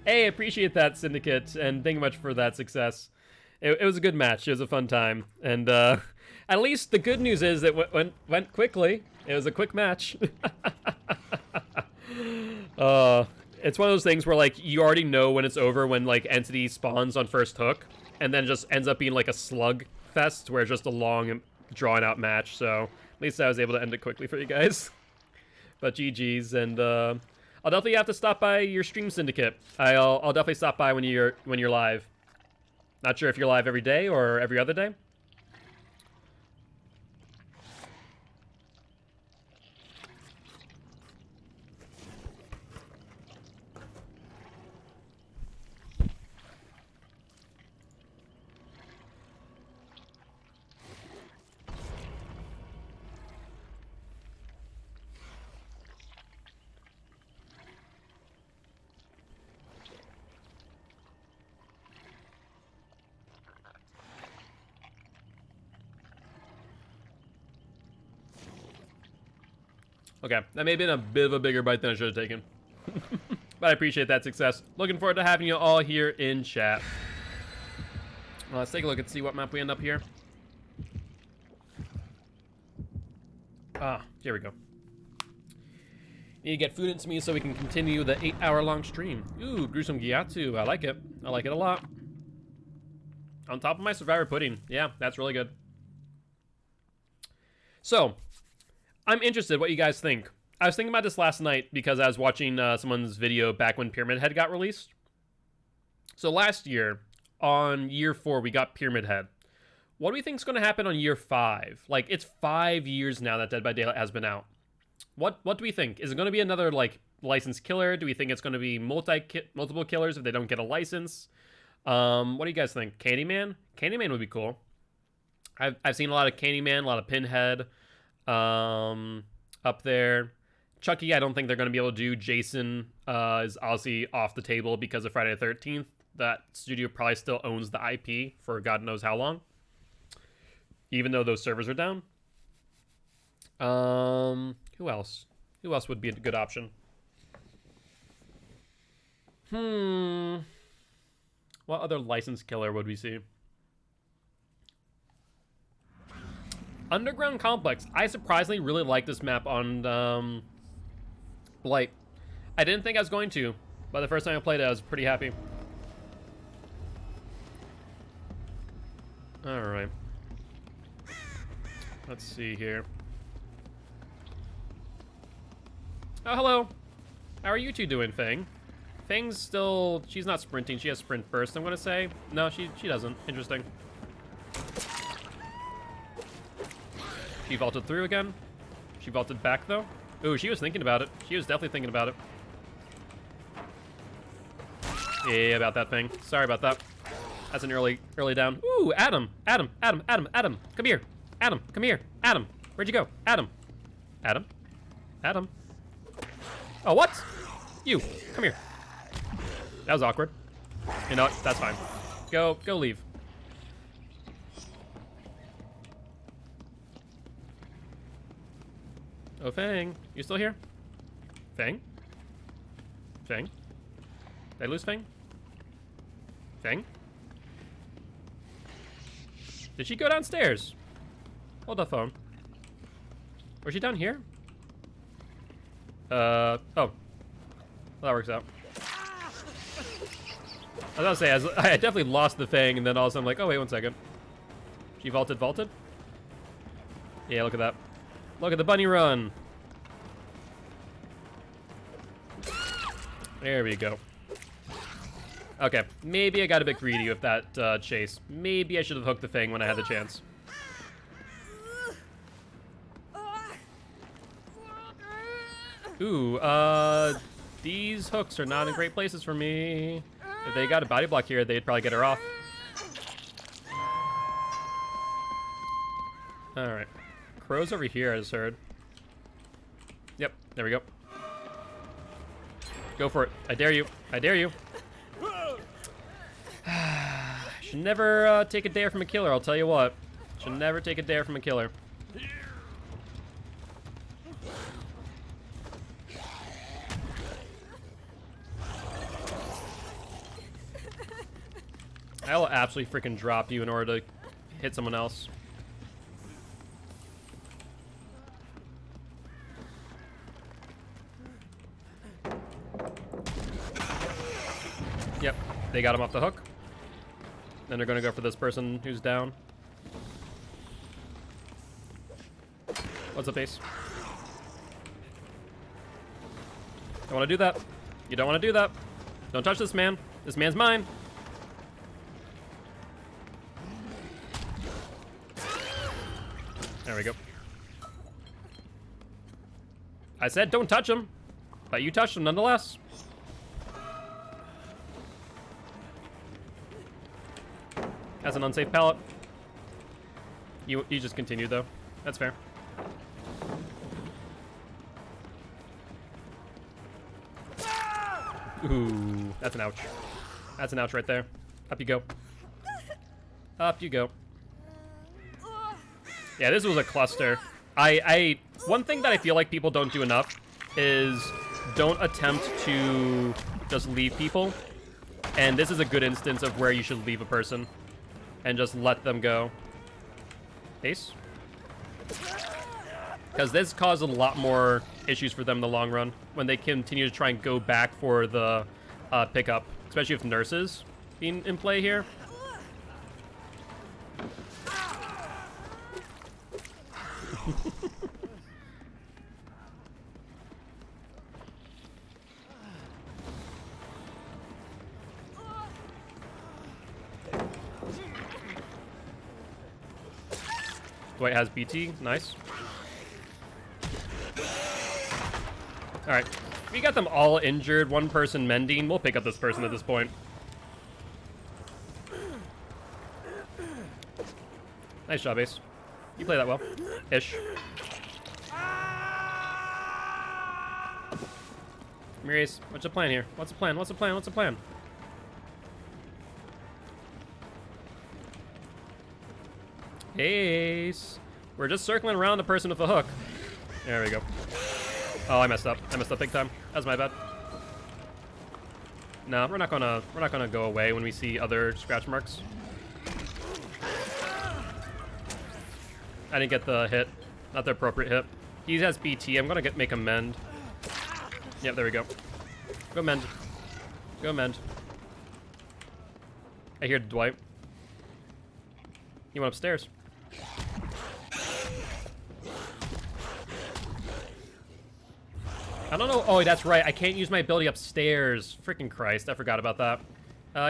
Hey, appreciate that, Syndicate, and thank you much for that success. It was a good match. It was a fun time. And at least the good news is it went quickly. It was a quick match. It's one of those things where, like, you already know when it's over when, like, Entity spawns on first hook, and then just ends up being, like, a slug fest where it's just a long, drawn-out match. So at least I was able to end it quickly for you guys. But GG's, and I'll definitely have to stop by your stream, Syndicate. I'll definitely stop by when you're live. Not sure if you're live every day or every other day. Okay, that may have been a bit of a bigger bite than I should have taken. But I appreciate that success. Looking forward to having you all here in chat. Let's take a look and see what map we end up here. Ah, here we go. Need to get food into me so we can continue the 8-hour-long stream. Ooh, gruesome gyatso. I like it. I like it a lot. On top of my survivor pudding. Yeah, that's really good. So, I'm interested what you guys think. I was thinking about this last night because I was watching someone's video back when Pyramid Head got released. So last year, on year 4, we got Pyramid Head. What do we think is going to happen on year 5? Like, it's 5 years now that Dead by Daylight has been out. What do we think? Is it going to be another, like, licensed killer? Do we think it's going to be multiple killers if they don't get a license? What do you guys think? Candyman? Candyman would be cool. I've seen a lot of Candyman, a lot of Pinhead up there. Chucky, I don't think they're going to be able to do. Jason is obviously off the table because of Friday the 13th. That studio probably still owns the IP for God knows how long. Even though those servers are down. Who else? Who else would be a good option? What other licensed killer would we see? Underground Complex. I surprisingly really like this map on Blight. I didn't think I was going to, but the first time I played it, I was pretty happy. Alright. Let's see here. Oh, hello. How are you two doing, Fang? Fang's still... She's not sprinting. She has sprint burst, I'm going to say. No, she doesn't. Interesting. She vaulted through again. She vaulted back, though. Ooh, she was thinking about it. She was definitely thinking about it. Yeah, about that thing. Sorry about that. That's an early down. Ooh, Adam. Adam. Come here. Adam, come here. Adam. Where'd you go? Adam. Adam. Adam. Oh, what? You. Come here. That was awkward. You know what? That's fine. Go leave. Oh, Fang. You still here? Fang? Fang? Did I lose Fang? Fang? Did she go downstairs? Hold the phone. Was she down here? Oh. Well, that works out. I was gonna say, I definitely lost the Fang, and then all of a sudden I'm like, oh, wait 1 second. She vaulted? Yeah, look at that. Look at the bunny run. There we go. Okay, maybe I got a bit greedy with that chase. Maybe I should have hooked the Fang when I had the chance. Ooh, these hooks are not in great places for me. If they got a body block here, they'd probably get her off. Alright. Crow's over here, I just heard. Yep, there we go. Go for it. I dare you. I dare you. Should never take a dare from a killer, I'll tell you what. Should never take a dare from a killer. I will absolutely freaking drop you in order to hit someone else. Yep, they got him off the hook. Then they're gonna go for this person who's down. What's up, Ace? Don't wanna do that. You don't wanna do that. Don't touch this man. This man's mine. There we go. I said don't touch him, but you touched him nonetheless. As an unsafe pallet. You just continued though. That's fair. Ooh, that's an ouch. That's an ouch right there. Up you go. Up you go. Yeah, this was a cluster. One thing that I feel like people don't do enough is don't attempt to just leave people. And this is a good instance of where you should leave a person and just let them go. Ace? Because this caused a lot more issues for them in the long run when they continue to try and go back for the pickup, especially if nurses being in play here. Dwight has BT, nice. Alright, we got them all injured, one person mending. We'll pick up this person at this point. Nice job, Ace. You play that well. Ish. Come here, Ace. What's the plan here? What's the plan? What's the plan? What's the plan? Ace. We're just circling around the person with a hook. There we go. Oh, I messed up. I messed up big time. That's my bad. No, we're not gonna go away when we see other scratch marks. I didn't get the hit. Not the appropriate hit. He has BT. I'm gonna make him mend. Yep, there we go. Go mend. Go mend. I hear Dwight. He went upstairs. I don't know. Oh, that's right. I can't use my ability upstairs. Freaking Christ. I forgot about that.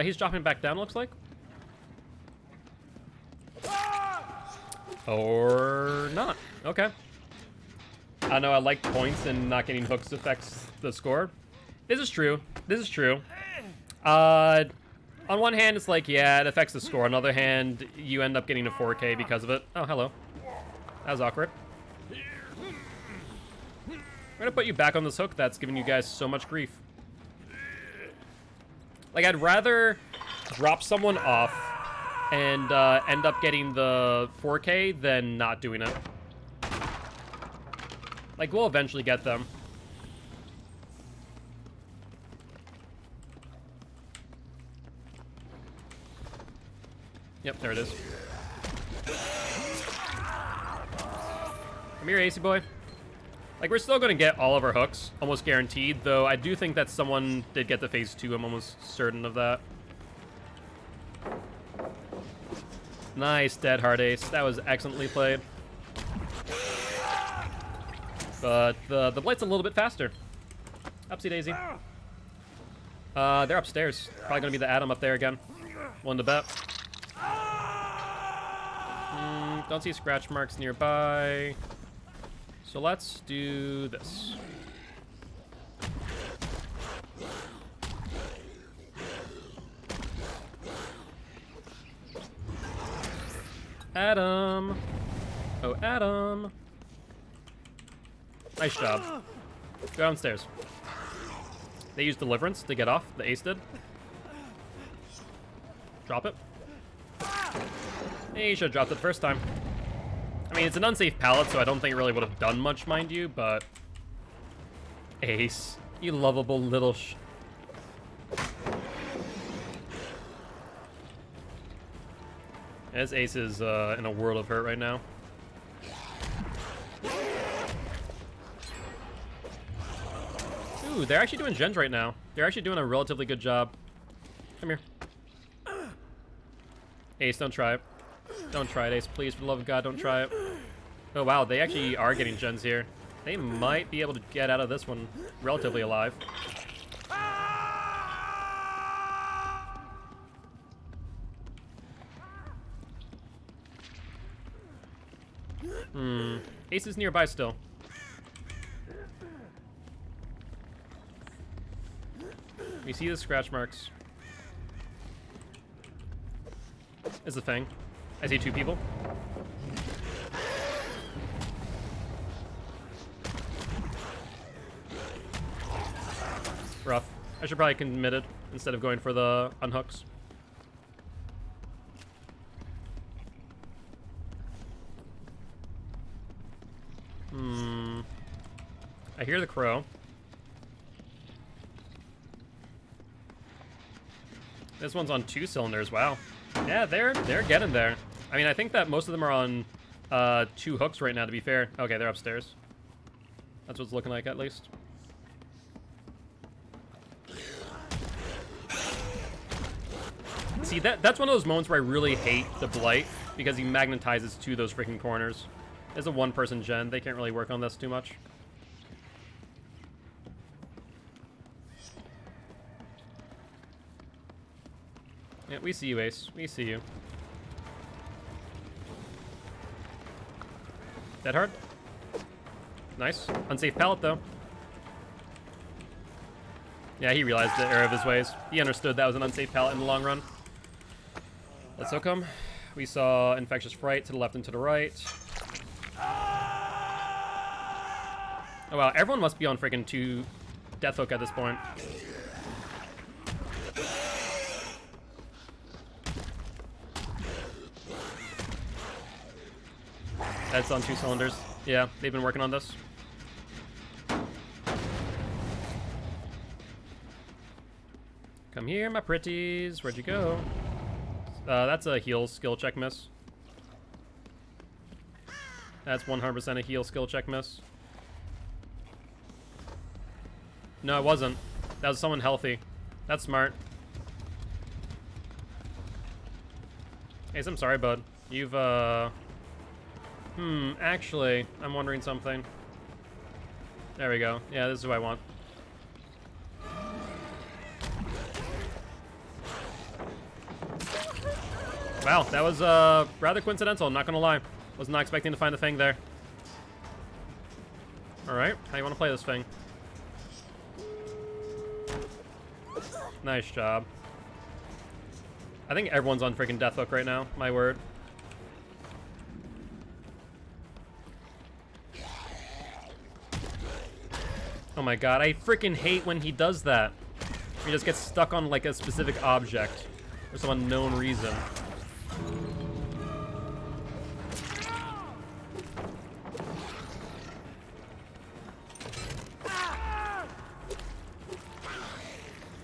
He's dropping back down, looks like. Or not. Okay. I know I like points, and not getting hooks affects the score. This is true. This is true. On one hand, it's like, yeah, it affects the score. On the other hand, you end up getting a 4K because of it. Oh, hello. That was awkward. I'm gonna put you back on this hook that's giving you guys so much grief. Like, I'd rather drop someone off and end up getting the 4K than not doing it. Like, we'll eventually get them. Yep, there it is. Come here, AC boy. Like, we're still going to get all of our hooks, almost guaranteed, though I do think that someone did get the phase 2. I'm almost certain of that. Nice, dead hard Ace. That was excellently played. But the Blight's a little bit faster. Upsy daisy. They're upstairs. Probably going to be the Atom up there again. One to bet. Don't see scratch marks nearby. So let's do this. Adam. Oh, Adam. Nice job. Go downstairs. They used Deliverance to get off. The Ace did. Drop it. Hey, you should have dropped it first time. I mean, it's an unsafe pallet, so I don't think it really would have done much, mind you, but... Ace, you lovable little As Ace is in a world of hurt right now. Ooh, they're actually doing gens right now. They're actually doing a relatively good job. Come here. Ace, don't try it. Don't try it, Ace. Please, for the love of God, don't try it. Oh, wow. They actually are getting gens here. They might be able to get out of this one relatively alive. Ace is nearby still. We see the scratch marks. Is the thing. I see 2 people. Rough. I should probably commit it instead of going for the unhooks. I hear the crow. This one's on 2 cylinders. Wow. Yeah, they're getting there. I mean, I think that most of them are on 2 hooks right now, to be fair. Okay, they're upstairs. That's what it's looking like, at least. See, that's one of those moments where I really hate the Blight, because he magnetizes to those freaking corners. It's a one-person gen. They can't really work on this too much. Yeah, we see you, Ace. We see you. Dead hard. Nice. Unsafe pallet, though. Yeah, he realized the error of his ways. He understood that was an unsafe pallet in the long run. Let's hook him. We saw Infectious Fright to the left and to the right. Oh, wow. Everyone must be on freaking 2 Death Hook at this point. That's on 2 cylinders. Yeah, they've been working on this. Come here, my pretties. Where'd you go? That's a heal skill check miss. That's 100% a heal skill check miss. No, it wasn't. That was someone healthy. That's smart. Ace, I'm sorry, bud. You've, actually, I'm wondering something. There we go. Yeah, this is what I want. Wow, that was, rather coincidental, I'm not gonna lie. Was not expecting to find the Fang there. Alright, how you wanna play this Fang? Nice job. I think everyone's on freaking Death Hook right now, my word. Oh my god, I freaking hate when he does that. He just gets stuck on like a specific object for some unknown reason.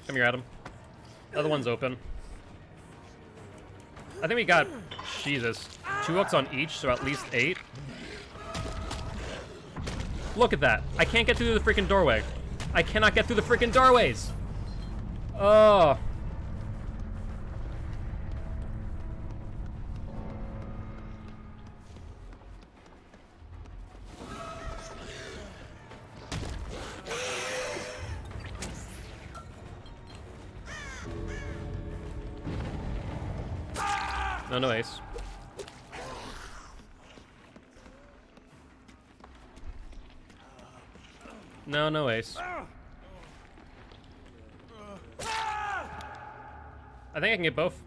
Come here, Adam. The other one's open. I think we got, Jesus, 2 hooks on each, so at least 8. Look at that. I can't get through the freaking doorway. I cannot get through the freaking doorways. Oh. No, no ace. No, no ace. I think I can get both.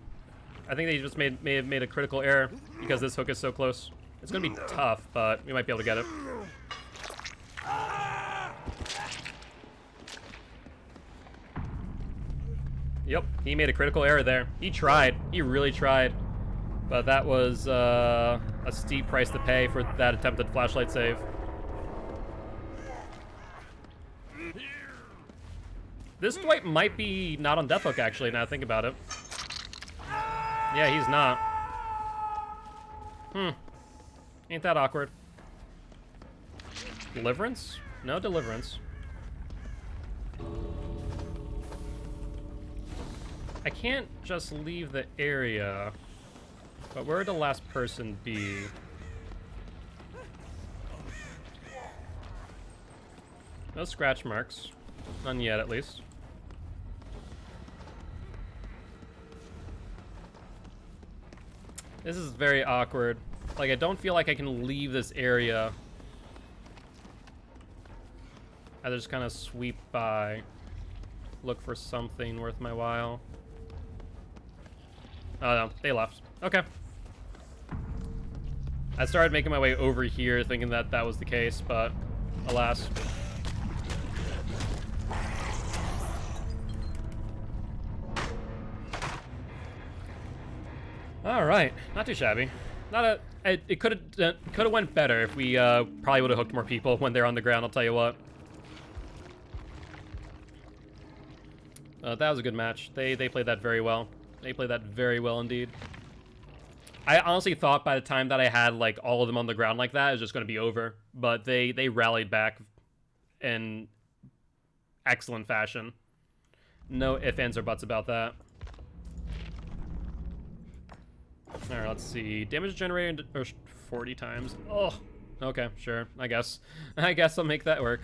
I think they just may have made a critical error because this hook is so close. It's gonna be tough, but we might be able to get it. Yep, he made a critical error there. He tried. He really tried. But that was a steep price to pay for that attempted flashlight save. This Dwight might be not on Death Hook, actually, now I think about it. Yeah, he's not. Ain't that awkward. Deliverance? No deliverance. I can't just leave the area. But where would the last person be? No scratch marks. None yet, at least. This is very awkward. Like, I don't feel like I can leave this area. I just kind of sweep by. Look for something worth my while. Oh no, they left. Okay. I started making my way over here thinking that that was the case, but alas. All right, not too shabby. Not a. It could have went better if we probably would have hooked more people when they're on the ground. I'll tell you what. That was a good match. They played that very well. They played that very well indeed. I honestly thought by the time that I had like all of them on the ground like that, it was just going to be over. But they rallied back in excellent fashion. No ifs, ands, or buts about that. All right, let's see. Damage generated 40 times. Oh, okay, sure. I guess I'll make that work.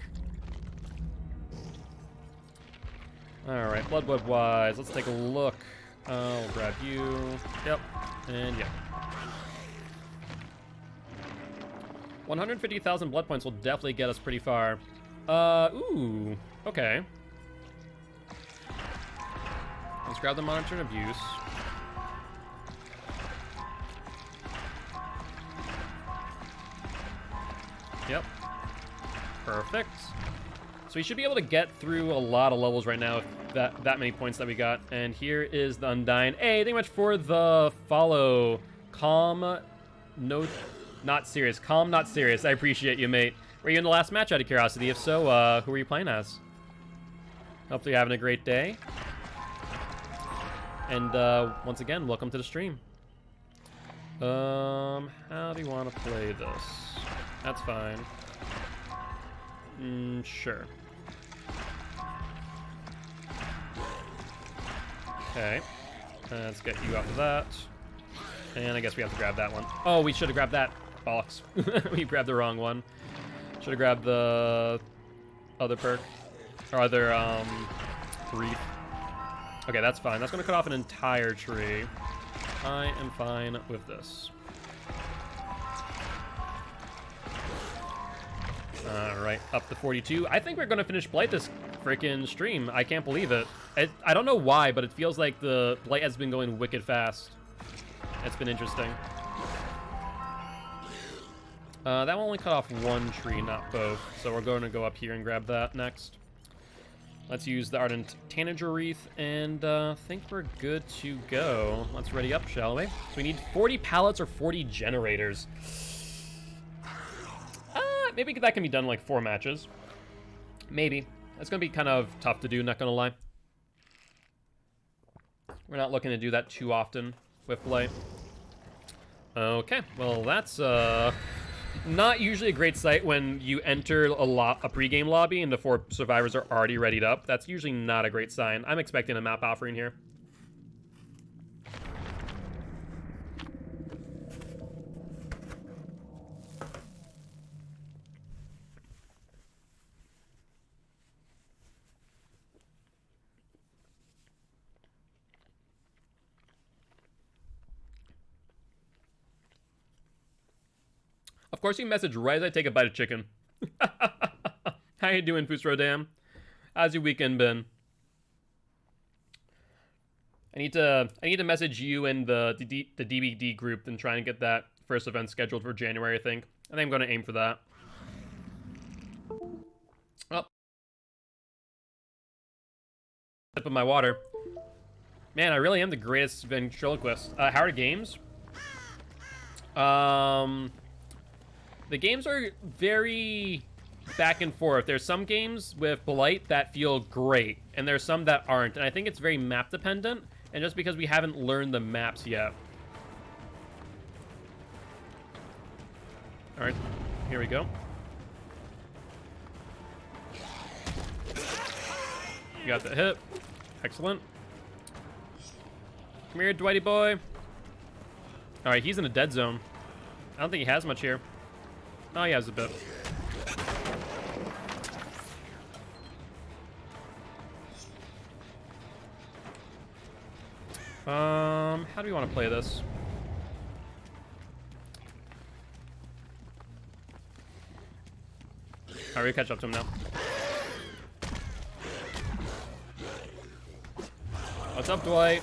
All right, blood wise, let's take a look. I'll grab you. Yep, and yeah. 150,000 blood points will definitely get us pretty far. Ooh, okay. Let's grab the monitor and abuse. Yep. Perfect. So we should be able to get through a lot of levels right now with that many points that we got. And here is the Undying. Hey, thank you much for the follow. Calm, no, not serious. Calm, not serious. I appreciate you, mate. Were you in the last match out of curiosity? If so, who were you playing as? Hopefully you're having a great day. And once again, welcome to the stream. How do you want to play this? That's fine. Sure. Okay. Let's get you off of that. And I guess we have to grab that one. Oh, we should have grabbed that. Bollocks. We grabbed the wrong one. Should have grabbed the other perk. Or other, reef. Okay, that's fine. That's going to cut off an entire tree. I am fine with this. Alright, up to 42. I think we're going to finish Blight this freaking stream. I can't believe it. I don't know why, but it feels like the Blight has been going wicked fast. It's been interesting. That will only cut off one tree, not both. So we're going to go up here and grab that next. Let's use the Ardent Tanager Wreath, and think we're good to go. Let's ready up, shall we? So we need 40 pallets or 40 generators. Maybe that can be done in like 4 matches. Maybe. That's going to be kind of tough to do, not going to lie. We're not looking to do that too often with Blight. Okay, well that's not usually a great sight when you enter a pre-game lobby and the 4 survivors are already readied up. That's usually not a great sign. I'm expecting a map offering here. Of course you message right as I take a bite of chicken. How you doing, Fusrodam? How's your weekend been? I need to message you and the DBD group and try and get that first event scheduled for January, I think. I think I'm going to aim for that. Oh. Sip of my water. Man, I really am the greatest ventriloquist. How are games? The games are very back and forth. There's some games with Blight that feel great, and there's some that aren't. And I think it's very map dependent, and just because we haven't learned the maps yet. All right, here we go. You got the hit. Excellent. Come here, Dwighty boy. All right, he's in a dead zone. I don't think he has much here. Oh, he has a bit. How do we want to play this? Alright, we catch up to him now. What's up, Dwight?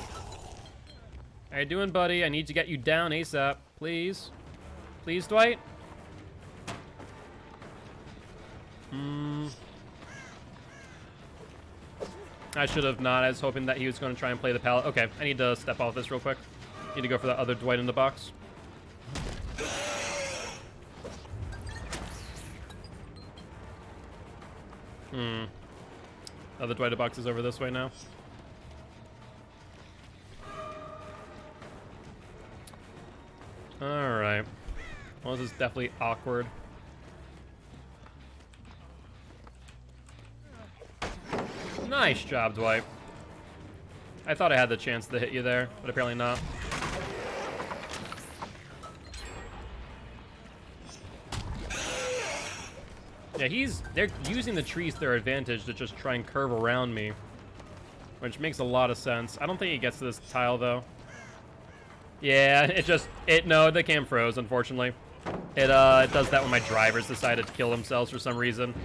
How you doing, buddy? I need to get you down ASAP. Please. Please, Dwight? I should have not. I was hoping that he was going to try and play the pallet. Okay, I need to step off this real quick. Need to go for that other Dwight in the box. Other Dwight box is over this way now. Well, this is definitely awkward. Nice job, Dwight. I thought I had the chance to hit you there, but apparently not. Yeah, they're using the trees to their advantage to just try and curve around me, which makes a lot of sense. I don't think he gets to this tile, though. Yeah, no, the cam froze, unfortunately. It does that when my drivers decided to kill themselves for some reason.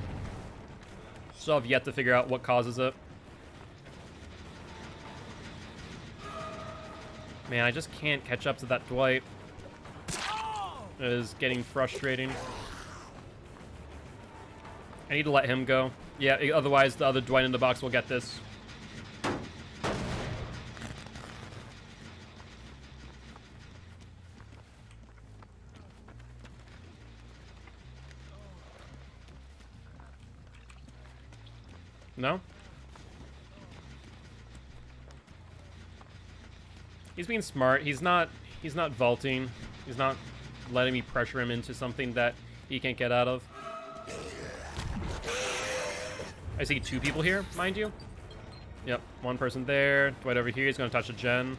So I've yet to figure out what causes it. Man, I just can't catch up to that Dwight. It is getting frustrating. I need to let him go. Yeah, otherwise the other Dwight in the box will get this. No? He's being smart. He's not vaulting. He's not letting me pressure him into something that he can't get out of. I see 2 people here, mind you. Yep, 1 person there. Dwight over here. He's going to touch a gen.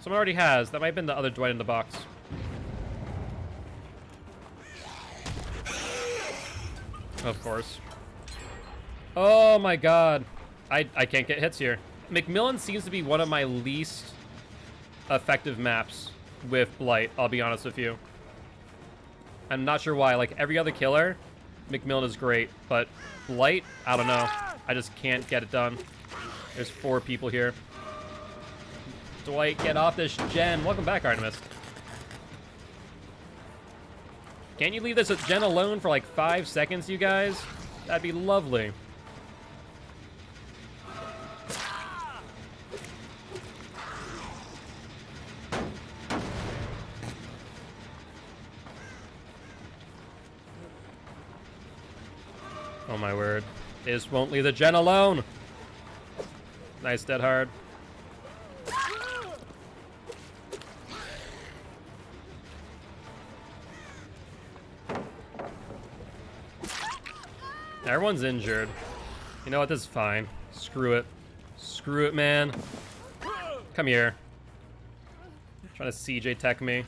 Someone already has. That might have been the other Dwight in the box. Of course. Oh my god. I can't get hits here. McMillan seems to be one of my least effective maps with Blight, I'll be honest with you. I'm not sure why. Like, every other killer, McMillan is great, but Blight, I don't know. I just can't get it done. There's 4 people here. Dwight, get off this gen. Welcome back, Artemis. Can't you leave this gen alone for like 5 seconds, you guys? That'd be lovely. Oh my word. They just won't leave the gen alone. Nice, dead hard. Everyone's injured. You know what? This is fine. Screw it. Screw it, man. Come here. Trying to CJ tech me.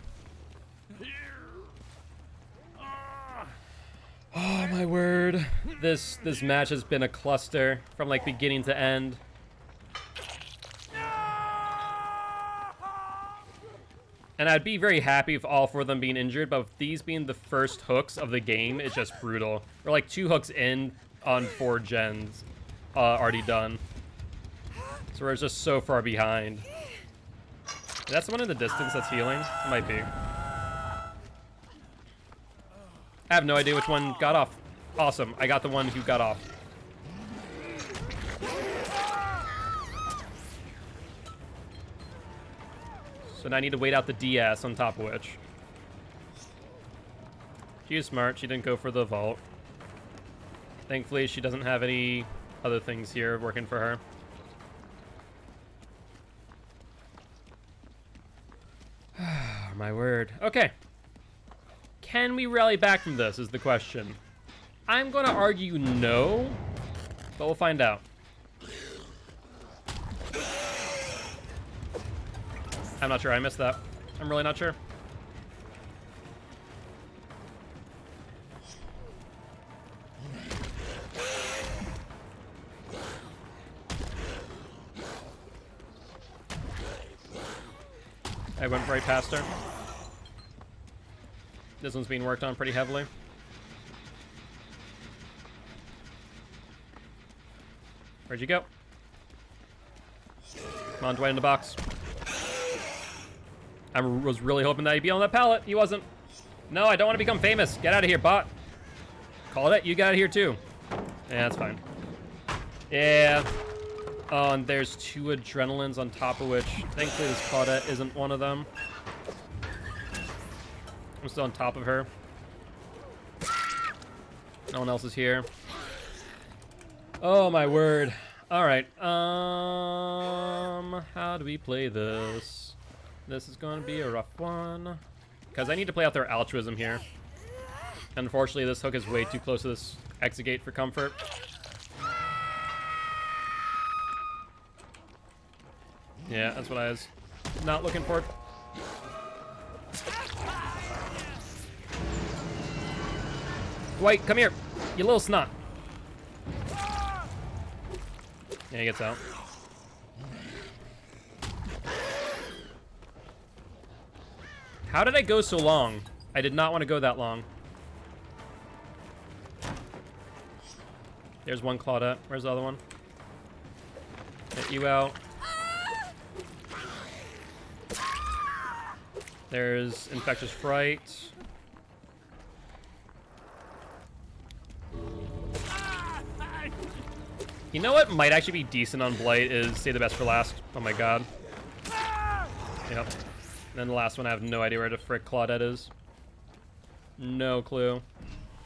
Oh my word. This match has been a cluster from like beginning to end. And I'd be very happy if all 4 of them being injured, but with these being the first hooks of the game, it's just brutal. We're like 2 hooks in on 4 gens already done. So we're just so far behind. Is that someone in the distance that's healing? It might be. I have no idea which one got off. Awesome, I got the one who got off. So now I need to wait out the DS on top of which. She is smart, she didn't go for the vault. Thankfully, she doesn't have any other things here working for her. My word. Okay. Can we rally back from this is the question. I'm going to argue no, but we'll find out. I'm not sure. I missed that. I'm really not sure. I went right past her. This one's being worked on pretty heavily. Where'd you go? Come on, Dwight in the box. I was really hoping that he'd be on that pallet. He wasn't. No, I don't want to become famous. Get out of here, bot. Call it. You got out of here, too. Yeah, that's fine. Yeah. Oh, and there's 2 adrenalines on top of which, thankfully, this Claudette isn't one of them. I'm still on top of her. No one else is here. Oh, my word. All right. How do we play this? This is going to be a rough one. because I need to play out their altruism here. Unfortunately, this hook is way too close to this exit gate for comfort. Yeah, that's what I was not looking for. Dwight, come here, you little snot. Yeah, he gets out. How did I go so long? I did not want to go that long. There's one Claudette. Where's the other one? Get you out. There's Infectious Fright. You know what might actually be decent on Blight is Save the Best for Last. Oh my god. Yep. And then the last one, I have no idea where the frick Claudette is. No clue.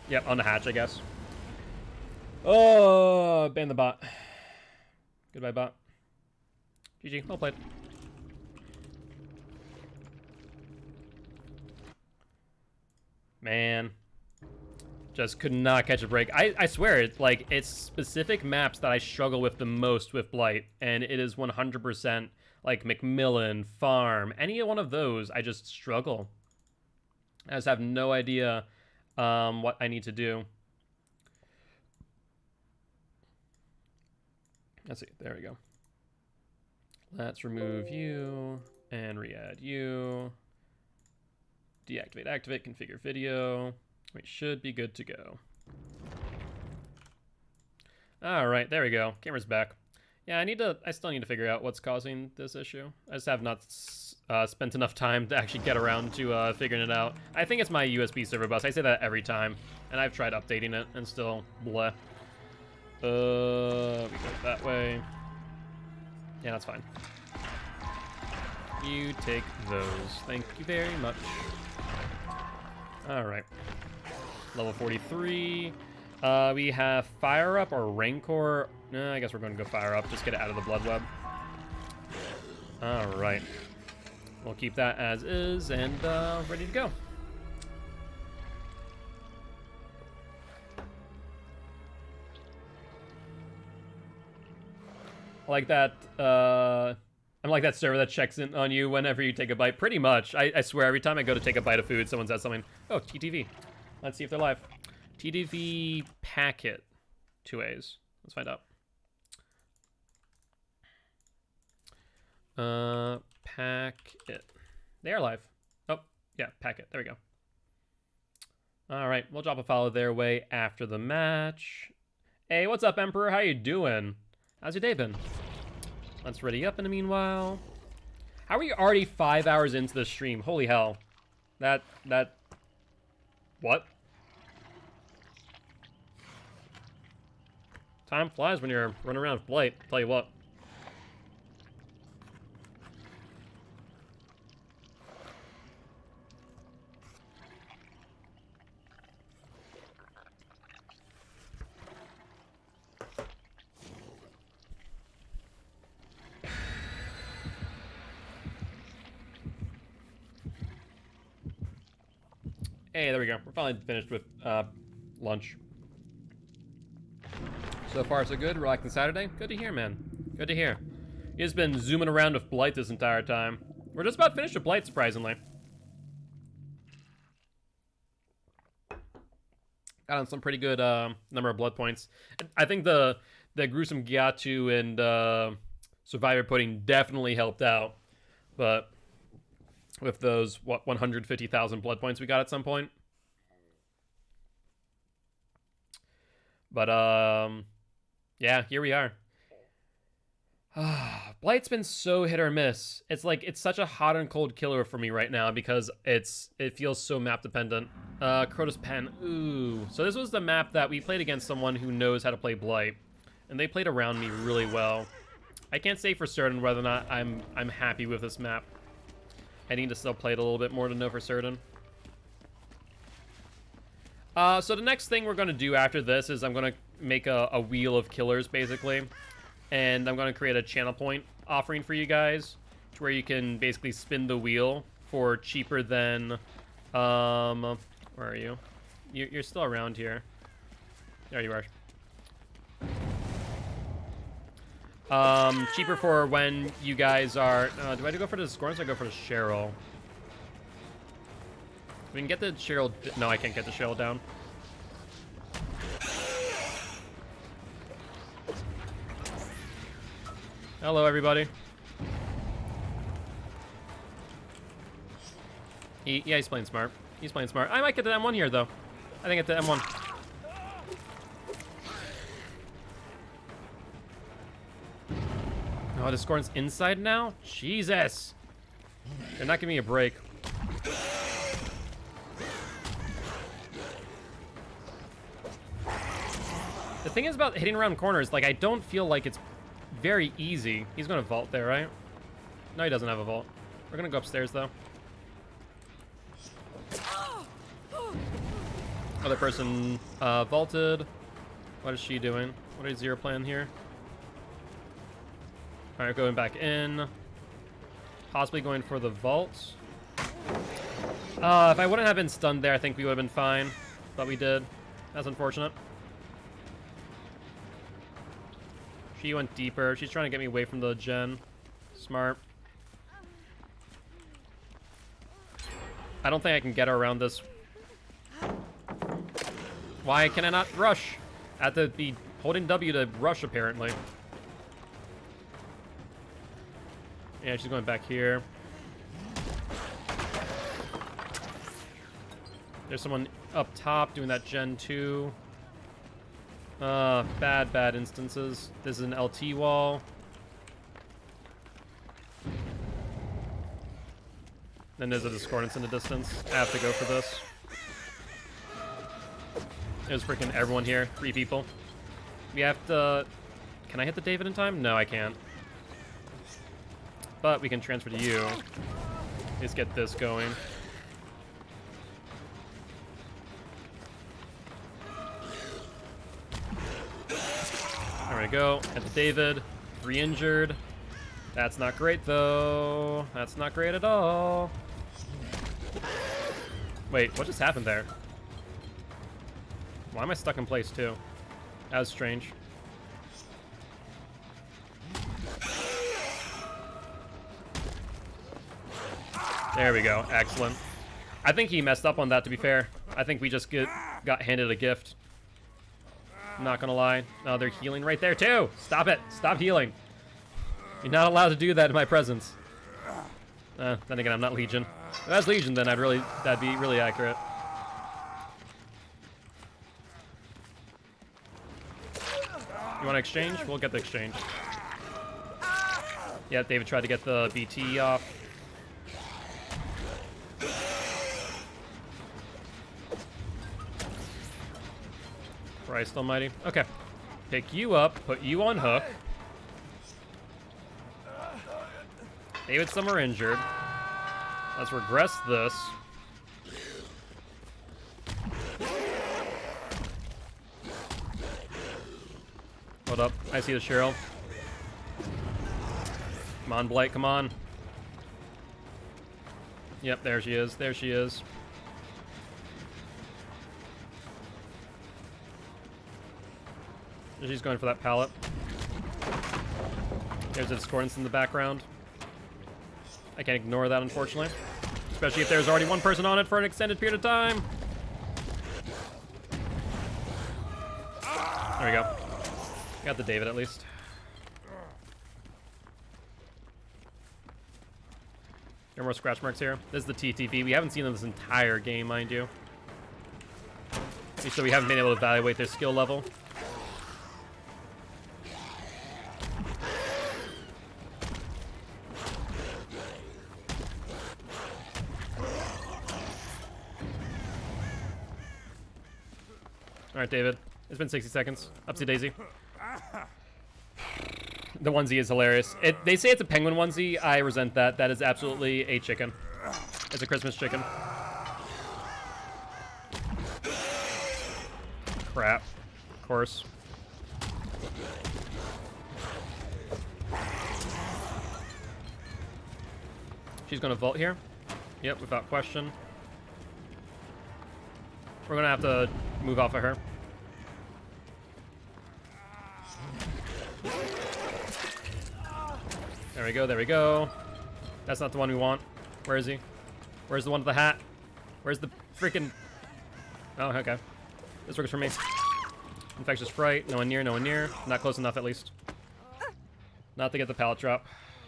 Yep, on the hatch, I guess. Oh, ban the bot. Goodbye, bot. GG, well played. Man. Just could not catch a break. I swear, it's like, it's specific maps that I struggle with the most with Blight, and it is 100% like McMillan, Farm, any one of those, I just struggle. I just have no idea what I need to do. Let's see, there we go. Let's remove you and re-add you. Deactivate, activate, configure video. We should be good to go. All right, there we go. Camera's back. Yeah, I still need to figure out what's causing this issue. I just have not spent enough time to actually get around to figuring it out. I think it's my USB server bus. I say that every time, and I've tried updating it and still bleh. We go that way. Yeah, that's fine. You take those. Thank you very much. All right. Level 43. We have Fire Up or Rancor. I guess we're going to go Fire Up. Just get it out of the Blood Web. All right. We'll keep that as is and ready to go. I like that. I'm like that server that checks in on you whenever you take a bite. Pretty much. I swear, every time I go to take a bite of food, someone says something. Oh, TTV. Let's see if they're live. TTV packet. 2 A's. Let's find out. Packet. They are live. Oh, yeah, packet. There we go. All right, we'll drop a follow their way after the match. Hey, what's up, Emperor? How you doing? How's your day been? Let's ready up in the meanwhile. How are you already 5 hours into the stream? Holy hell. What? Time flies when you're running around with Blight. Tell you what. Hey, there we go. We're finally finished with lunch. So far, so good. Relaxing Saturday. Good to hear, man. Good to hear. He's been zooming around with Blight this entire time. We're just about finished with Blight, surprisingly. Got on some pretty good number of blood points. I think the gruesome Gyatu and Survivor pudding definitely helped out. But with those, what, 150,000 blood points we got at some point. But, yeah, here we are. Blight's been so hit or miss. It's like, it's such a hot and cold killer for me right now because it feels so map dependent. Crota's Pen, ooh. So this was the map that we played against someone who knows how to play Blight. And they played around me really well. I can't say for certain whether or not I'm happy with this map. I need to still play it a little bit more to know for certain. So the next thing we're going to do after this is I'm going to make a wheel of killers, basically. And I'm going to create a channel point offering for you guys to where you can basically spin the wheel for cheaper than Where are you? You're still around here. There you are. Cheaper for when you guys are... do I go for the Scorns or go for the Cheryl? We can get the Cheryl... No, I can't get the Cheryl down. Hello, everybody. Yeah, he's playing smart. He's playing smart. I might get the M1 here, though. I think it's the M1. Oh, the Scorn's inside now? Jesus! They're not giving me a break. The thing is about hitting around corners, like, I don't feel like it's very easy. He's gonna vault there, right? No, he doesn't have a vault. We're gonna go upstairs, though. Other person vaulted. What is she doing? What is your plan here? Alright, going back in. Possibly going for the vault. If I wouldn't have been stunned there, I think we would have been fine. But we did. That's unfortunate. She went deeper. She's trying to get me away from the gen. Smart. I don't think I can get her around this. Why can I not rush? I have to be holding W to rush, apparently. Yeah, she's going back here. There's someone up top doing that Gen 2. Bad instances. This is an LT wall. Then there's a discordance in the distance. I have to go for this. There's freaking everyone here. 3 people. We have to... Can I hit the David in time? No, I can't. But we can transfer to you. Let's get this going. There we go. At the David. 3 injured. That's not great, though. That's not great at all. Wait, what just happened there? Why am I stuck in place, too? That was strange. There we go. Excellent. I think he messed up on that, to be fair. I think we just got handed a gift. I'm not gonna lie. Oh, they're healing right there, too! Stop it! Stop healing! You're not allowed to do that in my presence. Then again, I'm not Legion. If that's Legion, then that'd be really accurate. You want to exchange? We'll get the exchange. Yeah, David tried to get the BT off. Christ almighty. Okay. Pick you up, put you on hook. David, some are injured. Let's regress this. Hold up. I see the Cheryl. Come on, Blight, come on. Yep, there she is. There she is. She's going for that pallet. There's a discordance in the background. I can't ignore that, unfortunately. Especially if there's already one person on it for an extended period of time. There we go. Got the David, at least. There are more scratch marks here. This is the TTV. We haven't seen them this entire game, mind you. So we haven't been able to evaluate their skill level. Alright, David. It's been 60 seconds. Upsie daisy. The onesie is hilarious. They say it's a penguin onesie. I resent that. That is absolutely a chicken. It's a Christmas chicken. Crap. Of course. She's gonna vault here. Yep, without question. We're gonna have to move off of her. There we go, there we go. That's not the one we want. Where is he? Where's the one with the hat? Where's the freaking... Oh, okay. This works for me. Infectious Fright. No one near, no one near. Not close enough, at least. Not to get the pallet drop.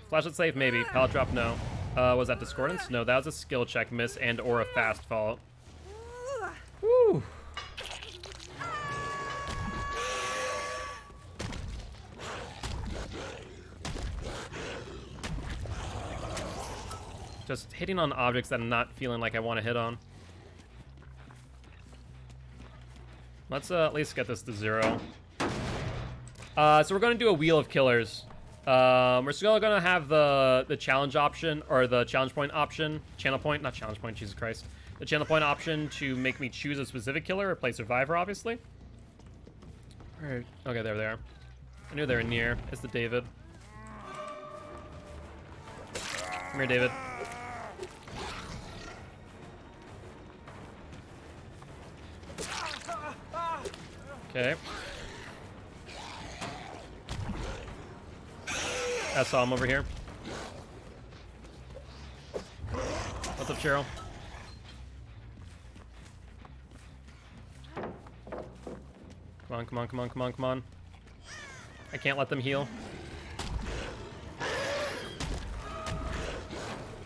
Flashlight safe, maybe. Pallet drop, no. Was that Discordance? No, that was a skill check miss and or a fast fall. Woo! Just hitting on objects that I'm not feeling like I want to hit on. Let's at least get this to 0. So we're going to do a Wheel of Killers. We're still going to have the challenge option, or the challenge point option. Channel point, not challenge point, Jesus Christ. The channel point option to make me choose a specific killer or play survivor, obviously. Alright, okay, there they are. I knew they were near. It's the David. Come here, David. Okay. I saw him over here. What's up, Cheryl? Come on, come on, come on, come on, come on. I can't let them heal.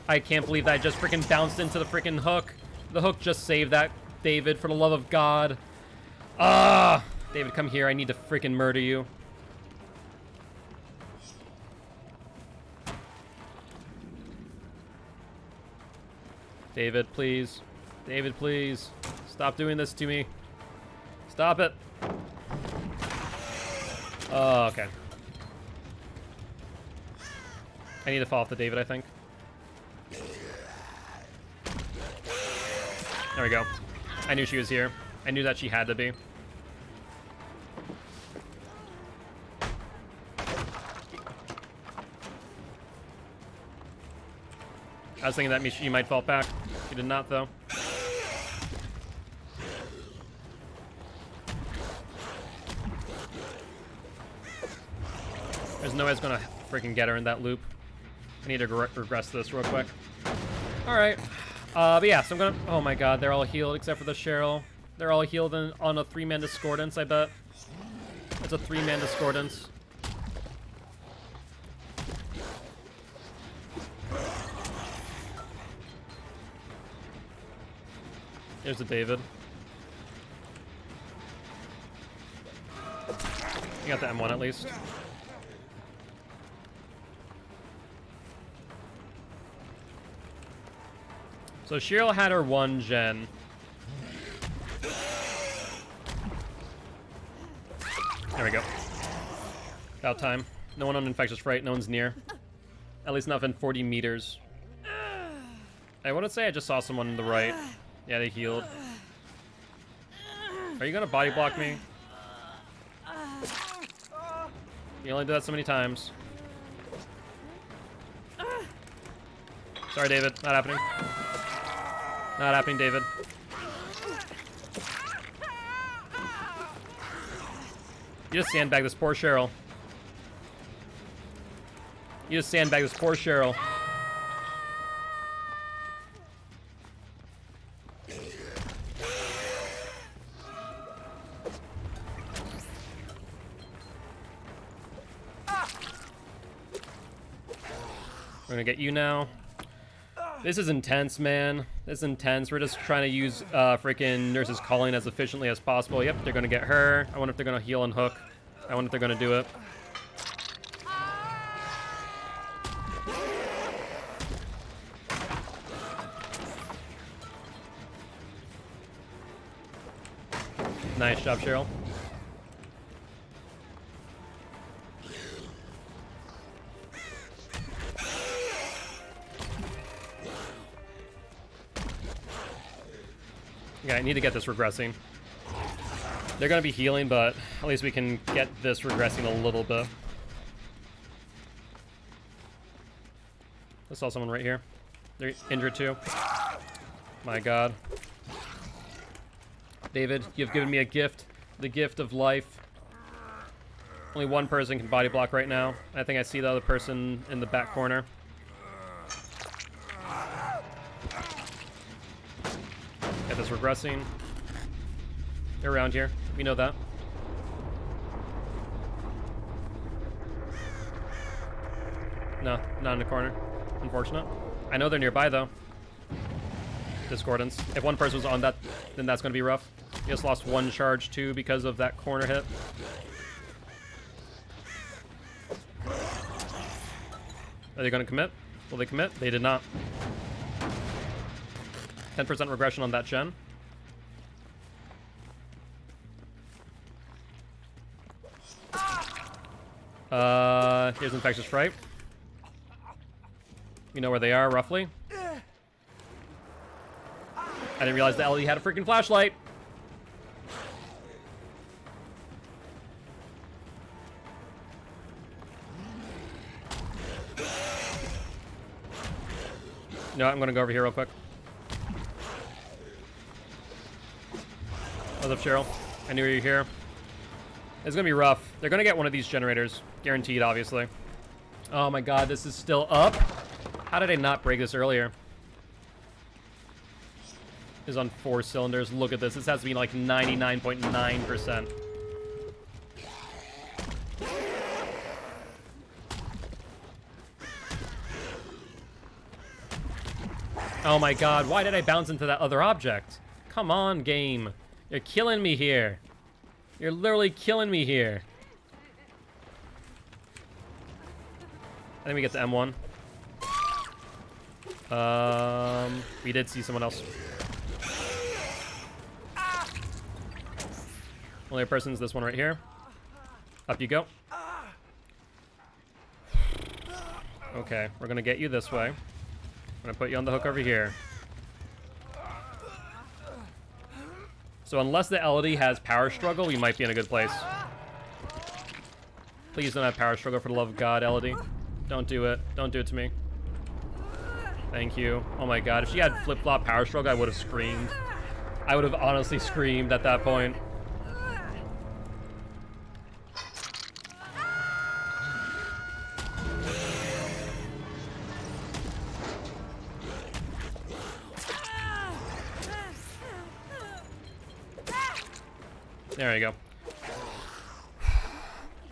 I can't believe that I just freaking bounced into the freaking hook. The hook just saved that, David, for the love of God. Ah! David, come here. I need to freaking murder you. David, please. David, please. Stop doing this to me. Stop it. Oh, okay. I need to fall off the David, I think. There we go. I knew she was here. I knew that she had to be. I was thinking that she might fall back. She did not, though. There's no way it's gonna freaking get her in that loop. I need to regress this real quick. Alright. But yeah, so I'm gonna... Oh my god, they're all healed except for the Cheryl. They're all healed on a 3-man discordance, I bet. It's a 3-man discordance. There's the David. You got the M1 at least. So Cheryl had her 1 gen. There we go. About time. No one on Infectious Fright, no one's near. At least not within 40 meters. I want to say I just saw someone on the right. Yeah, they healed. Are you gonna body block me? You only do that so many times. Sorry, David. Not happening. Not happening, David. You just sandbag this poor Cheryl. You just sandbag this poor Cheryl. We're gonna get you now. This is intense, man. This is intense. We're just trying to use freaking Nurse's Calling as efficiently as possible. Yep, they're gonna get her. I wonder if they're gonna heal and hook. I wonder if they're gonna do it. Nice job, Cheryl. Yeah, I need to get this regressing. They're gonna be healing, but at least we can get this regressing a little bit. I saw someone right here. They're injured too. My god. David, you've given me a gift. The gift of life. Only one person can body block right now. I think I see the other person in the back corner. Get this regressing. They're around here. We know that. No, not in the corner. Unfortunate. I know they're nearby, though. Discordance. If one person was on that, then that's going to be rough. He just lost one charge, too, because of that corner hit. Are they going to commit? Will they commit? They did not. 10% regression on that gen. Here's Infectious Fright. You know where they are, roughly. I didn't realize the LED had a freaking flashlight. No, I'm gonna go over here real quick. What's up, Cheryl? I knew you were here. It's gonna be rough. They're gonna get one of these generators. Guaranteed, obviously. Oh my god, this is still up? How did I not break this earlier? Is on 4 cylinders. Look at this. This has to be like 99.9%. Oh my god, why did I bounce into that other object? Come on, game. You're killing me here. You're literally killing me here. I think we get to M1. We did see someone else. Only person's this one right here. Up you go. Okay, we're gonna get you this way. I'm gonna put you on the hook over here. So unless the LED has power struggle, we might be in a good place. Please don't have power struggle, for the love of God, LED. Don't do it. Don't do it to me. Thank you. Oh my god, if she had flip-flop power struggle, I would have screamed. I would have honestly screamed at that point. There you go.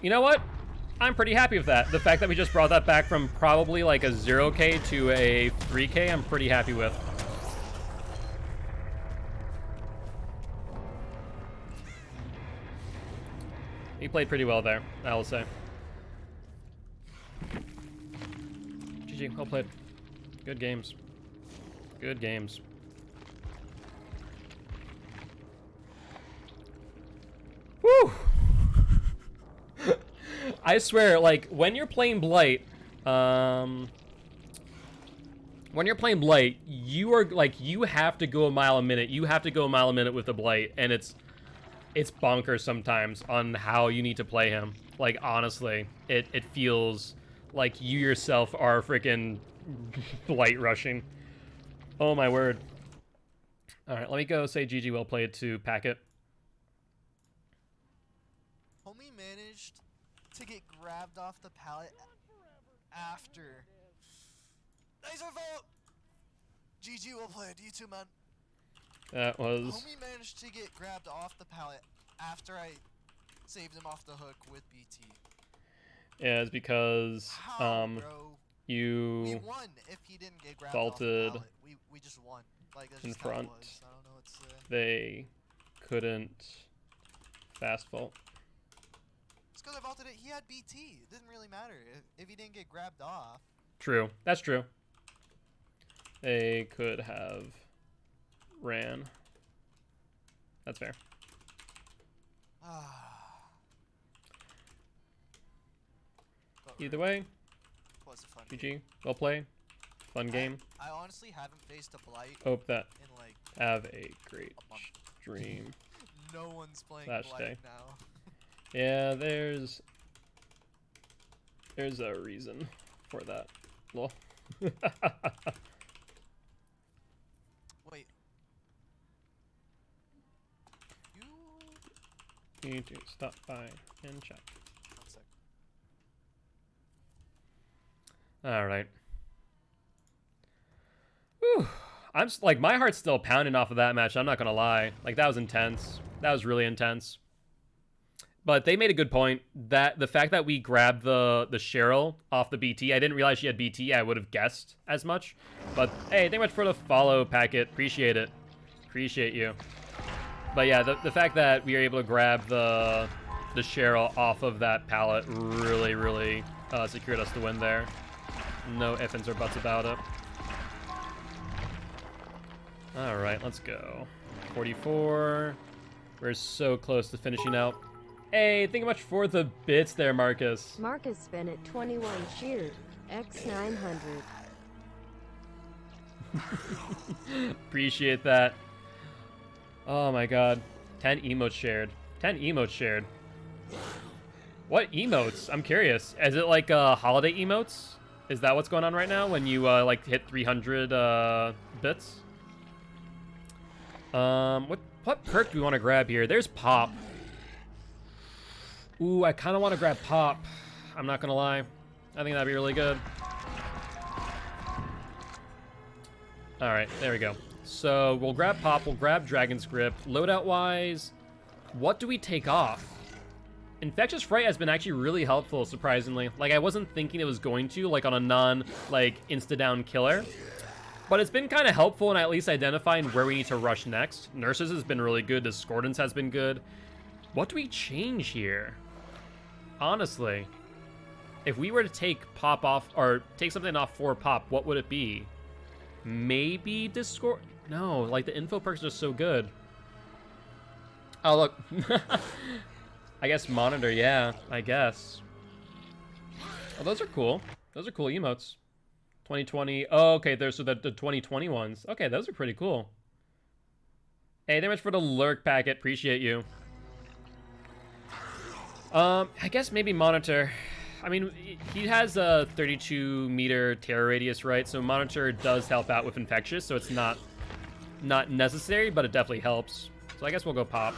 You know what? I'm pretty happy with that. The fact that we just brought that back from probably like a 0k to a 3k, I'm pretty happy with. He played pretty well there, I will say. GG, well played. Good games. Good games. Woo! I swear, like, when you're playing Blight, you are, like, you have to go a mile a minute. You have to go a mile a minute with the Blight, and it's bonkers sometimes on how you need to play him. Like, honestly, it feels like you yourself are freaking Blight rushing. Oh, my word. All right, let me go say GG well played to Packet. Homie managed to get grabbed off the pallet after. Nice vote! GG, well played. You too, man. That was... Homie managed to get grabbed off the pallet after I saved him off the hook with BT. Yeah, it's because, How, bro? you... We won if he didn't get grabbed faulted off the pallet. We just won. Like, that's in just how it front. was. I don't know what to say. They couldn't fast fault. It's because I vaulted it. He had BT. It didn't really matter if he didn't get grabbed off. True. That's true. They could have ran. That's fair. Either way, Was a fun GG. game. Well played. Fun game. I honestly haven't faced a Blight Hope that in like have a great a month. stream. No one's playing Slash Blight day. now. Yeah, there's a reason for that. Lol. Wait. need to stop by and check. 1 sec. All right. Whew. Like, my heart's still pounding off of that match. I'm not gonna lie. Like, that was intense. That was really intense. But they made a good point that the fact that we grabbed the Cheryl off the BT, I didn't realize she had BT. I would have guessed as much. But hey, thank you much for the follow packet. Appreciate it. Appreciate you. But yeah, the fact that we were able to grab the Cheryl off of that pallet really secured us the win there. No ifs, ands, or buts about it. All right, let's go. 44. We're so close to finishing out. Hey, thank you much for the bits there, Marcus. Marcus spent at 21 cheered. X900. Appreciate that. Oh my god. 10 emotes shared. 10 emotes shared. What emotes? I'm curious. Is it like holiday emotes? Is that what's going on right now when you like hit 300 bits? What perk do we want to grab here? There's Pop. Ooh, I kind of want to grab Pop. I'm not gonna lie. I think that'd be really good. All right, there we go. So we'll grab Pop, we'll grab Dragon's Grip. Loadout-wise, what do we take off? Infectious Fright has been actually really helpful, surprisingly. Like, I wasn't thinking it was going to, like, on a insta-down killer. But it's been kind of helpful in at least identifying where we need to rush next. Nurses has been really good, Discordance has been good. What do we change here? Honestly, if we were to take Pop off, or take something off for Pop, what would it be? Maybe Discord? No, like the info perks are so good. Oh, look. I guess Monitor, yeah, I guess. Oh, those are cool. Those are cool emotes. 2020. Oh, okay, there's so the 2020 ones. Okay, those are pretty cool. Hey, thank you much for the lurk packet. Appreciate you. I guess maybe Monitor. I mean, he has a 32-meter terror radius, right? So Monitor does help out with Infectious, so it's not necessary, but it definitely helps. So I guess we'll go Pop.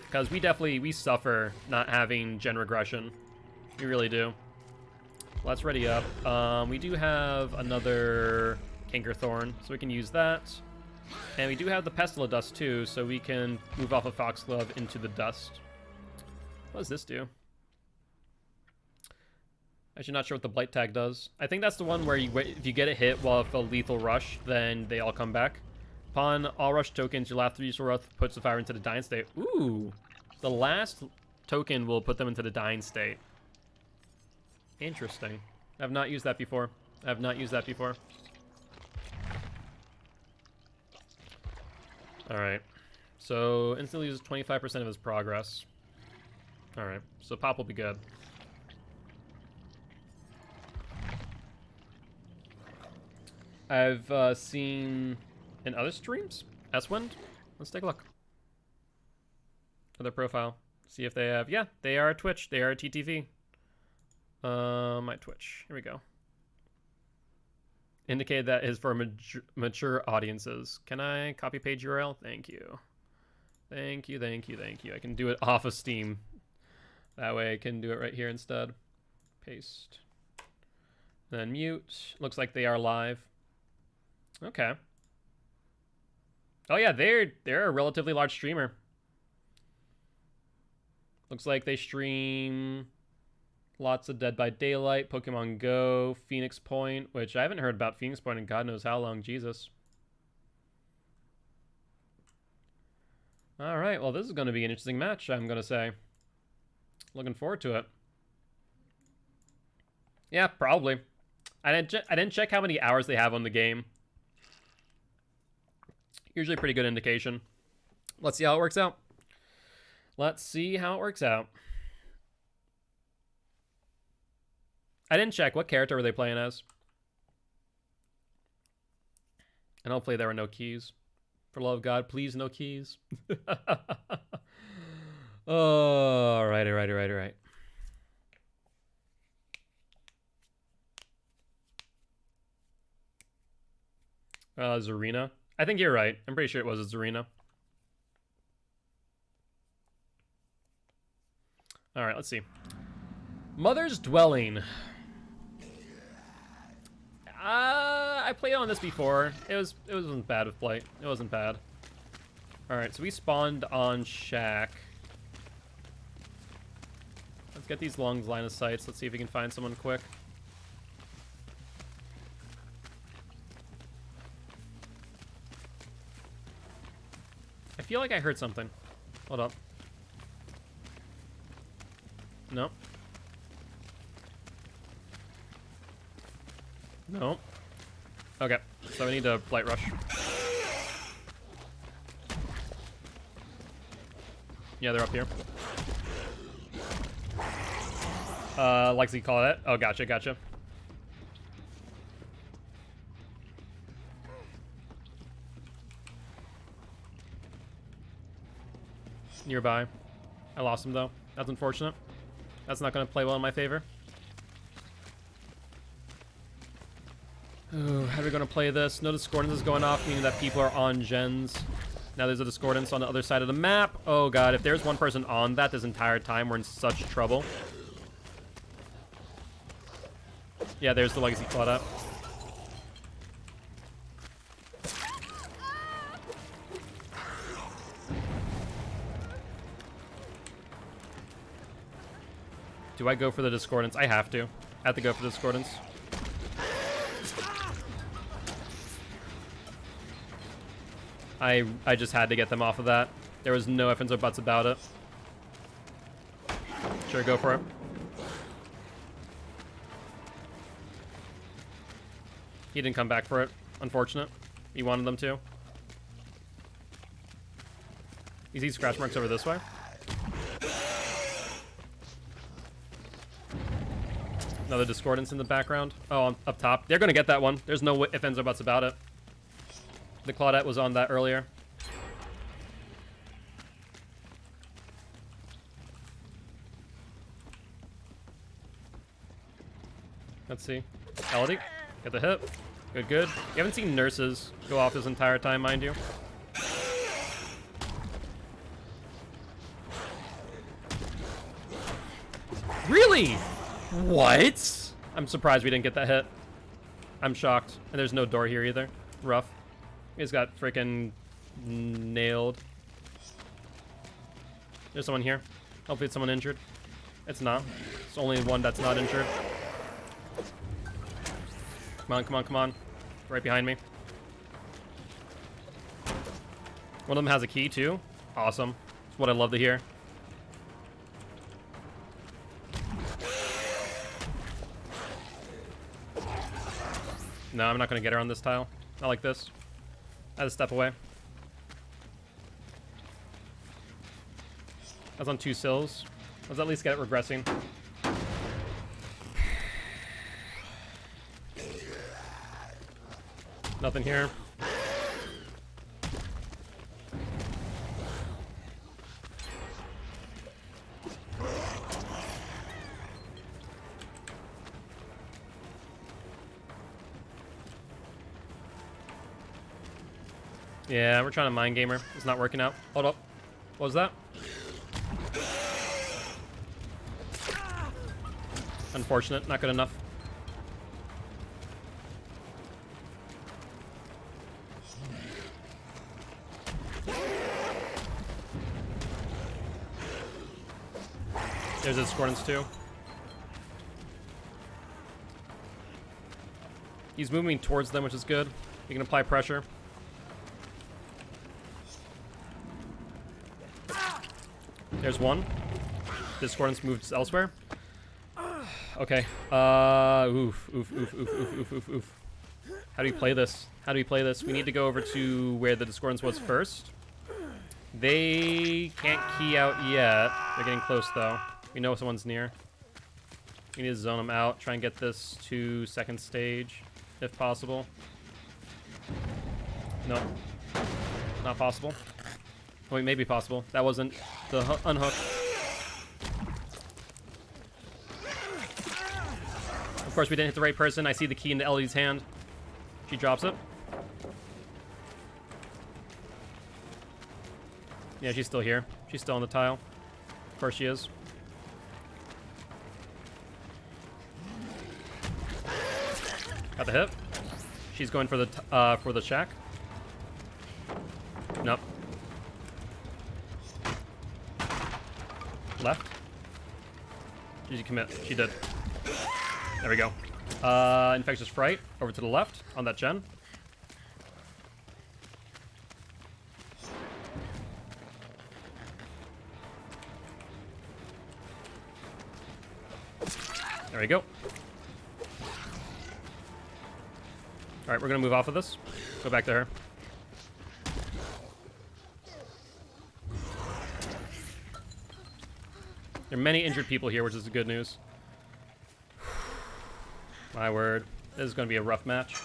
Because we suffer not having gen regression. We really do. Let's ready up. We do have another Cankerthorn, so we can use that. And we do have the Pestilent Dust too, so we can move off of Foxglove into the dust. What does this do? Actually not sure what the Blight Tag does. I think that's the one where if you get a hit while with a lethal rush, then they all come back. Upon all rush tokens, your last 3 useful breath puts the fire into the dying state. Ooh! The last token will put them into the dying state. Interesting. I've not used that before. I have not used that before. Alright. So, instantly loses 25% of his progress. Alright. So, Pop will be good. I've seen in other streams, S-Wind. Let's take a look at their profile. See if they have, yeah, they are Twitch. They are TTV. My Twitch. Here we go. Indicated that is for mature audiences. Can I copy page URL? Thank you. Thank you, thank you, thank you. I can do it off of Steam. That way I can do it right here instead. Paste. Then mute. Looks like they are live. Okay. Oh yeah, they're a relatively large streamer. Looks like they stream lots of Dead by Daylight, Pokemon Go, Phoenix Point, which I haven't heard about Phoenix Point in God knows how long, Jesus. All right, well, this is going to be an interesting match, I'm going to say. Looking forward to it. Yeah, probably. I didn't check how many hours they have on the game. Usually a pretty good indication. Let's see how it works out. Let's see how it works out. I didn't check. What character were they playing as? And hopefully there were no keys. For the love of God, please no keys. Oh, all right. Zarina. I think you're right. I'm pretty sure it was a Zarina. All right, let's see. Mother's Dwelling. I played on this before. It wasn't bad with Blight. It wasn't bad. All right, so we spawned on Shack. Let's get these long line of sights. Let's see if we can find someone quick. I feel like I heard something. Hold up. No. No. Okay, so we need to Blight Rush. Yeah, they're up here. Lexi, call it. Oh, gotcha, gotcha. Nearby. I lost him, though. That's unfortunate. That's not going to play well in my favor. Ooh, how are we going to play this? No discordance is going off, meaning that people are on gens. Now there's a discordance on the other side of the map. Oh god, if there's one person on that this entire time, we're in such trouble. Yeah, there's the Legacy Claudette. Do I go for the discordance? I have to. I have to go for the discordance. I just had to get them off of that. There was no ifs or buts about it. Sure, go for it. He didn't come back for it. Unfortunate. He wanted them to. You see scratch marks over this way? Another discordance in the background. Oh, up top. They're gonna get that one. There's no ifs, ands, or buts about it. The Claudette was on that earlier. Let's see. Elodie, get the hit. Good, good. You haven't seen nurses go off this entire time, mind you. Really? What? I'm surprised we didn't get that hit. I'm shocked. And there's no door here either. Rough. He's got freaking nailed. There's someone here. Hopefully it's someone injured. It's not. It's only one that's not injured. Come on, come on, come on. Right behind me. One of them has a key too. Awesome. That's what I love to hear. No, I'm not going to get her on this tile. Not like this. I had to step away. I was on 2 sills. Let's at least get it regressing. Nothing here. Yeah, we're trying to mind gamer. It's not working out. Hold up. What was that? Unfortunate. Not good enough. There's a discordance too. He's moving towards them, which is good. You can apply pressure. There's one. Discordance moves elsewhere. Okay. Oof, oof, oof, oof, oof, oof, oof. How do we play this? How do we play this? We need to go over to where the discordance was first. They can't key out yet. They're getting close though. We know someone's near. We need to zone them out. Try and get this to second stage, if possible. No. Not possible. Wait, maybe possible. That wasn't the unhook. Of course, we didn't hit the right person. I see the key in the Ellie's hand. She drops it. Yeah, she's still here. She's still on the tile. Of course she is. Got the hit. She's going for the shack. Nope. Left. Did she commit? She did. There we go. Infectious Fright over to the left on that gen. There we go. Alright, we're gonna move off of this. Go back to her. There are many injured people here, which is the good news. My word. This is gonna be a rough match.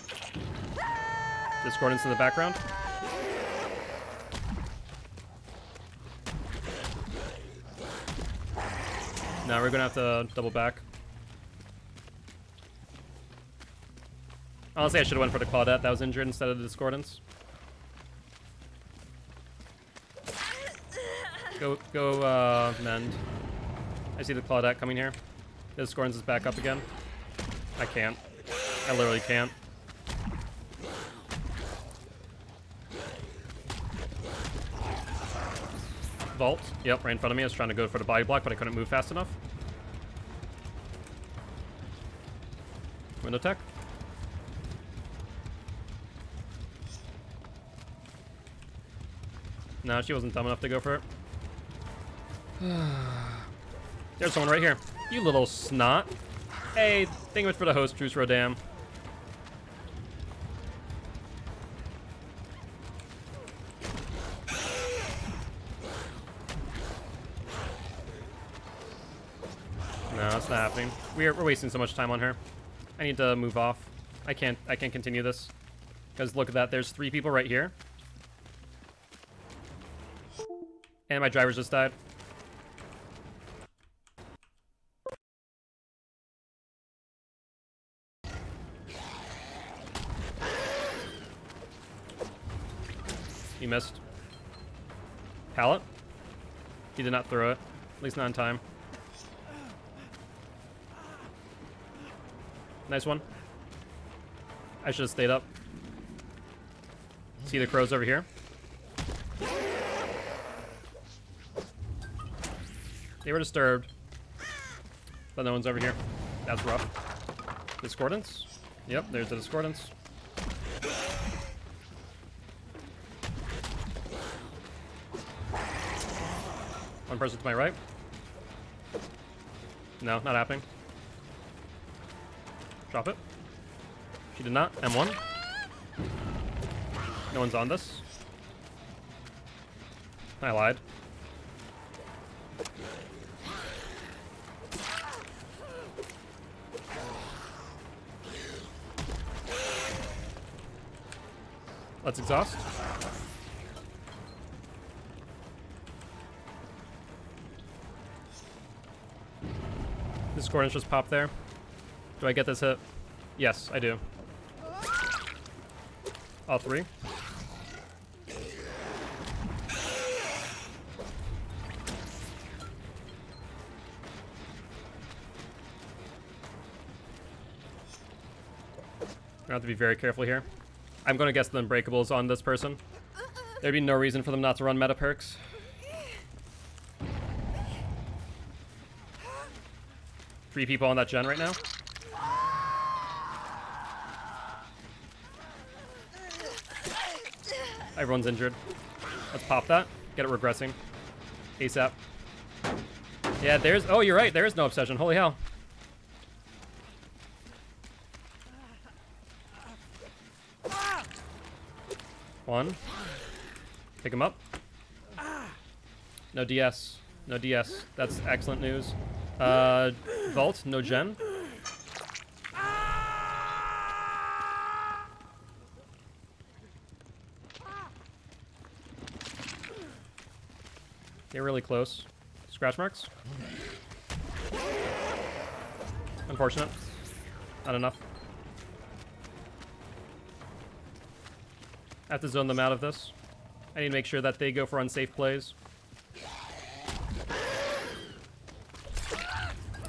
Discordance in the background. Now we're gonna have to double back. Honestly, I should have went for the Claudette that was injured instead of the Discordance. Go, mend. I see the Claudette coming here. The Discordance is back up again. I can't. I literally can't. Vault. Yep, right in front of me. I was trying to go for the body block, but I couldn't move fast enough. Window tech. No, she wasn't dumb enough to go for it. There's someone right here. You little snot. Hey, think of it for the host, Truce Rodam. No, it's not happening. We're wasting so much time on her. I need to move off. I can't continue this. Because look at that, there's 3 people right here. And my drivers just died. You missed. Pallet? He did not throw it. At least not in time. Nice one. I should have stayed up. See the crows over here? They were disturbed. But no one's over here. That's rough. Discordance? Yep, there's the Discordance. One person to my right. No, not happening. Drop it. She did not. M1. No one's on this. I lied. Let's exhaust. Discordance just popped there. Do I get this hit? Yes, I do. All 3. I have to be very careful here. I'm going to guess the Unbreakables on this person. There'd be no reason for them not to run meta perks. Three people on that gen right now. Everyone's injured. Let's pop that. Get it regressing. ASAP. Yeah, there's... Oh, you're right. There is no obsession. Holy hell. One. Pick him up. No DS. No DS. That's excellent news. Vault. No gen. They're really close. Scratch marks. Unfortunate. Not enough. I have to zone them out of this. I need to make sure that they go for unsafe plays.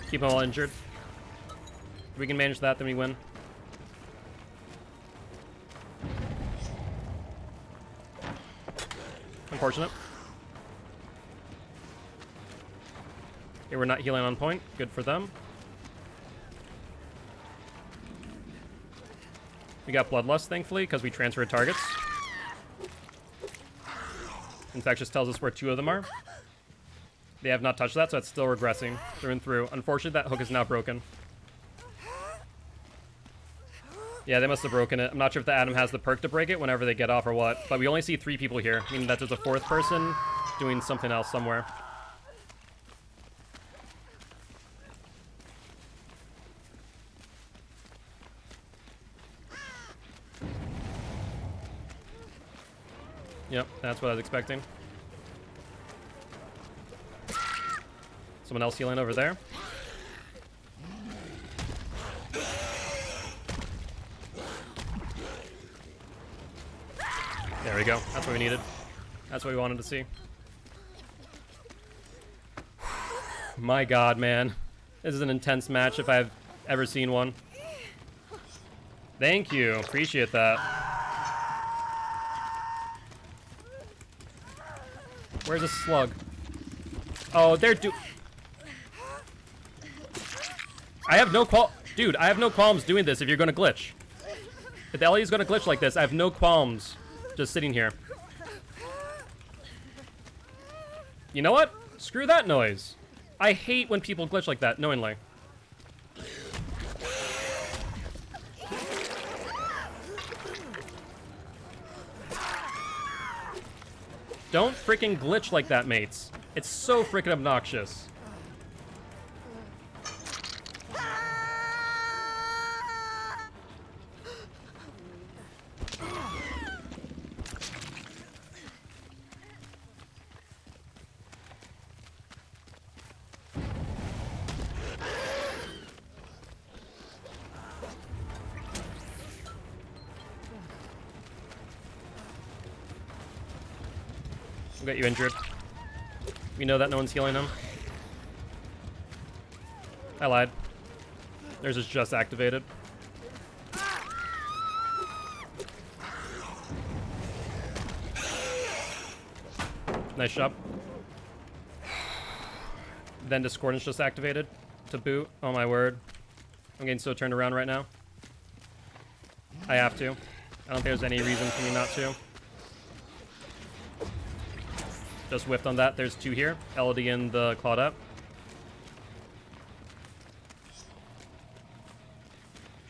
Keep them all injured. If we can manage that, then we win. Unfortunate. Okay, we're not healing on point. Good for them. We got Bloodlust, thankfully, because we transferred targets. Infectious tells us where 2 of them are. They have not touched that, so it's still regressing through and through. Unfortunately, that hook is now broken. Yeah, they must have broken it. I'm not sure if the Atom has the perk to break it whenever they get off or what, but we only see 3 people here, meaning that there's a 4th person doing something else somewhere. Yep, that's what I was expecting. Someone else healing over there. There we go. That's what we needed. That's what we wanted to see. My god, man. This is an intense match if I've ever seen one. Thank you. Appreciate that. Where's a slug? Oh, they're I have no Dude, I have no qualms doing this if you're gonna glitch. If the LE is gonna glitch like this, I have no qualms just sitting here. You know what? Screw that noise. I hate when people glitch like that, knowingly. Don't freaking glitch like that, mates. It's so freaking obnoxious. I'll get you injured. We know that no one's healing him. I lied. Theirs is just activated. Nice job. Then Discordance just activated to boot. Oh my word. I'm getting so turned around right now. I have to. I don't think there's any reason for me not to. Just whiffed on that. There's 2 here. Elodie and the Claudette.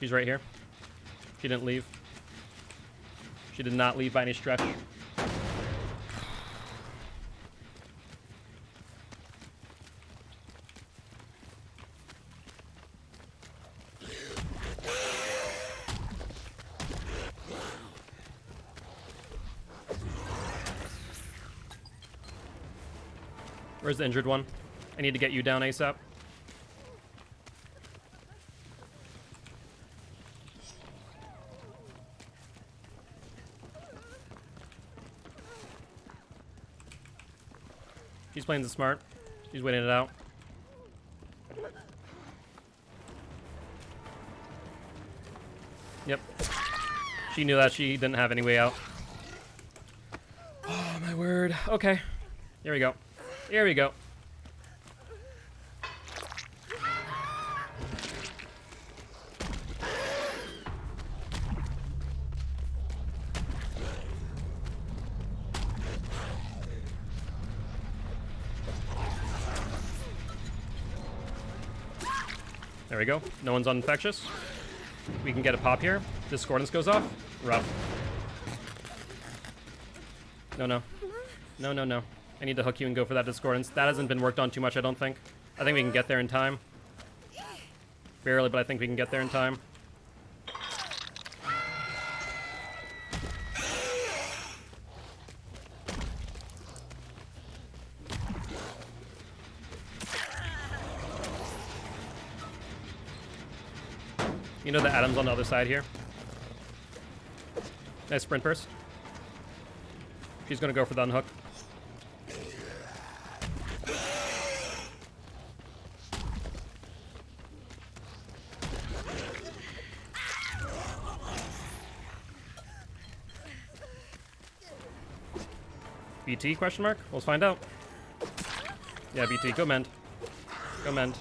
She's right here. She didn't leave. She did not leave by any stretch. Where's the injured one? I need to get you down ASAP. She's playing the smart. She's waiting it out. Yep. She knew that she didn't have any way out. Oh, my word. Okay. Here we go. Here we go. There we go. No one's on infectious. We can get a pop here. Discordance goes off. Rough. No, no. No, no, no. I need to hook you and go for that Discordance. That hasn't been worked on too much, I don't think. I think we can get there in time. Barely, but I think we can get there in time. You know the Atom's on the other side here. Nice sprint burst. She's gonna go for the unhook. BT question mark? We'll find out. Yeah, BT, go mend. Go mend.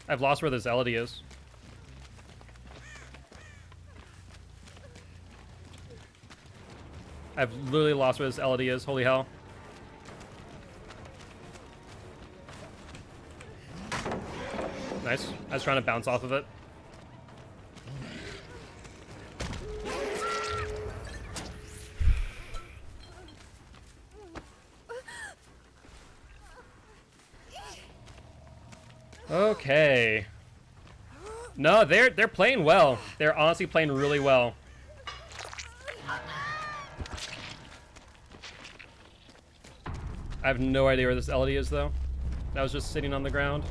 I've lost where this Elodie is. I've literally lost where this Elodie is. Holy hell. Nice. I was trying to bounce off of it. Okay. No, they're playing well. They're honestly playing really well. I have no idea where this Elodie is though. That was just sitting on the ground.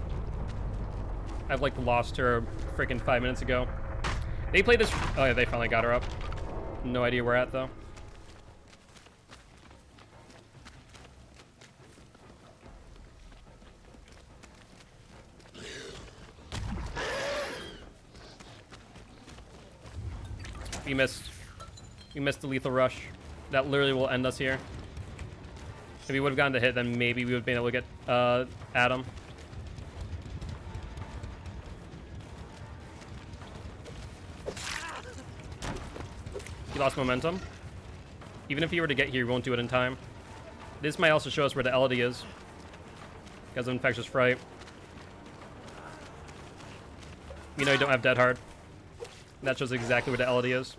I've like lost her freaking 5 minutes ago. They played this. Oh yeah, they finally got her up. No idea where at though. We missed. We missed the lethal rush. That literally will end us here. If we would have gotten the hit, then maybe we would have been able to get Adam. He lost momentum. Even if he were to get here, he won't do it in time. This might also show us where the Elodie is. Because of Infectious Fright. You know you don't have Dead Hard. That shows exactly where the Elodie is.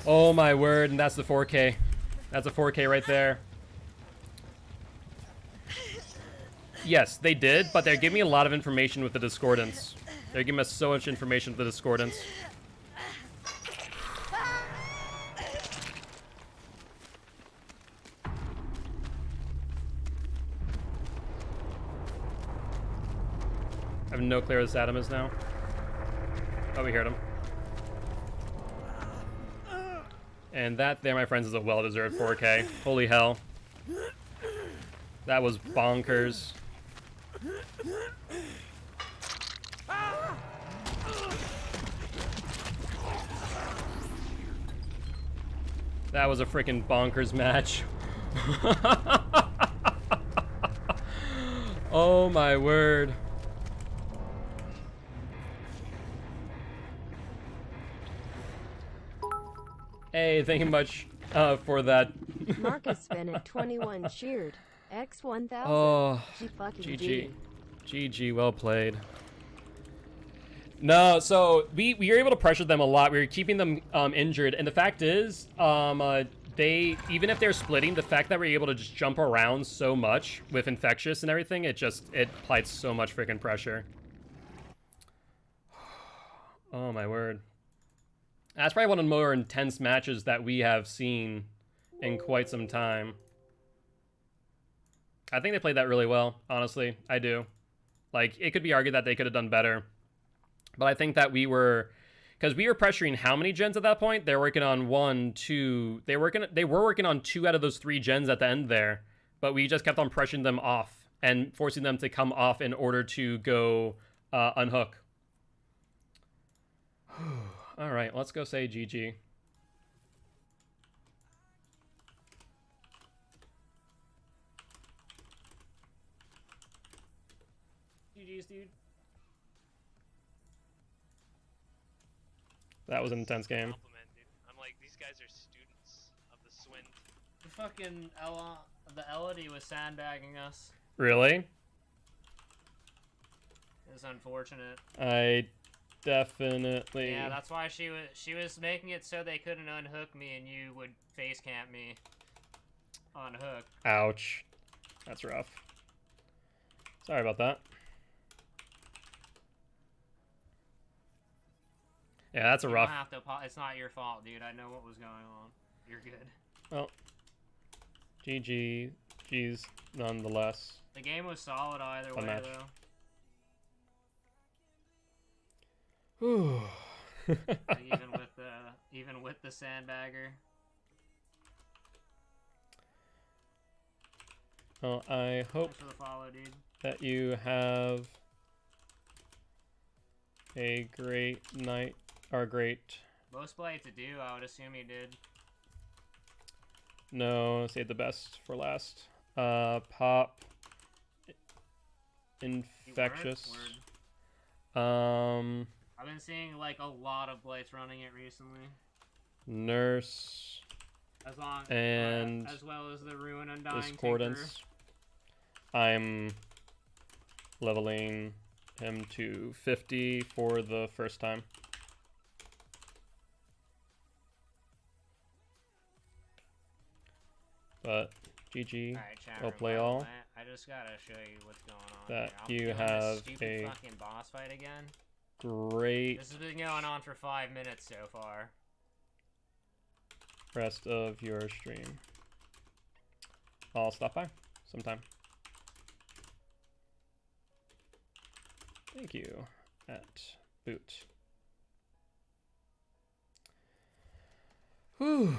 Oh my word, and that's the 4K. That's a 4K right there. Yes, they did, but they're giving me a lot of information with the Discordance. They're giving us so much information with the Discordance. I have no clue where this Adam is now. Oh, we heard him. And that there, my friends, is a well-deserved 4K. Holy hell. That was bonkers. That was a freaking bonkers match. Oh my word. Hey, thank you much for that. Marcus Bennett 21 cheered. X1000. Oh, GG. GG, well played. No, so we were able to pressure them a lot. We were keeping them injured, and the fact is, they, even if they're splitting, the fact that we're able to just jump around so much with Infectious and everything, it applied so much freaking pressure. Oh my word. That's probably one of the more intense matches that we have seen in quite some time. I think they played that really well, honestly. I do. Like, it could be argued that they could have done better. But I think that we were... Because we were pressuring how many gens at that point? They were working on 1, 2... They were working on 2 out of those 3 gens at the end there. But we just kept on pressuring them off and forcing them to come off in order to go unhook. All right, let's go say GG. GG's, dude. That was an intense game. Compliment, dude. I'm like, these guys are students of the Swint. The fucking the Elodie was sandbagging us. Really? It's unfortunate. I definitely... Yeah, that's why she was making it so they couldn't unhook me and you would face camp me on hook. Ouch. That's rough. Sorry about that. Yeah, that's a rough... You don't have to, it's not your fault, dude. I know what was going on. You're good. Well, GG. G's nonetheless. The game was solid either way, match. though. Whew. Even with the sandbagger. Well, I hope Thanks for the follow, dude. that you have a great night, or great... Most play to do, I would assume you did. No, save the best for last. Pop. Infectious. I've been seeing like a lot of blights running it recently. Nurse. And as well as the Ruin Undying Discordance. Tinker. I'm leveling him to 50 for the first time. But GG, Alright, chat well room, play by the all. way, I just gotta show you what's going on That here. you I'm doing have this stupid a fucking boss fight again. Great This has been going on for 5 minutes so far. rest of your stream. I'll stop by sometime. Thank you, at boot. Whew.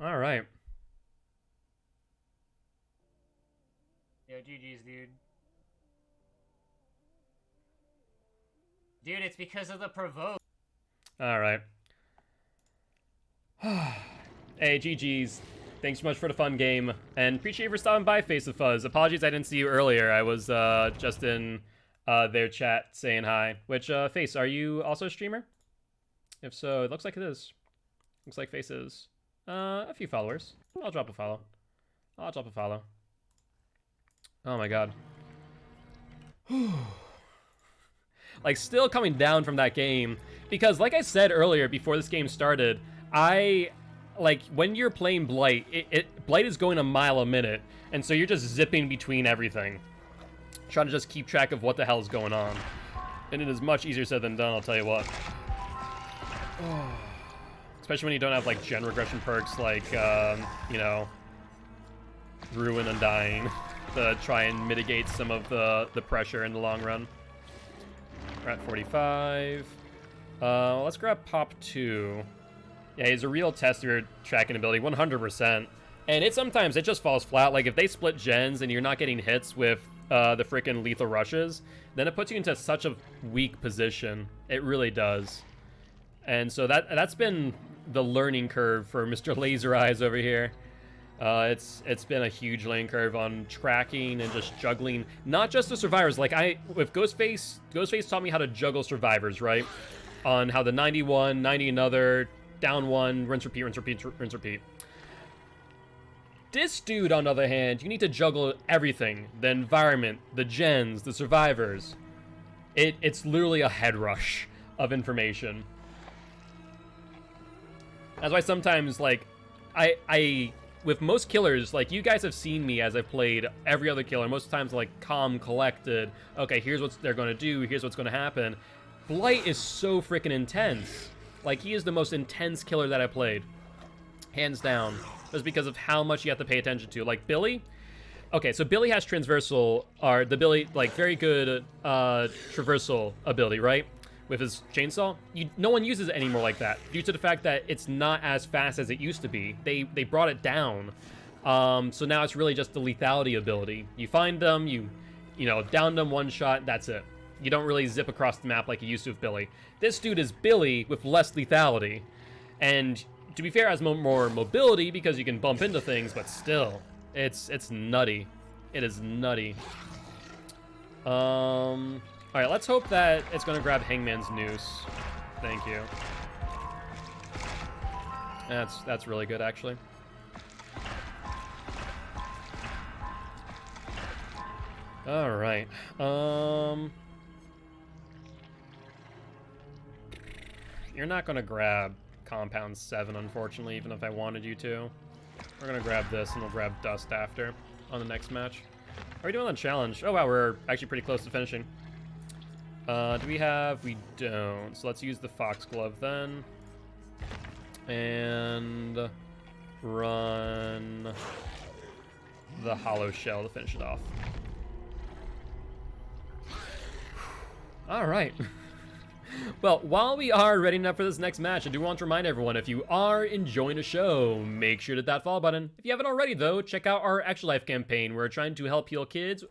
All right. Yo, GG's, dude. Dude, it's because of the provoke. All right. Hey, GG's. Thanks so much for the fun game, and appreciate you for stopping by, Face of Fuzz. Apologies I didn't see you earlier. I was just in their chat saying hi. Which, Face, are you also a streamer? If so, it looks like it is. Looks like Face is. A few followers. I'll drop a follow. I'll drop a follow. Oh my god. Like, still coming down from that game. Because, like I said earlier, before this game started, like, when you're playing Blight, Blight is going a mile a minute. And so you're just zipping between everything. Trying to just keep track of what the hell is going on. And it is much easier said than done, I'll tell you what. Especially when you don't have, like, gen regression perks like, you know, Ruin Undying to try and mitigate some of the pressure in the long run. We're at 45. Let's grab Pop 2. Yeah, he's a real tester tracking ability, 100%. And sometimes it just falls flat. Like, if they split gens and you're not getting hits with the freaking lethal rushes, then it puts you into such a weak position. It really does. And so that's been the learning curve for Mr. Laser Eyes over here. It's been a huge learning curve on tracking and just juggling, not just the survivors. Like, with Ghostface taught me how to juggle survivors, right? On how the 91, 90 another, down one, rinse, repeat, rinse, repeat, rinse, repeat. This dude, on the other hand, you need to juggle everything. The environment, the gens, the survivors. It's literally a head rush of information. That's why sometimes, like, I with most killers, like, you guys have seen me as I've played every other killer. Most times, like, calm, collected. Okay, here's what they're going to do. Here's what's going to happen. Blight is so freaking intense. Like, he is the most intense killer that I played. Hands down. Just because of how much you have to pay attention to. Like, Billy. Okay, so Billy has transversal, or the Billy, like, very good traversal ability, right? With his chainsaw. No one uses it anymore like that, due to the fact that it's not as fast as it used to be. They brought it down. So now it's really just the lethality ability. You find them, you know, down them one shot, that's it. You don't really zip across the map like you used to with Billy. This dude is Billy with less lethality. And to be fair, has more mobility because you can bump into things, but still, it's nutty. It is nutty. All right, let's hope that it's going to grab Hangman's Noose. Thank you. That's really good, actually. All right. You're not going to grab Compound 7, unfortunately, even if I wanted you to. We're going to grab this, and we'll grab Dust after on the next match. Are we doing the challenge? Oh, wow, we're actually pretty close to finishing. Do we have? We don't. So let's use the Foxglove then. And run the Hollow Shell to finish it off. Well, while we are readying up for this next match, I do want to remind everyone, if you are enjoying the show, make sure to hit that follow button. If you haven't already, though, check out our Extra Life campaign. We're trying to help heal kids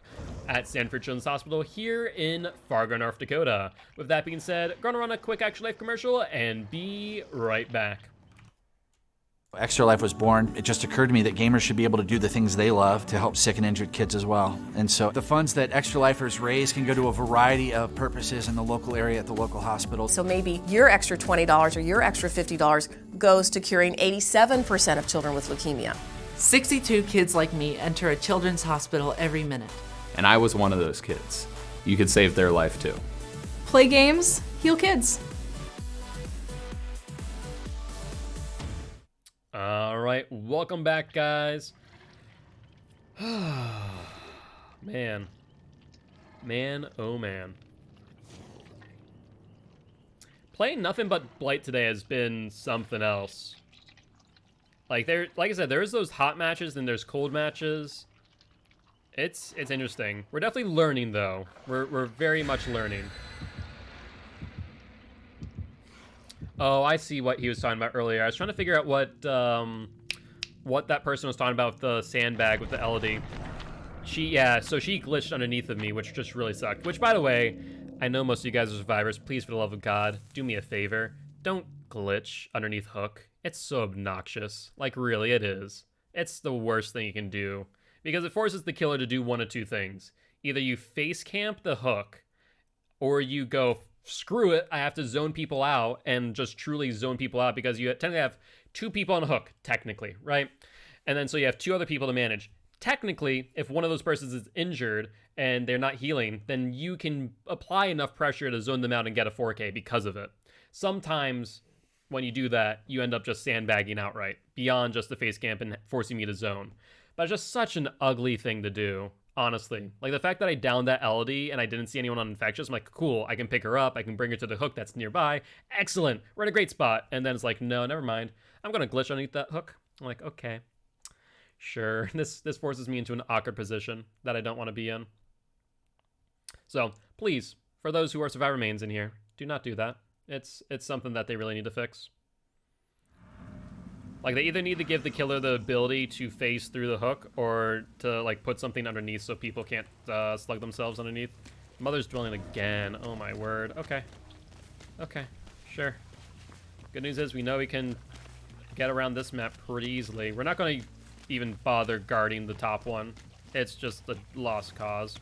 at Sanford Children's Hospital here in Fargo, North Dakota. With that being said, going to run a quick Extra Life commercial and be right back. Extra Life was born, it just occurred to me that gamers should be able to do the things they love to help sick and injured kids as well. And so the funds that Extra Lifers raise can go to a variety of purposes in the local area at the local hospital. So maybe your extra $20 or your extra $50 goes to curing 87% of children with leukemia. 62 kids like me enter a children's hospital every minute. And I was one of those kids. You could save their life too. Play games, heal kids. All right, welcome back, guys. Man, oh man. Playing nothing but Blight today has been something else. Like I said, there's those hot matches and there's cold matches. It's interesting. We're definitely learning though. We're very much learning. Oh, I see what he was talking about earlier. I was trying to figure out what that person was talking about with the sandbag with the LD. So she glitched underneath of me, which just really sucked. Which, by the way, I know most of you guys are survivors. Please, for the love of God, do me a favor. Don't glitch underneath Hook. It's so obnoxious. Like, really, it is. It's the worst thing you can do. Because it forces the killer to do one of two things. Either you face camp the Hook, or you go, screw it, I have to zone people out and just truly zone people out, because you tend to have two people on a hook, technically, right? And then so you have two other people to manage. Technically, if one of those persons is injured and they're not healing, then you can apply enough pressure to zone them out and get a 4K because of it. Sometimes when you do that, you end up just sandbagging outright, beyond just the face camp and forcing me to zone. But it's just such an ugly thing to do. Honestly, like the fact that I downed that LD and I didn't see anyone on infectious, I'm like, cool, I can pick her up, I can bring her to the hook that's nearby. Excellent, we're in a great spot. And then it's like, no, never mind. I'm gonna glitch underneath that hook. I'm like, okay, sure. This forces me into an awkward position that I don't want to be in. So please, for those who are survivor mains in here, do not do that. It's something that they really need to fix. Like, they either need to give the killer the ability to phase through the hook, or to, like, put something underneath so people can't slug themselves underneath. Mother's dwelling again. Oh, my word. Okay. Okay. Sure. Good news is we know we can get around this map pretty easily. We're not going to even bother guarding the top one. It's just a lost cause.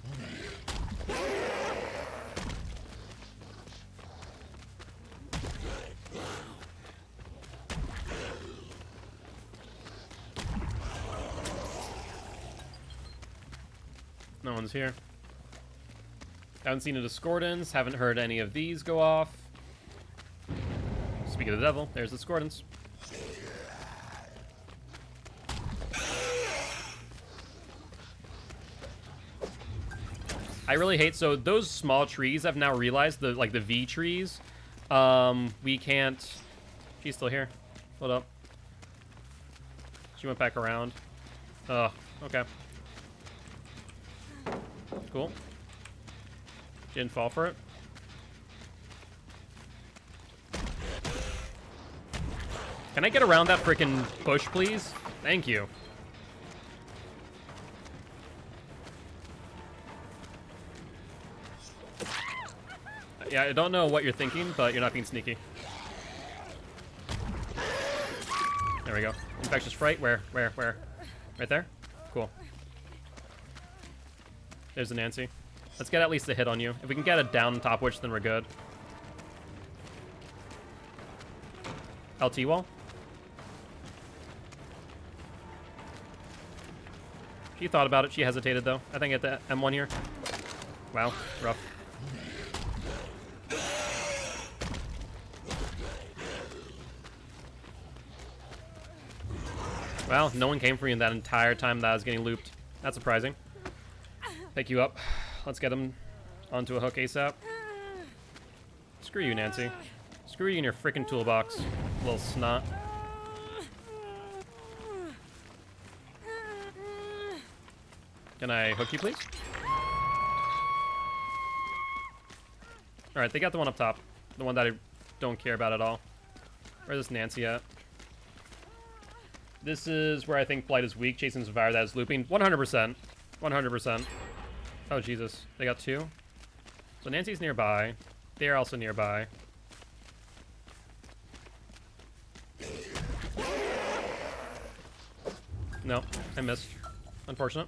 No one's here. Haven't seen a discordance. Haven't heard any of these go off. Speaking of the devil, there's the discordance. I really hate, so those small trees, I've now realized, the V trees, we can't. She's still here. Hold up. She went back around. Oh, okay. Cool. Didn't fall for it. Can I get around that freaking bush, please? Thank you. Yeah, I don't know what you're thinking, but you're not being sneaky. There we go. Infectious Fright. Where? Right there? Cool. There's a Nancy. Let's get at least a hit on you. If we can get a down top witch, then we're good. LT wall. She thought about it. She hesitated, though. I think at the M1 here. Wow, rough. Well, no one came for you in that entire time that I was getting looped. That's surprising. Pick you up. Let's get him onto a hook ASAP. Screw you, Nancy. Screw you in your freaking toolbox, little snot. Can I hook you, please? Alright, they got the one up top. The one that I don't care about at all. Where's this Nancy at? This is where I think Blight is weak. Chasing Survivor that is looping. 100%. 100%. Oh, Jesus. They got 2. So Nancy's nearby. They are also nearby. No, I missed. Unfortunate.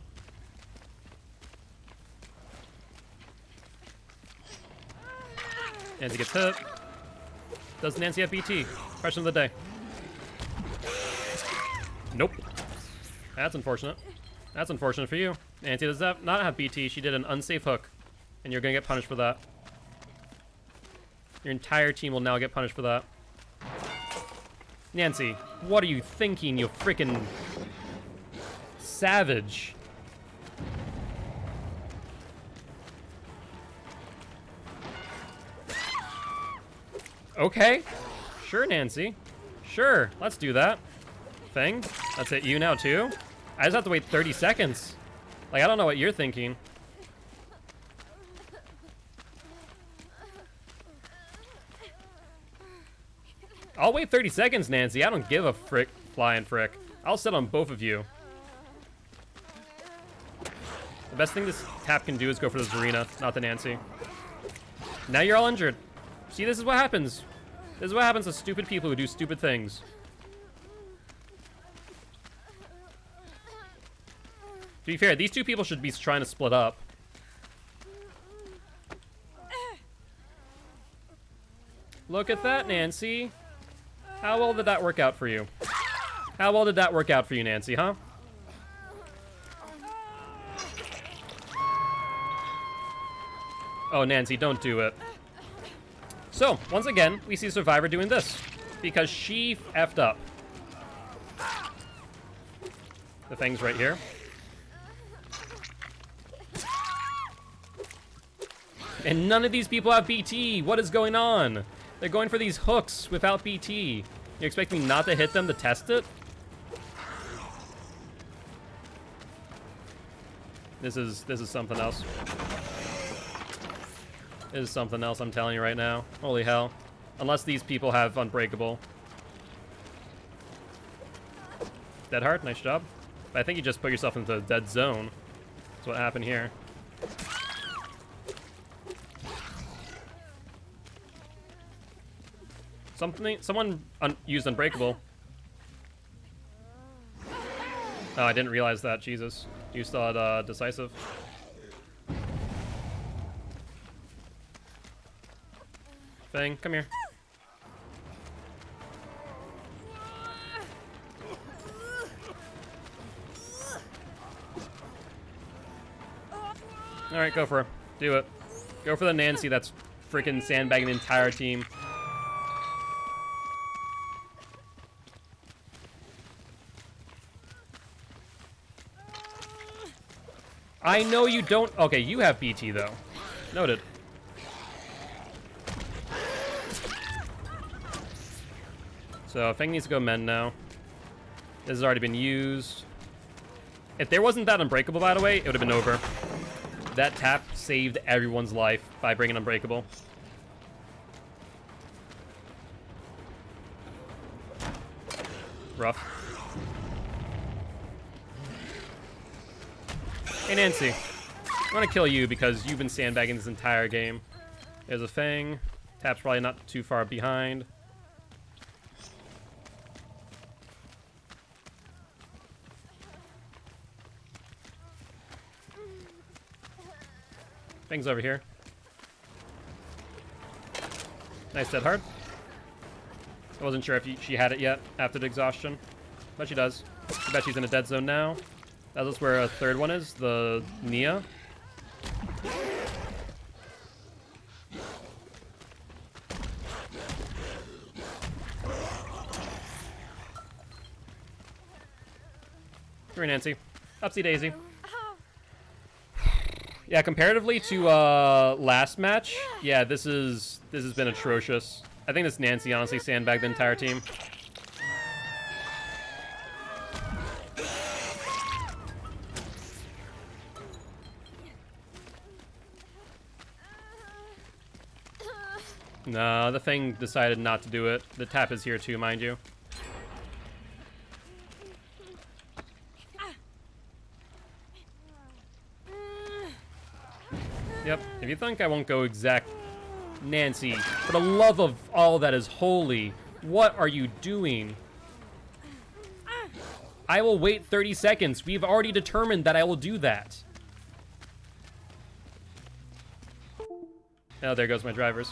Nancy gets hit. Does Nancy have BT? Question of the day. Nope. That's unfortunate. That's unfortunate for you. Nancy does not have BT. She did an unsafe hook. And you're gonna get punished for that. Your entire team will now get punished for that. Nancy, what are you thinking, you freaking savage? Okay. Sure, Nancy. Sure, let's do that. Thing. That's it, you now too? I just have to wait 30 seconds. Like, I don't know what you're thinking. I'll wait 30 seconds, Nancy. I don't give a frick, flying frick. I'll sit on both of you. The best thing this tap can do is go for the Zarina, not the Nancy. Now you're all injured. See, this is what happens. This is what happens to stupid people who do stupid things. To be fair, these two people should be trying to split up. Look at that, Nancy. How well did that work out for you? How well did that work out for you, Nancy, huh? Oh, Nancy, don't do it. So, once again, we see Survivor doing this. Because she effed up. The thing's right here. And none of these people have BT. What is going on? They're going for these hooks without BT. You expect me not to hit them to test it? This is something else. This is something else, I'm telling you right now. Holy hell. Unless these people have Unbreakable. Dead Heart, nice job. But I think you just put yourself into the dead zone. That's what happened here. Someone used Unbreakable. Oh, I didn't realize that. Jesus. You still had Decisive. Fang, come here. Alright, go for it. Do it. Go for the Nancy that's freaking sandbagging the entire team. I know you don't. Okay, you have BT though. Noted. So Feng needs to go mend now. This has already been used. If there wasn't that Unbreakable, by the way, it would have been over. That tap saved everyone's life by bringing Unbreakable. Rough. Hey, Nancy. I'm gonna kill you because you've been sandbagging this entire game. There's a Fang. Tap's probably not too far behind. Fang's over here. Nice dead hard. I wasn't sure if she had it yet after the exhaustion, but she does. I bet she's in a dead zone now. That's where a third one is, the Nia. Come here, Nancy. Upsy daisy. Yeah, comparatively to last match, yeah, this has been atrocious. I think this Nancy honestly sandbagged the entire team. No, the thing decided not to do it. The tap is here too, mind you. Yep, if you think I won't go exact... Nancy, for the love of all that is holy, what are you doing? I will wait 30 seconds. We've already determined that I will do that. Oh, there goes my drivers.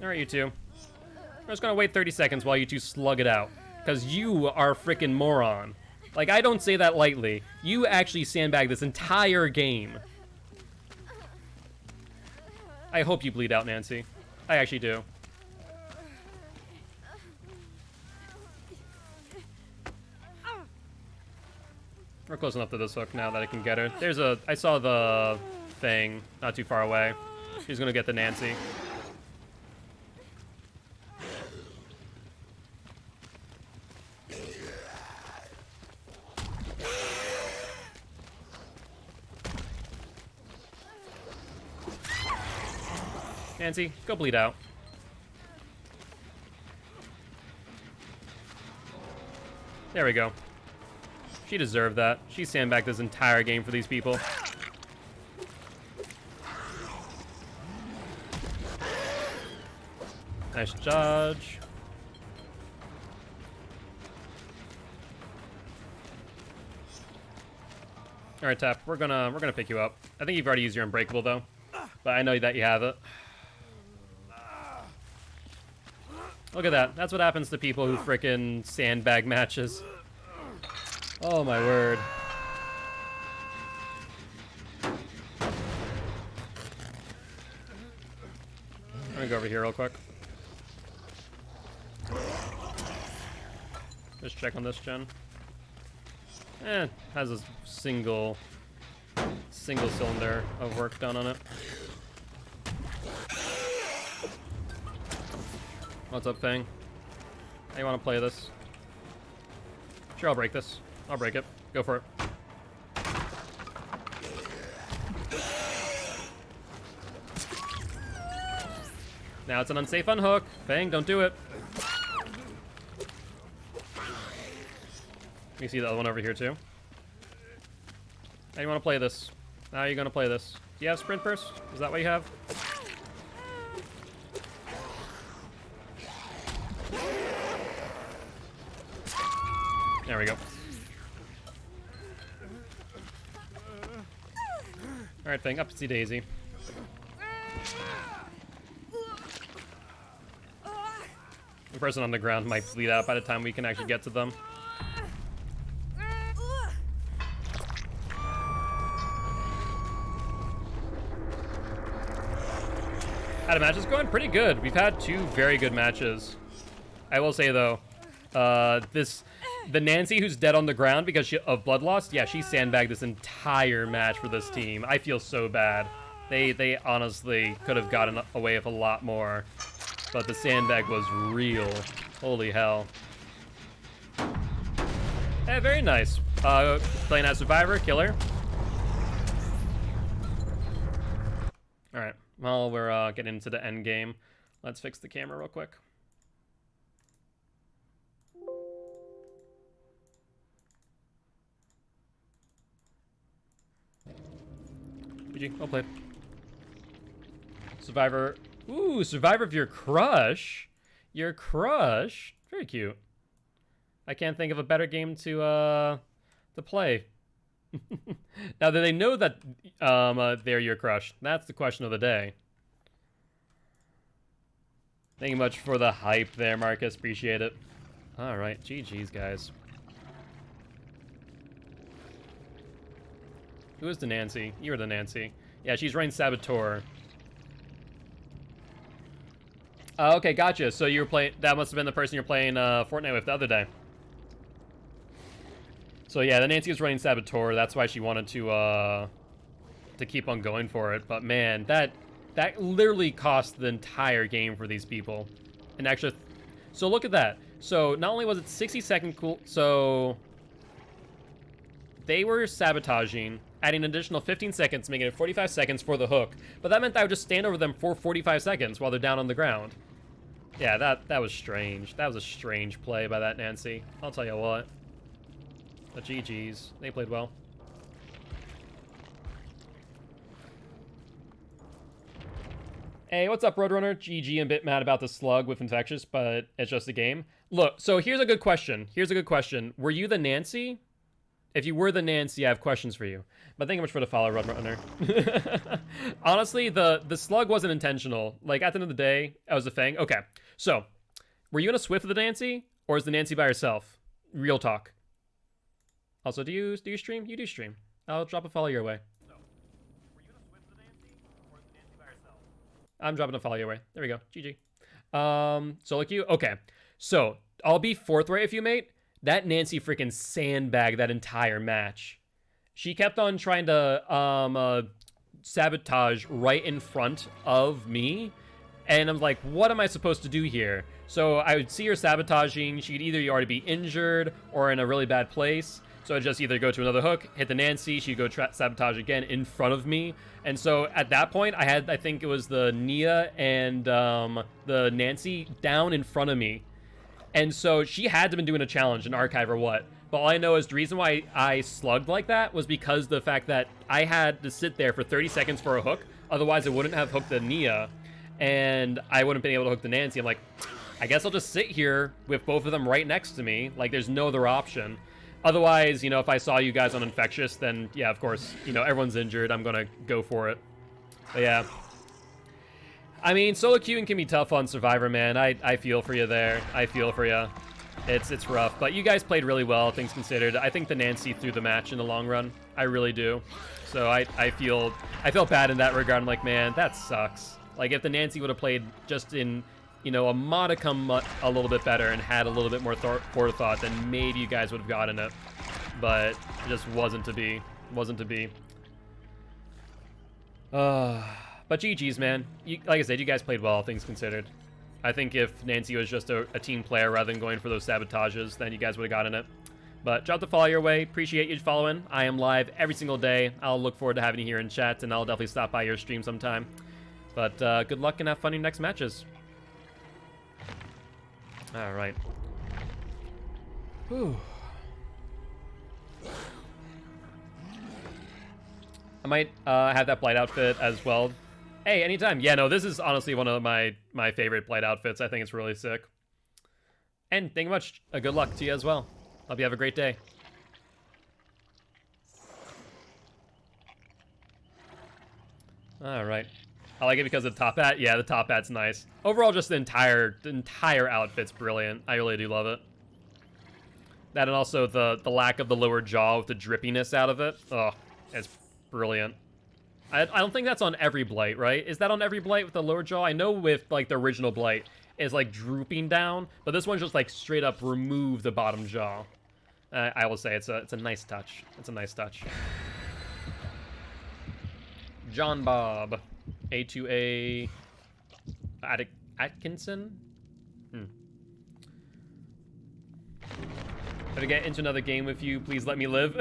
Alright, you two. I'm just gonna wait 30 seconds while you two slug it out. Because you are a frickin' moron. Like, I don't say that lightly. You actually sandbag this entire game. I hope you bleed out, Nancy. I actually do. We're close enough to this hook now that I can get her. There's a... I saw the thing not too far away. She's gonna get the Nancy. Nancy, go bleed out. There we go. She deserved that. She sandbagged this entire game for these people. Nice dodge. All right, Tap. We're gonna pick you up. I think you've already used your unbreakable though, but I know that you have it. Look at that. That's what happens to people who frickin' sandbag matches. Oh my word. I'm gonna go over here real quick. Just check on this gen. Has a single cylinder of work done on it. What's up, Fang? How you want to play this? Sure, I'll break this. I'll break it. Go for it. Now it's an unsafe unhook. Fang, don't do it. You see the other one over here too? How you want to play this? How are you going to play this? Do you have sprint burst? Is that what you have? There we go. Alright, Fang, up to Daisy. The person on the ground might bleed out by the time we can actually get to them. How the match is going? Pretty good. We've had two very good matches. I will say though, the Nancy who's dead on the ground because of blood loss, yeah, she sandbagged this entire match for this team. I feel so bad. They honestly could have gotten away with a lot more, but the sandbag was real. Holy hell. Hey, very nice. Playing as Survivor, killer. All right, well, we're getting into the end game. Let's fix the camera real quick. GG, well played. Survivor. Ooh, Survivor of your crush. Your crush. Very cute. I can't think of a better game to play. Now, do they know that they're your crush? That's the question of the day. Thank you much for the hype there, Marcus. Appreciate it. All right, GG's, guys. Who is the Nancy? You're the Nancy. Yeah, she's running Saboteur. Okay, gotcha. So you were playing... That must have been the person you're playing Fortnite with the other day. So yeah, the Nancy was running Saboteur. That's why she wanted to keep on going for it. But man, that That literally cost the entire game for these people. An extra... So look at that. So not only was it 60-second cool... So... They were sabotaging, adding an additional 15 seconds, making it 45 seconds for the hook. But that meant that I would just stand over them for 45 seconds while they're down on the ground. Yeah, that was strange. That was a strange play by that Nancy. I'll tell you what. But GG's. They played well. Hey, what's up, Roadrunner? GG, I'm a bit mad about the slug with Infectious, but it's just a game. Look, so here's a good question. Were you the Nancy? If you were the Nancy, I have questions for you. But thank you much for the follow, Roadrunner. Honestly, the slug wasn't intentional. Like, at the end of the day, I was a Fang. Okay, so, were you in a Swift with the Nancy? Or is the Nancy by herself? Real talk. Also, do you stream? You do stream. I'll drop a follow your way. So, were you in a Swift with the Nancy? Or is the Nancy by herself? I'm dropping a follow your way. There we go. GG. Solo queue? Okay. So, I'll be forthright with you, mate. That Nancy freaking sandbagged that entire match. She kept on trying to sabotage right in front of me. And I'm like, what am I supposed to do here? So I would see her sabotaging. She'd either already be injured or in a really bad place. So I'd just either go to another hook, hit the Nancy, she'd go sabotage again in front of me. And so at that point, I think it was the Nia and the Nancy down in front of me. And so she had to have been doing a challenge, an archive or what. But all I know is the reason why I slugged like that was because the fact that I had to sit there for 30 seconds for a hook. Otherwise, I wouldn't have hooked the Nia. And I wouldn't have been able to hook the Nancy. I'm like, I guess I'll just sit here with both of them right next to me. Like, there's no other option. Otherwise, you know, if I saw you guys on Infectious, then, yeah, of course, you know, everyone's injured. I'm going to go for it. But, yeah. I mean, solo queuing can be tough on Survivor, man. I feel for you there. I feel for you. It's rough. But you guys played really well, things considered. I think the Nancy threw the match in the long run. I really do. So I felt bad in that regard. I'm like, man, that sucks. Like, if the Nancy would have played just in, you know, a modicum a little bit better and had a little bit more forethought, then maybe you guys would have gotten it. But it just wasn't to be. Wasn't to be. But GG's, man. Like I said, you guys played well, things considered. I think if Nancy was just a team player rather than going for those sabotages, then you guys would have gotten it. But drop the follow your way. Appreciate you following. I am live every single day. I'll look forward to having you here in chat, and I'll definitely stop by your stream sometime. But good luck and have fun in your next matches. All right. Whew. I might have that Blight outfit as well. Hey, anytime. Yeah, no, this is honestly one of my favorite Blight outfits. I think it's really sick. And thank you much. Good luck to you as well. Hope you have a great day. All right. I like it because of the top hat. Yeah, the top hat's nice. Overall, just the entire outfit's brilliant. I really do love it. That and also the lack of the lower jaw with the drippiness out of it. Oh, it's brilliant. I don't think that's on every Blight, right? Is that on every Blight with the lower jaw? I know with, like, the original Blight is, like, drooping down, but this one's just, like, straight up remove the bottom jaw. I will say it's a nice touch. It's a nice touch. John Bob. A2A... Atkinson? If I get into another game with you, please let me live.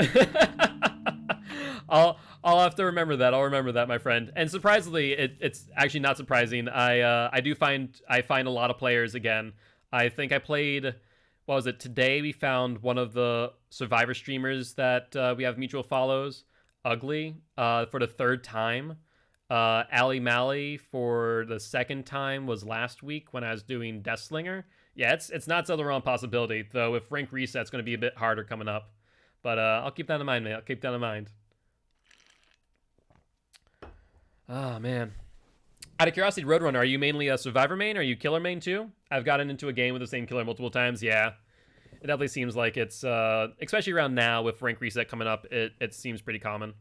I'll have to remember that. I'll remember that, my friend. And surprisingly, it's actually not surprising. I find a lot of players again. I think I played, what was it, today we found one of the Survivor streamers that we have mutual follows, Ugly, for the 3rd time. Ali Mally for the 2nd time was last week when I was doing Deathslinger. Yeah, it's not such a wrong possibility, though if rank reset's going to be a bit harder coming up. But I'll keep that in mind, mate. I'll keep that in mind. Oh, man. Out of curiosity, Roadrunner, are you mainly a Survivor main? Are you Killer main too? I've gotten into a game with the same killer multiple times. Yeah. It definitely seems like it's, especially around now with rank reset coming up, it seems pretty common.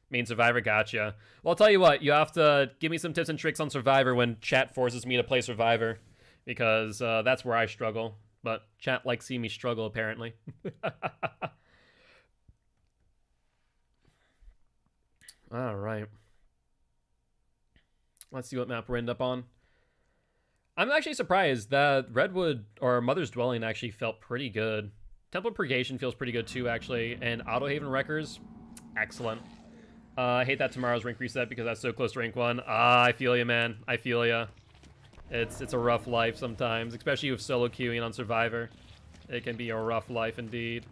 Main Survivor, gotcha. Well, I'll tell you what, you have to give me some tips and tricks on Survivor when chat forces me to play Survivor, because that's where I struggle. But chat likes seeing me struggle, apparently. All right. Let's see what map we're end up on. I'm actually surprised that Redwood or Mother's Dwelling actually felt pretty good. Temple of Purgation feels pretty good too, actually. And Auto Haven Wreckers, excellent. I hate that tomorrow's rank reset because that's so close to rank 1. I feel you, man. I feel ya. It's a rough life sometimes, especially with solo queuing on Survivor. It can be a rough life indeed.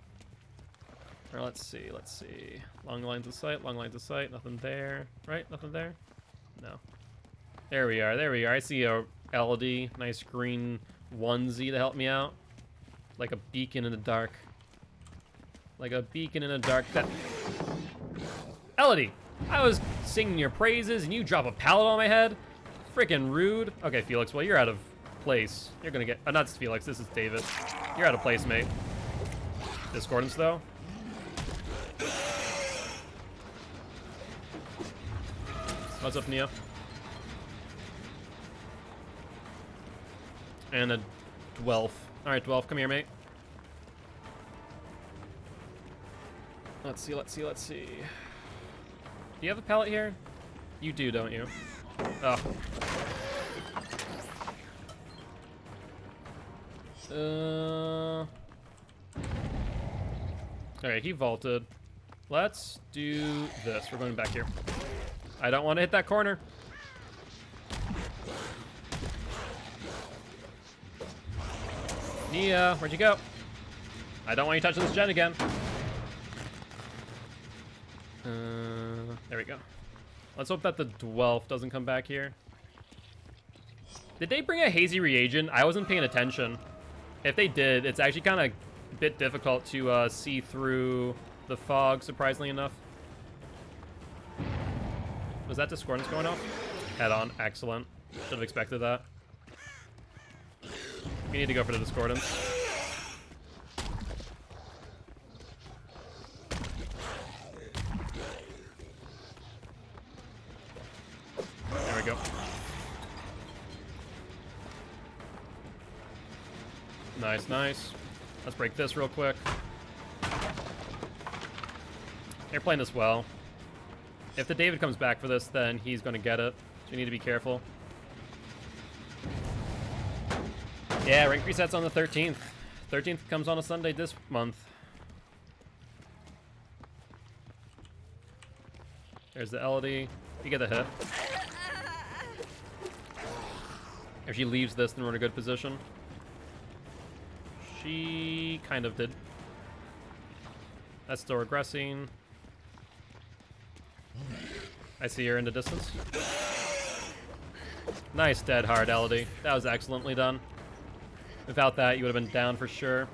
All right, let's see. Long lines of sight, nothing there. Right, nothing there? No. There we are. I see a LD, nice green onesie to help me out. Like a beacon in the dark. Elodie, I was singing your praises and you drop a pallet on my head? Freaking rude. Okay, Felix, well, you're out of place. You're gonna get... not Felix, this is David. You're out of place, mate. Discordance, though. What's up, Neo? And a Dwelf. Alright, Dwelf, come here, mate. Let's see. Do you have a pallet here? You do, don't you? Oh. Alright, he vaulted. Let's do this. We're going back here. I don't want to hit that corner. Nia, where'd you go? I don't want you touching this gen again. There we go. Let's hope that the Dwelf doesn't come back here. Did they bring a hazy reagent? I wasn't paying attention. If they did, it's actually kind of a bit difficult to see through the fog, surprisingly enough. Was that Discordance going off? Head on. Excellent. Should have expected that. We need to go for the Discordance. There we go. Nice, nice. Let's break this real quick. They're playing this well. If the David comes back for this, then he's going to get it. So you need to be careful. Yeah, rank resets on the 13th. 13th comes on a Sunday this month. There's the Elodie. You get the hit. If she leaves this, then we're in a good position. She kind of did. That's still regressing. I see her in the distance. Nice dead hard, Elodie. That was excellently done. Without that, you would have been down for sure.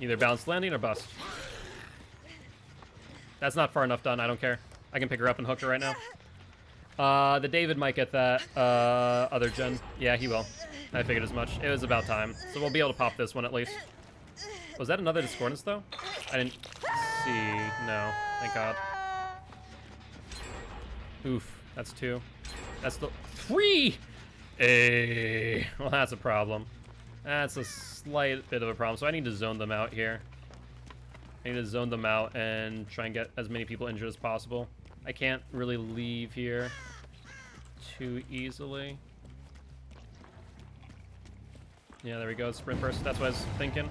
Either balanced landing or bust. That's not far enough done. I don't care. I can pick her up and hook her right now. The David might get that other gen. Yeah, he will. I figured as much. It was about time. So we'll be able to pop this one at least. Was that another Discordance, though? I didn't see. No. Thank God. Oof. That's 2. That's the 3! Hey. Well, that's a problem. That's a slight bit of a problem. So I need to zone them out here. I need to zone them out and try and get as many people injured as possible. I can't really leave here too easily. Yeah, there we go. Sprint burst. That's what I was thinking.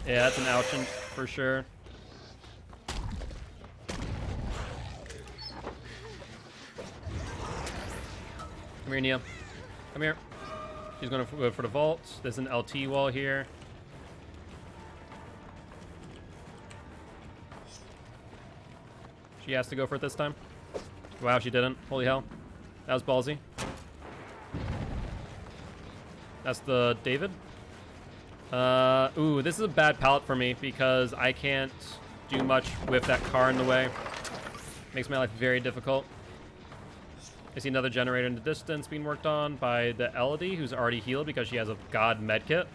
Yeah, that's an ouch for sure. Come here, Nia. Come here. She's going to go for the vault. There's an LT wall here. She has to go for it this time. Wow, she didn't. Holy hell. That was ballsy. That's the David. Ooh, this is a bad pallet for me because I can't do much with that car in the way. Makes my life very difficult. I see another generator in the distance being worked on by the Elodie, who's already healed because she has a god medkit.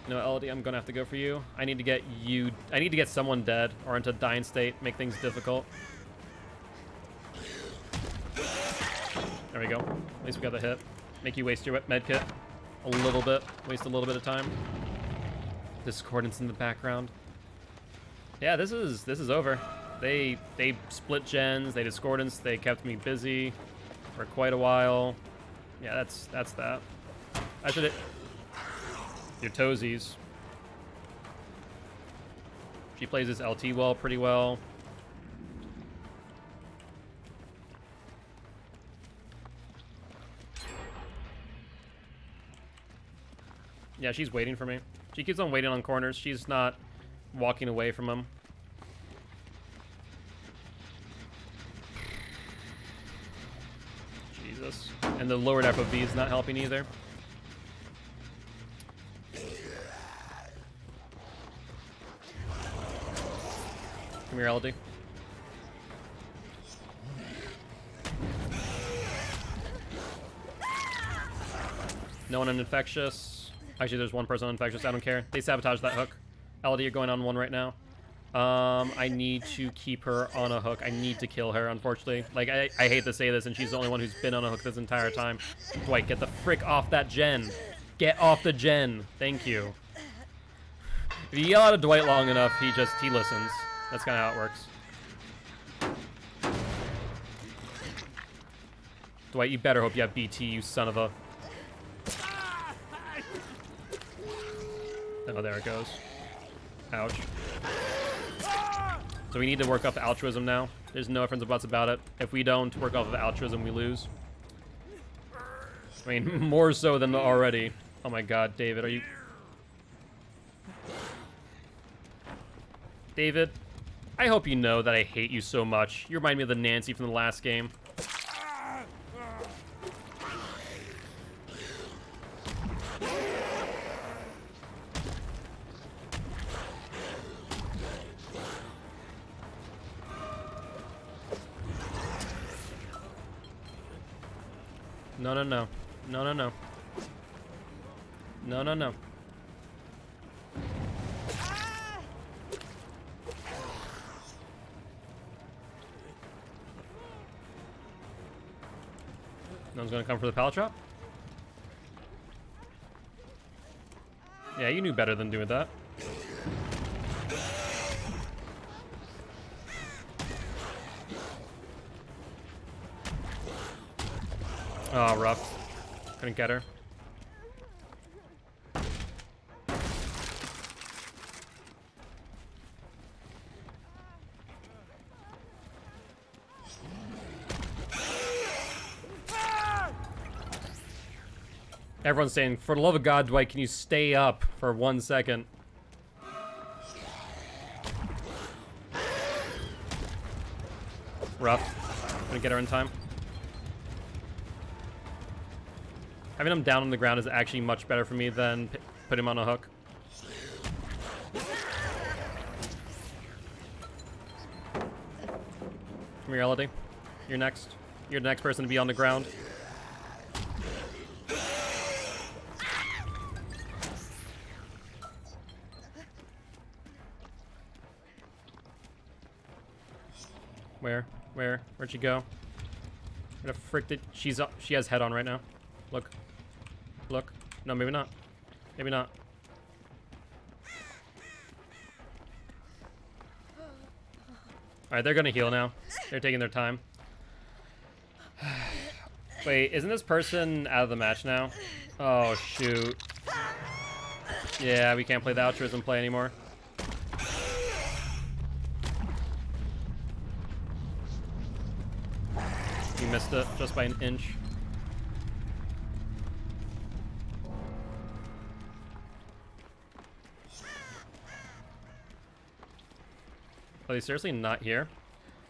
No, Elodie, I'm gonna have to go for you. I need to get you. I need to get someone dead or into dying state. Make things difficult. There we go. At least we got the hit. Make you waste your medkit a little bit. Waste a little bit of time. Discordance in the background. Yeah, this is over. They split gens, they discordance, they kept me busy for quite a while. Yeah, that's that. I should hit your toesies. She plays this LT well pretty well. Yeah, she's waiting for me. She keeps on waiting on corners. She's not walking away from them. Jesus. And the lowered FOV is not helping either. Come here, LD. No one on infectious. Actually, there's one person on infectious. I don't care. They sabotaged that hook. LD, you're going on one right now. I need to keep her on a hook. I need to kill her, unfortunately. Like, I hate to say this, and she's the only one who's been on a hook this entire time. Dwight, get the frick off that gen. Get off the gen. Thank you. If you yell out at Dwight long enough, he listens. That's kind of how it works. Dwight, you better hope you have BT, you son of a... Oh, there it goes. Ouch. So we need to work off altruism now. There's no ifs and buts about it. If we don't work off of altruism, we lose. I mean, more so than already. Oh my god, David, are you... David, I hope you know that I hate you so much. You remind me of the Nancy from the last game. No, no, no. No, no, no. No, no, no. No one's gonna come for the pallet drop? Yeah, you knew better than doing that. Oh, rough. Couldn't get her. Everyone's saying, for the love of God, Dwight, can you stay up for 1 second? Rough. Gonna get her in time. Having him down on the ground is actually much better for me than put him on a hook. Come here, Elodie. You're next. You're the next person to be on the ground. Where'd she go? Where the frick did she has head on right now. Look. Look. No, maybe not. Maybe not. Alright, they're gonna heal now. They're taking their time. Wait, isn't this person out of the match now? Oh, shoot. Yeah, we can't play the altruism play anymore. You missed it just by an inch. Are they seriously not here?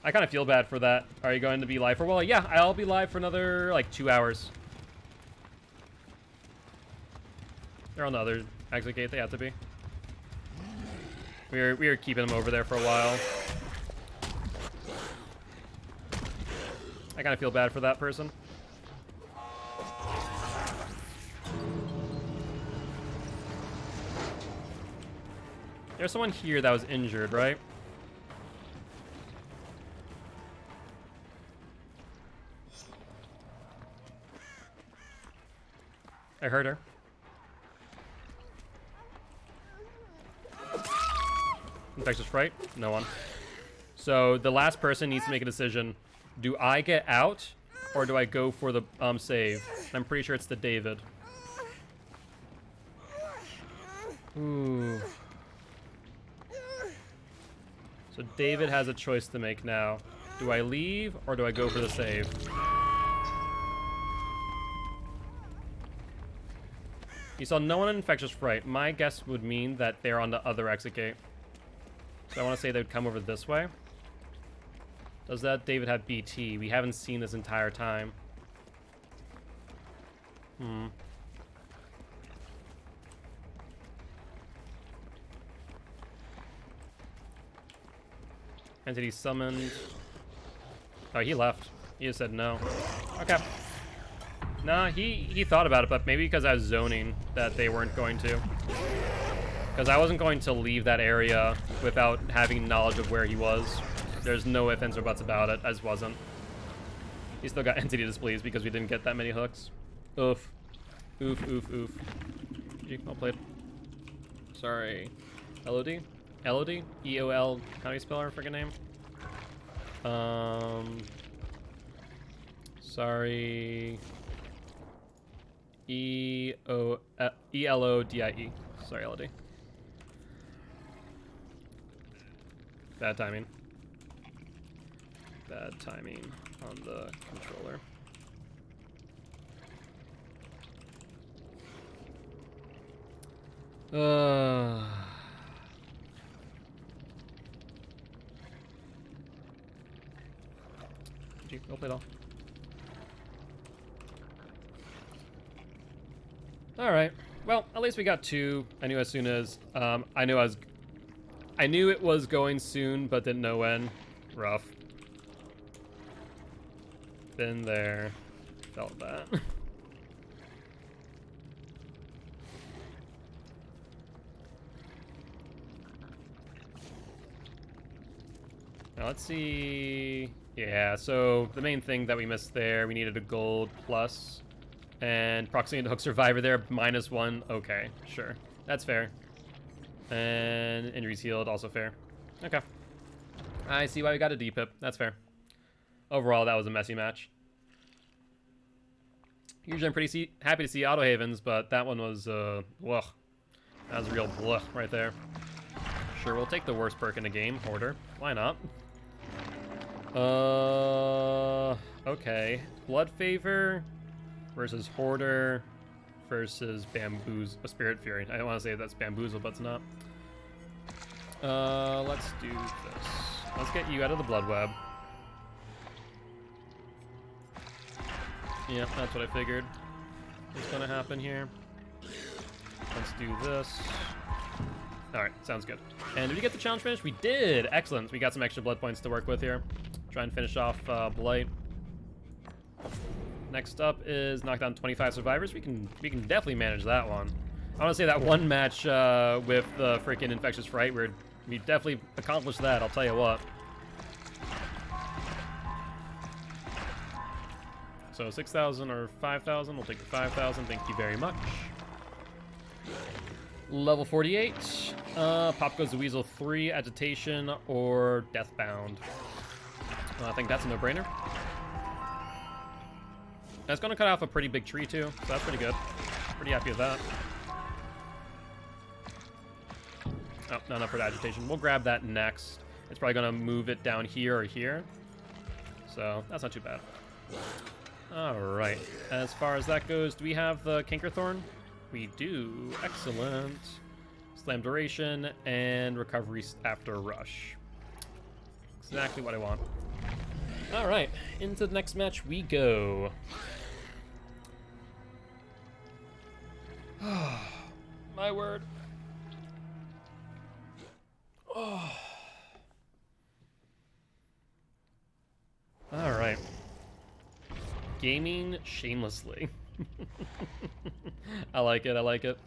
I kind of feel bad for that. Are you going to be live for a while? Yeah, I'll be live for another, like, 2 hours. They're on the other exit gate. They have to be. We are keeping them over there for a while. I kind of feel bad for that person. There's someone here that was injured, right? I heard her. Infectious Fright? No one. So the last person needs to make a decision. Do I get out, or do I go for the save? I'm pretty sure it's the David. Ooh. So David has a choice to make now. Do I leave, or do I go for the save? You saw no one in Infectious Fright. My guess would mean that they're on the other exit gate. So I want to say they would come over this way. Does that David have BT? We haven't seen this entire time. Entity summoned. Oh, he left. He just said no. Okay. Nah, he thought about it, but maybe because I was zoning that they weren't going to. Because I wasn't going to leave that area without having knowledge of where he was. There's no ifs, ands, or buts about it. I just wasn't. He still got entity displeased because we didn't get that many hooks. Oof. Oof, oof, oof. GG, well played. Sorry. Elodie? Elodie? E-O-L. How do you spell her freaking name? Sorry. E-L-O-D-I-E. Sorry, Elodie. Bad timing. Bad timing on the controller. Go play it all. All right. Well, at least we got two. I knew as soon as I knew it was going soon, but didn't know when. Rough. Been there. Felt that. Now let's see. Yeah, so the main thing that we missed there, we needed a gold plus. And proximity to hook survivor there, -1. Okay, sure. That's fair. And injuries healed, also fair. Okay. I see why we got a D-pip. That's fair. Overall, that was a messy match. Usually I'm pretty happy to see auto havens, but that one was, ugh. That was a real blech right there. Sure, we'll take the worst perk in the game, Hoarder. Why not? Okay. Blood Favor versus Hoarder versus Spirit Fury. I don't want to say that's Bamboozle, but it's not. Let's do this. Let's get you out of the Blood Web. Yeah, that's what I figured was gonna happen here. Let's do this. Alright, sounds good. And did we get the challenge finished? We did! Excellent. We got some extra blood points to work with here. Try and finish off Blight. Next up is knock down 25 survivors. We can definitely manage that one. I want to say that one match with the freaking Infectious Fright, where we definitely accomplished that, I'll tell you what. So 6,000 or 5,000, we'll take the 5,000, thank you very much. Level 48, Pop Goes the Weasel 3, Agitation, or Deathbound. I think that's a no-brainer. That's gonna cut off a pretty big tree too, so that's pretty good. Pretty happy with that. Oh, not enough for the Agitation. We'll grab that next. It's probably gonna move it down here or here. So that's not too bad. Alright, as far as that goes, do we have the Kinkerthorn? We do. Excellent. Slam duration and recovery after rush. Exactly what I want. Alright, into the next match we go. My word. Oh. Alright. Gaming shamelessly. I like it, I like it.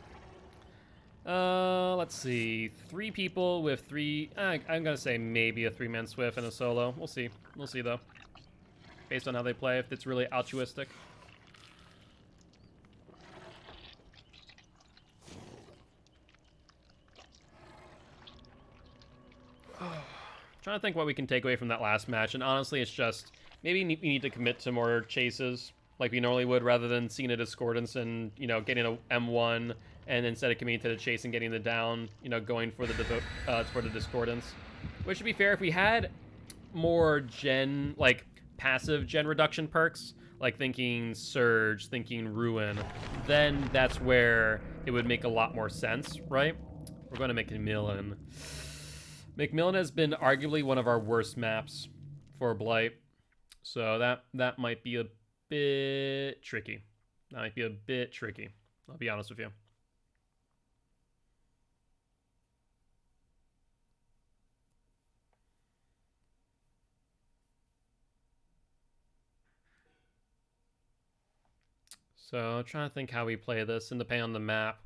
Let's see. 3 people with 3... I'm gonna say maybe a 3-man Swift and a solo. We'll see. We'll see, though. Based on how they play, if it's really altruistic. Trying to think what we can take away from that last match, and honestly, it's just maybe we need to commit to more chases like we normally would, rather than seeing a discordance and, you know, getting a M1, and instead of committing to the chase and getting the down, you know, going for the discordance. Which, to be fair, if we had more like passive gen reduction perks, like thinking Surge, thinking Ruin, then that's where it would make a lot more sense, right? We're going to McMillan. McMillan has been arguably one of our worst maps for Blight, so that might be a bit tricky. That might be a bit tricky, I'll be honest with you. So I'm trying to think how we play this and depending on the map.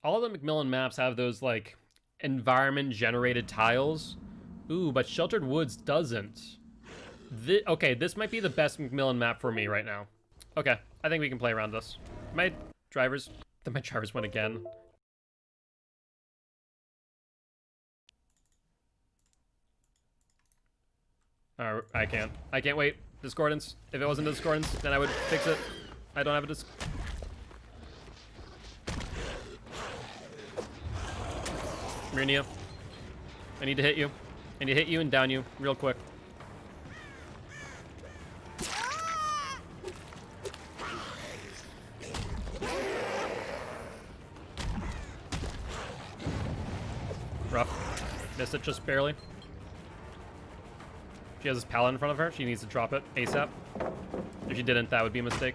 All the McMillan maps have those like environment generated tiles. Ooh, but Sheltered Woods doesn't. Okay, this might be the best McMillan map for me right now. Okay, I think we can play around this. My drivers went again. I can't wait. Discordance. If it wasn't discordance, then I would fix it. I don't have a Marinia, I need to hit you. I need to hit you and down you real quick. Rough. Missed it just barely. She has this pallet in front of her. She needs to drop it ASAP. If she didn't, that would be a mistake.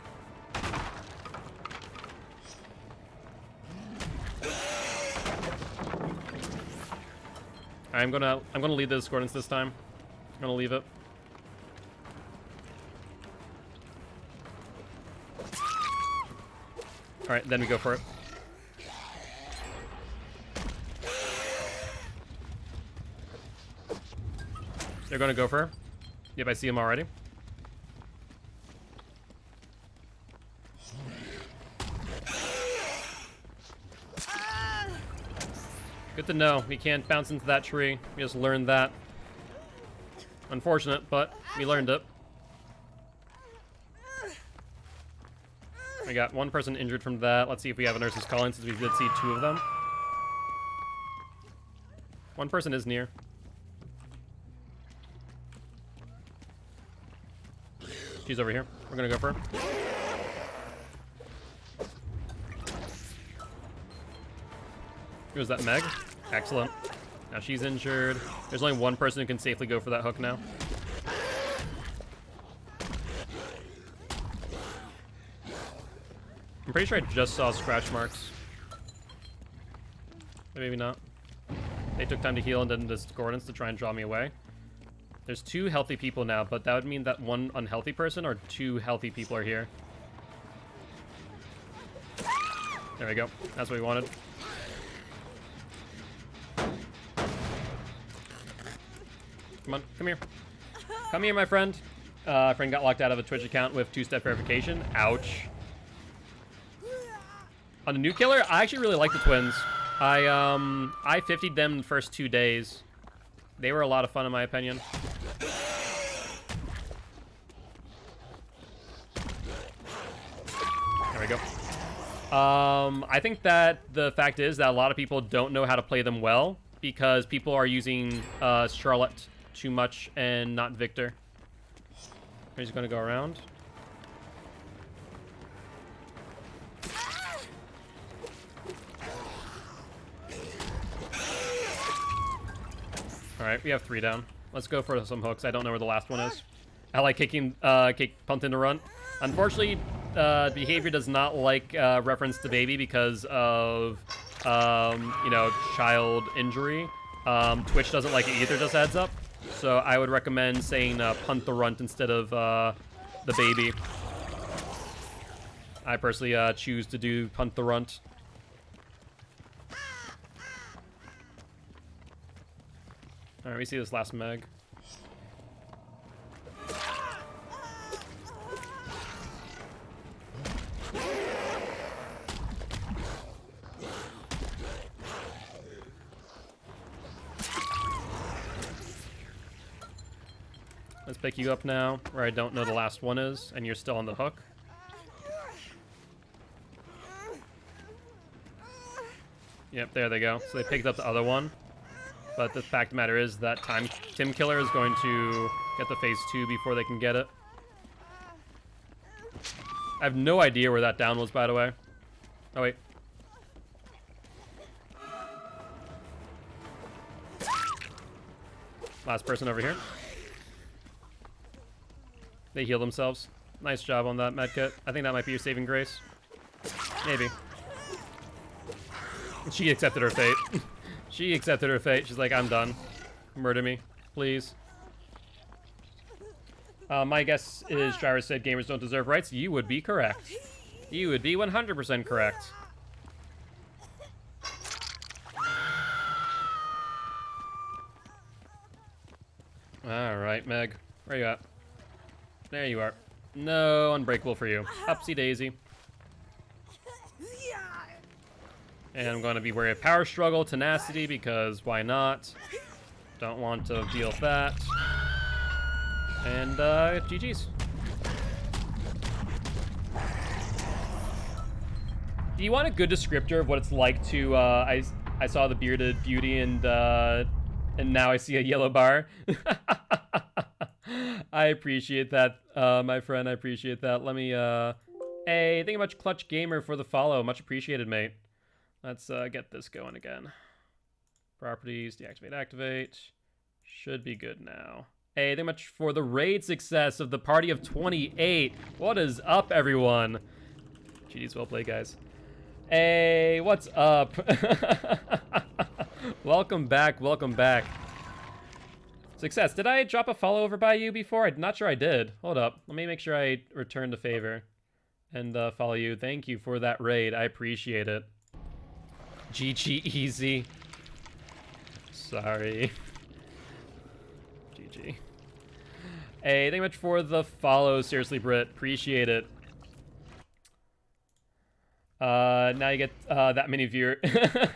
I'm gonna lead the discordance this time. I'm gonna leave it. Alright, then we go for it. They're gonna go for her. Yep, I see him already. Good to know. We can't bounce into that tree. We just learned that. Unfortunate, but we learned it. We got one person injured from that. Let's see if we have a nurse's calling, since we did see 2 of them. One person is near. She's over here. We're gonna go for her. Was that Meg? Excellent. Now she's injured. There's only one person who can safely go for that hook now. I'm pretty sure I just saw scratch marks. But maybe not. They took time to heal and then discordance to try and draw me away. There's 2 healthy people now, but that would mean that 1 unhealthy person or 2 healthy people are here. There we go. That's what we wanted. Come on, come here. Come here, my friend. Friend got locked out of a Twitch account with 2-step verification. Ouch. On the new killer, I actually really like the twins. I 50'd them the first 2 days. They were a lot of fun, in my opinion. There we go. I think that the fact is that a lot of people don't know how to play them well because people are using Charlotte too much and not Victor. We're just gonna go around. All right, we have 3 down. Let's go for some hooks. I don't know where the last one is. I like kicking, punt into run. Unfortunately, behavior does not like reference to baby because of, you know, child injury. Twitch doesn't like it either, just heads up. So I would recommend saying punt the runt instead of the baby. I personally choose to do punt the runt. Alright, we see this last Meg. Let's pick you up now, where I don't know the last one is, and you're still on the hook. Yep, there they go. So they picked up the other one. But the fact of the matter is that Tim Killer is going to get the phase 2 before they can get it. I have no idea where that down was, by the way. Oh, wait. Last person over here. They heal themselves. Nice job on that medkit. I think that might be your saving grace. Maybe. She accepted her fate. She accepted her fate. She's like, I'm done. Murder me, please. My guess is Driver said gamers don't deserve rights. You would be correct. You would be 100% correct. Alright, Meg. Where you at? There you are. No unbreakable for you. Upsy daisy. And I'm going to be wary of power struggle, tenacity, because why not? Don't want to deal with that. And GG's. Do you want a good descriptor of what it's like to I saw the bearded beauty and now I see a yellow bar? I appreciate that, my friend. I appreciate that. Let me hey, thank you much, Clutch Gamer, for the follow. Much appreciated, mate. Let's get this going again. Properties, deactivate, activate. Should be good now. Hey, thank you much for the raid success of the party of 28. What is up, everyone? GG's, well played, guys. Hey, what's up? Welcome back, welcome back. Success. Did I drop a follow over by you before? I'm not sure I did. Hold up. Let me make sure I return the favor and follow you. Thank you for that raid. I appreciate it. GG easy. Sorry. GG. Hey, thank you much for the follow. Seriously, Brit. Appreciate it. Now you get that many viewers.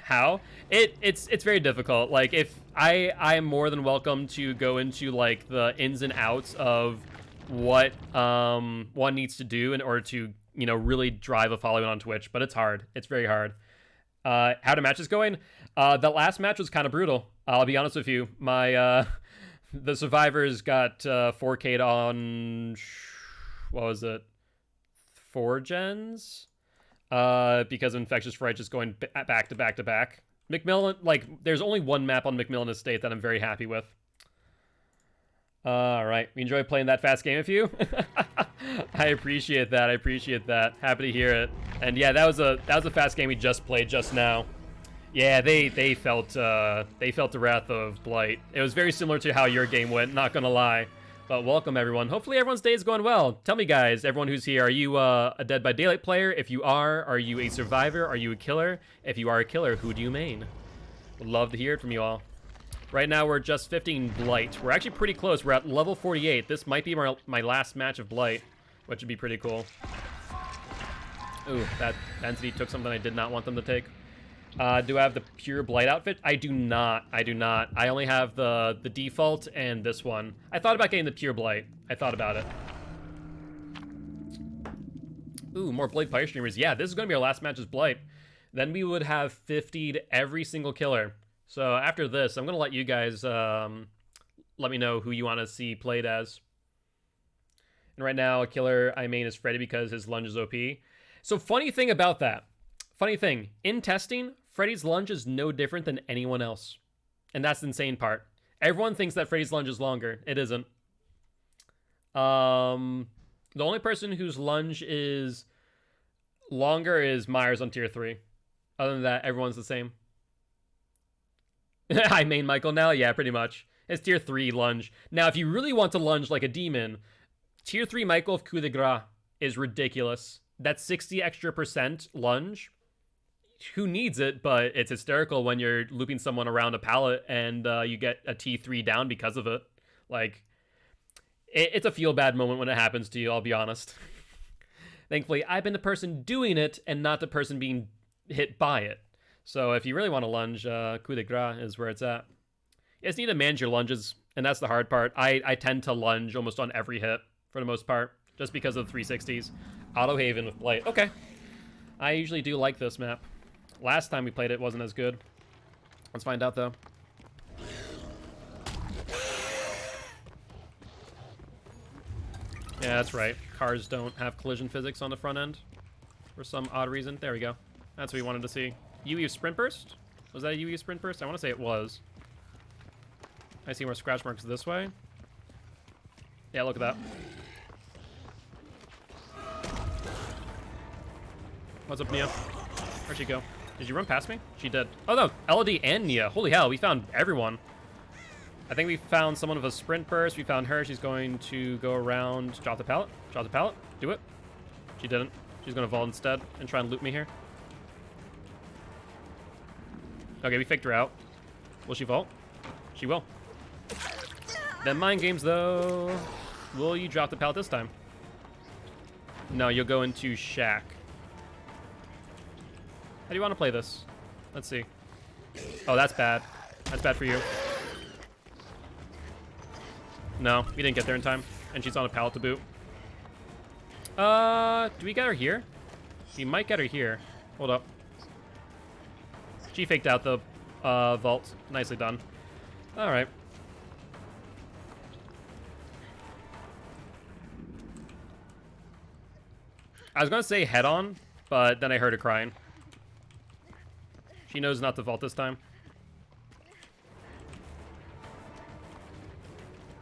How? It's very difficult. Like, if I am more than welcome to go into like the ins and outs of what one needs to do in order to, you know, really drive a following on Twitch, but it's hard. It's very hard. How the match is going? The last match was kind of brutal. I'll be honest with you. My the survivors got 4K'd on, what was it? 4 gens? Because of Infectious Fright just going back to back to back. McMillan, like, there's only one map on McMillan Estate that I'm very happy with. Alright, we enjoy playing that fast game with you. I appreciate that, I appreciate that. Happy to hear it. And yeah, that was a fast game we just played just now. Yeah, they felt the wrath of Blight. It was very similar to how your game went, not gonna lie. But welcome, everyone. Hopefully everyone's day is going well. Tell me, guys, everyone who's here, are you a Dead by Daylight player? If you are you a survivor? Are you a killer? If you are a killer, who do you main? Would love to hear it from you all. Right now, we're just 15 Blight. We're actually pretty close. We're at level 48. This might be my last match of Blight, which would be pretty cool. Ooh, that entity took something I did not want them to take. Do I have the pure Blight outfit? I do not. I do not. I only have the default and this one. I thought about getting the pure Blight. I thought about it. Ooh, more Blight Fire Streamers. Yeah, this is going to be our last match as Blight. Then we would have 50'd every single killer. So after this, I'm going to let you guys let me know who you want to see played as. And right now, a killer I main is Freddy because his lunge is OP. So funny thing about that. Funny thing, in testing, Freddy's lunge is no different than anyone else. And that's the insane part. Everyone thinks that Freddy's lunge is longer. It isn't. The only person whose lunge is longer is Myers on tier 3. Other than that, everyone's the same. I main Michael now? Yeah, pretty much. It's tier 3 lunge. Now, if you really want to lunge like a demon, tier 3 Michael of coup de grace is ridiculous. That 60 extra % lunge, who needs it? But it's hysterical when you're looping someone around a pallet and you get a T3 down because of it. Like, it's a feel-bad moment when it happens to you, I'll be honest. Thankfully, I've been the person doing it and not the person being hit by it. So if you really want to lunge, coup de grace is where it's at. You guys need to manage your lunges, and that's the hard part. I tend to lunge almost on every hit, for the most part, just because of the 360s. Auto Haven with Blight. Okay. I usually do like this map. Last time we played it wasn't as good. Let's find out, though. Yeah, that's right. Cars don't have collision physics on the front end for some odd reason. There we go. That's what we wanted to see. UE Sprint Burst? Was that a UE Sprint Burst? I want to say it was. I see more scratch marks this way. Yeah, look at that. What's up, Nia? Where'd she go? Did you run past me? She did. Oh, no. Elodie and Nia. Holy hell, we found everyone. I think we found someone with a sprint burst. We found her. She's going to go around. Drop the pallet. Drop the pallet. Do it. She didn't. She's going to vault instead and try and loot me here. Okay, we faked her out. Will she vault? She will. Then mind games, though. Will you drop the pallet this time? No, you'll go into Shack. How do you want to play this? Let's see. Oh, that's bad. That's bad for you. No, we didn't get there in time. And she's on a pallet to boot. Do we get her here? We might get her here. Hold up. She faked out the vault. Nicely done. Alright. I was going to say head on, but then I heard her crying. She knows not to vault this time.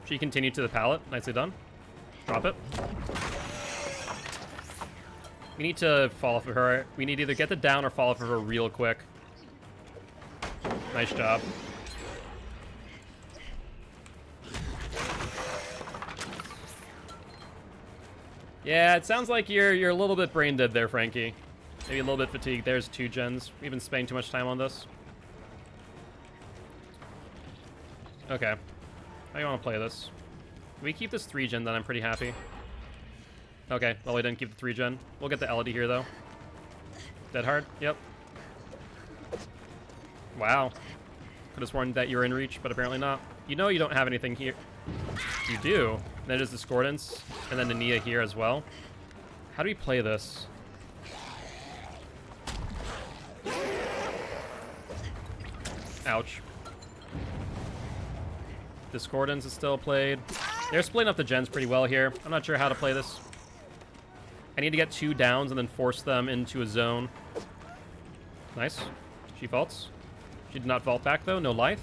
She continued to the pallet. Nicely done. Drop it. We need to fall off of her. We need to either get the down or fall off of her real quick. Nice job. Yeah, it sounds like you're a little bit brain dead there, Frankie. Maybe a little bit fatigued. There's 2 gens. We've been spending too much time on this. Okay. How do you want to play this? If we keep this 3 gen, then I'm pretty happy. Okay, well, we didn't keep the 3 gen. We'll get the Elodie here, though. Dead hard? Yep. Wow. Could have sworn that you were in reach, but apparently not. You know you don't have anything here. You do. Then there's Discordance, and then the Nia here as well. How do we play this? Ouch. Discordance is still played. They're splitting up the gens pretty well here. I'm not sure how to play this. I need to get 2 downs and then force them into a zone. Nice. She vaults. She did not vault back, though. No life.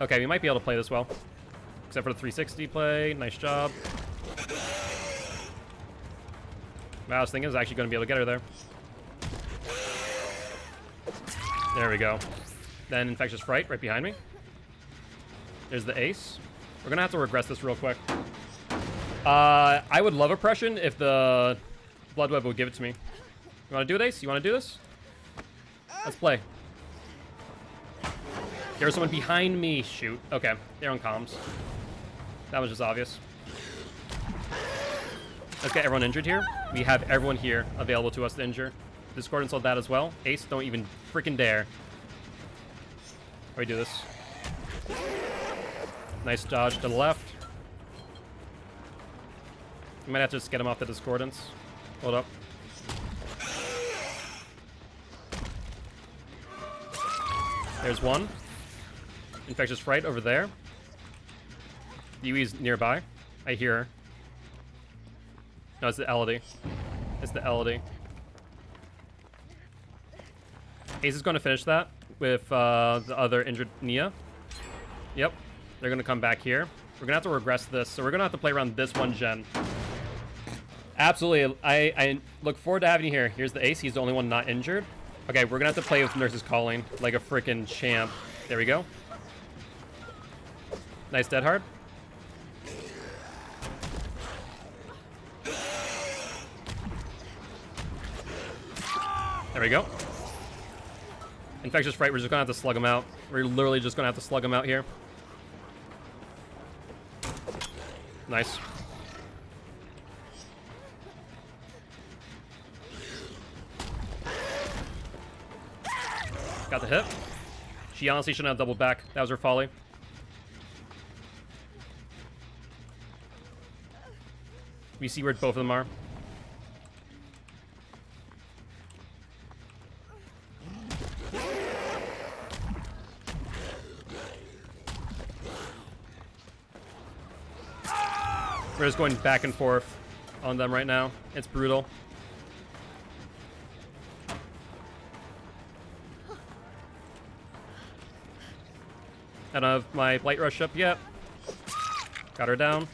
Okay, we might be able to play this well. Except for the 360 play. Nice job. Wow, I was thinking I was actually going to be able to get her there. There we go. Then Infectious Fright right behind me. There's the ace. We're going to have to regress this real quick. I would love Oppression if the Blood Web would give it to me. You want to do it, Ace? You want to do this? Let's play. There was someone behind me. Shoot. Okay. They're on comms. That was just obvious. Let's get everyone injured here. We have everyone here available to us to injure. Discord installed that as well. Ace, don't even freaking dare. How do we do this? Nice dodge to the left. We might have to just get him off the Discordance. Hold up. There's one. Infectious Fright over there. Yui's nearby. I hear her. No, it's the Elodie. It's the Elodie. Ace is going to finish that with the other injured Nia. Yep. They're going to come back here. We're going to have to regress this, so we're going to have to play around this one gen. Absolutely. I look forward to having you here. Here's the Ace. He's the only one not injured. Okay, we're going to have to play with Nurse's Calling like a freaking champ. There we go. Nice dead hard. There we go. Infectious Fright, we're just going to have to slug him out. We're literally just going to have to slug him out here. Nice. Got the hit. She honestly shouldn't have doubled back. That was her folly. We see where both of them are. We're just going back and forth on them right now. It's brutal. I don't have my light rush up yet. Got her down.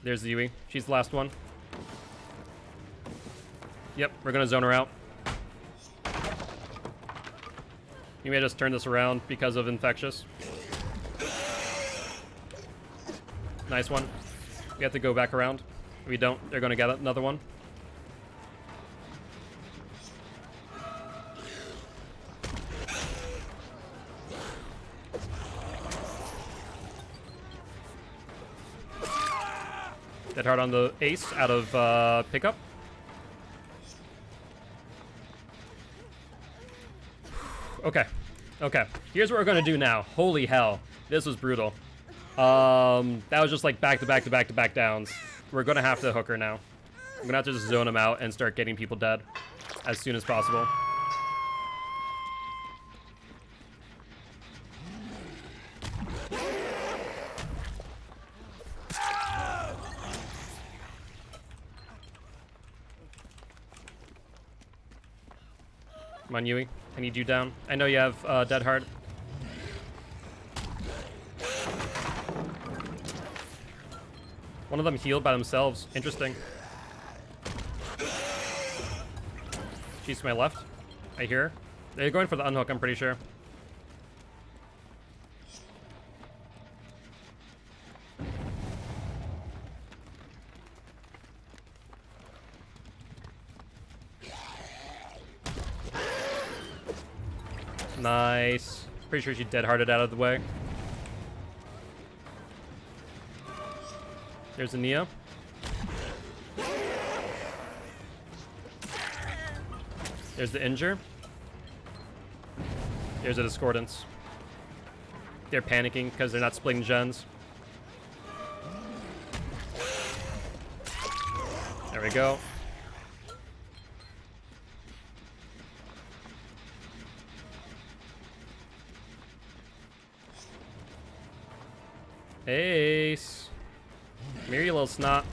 There's the Yui. She's the last one. Yep, we're gonna zone her out. You may just turn this around because of infectious. Nice one. We have to go back around. If we don't, they're gonna get another one. Dead hard on the ace out of pickup. Okay. Okay. Here's what we're gonna do now. Holy hell. This was brutal. That was just like back-to-back downs. We're gonna have to hook her now. I'm gonna have to just zone them out and start getting people dead as soon as possible. Come on, Yui. I need you down. I know you have dead hard. One of them healed by themselves. Interesting. She's to my left. I hear her. They're going for the unhook, I'm pretty sure. Nice. Pretty sure she dead-hearted out of the way. There's a Nia. There's the Injure. There's a Discordance. They're panicking because they're not splitting gens. There we go. Ace. Mirror, you little snot.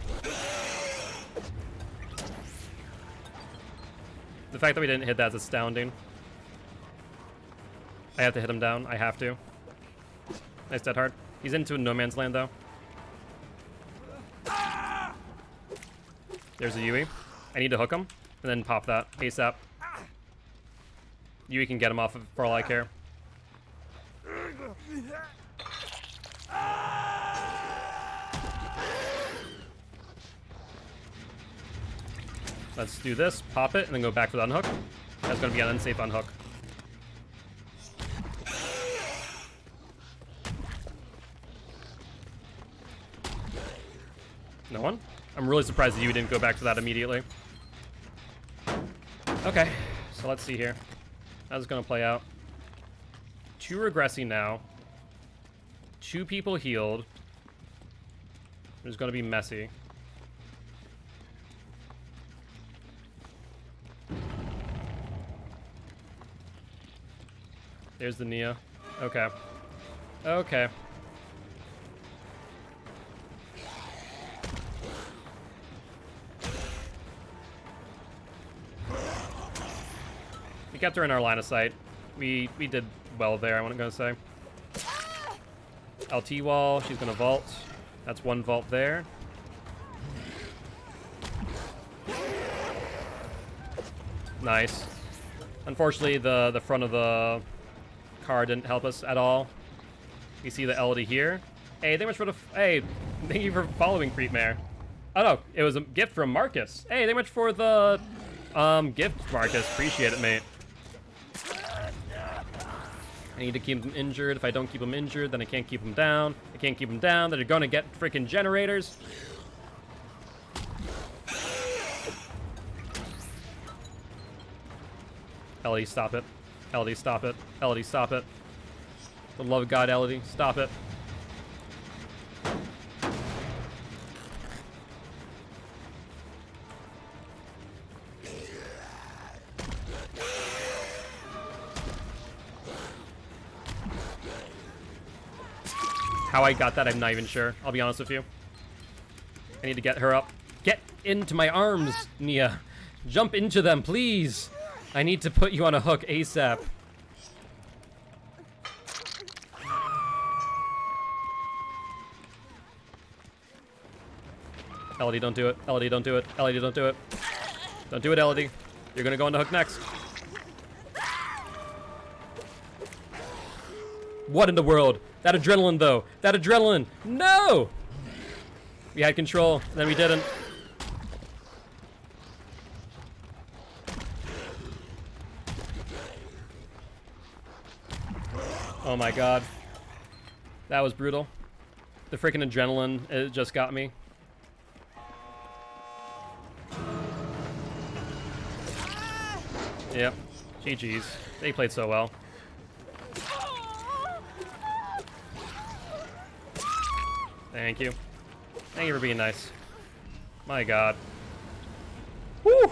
The fact that we didn't hit that is astounding. I have to hit him down. I have to. Nice dead hard. He's into no man's land, though. There's a Yui. I need to hook him, and then pop that ASAP. Yui can get him off for all I care. Let's do this, pop it, and then go back for the unhook. That's going to be an unsafe unhook. No one? I'm really surprised that you didn't go back for that immediately. Okay, so let's see here. How's this going to play out? 2 regressing now. 2 people healed. It's going to be messy. There's the Nia. Okay. Okay. We kept her in our line of sight. We did well there, I'm gonna say. LT wall, she's gonna vault. That's 1 vault there. Nice. Unfortunately, the front of the car didn't help us at all. You see the LD here. Hey, thank you for the hey, thank you for following Creepmare. Oh no, it was a gift from Marcus. Hey, thank you much for the gift, Marcus. Appreciate it, mate. I need to keep them injured. If I don't keep them injured, then I can't keep them down. I can't keep them down. They're gonna get freaking generators. Elodie, stop it. Elodie, stop it. Elodie, stop it. For the love of God, Elodie, stop it. How I got that, I'm not even sure. I'll be honest with you. I need to get her up. Get into my arms, Nia. Jump into them, please. I need to put you on a hook ASAP. Elodie, don't do it. Elodie, don't do it. Elodie, don't do it. Don't do it, Elodie. You're gonna go on the hook next. What in the world? That adrenaline, though. That adrenaline. No! We had control, then we didn't. Oh my god. That was brutal. The freaking adrenaline, it just got me. Yep. GG's. They played so well. Thank you. Thank you for being nice. My god. Whew.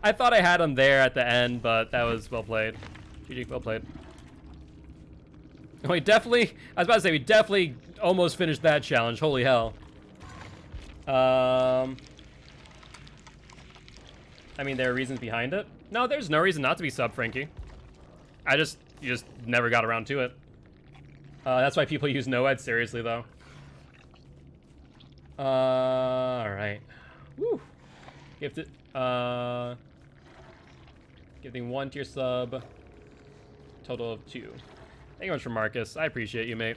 I thought I had him there at the end, but that was well played. GG, well played. We definitely, I was about to say, we definitely almost finished that challenge. Holy hell. I mean, there are reasons behind it. No, there's no reason not to be sub, Frankie. You just never got around to it. That's why people use NOED seriously, though. Alright. Woo! Gifted, giving 1 tier sub. Total of 2. Thank you much for Marcus. I appreciate you, mate.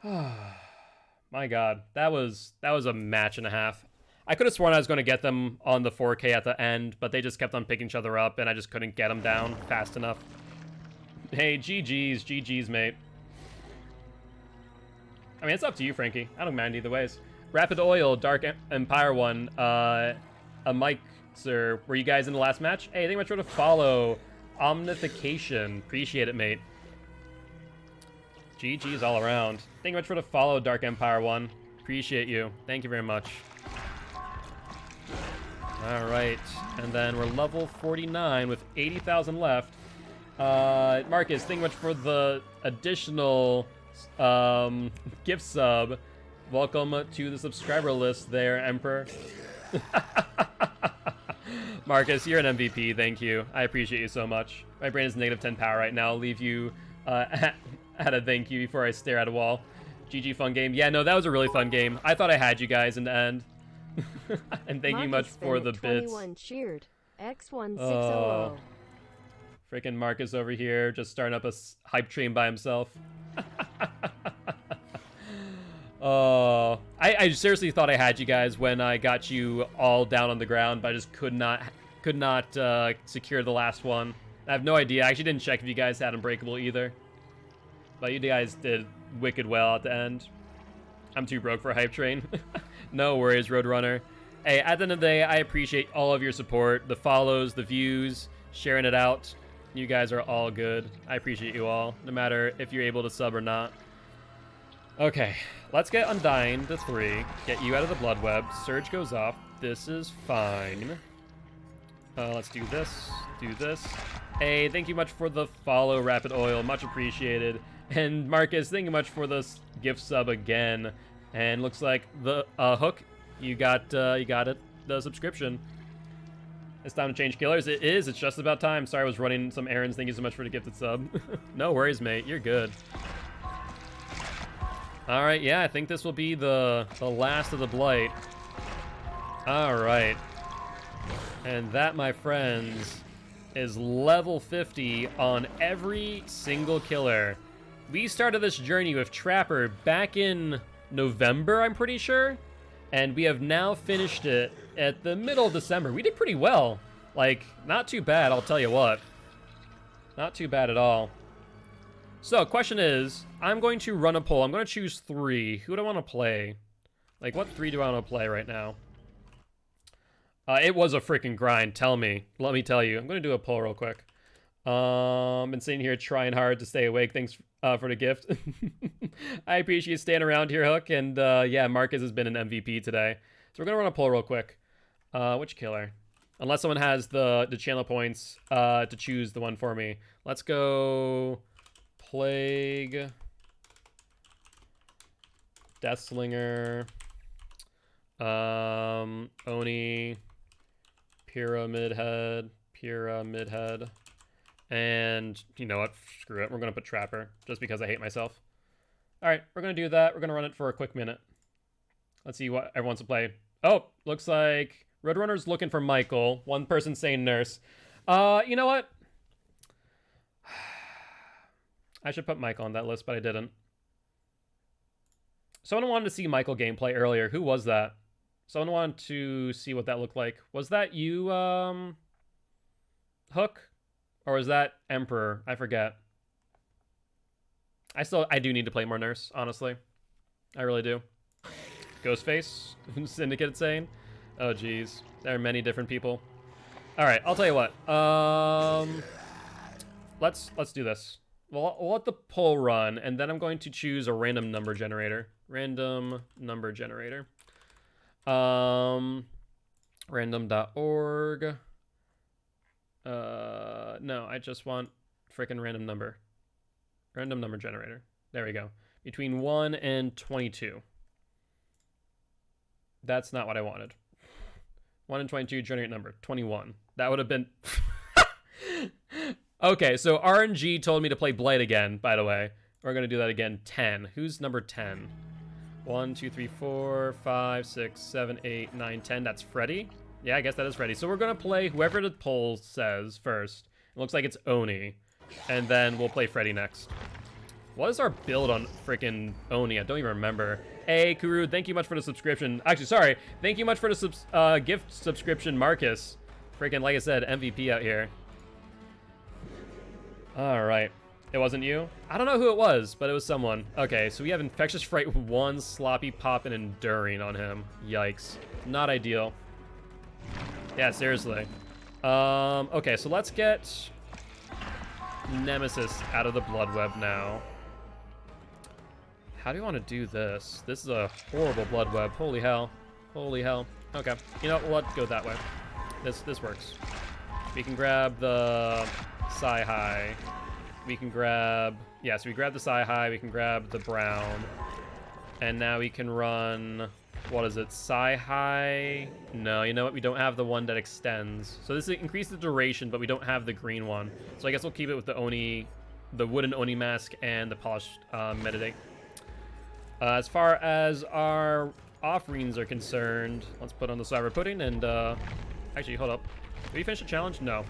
My god. That was a match and a half. I could have sworn I was going to get them on the 4K at the end, but they just kept on picking each other up, and I just couldn't get them down fast enough. Hey, GG's. GG's, mate. I mean, it's up to you, Frankie. I don't mind either ways. Rapid Oil, Dark Empire 1, a Mike, sir. Were you guys in the last match? Hey, thank you much for the follow. Omnification. Appreciate it, mate. GG's all around. Thank you much for the follow, Dark Empire 1. Appreciate you. Thank you very much. All right. And then we're level 49 with 80,000 left. Marcus, thank you much for the additional gift sub. Welcome to the subscriber list there, Emperor. Marcus, you're an MVP. Thank you. I appreciate you so much. My brain is negative 10 power right now. I'll leave you at a thank you before I stare at a wall. GG, fun game. Yeah, no, that was a really fun game. I thought I had you guys in the end. And thank you much for the bits. Cheered. X1600. Oh, freaking Marcus over here just starting up a hype train by himself. Oh, I seriously thought I had you guys when I got you all down on the ground, but I just could not secure the last one. I have no idea. I actually didn't check if you guys had Unbreakable either. But you guys did wicked well at the end. I'm too broke for a hype train. No worries, Roadrunner. Hey, at the end of the day, I appreciate all of your support, the follows, the views, sharing it out. You guys are all good. I appreciate you all, no matter if you're able to sub or not. Okay, let's get Undying to 3. Get you out of the blood web. Surge goes off. This is fine. Let's do this. Do this. Hey, thank you much for the follow, Rapid Oil. Much appreciated. And Marcus, thank you much for this gift sub again. And looks like the Hook, you got it. The subscription. It's time to change killers. It is. It's just about time. Sorry, I was running some errands. Thank you so much for the gifted sub. No worries, mate. You're good. All right, yeah, I think this will be the last of the Blight. All right. And that, my friends, is level 50 on every single killer. We started this journey with Trapper back in November, I'm pretty sure. And we have now finished it at the middle of December. We did pretty well. Like, not too bad, I'll tell you what. Not too bad at all. So, question is, I'm going to run a poll. I'm going to choose 3. Who do I want to play? Like, what 3 do I want to play right now? It was a freaking grind. Tell me. Let me tell you. I'm going to do a poll real quick. Been sitting here trying hard to stay awake. Thanks for the gift. I appreciate you staying around here, Hook. And yeah, Marcus has been an MVP today. So we're going to run a poll real quick. Which killer? Unless someone has the channel points to choose the one for me. Let's go Plague, Deathslinger, Oni, Pyramid Head, and you know what? Screw it. We're going to put Trapper just because I hate myself. All right, we're going to do that. We're going to run it for a quick minute. Let's see what everyone wants to play. Oh, looks like Roadrunner's looking for Michael. One person saying Nurse. You know what? I should put Michael on that list, but I didn't. Someone wanted to see Michael gameplay earlier. Who was that? Someone wanted to see what that looked like. Was that you, Hook? Or was that Emperor? I forget. I do need to play more Nurse, honestly. I really do. Ghostface? Syndicate saying? Oh, geez. There are many different people. Alright, I'll tell you what. Let's do this. We'll let the poll run, and then I'm going to choose a random number generator. Random number generator. Random.org. No, I just want frickin' random number. Random number generator. There we go. Between 1 and 22. That's not what I wanted. 1 and 22, generate number. 21. That would have been... Okay, so RNG told me to play Blade again, by the way. We're going to do that again. 10. Who's number 10? 1, 2, 3, 4, 5, 6, 7, 8, 9, 10. That's Freddy? Yeah, I guess that is Freddy. So we're going to play whoever the poll says first. It looks like it's Oni. And then we'll play Freddy next. What is our build on freaking Oni? I don't even remember. Hey, Kuru, thank you much for the subscription. Actually, sorry. Thank you much for the gift subscription, Marcus. Freaking, like I said, MVP out here. All right. It wasn't you? I don't know who it was, but it was someone. Okay, so we have Infectious Fright 1, Sloppy Pop, and Enduring on him. Yikes. Not ideal. Yeah, seriously. Okay, so let's get Nemesis out of the Blood Web now. How do you want to do this? This is a horrible Blood Web. Holy hell. Holy hell. Okay. You know what? Let's go that way. This works. We can grab the Sci-Hi. We can grab... Yeah, so we grab the Sci-Hi. We can grab the Brown. And now we can run... What is it? Sci-Hi? No, you know what? We don't have the one that extends. So this increases the duration, but we don't have the green one. So I guess we'll keep it with the Oni... The wooden Oni mask and the polished Metadate. As far as our offerings are concerned, let's put on the Cyber Pudding and... Actually, hold up. Did we finish the challenge? No.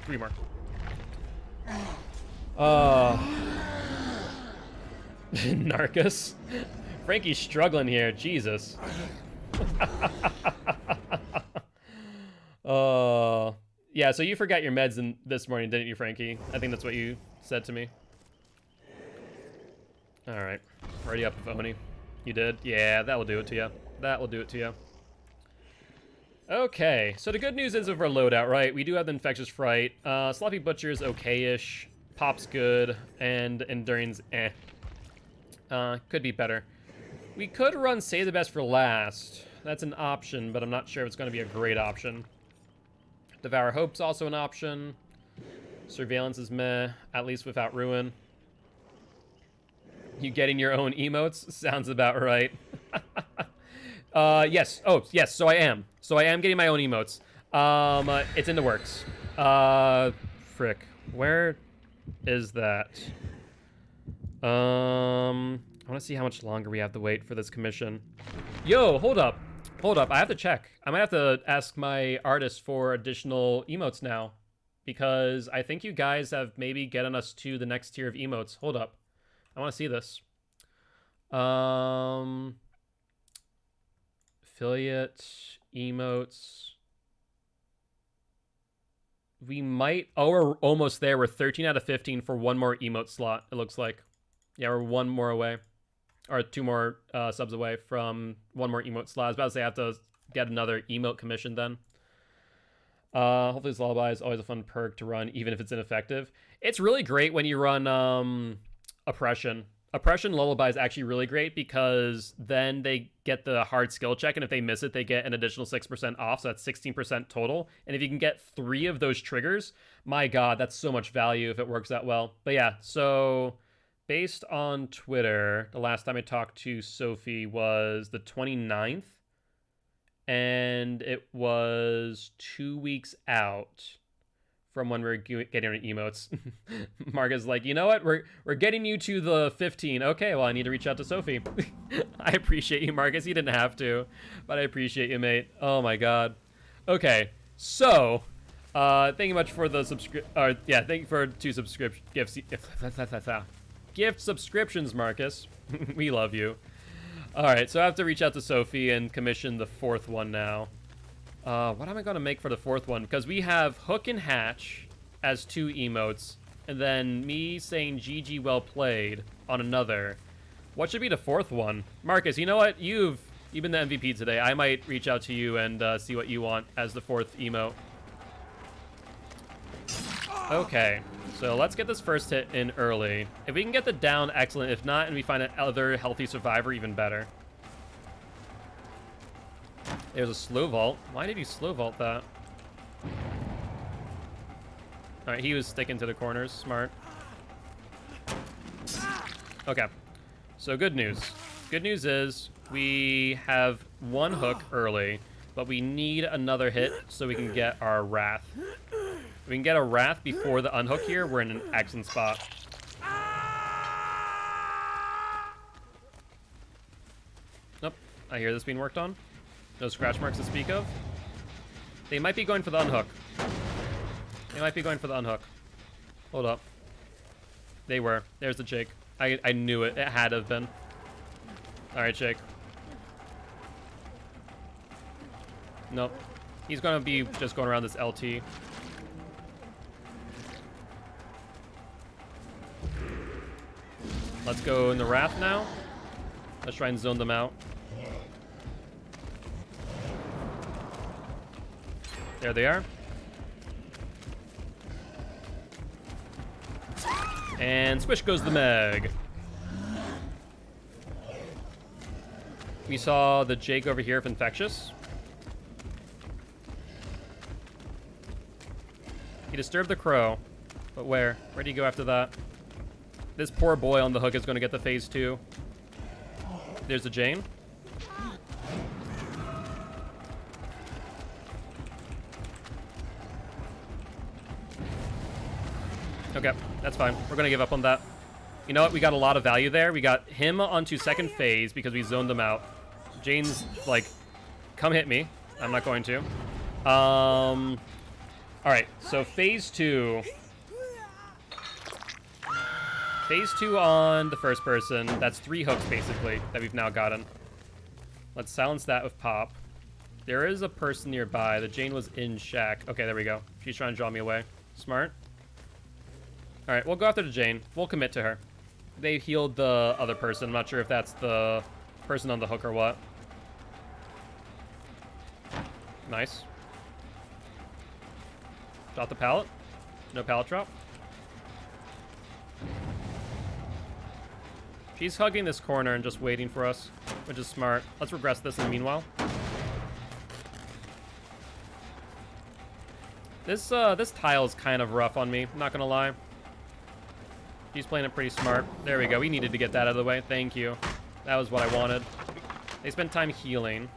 3 more. Narcus. Frankie's struggling here. Jesus. Yeah, so you forgot your meds this morning, didn't you, Frankie? I think that's what you said to me. All right. Ready up, Oni. You did? Yeah, that will do it to you. That will do it to you. Okay, so the good news is of our loadout, right? We do have the Infectious Fright. Sloppy Butcher's okay-ish. Pop's good. And Enduring's eh. Could be better. We could run Save the Best for last. That's an option, but I'm not sure if it's going to be a great option. Devour Hope's also an option. Surveillance is meh, at least without Ruin. You getting your own emotes? Sounds about right. Yes. Oh, yes, so I am. So I am getting my own emotes. It's in the works. Frick. Where is that? I want to see how much longer we have to wait for this commission. Yo, hold up. Hold up. I have to check. I might have to ask my artist for additional emotes now. Because I think you guys have maybe gotten us to the next tier of emotes. Hold up. I want to see this. Affiliate, emotes. We might... Oh, we're almost there. We're 13 out of 15 for 1 more emote slot, it looks like. Yeah, we're 1 more away. Or 2 more subs away from 1 more emote slot. I was about to say I have to get another emote commission then. Hopefully this lullaby is always a fun perk to run, even if it's ineffective. It's really great when you run oppression. Oppression lullaby is actually really great because then they get the hard skill check, and if they miss it, they get an additional 6% off, so that's 16% total. And if you can get 3 of those triggers, my god, that's so much value if it works that well. But yeah, so based on Twitter, the last time I talked to Sophie was the 29th, and it was 2 weeks out from when we're getting our emotes. Mark is like, you know what? We're getting you to the 15. Okay, well, I need to reach out to Sophie. I appreciate you, Marcus. You didn't have to, but I appreciate you, mate. Oh my god. Okay, so thank you much for the thank you for 2 subscription gifts. Gift subscriptions, Marcus. We love you. All right, so I have to reach out to Sophie and commission the 4th one now. What am I going to make for the 4th one? Because we have Hook and Hatch as 2 emotes, and then me saying GG well played on another. What should be the 4th one? Marcus, you know what? You've been the MVP today. I might reach out to you and see what you want as the 4th emote. Okay, so let's get this first hit in early. If we can get the down, excellent. If not, and we find another healthy survivor, even better. There's a slow vault. Why did he slow vault that? Alright, he was sticking to the corners. Smart. Okay. So good news. Good news is we have 1 hook early, but we need another hit so we can get our Wrath. If we can get a Wrath before the unhook here, we're in an excellent spot. Nope. I hear this being worked on. No scratch marks to speak of. They might be going for the unhook. They might be going for the unhook. Hold up. They were. There's the Jake. I knew it. It had to have been. Alright, Jake. Nope. He's going to be just going around this LT. Let's go in the Wrath now. Let's try and zone them out. There they are. And squish goes the Meg. We saw the Jake over here of Infectious. He disturbed the Crow. But where? Where do you go after that? This poor boy on the hook is going to get the phase 2. There's the Jane. Okay, that's fine. We're going to give up on that. You know what? We got a lot of value there. We got him onto second phase because we zoned them out. Jane's like, come hit me. I'm not going to. All right, so phase 2. Phase 2 on the first person. That's 3 hooks, basically, that we've now gotten. Let's silence that with Pop. There is a person nearby. The Jane was in Shack. Okay, there we go. She's trying to draw me away. Smart. All right, we'll go after the Jane. We'll commit to her. They healed the other person. I'm not sure if that's the person on the hook or what. Nice. Drop the pallet. No pallet drop. She's hugging this corner and just waiting for us, which is smart. Let's regress this in the meanwhile. This tile is kind of rough on me, I'm not gonna lie. She's playing it pretty smart. There we go. We needed to get that out of the way. Thank you. That was what I wanted. They spent time healing.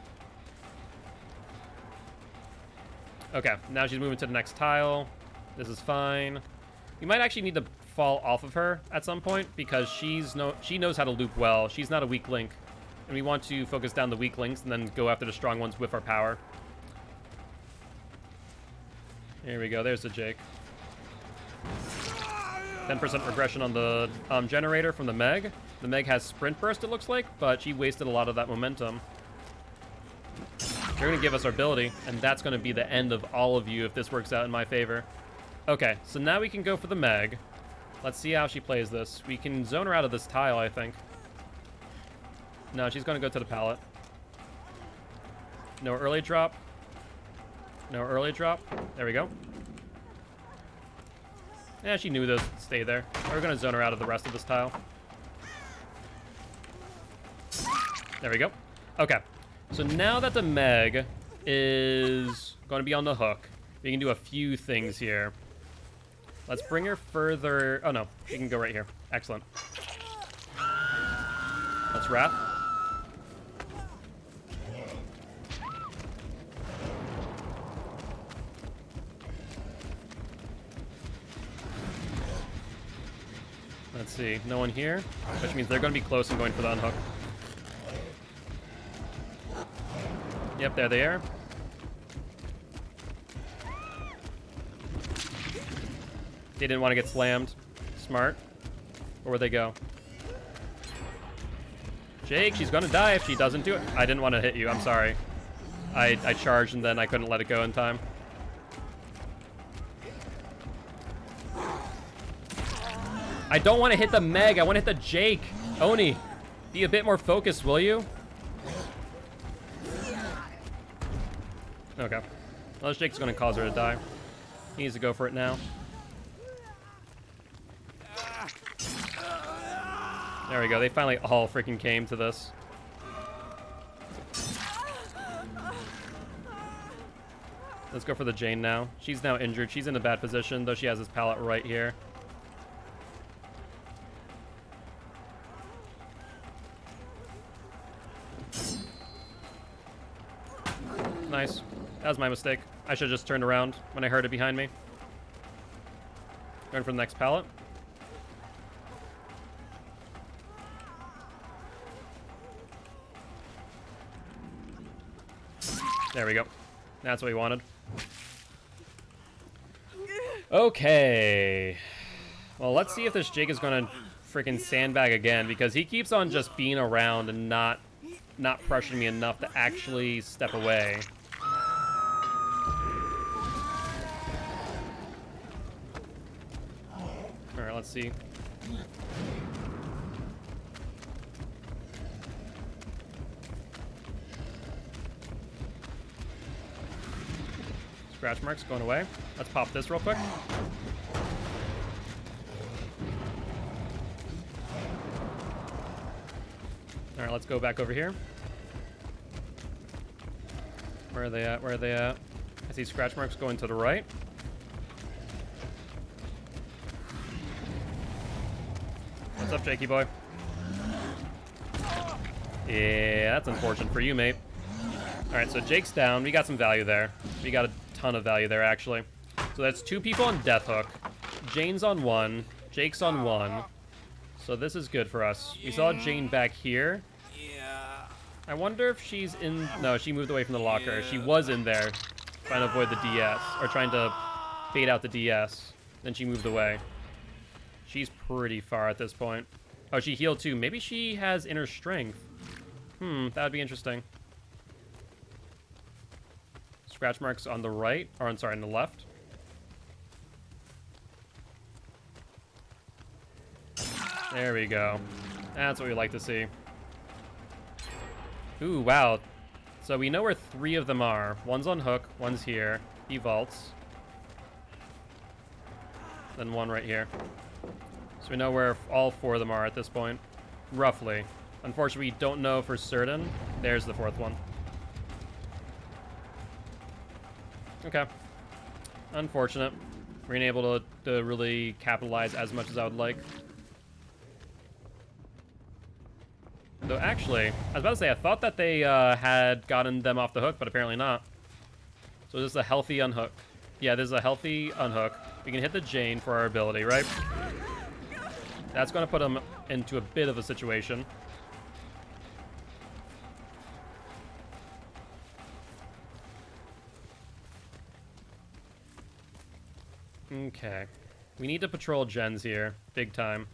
Okay, now she's moving to the next tile. This is fine. We might actually need to fall off of her at some point because she knows how to loop well. She's not a weak link. And we want to focus down the weak links and then go after the strong ones with our power. Here we go. There's the Jake. 10% regression on the generator from the Meg. The Meg has sprint burst, it looks like, but she wasted a lot of that momentum. They're going to give us our ability, and that's going to be the end of all of you if this works out in my favor. Okay, so now we can go for the Meg. Let's see how she plays this. We can zone her out of this tile, I think. No, she's going to go to the pallet. No early drop. No early drop. There we go. Yeah, she knew to stay there. We're gonna zone her out of the rest of this tile. There we go. Okay. So now that the Meg is going to be on the hook, we can do a few things here. Let's bring her further. Oh, no. She can go right here. Excellent. Let's Wrath. Let's see. No one here, which means they're going to be close and going for the unhook. Yep, there they are. They didn't want to get slammed. Smart. Where would they go? Jake, she's gonna die if she doesn't do it. I didn't want to hit you, I'm sorry. I charged and then I couldn't let it go in time. I don't want to hit the Meg, I want to hit the Jake. Oni, be a bit more focused, will you? Okay. Well, this Jake's gonna cause her to die. He needs to go for it now. There we go. They finally all freaking came to this. Let's go for the Jane now. She's now injured. She's in a bad position, though she has this pallet right here. Nice. That was my mistake. I should have just turned around when I heard it behind me. Going for the next pallet. There we go. That's what we wanted. Okay. Well, let's see if this Jake is going to freaking sandbag again, because he keeps on just being around and not pressuring me enough to actually step away. All right, let's see. Scratch marks going away. Let's pop this real quick. All right, let's go back over here. Where are they at? Where are they at? I see scratch marks going to the right. What's up, Jakey boy? Yeah, that's unfortunate for you, mate. All right, so Jake's down. We got some value there. We got a ton of value there, actually. So that's 2 people on Death Hook. Jane's on 1. Jake's on 1. So this is good for us. We saw Jane back here. Yeah. I wonder if she's in... No, she moved away from the locker. She was in there trying to avoid the DS, or trying to bait out the DS. Then she moved away. She's pretty far at this point. Oh, she healed too. Maybe she has inner strength. That would be interesting. Scratch marks on the right, or I'm sorry, on the left. There we go. That's what we like to see. Ooh, wow. So we know where 3 of them are. One's on hook, one's here. He vaults. Then one right here. So we know where all 4 of them are at this point. Roughly. Unfortunately, we don't know for certain. There's the 4th one. Okay. Unfortunate. We weren't able to really capitalize as much as I would like. Though actually, I was about to say, I thought that they had gotten them off the hook, but apparently not. So this is a healthy unhook. Yeah, this is a healthy unhook. We can hit the Jane for our ability, right? That's going to put them into a bit of a situation. Okay. We need to patrol gens here. Big time.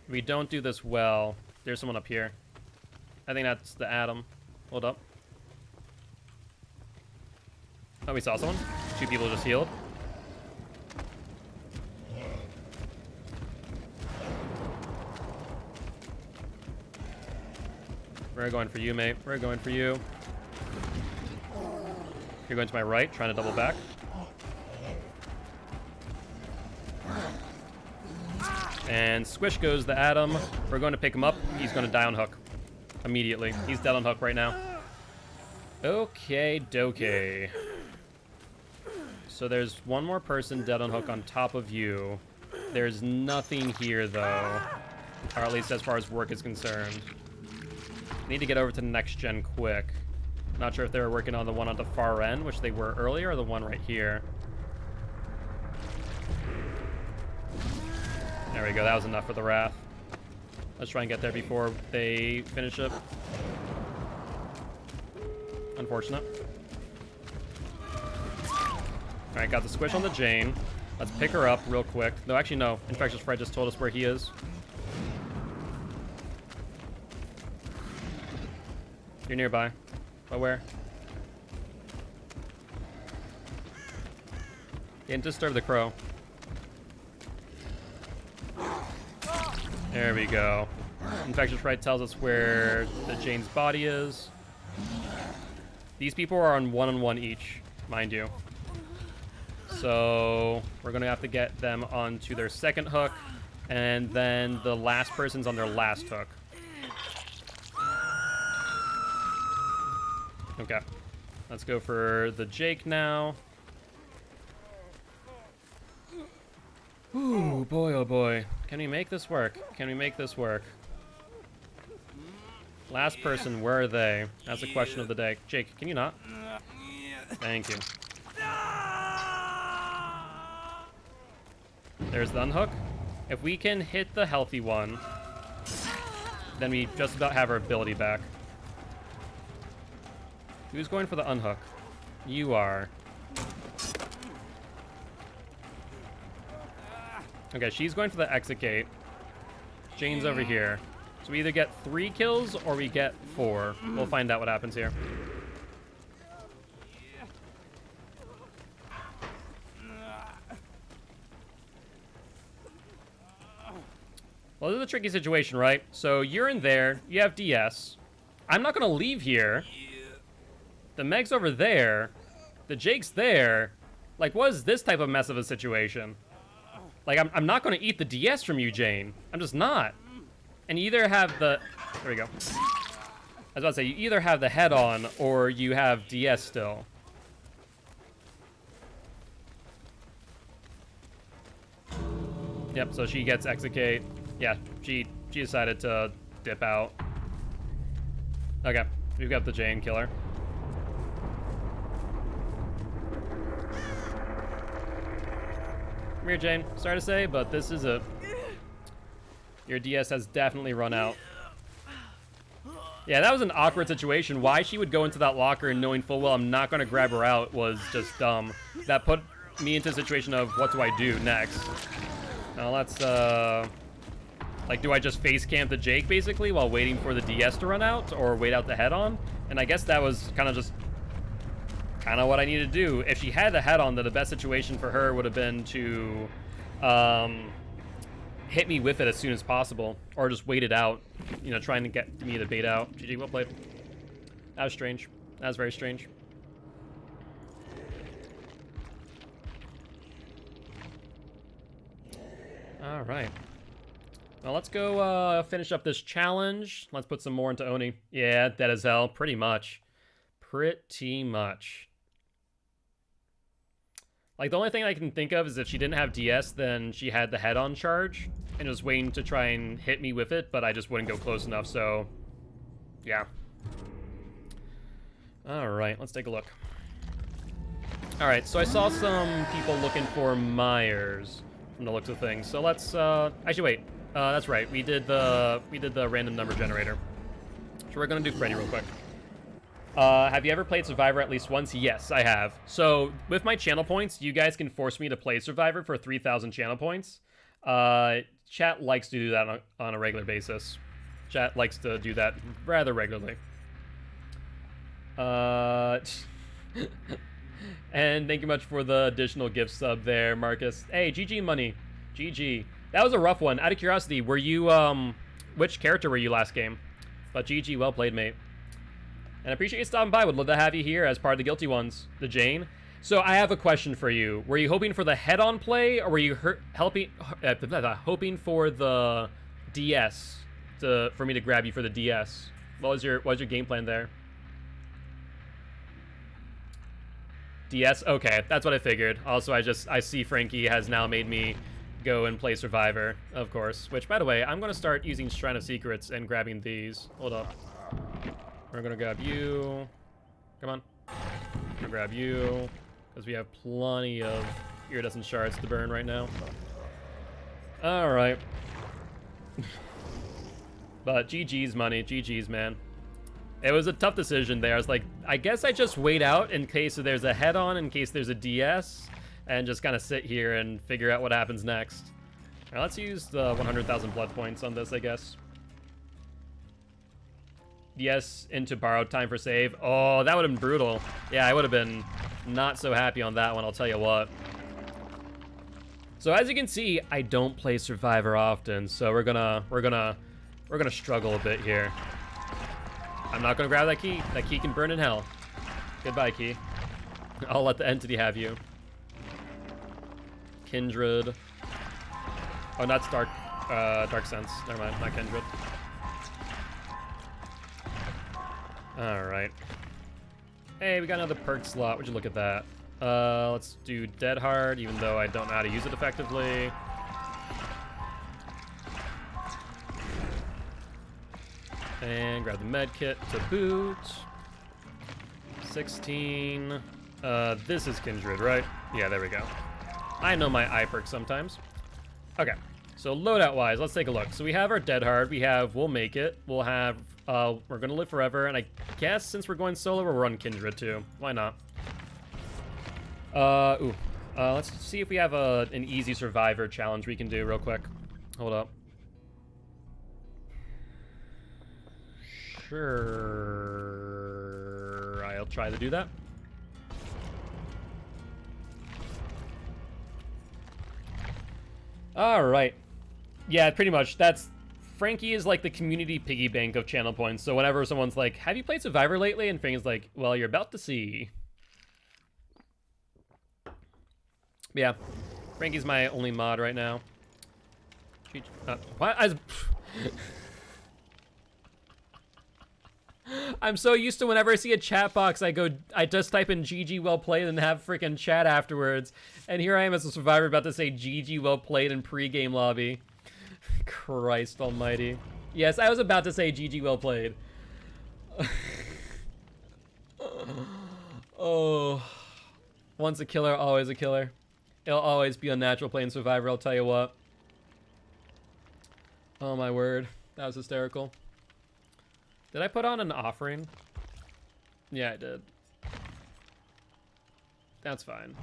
If we don't do this well, there's someone up here. I think that's the Atom. Hold up. Oh, we saw someone. 2 people just healed. We're going for you, mate. We're going for you. You're going to my right, trying to double back. And squish goes the Atom. We're going to pick him up. He's going to die on hook immediately. He's dead on hook right now. Okay, dokie. So there's one more person dead on hook on top of you. There's nothing here, though. Or at least as far as work is concerned. Need to get over to the next gen quick. Not sure if they were working on the one on the far end, which they were earlier, or the one right here. There we go, that was enough for the Wrath. Let's try and get there before they finish up. Unfortunate. Alright, got the squish on the Jane. Let's pick her up real quick. No, actually no. Infectious Fright just told us where he is. You're nearby. But where? Didn't disturb the crow. There we go. Infectious Fright tells us where the Jane's body is. These people are on one each, mind you. So we're gonna have to get them onto their second hook, and then the last person's on their last hook. Okay, let's go for the Jake now. Ooh, boy, oh boy. Can we make this work? Can we make this work? Last person, where are they? That's the question of the day. Jake, can you not? Thank you. There's the unhook. If we can hit the healthy one, then we just about have our ability back. Who's going for the unhook? You are. Okay, she's going for the exit gate. Jane's over here. So we either get 3 kills or we get 4. We'll find out what happens here. Well, this is a tricky situation, right? So you're in there. You have DS. I'm not going to leave here. The Meg's over there. The Jake's there. Like, what is this type of mess of a situation? Like, I'm not going to eat the DS from you, Jane. I'm just not. And you either have the... There we go. I was about to say, you either have the head on or you have DS still. Yep, so she gets execute. Yeah, she decided to dip out. Okay, we've got the Jane killer. Come here, Jane. Sorry to say, but this is a... Your DS has definitely run out. Yeah, that was an awkward situation. Why she would go into that locker and knowing full well I'm not going to grab her out was just dumb. That put me into a situation of what do I do next? Now let's, like, do I just face camp the Jake, basically, while waiting for the DS to run out? Or wait out the head-on? And I guess that was kind of just... kind of what I needed to do. If she had the head-on, then the best situation for her would have been to... hit me with it as soon as possible, or just wait it out, you know, trying to get me to bait out. GG, well played. That was strange. That was very strange. All right. Well, let's go finish up this challenge. Let's put some more into Oni. Yeah, dead as hell. Pretty much. Pretty much. Like, the only thing I can think of is if she didn't have DS, then she had the head-on charge and was waiting to try and hit me with it, but I just wouldn't go close enough, so... yeah. Alright, let's take a look. Alright, so I saw some people looking for Myers from the looks of things, so let's, actually, wait. That's right, we did the random number generator. So we're gonna do Freddy real quick. Have you ever played Survivor at least once? Yes, I have. So, with my channel points, you guys can force me to play Survivor for 3,000 channel points. Chat likes to do that on a regular basis. Chat likes to do that rather regularly. And thank you much for the additional gift sub there, Marcus. Hey, GG money. GG. That was a rough one. Out of curiosity, were you, which character were you last game? But GG, well played, mate. And I appreciate you stopping by. Would love to have you here as part of the Guilty Ones. The Jane. So I have a question for you. Were you hoping for the head-on play, or were you hoping for the DS for me to grab you for the DS? What was your game plan there? DS? Okay, that's what I figured. Also, I see Frankie has now made me go and play Survivor, of course. Which, by the way, I'm going to start using Shrine of Secrets and grabbing these. Hold up. We're going to grab you. Come on. We're going to grab you. Because we have plenty of iridescent shards to burn right now. Alright. But GG's money. GG's, man. It was a tough decision there. I was like, I guess I just wait out in case there's a head-on, in case there's a DS, and just kind of sit here and figure out what happens next. Alright, let's use the 100,000 blood points on this, I guess. Yes, into borrowed time for save. Oh, that would have been brutal. Yeah, I would have been not so happy on that one, I'll tell you what. So as you can see, I don't play Survivor often, so we're gonna struggle a bit here. I'm not gonna grab that key. That key can burn in hell. Goodbye, key. I'll let the entity have you. Kindred. Oh, that's Dark Sense. Never mind, not Kindred. Alright. Hey, we got another perk slot. Would you look at that? Let's do Dead Hard, even though I don't know how to use it effectively. And grab the med kit to boot. 16. This is Kindred, right? Yeah, there we go. I know my eye perk sometimes. Okay, so loadout-wise, let's take a look. So we have our Dead Hard. We have We'll Make It. We'll have We're Gonna Live Forever. And I guess since we're going solo, we'll run Kindred too. Why not? Let's see if we have an easy Survivor challenge we can do real quick. Hold up. Sure, I'll try to do that. All right. Yeah, pretty much. Frankie is like the community piggy bank of channel points. So whenever someone's like, have you played Survivor lately? And Frankie's like, well, you're about to see. Yeah. Frankie's my only mod right now. What? I'm so used to whenever I see a chat box, I just type in GG well played and have freaking chat afterwards. And here I am as a Survivor about to say GG well played in pre-game lobby. Christ almighty. Yes, I was about to say GG well played. Oh. Once a killer, always a killer. It'll always be unnatural playing Survivor, I'll tell you what. Oh my word. That was hysterical. Did I put on an offering? Yeah, I did. That's fine.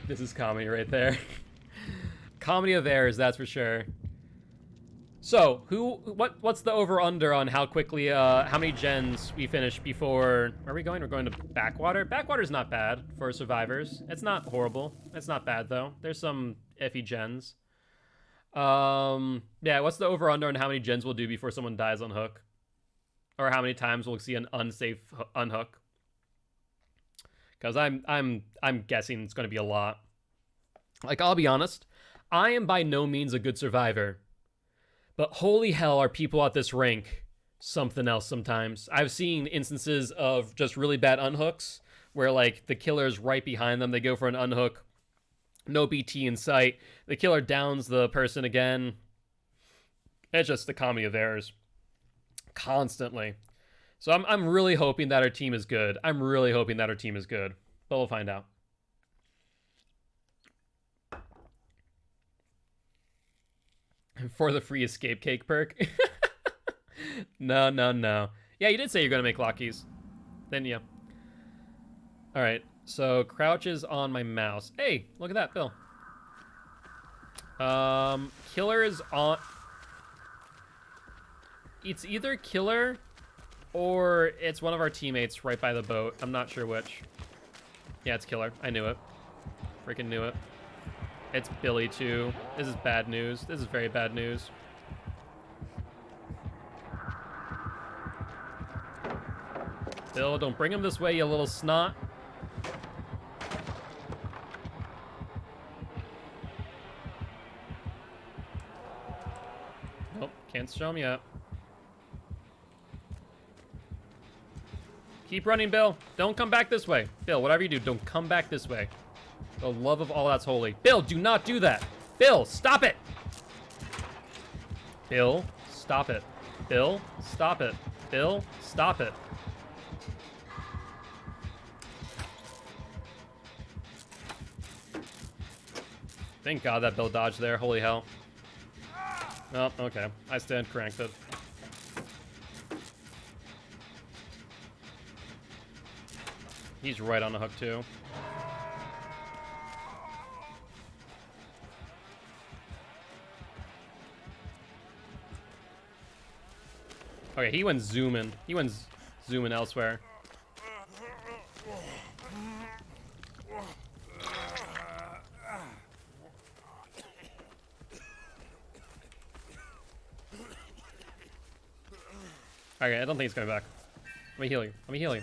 This is comedy right there. Comedy of errors, that's for sure. So, what's the over-under on how quickly, how many gens we finish before... Where are we going? We're going to Backwater? Backwater's not bad for survivors. It's not horrible. It's not bad, though. There's some iffy gens. Yeah, what's the over-under on how many gens we'll do before someone dies on hook? Or how many times we'll see an unsafe unhook? Because I'm guessing it's going to be a lot. Like, I'll be honest, I am by no means a good survivor. But holy hell are people at this rank something else sometimes. I've seen instances of just really bad unhooks where, like, the killer's right behind them. They go for an unhook. No BT in sight. The killer downs the person again. It's just the comedy of errors. Constantly. So I'm really hoping that our team is good. I'm really hoping that our team is good. But we'll find out. For the free escape cake perk. No. Yeah, you did say you're going to make lockies. Then, yeah. Alright, so crouch is on my mouse. Hey, look at that, Bill. Killer is on... It's either killer or it's one of our teammates right by the boat. I'm not sure which. Yeah, it's killer. I knew it. Freaking knew it. It's Billy, too. This is bad news. This is very bad news. Bill, don't bring him this way, you little snot. Nope, can't show him yet. Keep running, Bill. Don't come back this way. Bill, whatever you do, don't come back this way. The love of all that's holy. Bill, do not do that. Bill, stop it. Bill, stop it. Bill, stop it. Bill, stop it. Thank God that Bill dodged there. Holy hell. Oh, okay. I stand corrected. He's right on the hook, too. Okay, he went zooming. He went zooming elsewhere. Okay, I don't think he's coming back. Let me heal you. Let me heal you.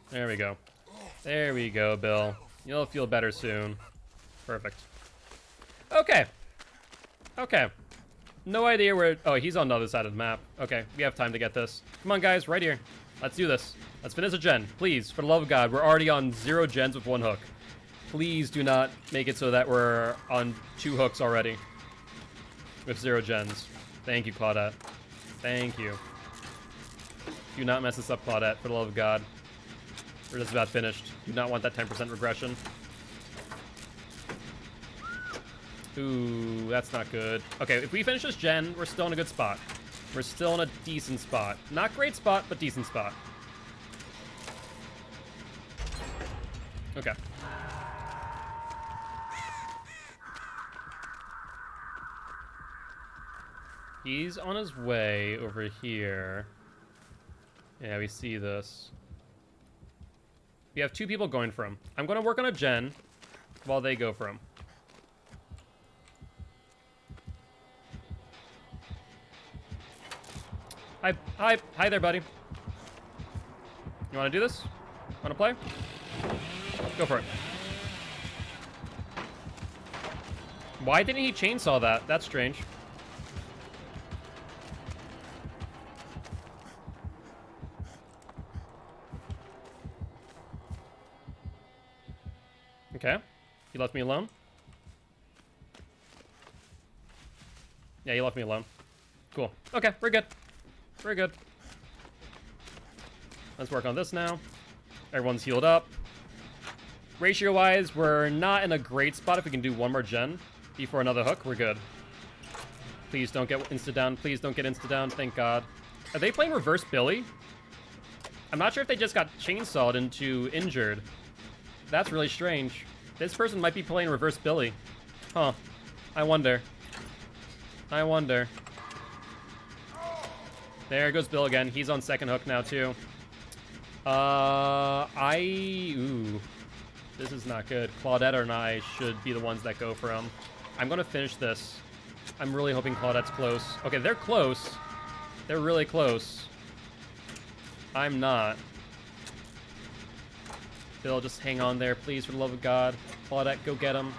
There we go. There we go, Bill. You'll feel better soon. Perfect. Okay. Okay. No idea where... Oh, he's on the other side of the map. Okay, we have time to get this. Come on, guys, right here. Let's do this. Let's finish a gen. Please, for the love of God. We're already on 0 gens with 1 hook. Please do not make it so that we're on 2 hooks already. With 0 gens. Thank you, Claudette. Thank you. Do not mess this up, Claudette, for the love of God. We're just about finished. Do not want that 10% regression. Ooh, that's not good. Okay, if we finish this gen, we're still in a good spot. We're still in a decent spot. Not great spot, but decent spot. Okay. He's on his way over here. Yeah, we see this. We have 2 people going for him. I'm going to work on a gen while they go for him. Hi there, buddy. You want to do this? Want to play? Go for it. Why didn't he chainsaw that? That's strange. Okay. He left me alone. Yeah, he left me alone. Cool. Okay, we're good. We're good. Let's work on this now. Everyone's healed up. Ratio-wise, we're not in a great spot. If we can do 1 more gen before another hook, we're good. Please don't get insta-down. Please don't get insta-down. Thank God. Are they playing reverse Billy? I'm not sure if they just got chainsawed into injured. That's really strange. This person might be playing reverse Billy. Huh. I wonder. I wonder. There goes Bill again. He's on 2nd hook now, too. Ooh. This is not good. Claudette and I should be the ones that go for him. I'm going to finish this. I'm really hoping Claudette's close. Okay, they're close. They're really close. I'm not. Bill, just hang on there, please, for the love of God. Claudette, go get him.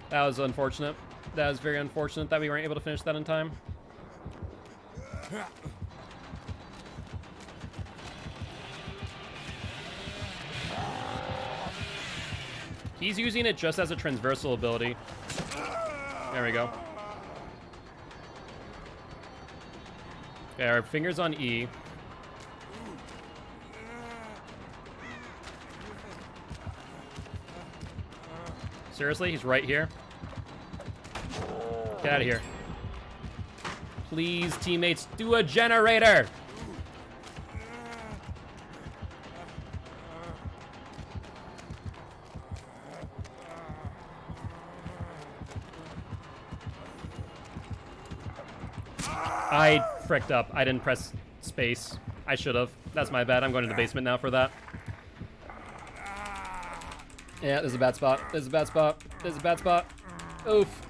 That was unfortunate. That was very unfortunate that we weren't able to finish that in time. He's using it just as a transversal ability. There we go. Okay, our finger's on E. Seriously? He's right here? Get out of here. Please, teammates, do a generator! I fricked up. I didn't press space. I should have. That's my bad. I'm going to the basement now for that. Yeah, this is a bad spot. This is a bad spot. This is a bad spot. Oof.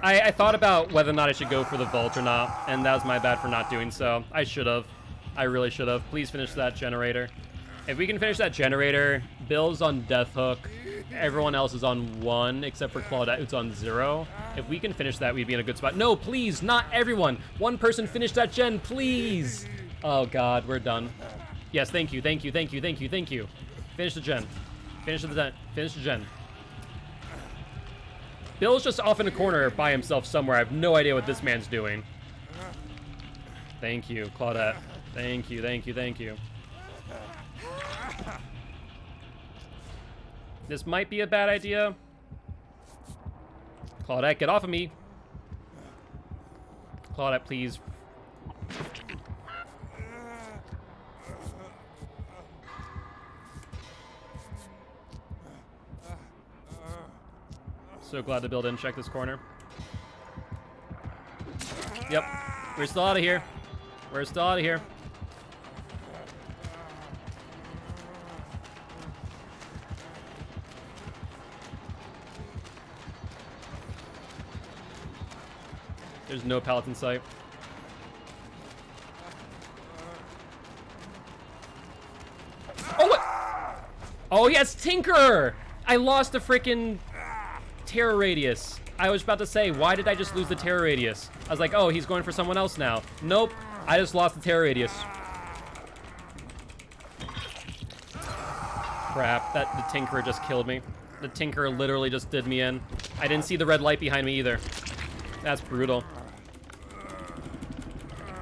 I thought about whether or not I should go for the vault or not, and that was my bad for not doing so. I should have. I really should have. Please finish that generator. If we can finish that generator, Bill's on death hook. Everyone else is on 1, except for Claudette, who's on 0. If we can finish that, we'd be in a good spot. No, please, not everyone. One person finish that gen, please. Oh, God, we're done. Yes, thank you, thank you, thank you, thank you, thank you. Finish the gen. Finish the gen. Finish the gen. Bill's just off in a corner by himself somewhere. I have no idea what this man's doing. Thank you, Claudette. Thank you, thank you, thank you. This might be a bad idea. Claudette, get off of me. Claudette, please. So glad the Bill didn't check this corner. Yep. We're still out of here. We're still out of here. There's no pallets in sight. Oh, what? Oh, yes, Tinker! I lost the freaking terror radius. I was about to say, why did I just lose the terror radius? I was like, oh, he's going for someone else now. Nope, I just lost the terror radius. Crap, the Tinker just killed me. The Tinker literally just did me in. I didn't see the red light behind me either. That's brutal.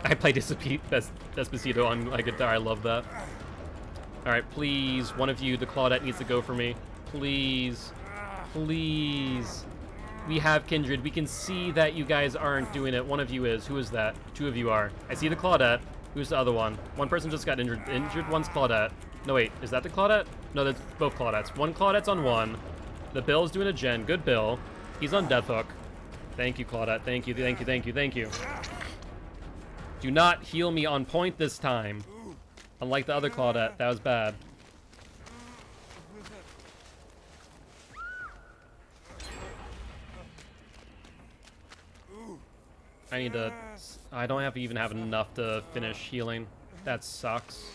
I play Despacito on my guitar. I love that. All right, please, one of you, the Claudette needs to go for me. Please, please. We have Kindred. We can see that you guys aren't doing it. One of you is. Who is that? 2 of you are. I see the Claudette. Who's the other one? One person just got injured. One's Claudette. No, wait. Is that the Claudette? No, that's both Claudettes. One Claudette's on 1. The Bill's doing a gen. Good Bill. He's on death hook. Thank you, Claudette. Thank you, thank you, thank you, thank you. Do not heal me on point this time. Unlike the other Claudette. That was bad. I need to... I don't even have enough to finish healing. That sucks.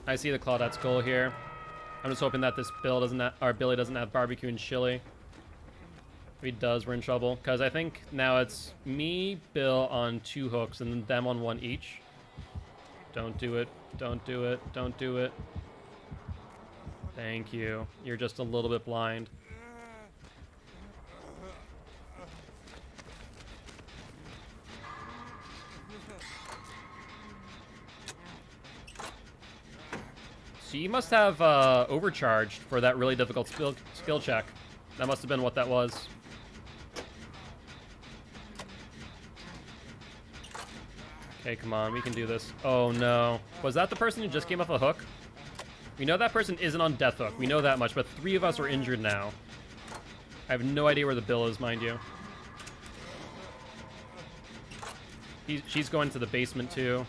I see the Claudette's goal here. I'm just hoping that this Bill doesn't have, or Billy doesn't have barbecue and chili. If he does, we're in trouble. Because I think now it's me, Bill on 2 hooks, and then them on 1 each. Don't do it. Don't do it. Don't do it. Thank you. You're just a little bit blind. So you must have overcharged for that really difficult skill check. That must have been what that was. Okay, come on, we can do this. Oh no. Was that the person who just came off a hook? We know that person isn't on death hook. We know that much, but 3 of us are injured now. I have no idea where the Bill is, mind you. She's going to the basement too.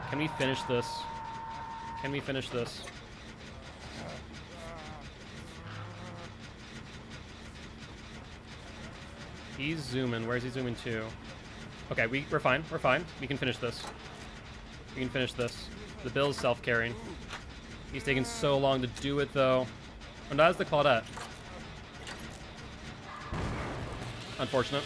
Can we finish this? Can we finish this? He's zooming. Where's he zooming to? Okay, we're fine. We're fine. We can finish this. We can finish this. The Bill's self-carrying. He's taking so long to do it, though. Oh, no, that's the Claudette. Unfortunate.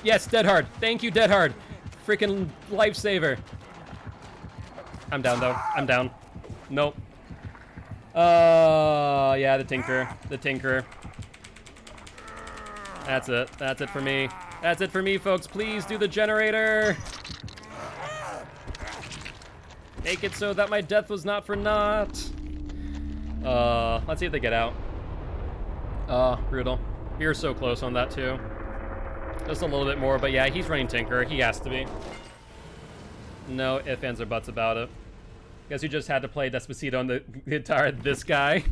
Yes, Dead Hard. Thank you, Dead Hard. Freaking lifesaver. I'm down, though. I'm down. Nope. Yeah, the Tinker. The Tinker. That's it. That's it for me. That's it for me, folks. Please do the generator. Make it so that my death was not for naught. Let's see if they get out. Brutal. We were so close on that too. Just a little bit more, but yeah, he's running Tinker. He has to be. No ifs, ands, or buts about it. Guess you just had to play Despacito on the guitar. This guy.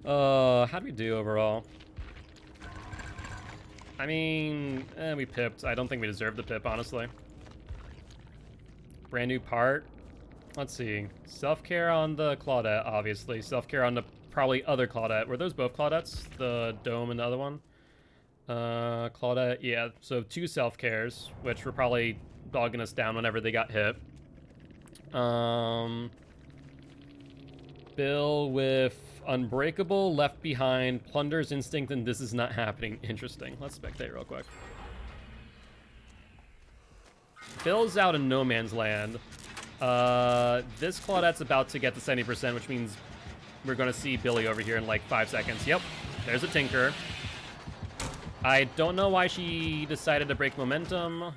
How'd we do overall? I mean, we pipped. I don't think we deserved the pip, honestly. Brand new part. Let's see. Self-care on the Claudette, obviously. Self-care on the probably other Claudette. Were those both Claudettes? The Dome and the other one? Claudette, yeah. So 2 self-cares, which were probably dogging us down whenever they got hit. Bill with Unbreakable, Left Behind, Plunder's Instinct, and This Is Not Happening. Interesting. Let's spectate real quick. Bill's out in no man's land. This Claudette's about to get to 70%, which means we're going to see Billy over here in like 5 seconds. Yep, there's a Tinker. I don't know why she decided to break momentum.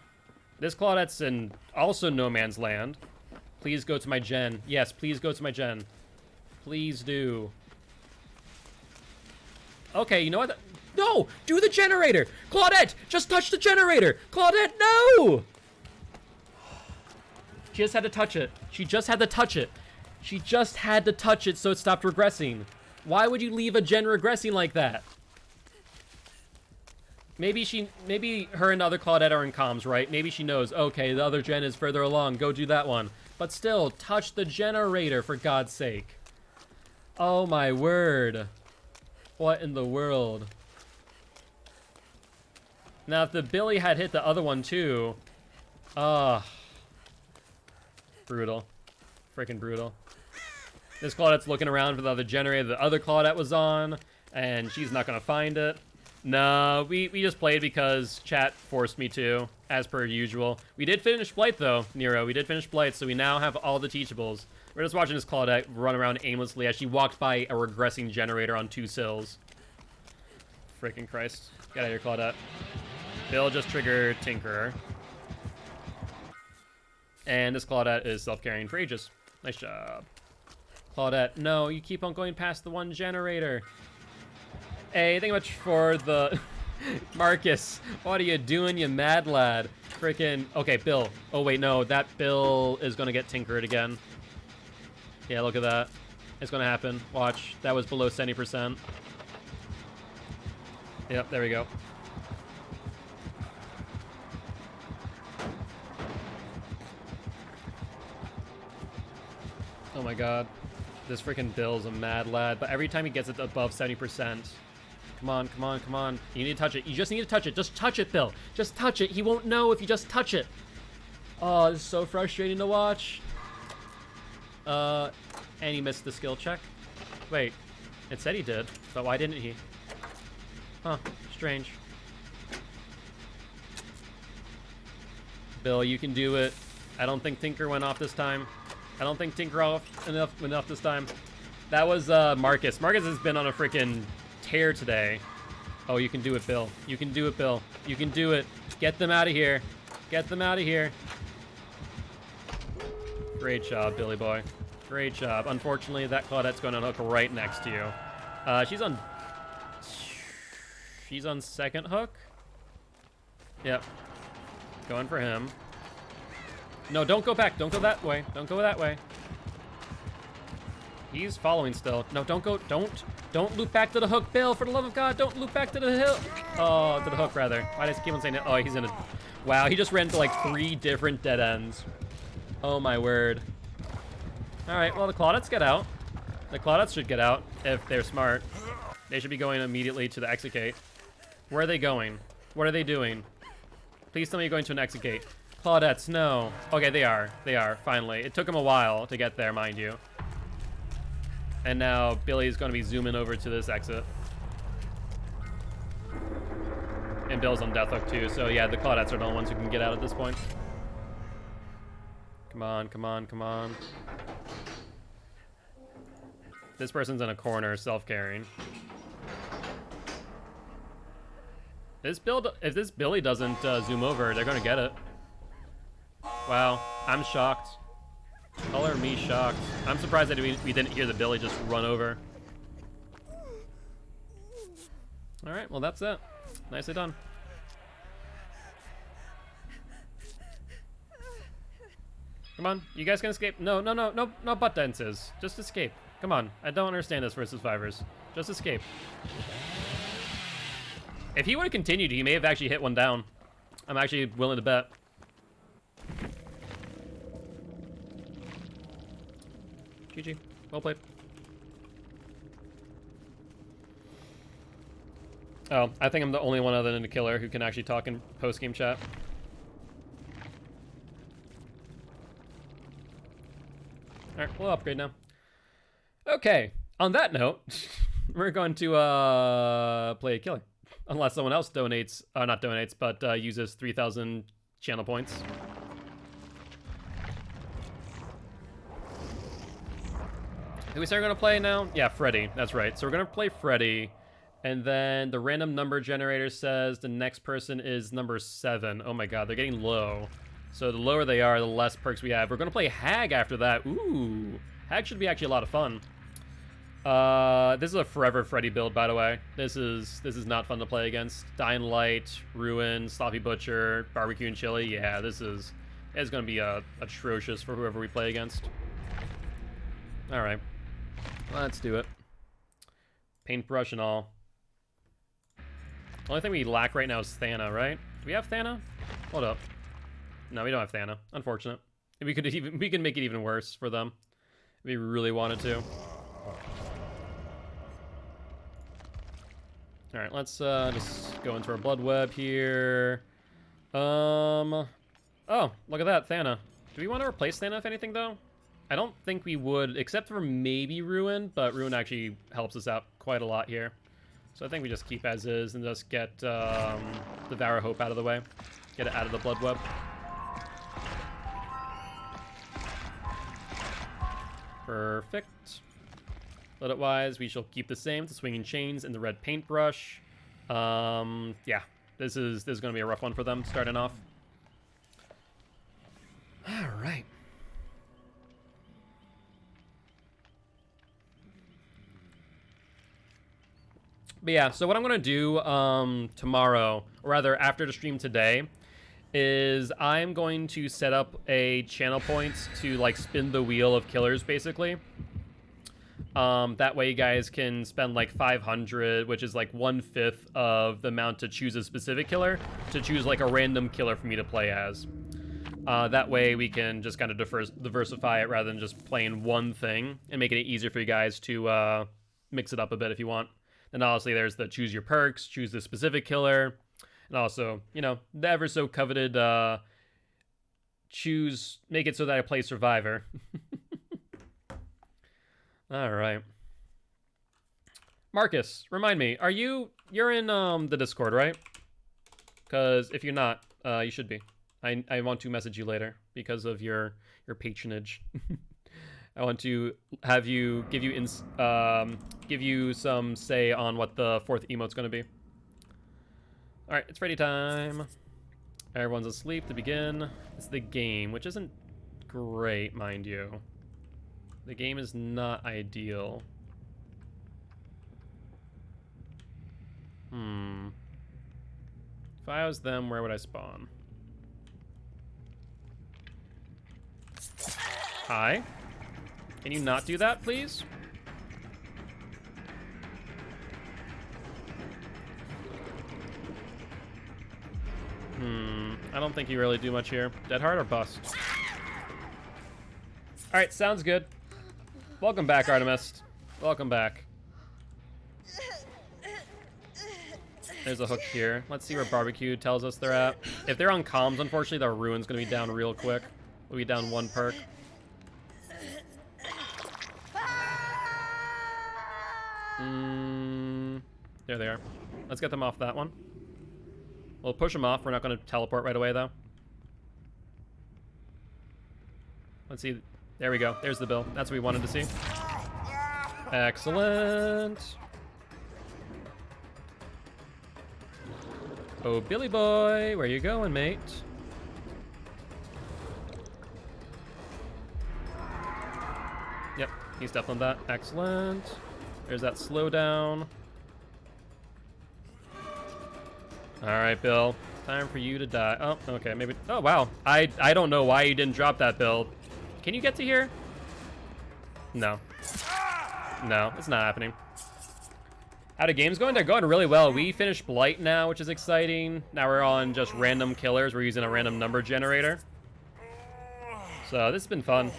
This Claudette's in also no man's land. Please go to my gen. Yes, please go to my gen. Please do. Okay, you know what? No! Do the generator! Claudette! Just touch the generator! Claudette, no! She just had to touch it. She just had to touch it. She just had to touch it so it stopped regressing. Why would you leave a gen regressing like that? Maybe her and the other Claudette are in comms, right? Maybe she knows, okay, the other gen is further along, go do that one. But still, touch the generator, for God's sake. Oh my word. What in the world? Now, if the Billy had hit the other one too... brutal. Freaking brutal. This Claudette's looking around for the other generator the other Claudette was on, and she's not gonna find it. No, we just played because chat forced me to, as per usual. We did finish Blight though, Nero. We did finish Blight, so we now have all the teachables. We're just watching this Claudette run around aimlessly as she walked by a regressing generator on 2 sills. Freaking Christ. Get out of here, Claudette. Bill just triggered Tinkerer. And this Claudette is self-carrying for ages. Nice job. Claudette, no, you keep on going past the one generator. Hey, thank you much for the... Marcus, what are you doing, you mad lad? Freaking... Okay, Bill. Oh, wait, no, that Bill is gonna get tinkered again. Yeah, look at that. It's gonna happen. Watch. That was below 70%. Yep, there we go. Oh my god. This freaking Bill's a mad lad, but every time he gets it above 70%... Come on, come on, come on. You need to touch it. You just need to touch it. Just touch it, Bill. Just touch it. He won't know if you just touch it. Oh, this is so frustrating to watch. And he missed the skill check. Wait, it said he did, but why didn't he? Huh, strange. Bill, you can do it. I don't think Tinker went off this time. I don't think Tinker went off this time. That was Marcus. Marcus has been on a freaking tear today. Oh, you can do it, Bill. You can do it, Bill. You can do it. Get them out of here. Get them out of here. Great job, Billy boy. Great job. Unfortunately, that Claudette's going to hook right next to you. She's on second hook. Yep. Going for him. No, don't go back. Don't go that way. Don't go that way. He's following still. No, don't go. Don't loop back to the hook, Bill. For the love of God, don't loop back to the hill. Oh, to the hook rather. Why does he keep on saying it? Oh, he's in a. Wow, he just ran to like 3 different dead ends. Oh my word. All right, well the Claudettes get out. The Claudettes should get out if they're smart. They should be going immediately to the exit gate. Where are they going? What are they doing? Please tell me you're going to an exit gate. Claudettes, no. Okay, they are. They are, finally. It took them a while to get there, mind you. And now Billy's going to be zooming over to this exit. And Bill's on death hook too, so yeah, the Claudettes are the only ones who can get out at this point. Come on, come on, come on. This person's in a corner, self-carrying. If this Billy doesn't zoom over, they're gonna get it. Wow, I'm shocked. Color me shocked. I'm surprised that we didn't hear the Billy just run over. All right, well, that's it. Nicely done. Come on, you guys can escape. No butt dances. Just escape. Come on, I don't understand this for survivors. Just escape. If he would have continued, he may have actually hit one down. I'm actually willing to bet. GG. Well played. Oh, I think I'm the only one other than the killer who can actually talk in post-game chat. Alright, we'll upgrade now. Okay, on that note, we're going to play a killer. Unless someone else donates, not donates, but uses 3,000 channel points. Who we say we're gonna play now? Yeah, Freddy, that's right. So we're gonna play Freddy, and then the random number generator says the next person is number 7. Oh my god, they're getting low. So the lower they are, the less perks we have. We're gonna play Hag after that. Ooh, Hag should be actually a lot of fun. This is a forever Freddy build, by the way. This is not fun to play against. Dying Light, Ruin, Sloppy Butcher, Barbecue and Chili. Yeah, it's gonna be atrocious for whoever we play against. All right, let's do it. Paintbrush and all. Only thing we lack right now is Thana, right? Do we have Thana? Hold up. No, we don't have Thana. Unfortunate. We could make it even worse for them if we really wanted to. All right, let's just go into our blood web here. Oh, look at that, Thana. Do we want to replace Thana if anything though? I don't think we would, except for maybe Ruin, but Ruin actually helps us out quite a lot here. So I think we just keep as is and just get the Devour Hope out of the way. Get it out of the blood web. Perfect. Limit-wise, we shall keep the same, the Swinging Chains and the red paintbrush. Yeah, this is going to be a rough one for them starting off. All right. But yeah, so what I'm going to do tomorrow, or rather after the stream today, is I'm going to set up a channel points to like spin the wheel of killers, basically. That way you guys can spend like 500, which is like 1/5 of the amount to choose a specific killer, to choose like a random killer for me to play as. That way we can just kind of diversify it rather than just playing one thing, and making it easier for you guys to mix it up a bit if you want. And obviously there's the choose your perks, choose the specific killer, and also, you know, the ever so coveted make it so that I play Survivor. All right. Marcus, remind me, you're in the Discord, right? Because if you're not, you should be. I want to message you later because of your patronage. I want to have you give you some say on what the 4th emote's going to be. All right, it's Freddy time. Everyone's asleep to begin. It's the game, which isn't great, mind you. The game is not ideal. If I was them, where would I spawn? Hi? Can you not do that, please? I don't think you really do much here. Dead hard or bust? Alright, sounds good. Welcome back, Artemis. Welcome back. There's a hook here. Let's see where Barbecue tells us they're at. If they're on comms, unfortunately, their Ruin's gonna be down real quick. We'll be down 1 perk. There they are. Let's get them off that one. We'll push them off. We're not going to teleport right away, though. Let's see. There we go. There's the bill. That's what we wanted to see. Excellent. Oh, Billy boy. Where you going, mate? Yep. He's definitely that. Excellent. There's that slowdown. All right, Bill. Time for you to die. Oh, okay, maybe. Oh, wow. I don't know why you didn't drop that, Bill. Can you get to here? No. No, it's not happening. How the game's going? They're going really well. We finished Blight now, which is exciting. Now we're on just random killers. We're using a random number generator. So this has been fun.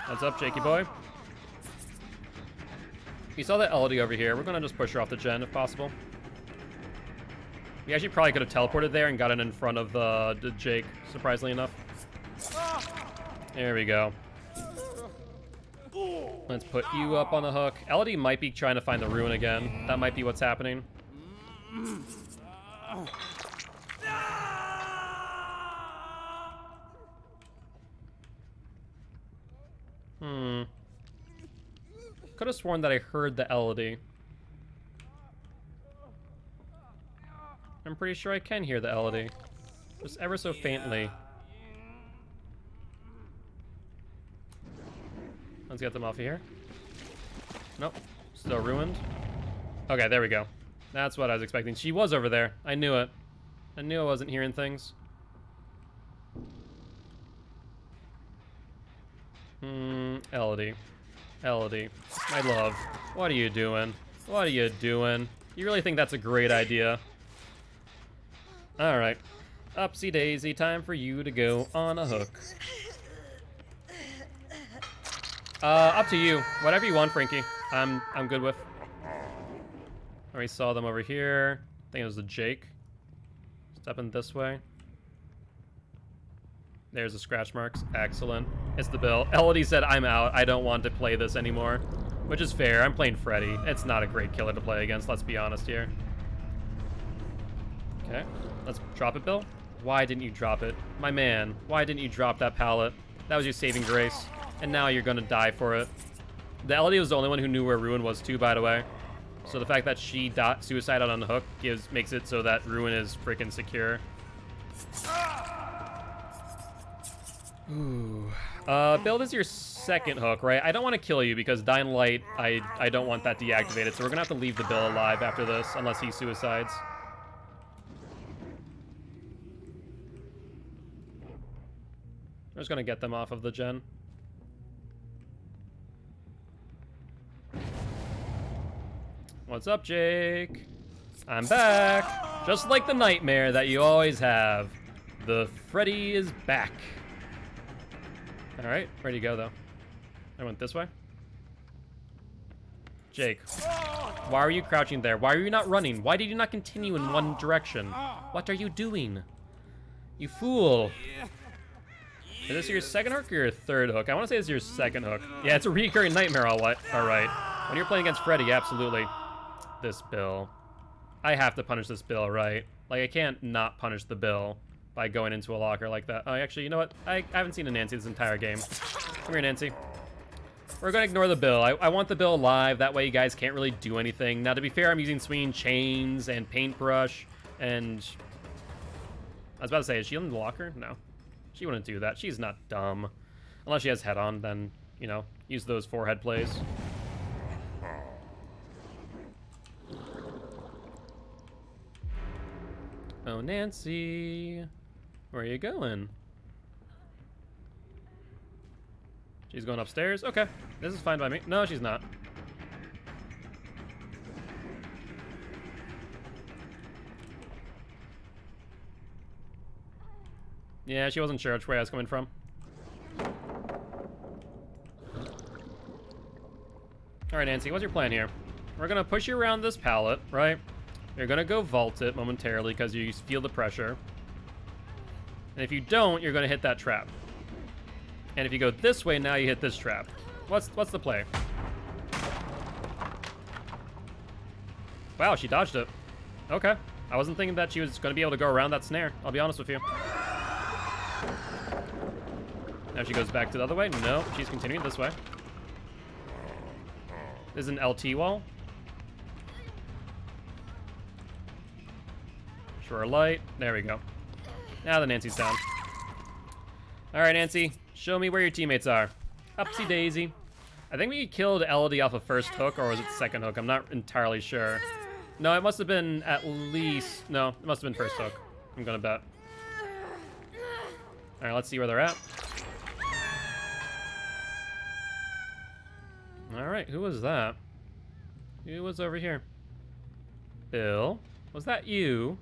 What's up, Jakey boy? You saw that LD over here. We're gonna just push her off the gen if possible. We actually probably could have teleported there and gotten in front of the Jake, surprisingly enough. There we go. Let's put you up on the hook. LD might be trying to find the ruin again. That might be what's happening. Could have sworn that I heard the LD. I'm pretty sure I can hear the LD. Just ever so faintly. Let's get them off of here. Nope. Still ruined. Okay, there we go. That's what I was expecting. She was over there. I knew it. I knew I wasn't hearing things. LD. LD. My love. What are you doing? What are you doing? You really think that's a great idea? Alright. Upsy daisy, time for you to go on a hook. Up to you. Whatever you want, Frankie. I'm good with. Already saw them over here. I think it was the Jake. Stepping this way. There's the scratch marks. Excellent. It's the Bill. LD said, I'm out. I don't want to play this anymore. Which is fair. I'm playing Freddy. It's not a great killer to play against, let's be honest here. Okay. Let's drop it, Bill. Why didn't you drop it? My man, why didn't you drop that pallet? That was your saving grace. And now you're gonna die for it. The LD was the only one who knew where Ruin was too, by the way. So the fact that she suicided on the hook makes it so that Ruin is freaking secure. Ooh. Bill, this is your second hook, right? I don't want to kill you because Dying Light, I don't want that deactivated, so we're gonna have to leave the Bill alive after this, unless he suicides. We're just gonna get them off of the gen. What's up, Jake? I'm back. Just like the nightmare that you always have. The Freddy is back. All right, ready to go though. I went this way. Jake, why are you crouching there? Why are you not running? Why did you not continue in one direction? What are you doing? You fool. Is this your second hook or your third hook? I want to say it's your second hook. Yeah, it's a recurring nightmare, all right. When you're playing against Freddy, absolutely. This Bill. I have to punish this Bill, right? Like, I can't not punish the Bill by going into a locker like that. Oh, actually, you know what? I haven't seen a Nancy this entire game. Come here, Nancy. We're going to ignore the Bill. I want the Bill alive. That way you guys can't really do anything. Now, to be fair, I'm using swinging chains and paintbrush, and... I was about to say, is she in the locker? No. She wouldn't do that. She's not dumb. Unless she has head on, then, you know, use those forehead plays. Oh, Nancy. Where are you going? She's going upstairs? Okay. This is fine by me. No, she's not. Yeah, she wasn't sure which way I was coming from. Alright, Nancy, what's your plan here? We're gonna push you around this pallet, right? You're gonna go vault it momentarily because you feel the pressure. And if you don't, you're gonna hit that trap. And if you go this way, now you hit this trap. What's the play? Wow, she dodged it. Okay. I wasn't thinking that she was gonna be able to go around that snare. I'll be honest with you. Now she goes back to the other way. No, she's continuing this way. There's an LT wall. Sure light. There we go. Now the Nancy's down. All right, Nancy. Show me where your teammates are. Upsy daisy. I think we killed Elodie off of first hook, or was it second hook? I'm not entirely sure. No, it must have been at least... No, it must have been first hook. I'm gonna bet. Alright, let's see where they're at. Alright, who was that? Who was over here? Bill? Was that you?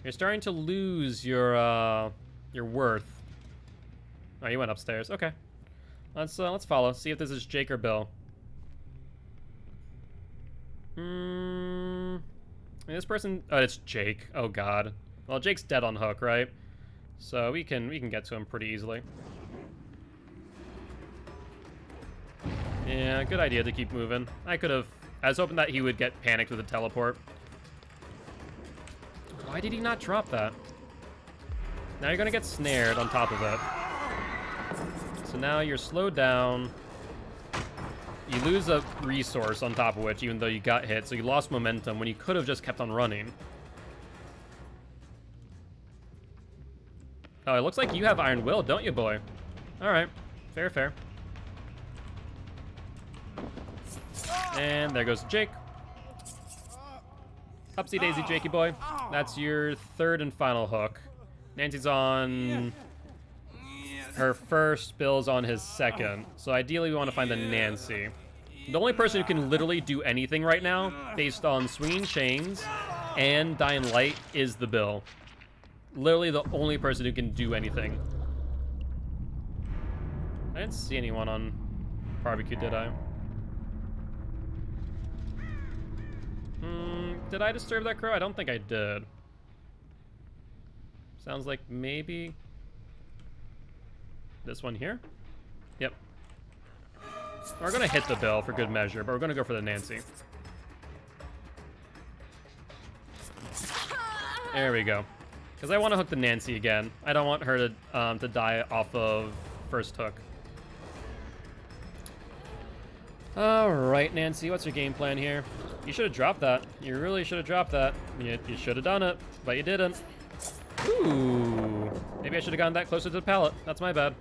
You're starting to lose your worth. Oh, you went upstairs. Okay. Let's follow. See if this is Jake or Bill. This person... Oh, it's Jake. Oh, God. Well, Jake's dead on hook, right? So we can get to him pretty easily. Yeah, good idea to keep moving. I was hoping that he would get panicked with a teleport. Why did he not drop that? Now you're gonna get snared on top of it. So now you're slowed down. You lose a resource on top of which, even though you got hit, so you lost momentum when you could have just kept on running. Oh, it looks like you have Iron Will, don't you, boy? Alright. Fair, fair. And there goes Jake. Upsy daisy, Jakey boy. That's your third and final hook. Nancy's on her first, Bill's on his second. So ideally we want to find the Nancy. The only person who can literally do anything right now, based on swinging chains and dying light, is the Bill. Literally the only person who can do anything. I didn't see anyone on barbecue, did I? Did I disturb that crow? I don't think I did. Sounds like maybe this one here? Yep. We're gonna hit the Bill for good measure, but we're gonna go for the Nancy. There we go. Because I want to hook the Nancy again. I don't want her to die off of first hook. Alright, Nancy, what's your game plan here? You should have dropped that. You really should have dropped that. You should have done it, but you didn't. Ooh. Maybe I should have gotten that closer to the pallet. That's my bad.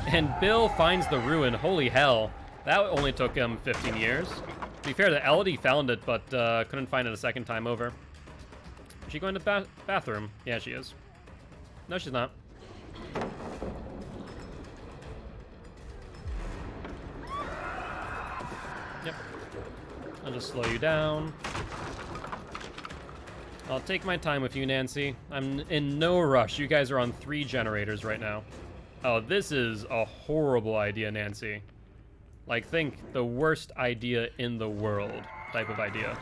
And Bill finds the ruin. Holy hell. That only took him 15 years. To be fair, the Elodie found it, but couldn't find it a second time over. Is she going to bathroom? Yeah, she is. No, she's not. Yep. I'll just slow you down. I'll take my time with you, Nancy. I'm in no rush. You guys are on 3 generators right now. Oh, this is a horrible idea, Nancy. Like, think the worst idea in the world type of idea.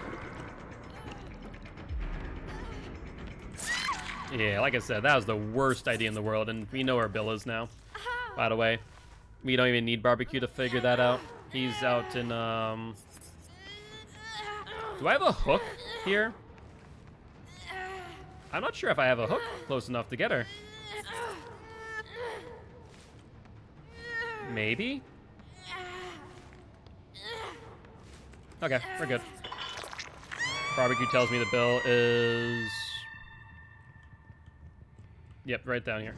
Yeah, like I said, that was the worst idea in the world, and we know where Bill is now. By the way, we don't even need barbecue to figure that out. He's out in, Do I have a hook here? I'm not sure if I have a hook close enough to get her. Maybe? Okay, we're good. Barbecue tells me the Bill is... Yep, right down here.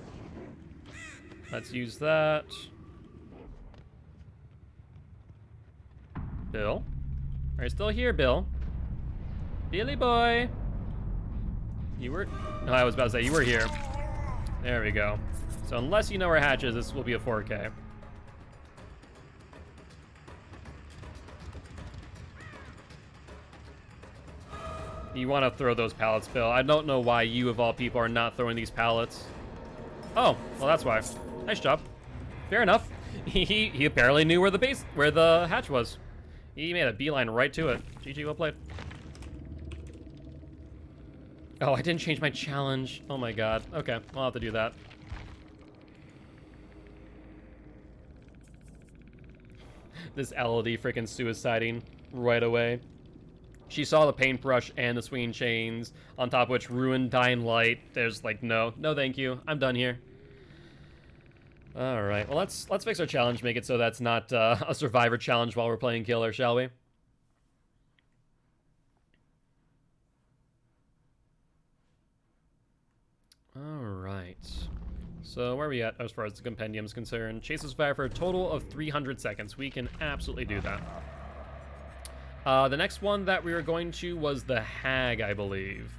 Let's use that. Bill? Are you still here, Bill? Billy boy! You were... No, I was about to say, you were here. There we go. So unless you know where hatch is, this will be a 4K. You want to throw those pallets, Bill. I don't know why you, of all people, are not throwing these pallets. Oh, well, that's why. Nice job. Fair enough. He apparently knew where the hatch was. He made a beeline right to it. GG, well played. Oh, I didn't change my challenge. Oh my god. Okay, I'll have to do that. This Elodie freaking suiciding right away. She saw the paintbrush and the swinging chains, on top of which ruined dying light. There's like, no thank you. I'm done here. All right, well, let's fix our challenge, make it so that's not a survivor challenge while we're playing killer, shall we? All right. So where are we at as far as the compendium is concerned? Chase the survivor for a total of 300 seconds. We can absolutely do that. The next one that we were going to was the hag, I believe.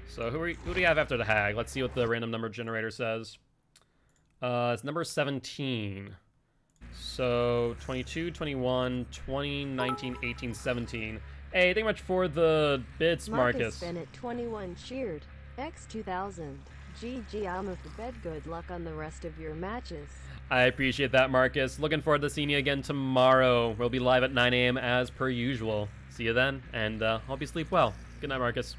So who do we have after the hag? Let's see what the random number generator says. It's number 17. So 22, 21, 20, 19, 18, 17. Hey, thank you much for the bits, Marcus. Bennett 21 cheered. X2000. GG, I'm of the bed. Good luck on the rest of your matches. I appreciate that, Marcus. Looking forward to seeing you again tomorrow. We'll be live at 9 a.m. as per usual. See you then, and hope you sleep well. Good night, Marcus.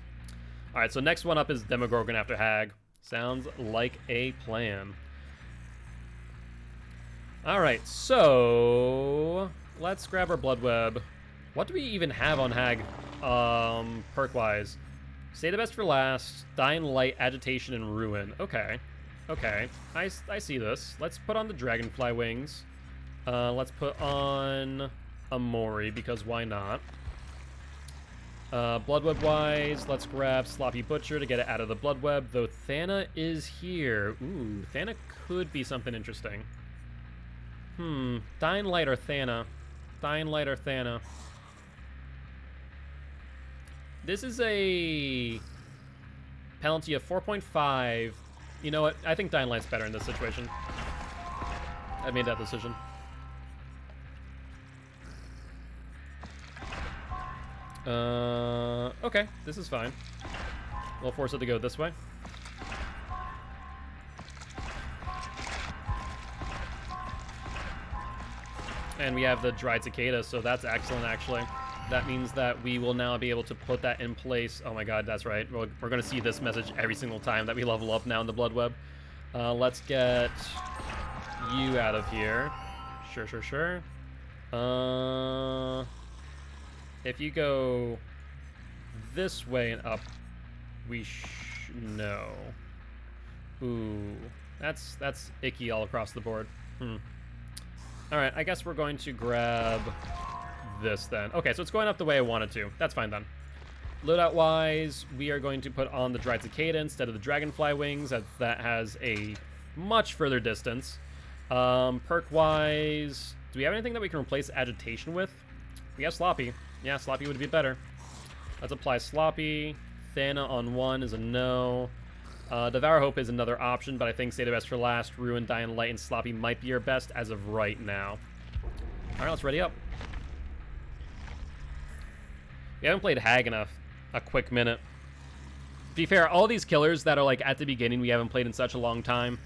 All right, so next one up is Demogorgon after Hag. Sounds like a plan. All right, so let's grab our Blood Web. What do we even have on Hag, perk-wise? Say the best for last, Dying Light, Agitation, and Ruin. Okay. Okay, I see this. Let's put on the Dragonfly Wings. Let's put on Amori, because why not? Bloodweb-wise, let's grab Sloppy Butcher to get it out of the Bloodweb, though Thana is here. Ooh, Thana could be something interesting. Dying Light or Thana? Dying Light or Thana? This is a penalty of 4.5. You know what? I think Dying Light's better in this situation. I made that decision. Okay, this is fine. We'll force it to go this way. And we have the Dried Cicada, so that's excellent, actually. That means that we will now be able to put that in place. Oh my god, that's right. We're going to see this message every single time that we level up now in the Blood Web. Let's get you out of here. Sure. If you go this way and up, we no. Ooh, that's icky all across the board. All right, I guess we're going to grab this then. Okay, so it's going up the way I wanted to. That's fine then. Loadout-wise, we are going to put on the Dried Cicada instead of the Dragonfly Wings, as that has a much further distance. Perk-wise, do we have anything that we can replace Agitation with? We have Sloppy. Yeah, Sloppy would be better. Let's apply Sloppy. Thana on 1 is a no. Devour Hope is another option, but I think Say the Best for last. Ruin, Dying Light, and Sloppy might be your best as of right now. All right, let's ready up. We haven't played Hag in a quick minute. To be fair, all these killers that are like at the beginning we haven't played in such a long time.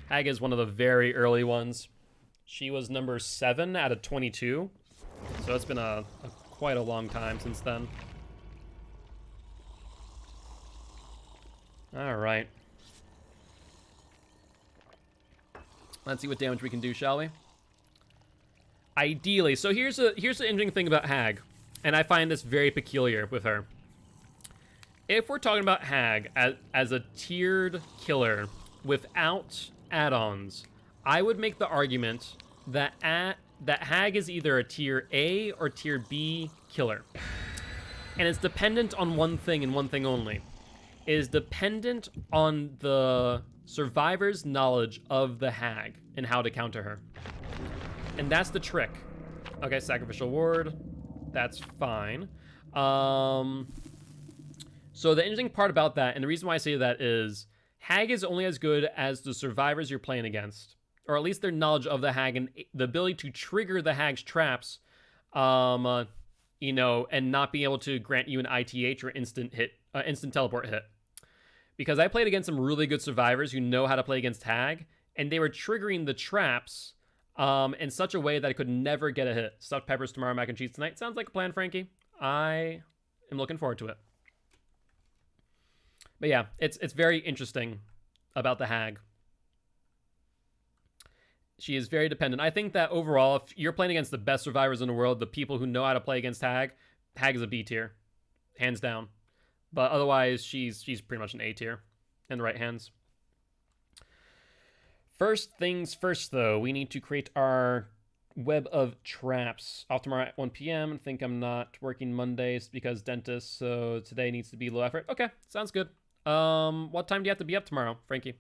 Hag is one of the very early ones. She was number 7 out of 22. So it's been quite a long time since then. All right. Let's see what damage we can do, shall we? Ideally, so here's the interesting thing about Hag, and I find this very peculiar with her. If we're talking about Hag as a tiered killer without add-ons, I would make the argument that Hag is either a tier A or tier B killer. And it's dependent on one thing and one thing only. It is dependent on the survivor's knowledge of the Hag and how to counter her. And that's the trick. Okay, Sacrificial Ward. That's fine. So the interesting part about that, and the reason why I say that is, Hag is only as good as the survivors you're playing against, or at least their knowledge of the Hag and the ability to trigger the Hag's traps, you know, and not being able to grant you an ITH or instant teleport hit. Because I played against some really good survivors who know how to play against Hag, and they were triggering the traps in such a way that I could never get a hit. Stuffed peppers tomorrow, mac and cheese tonight. Sounds like a plan, Frankie. I am looking forward to it. But yeah, it's very interesting about the Hag. She is very dependent. I think that overall, if you're playing against the best survivors in the world, the people who know how to play against Hag is a B tier, hands down. But otherwise, she's pretty much an A tier in the right hands. First things first, though, we need to create our web of traps. Off tomorrow at 1 p.m. I think I'm not working Mondays because dentist, so today needs to be low effort. Okay, sounds good. What time do you have to be up tomorrow, Frankie?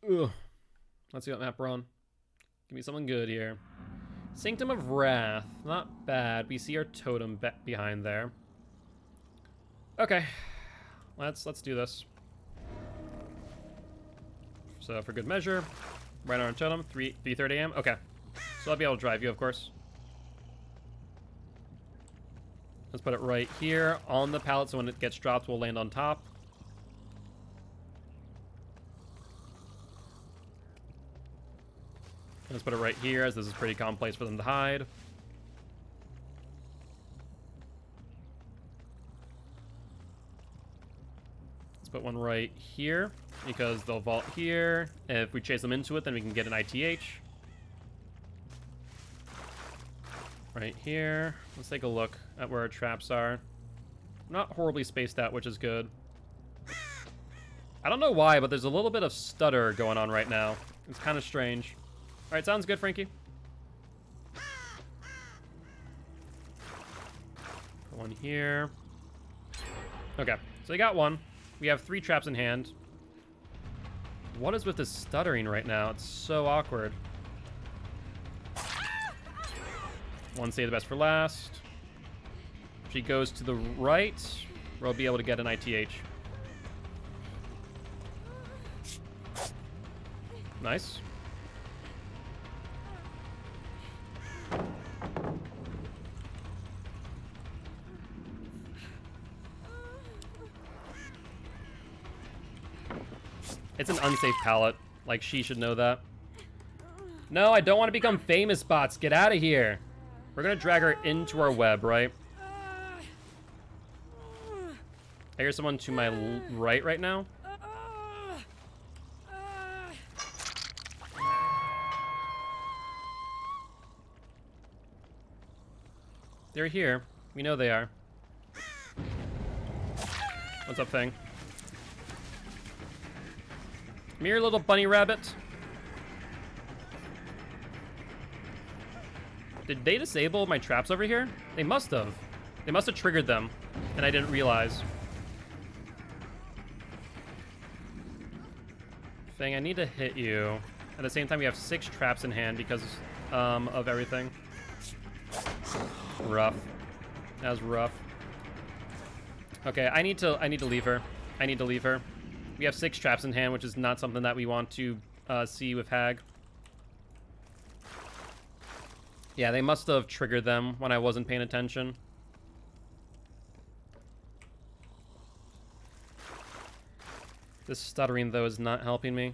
Ugh. Let's see what map we're on. Give me something good here. Sanctum of Wrath. Not bad. We see our totem behind there. Okay. Let's do this. So for good measure, right on our totem, 3:30 a.m. Okay. So I'll be able to drive you, of course. Let's put it right here on the pallet so when it gets dropped, we'll land on top. Let's put it right here, as this is a pretty common place for them to hide. Let's put one right here, because they'll vault here. If we chase them into it, then we can get an ITH. Right here. Let's take a look at where our traps are. Not horribly spaced out, which is good. I don't know why, but there's a little bit of stutter going on right now. It's kind of strange. All right, sounds good, Frankie. Put one here. Okay, so we got one. We have 3 traps in hand. What is with this stuttering right now? It's so awkward. One save the best for last. She goes to the right. We'll be able to get an ITH. Nice. It's an unsafe pallet. Like, she should know that. No, I don't want to become famous, bots. Get out of here. We're gonna drag her into our web, right? I hear someone to my right now. They're here. We know they are. What's up, thing? Come here, little bunny rabbit. Did they disable my traps over here? They must have. They must have triggered them, and I didn't realize. Thing, I need to hit you. At the same time, we have 6 traps in hand because of everything. Rough. That was rough. Okay, I need to leave her. I need to leave her. We have 6 traps in hand, which is not something that we want to see with Hag. Yeah, they must have triggered them when I wasn't paying attention. This stuttering, though, is not helping me.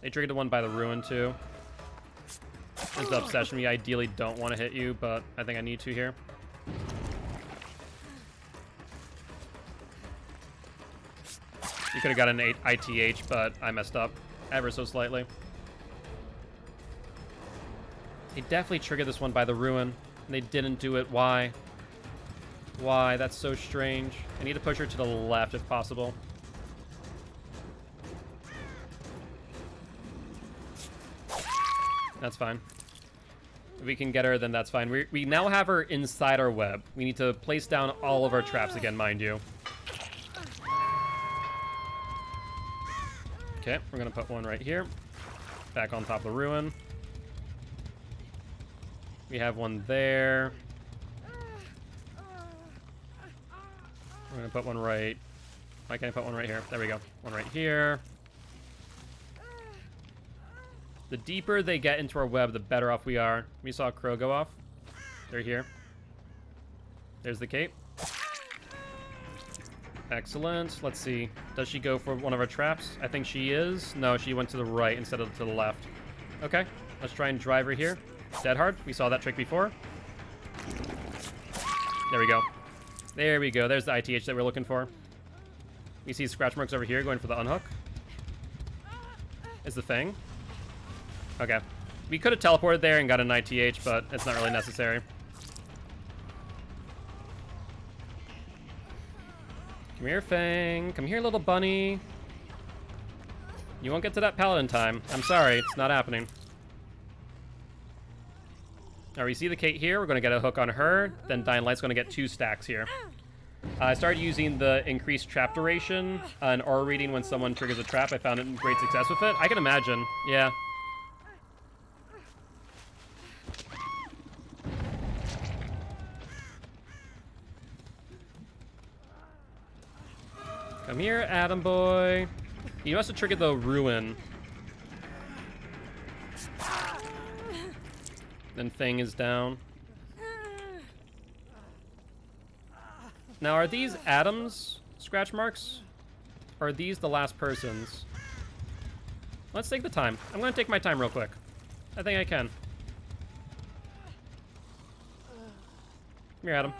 They triggered the one by the ruin, too. There's the obsession. We ideally don't want to hit you, but I think I need to here. You could have got an ITH, but I messed up ever so slightly. They definitely triggered this one by the ruin, and they didn't do it. Why? Why? That's so strange. I need to push her to the left if possible. That's fine. If we can get her, then that's fine. We now have her inside our web. We need to place down all of our traps again, mind you. Okay, we're gonna put one right here. Back on top of the ruin. We have one there. We're gonna put one right... Why can't I put one right here? There we go. One right here. The deeper they get into our web, the better off we are. We saw a crow go off. They're here. There's the cape. Excellent. Let's see. Does she go for one of our traps? I think she is. No, she went to the right instead of to the left. Okay. Let's try and drive her here. Dead hard. We saw that trick before. There we go. There we go. There's the ITH that we're looking for. We see scratch marks over here going for the unhook. Is the thing. Okay. We could have teleported there and got an ITH, but it's not really necessary. Come here, Fang. Come here, little bunny. You won't get to that pallet in time. I'm sorry. It's not happening. Alright, we see the Kate here. We're going to get a hook on her. Then Dying Light's going to get 2 stacks here. I started using the increased trap duration and aura reading when someone triggers a trap. I found it great success with it. I can imagine, yeah. Come here, Adam boy. You must have triggered the ruin. Then Thing is down. Now, are these Adam's scratch marks? Or are these the last person's? Let's take the time. I'm gonna take my time real quick. I think I can. Come here, Adam.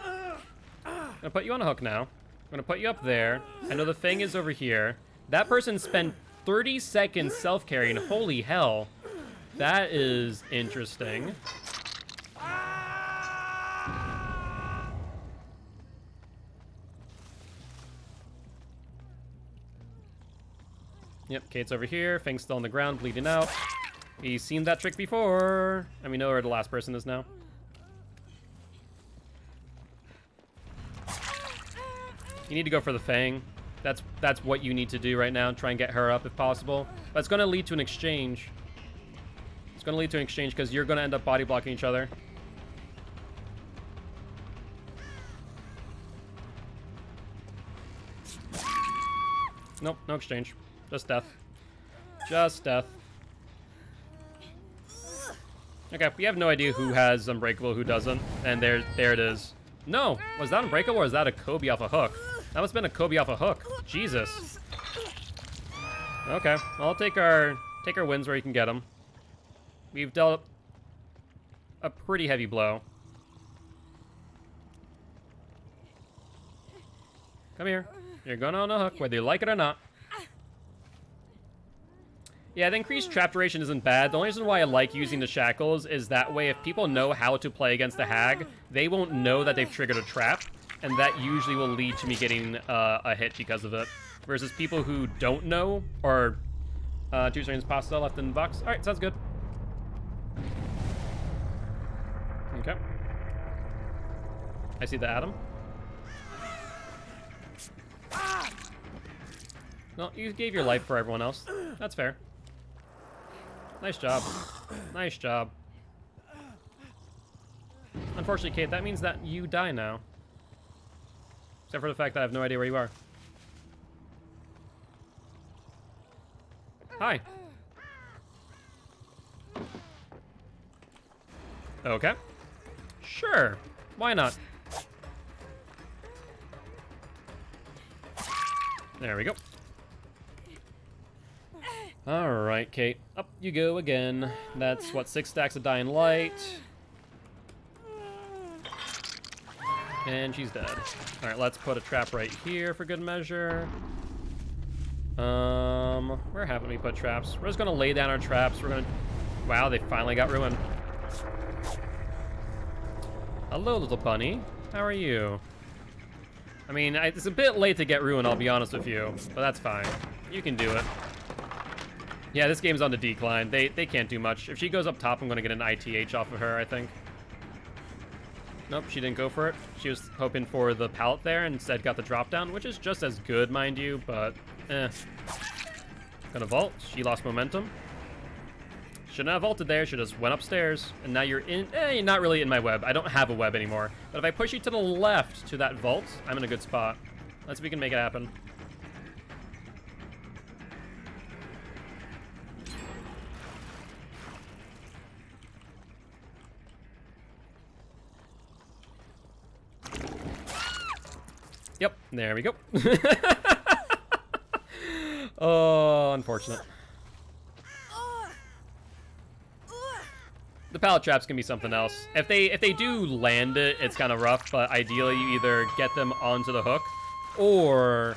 I'm gonna put you on a hook now. I'm gonna put you up there. I know the Thing is over here. That person spent 30 seconds self-carrying. Holy hell. That is interesting. Yep, Kate's over here. Fang's still on the ground, bleeding out. We've seen that trick before. And we know where the last person is now. You need to go for the Fang. That's what you need to do right now. Try and get her up if possible. But it's going to lead to an exchange. It's going to lead to an exchange because you're going to end up body blocking each other. Nope, no exchange. Just death. Just death. Okay, we have no idea who has Unbreakable, who doesn't. And there it is. No! Was that Unbreakable or was that a Kobe off a hook? That must have been a Kobe off a hook. Jesus. Okay, I'll take our wins where you can get them. We've dealt a pretty heavy blow. Come here. You're going on a hook, whether you like it or not. Yeah, the increased trap duration isn't bad. The only reason why I like using the shackles is that way if people know how to play against the hag, they won't know that they've triggered a trap, and that usually will lead to me getting a hit because of it. Versus people who don't know, or 2 seconds pasta left in the box. All right, sounds good. Okay. I see the Adam. No, you gave your life for everyone else. That's fair. Nice job. Nice job. Unfortunately, Kate, that means that you die now. Except for the fact that I have no idea where you are. Hi. Okay. Sure. Why not? There we go. Alright, Kate. Up you go again. That's, what, 6 stacks of Dying Light. And she's dead. Alright, let's put a trap right here for good measure. Where haven't we put traps? We're just gonna lay down our traps. We're gonna... Wow, they finally got ruined. Hello, little bunny. How are you? I mean, it's a bit late to get ruined, I'll be honest with you. But that's fine. You can do it. Yeah, this game's on the decline. They can't do much. If she goes up top, I'm going to get an ITH off of her, I think. Nope, she didn't go for it. She was hoping for the pallet there and instead got the drop down, which is just as good, mind you, but eh. Gonna vault. She lost momentum. Shouldn't have vaulted there. She just went upstairs. And now you're in... you're not really in my web. I don't have a web anymore. But if I push you to the left to that vault, I'm in a good spot. Let's see if we can make it happen. Yep, there we go. Oh, unfortunate. The pallet traps can be something else. If they do land it, it's kind of rough, but ideally you either get them onto the hook, or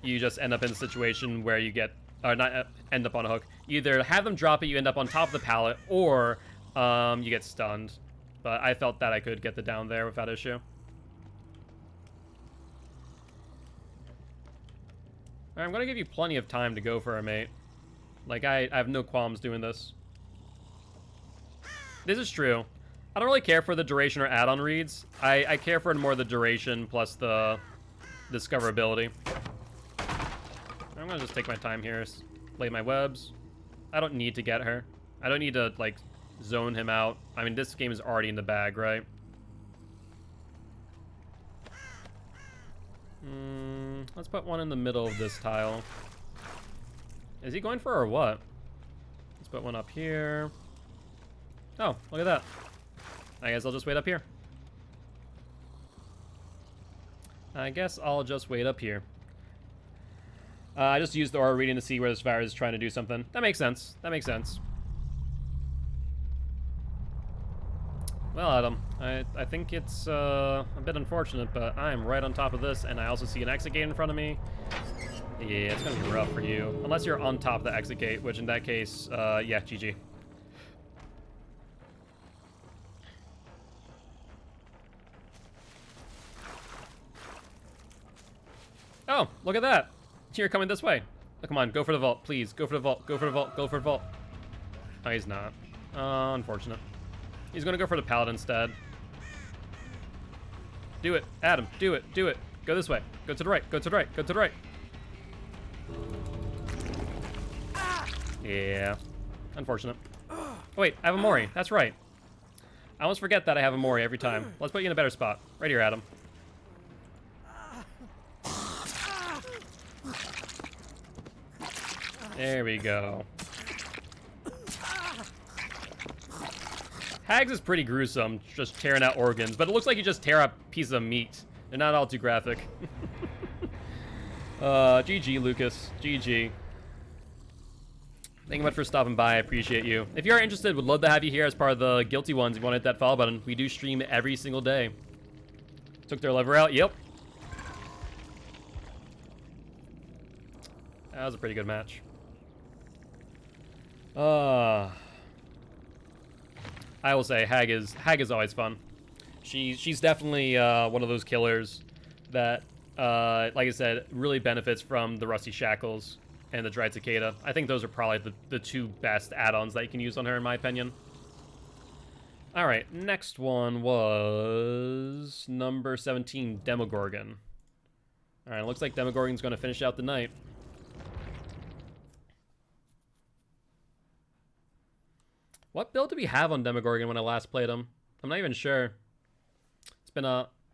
you just end up in a situation where you get, or not end up on a hook. You either have them drop it, you end up on top of the pallet, or you get stunned. But I felt that I could get the down there without issue. Alright, I'm gonna give you plenty of time to go for her, mate. Like, I have no qualms doing this. This is true. I don't really care for the duration or add-on reads. I care for more the duration plus the discoverability. I'm gonna just take my time here, lay my webs. I don't need to get her. I don't need to, like, zone him out. I mean, this game is already in the bag, right? Let's put one in the middle of this tile. Is he going for or what? Let's put one up here. Oh, look at that. I guess I'll just wait up here. I just used the aura reading to see where this virus is trying to do something. That makes sense. That makes sense. Well, Adam, I think it's a bit unfortunate, but I'm right on top of this, and I also see an exit gate in front of me. Yeah, it's gonna be rough for you. Unless you're on top of the exit gate, which in that case, yeah, GG. Oh, look at that. You're coming this way. Oh, come on, go for the vault, please. Go for the vault, go for the vault, go for the vault. Oh, he's not. Unfortunate. He's gonna go for the paladin instead. Do it, Adam, do it, do it. Go this way, go to the right, go to the right, go to the right. Yeah, unfortunate. Oh wait, I have a Mori, that's right. I almost forget that I have a Mori every time. Let's put you in a better spot. Right here, Adam. There we go. Hags is pretty gruesome, just tearing out organs, but it looks like you just tear up pieces of meat. They're not all too graphic. GG, Lucas. GG. Thank you much for stopping by. I appreciate you. If you are interested, would love to have you here as part of the Guilty ones. If you want to hit that follow button, we do stream every single day. Took their lever out. Yep. That was a pretty good match. I will say Hag is always fun. She's definitely one of those killers that, like I said, really benefits from the Rusty Shackles and the Dried Cicada. I think those are probably the two best add-ons that you can use on her, in my opinion. All right, next one was number 17, Demogorgon. All right, looks like Demogorgon's going to finish out the night. What build do we have on Demogorgon when I last played him? I'm not even sure.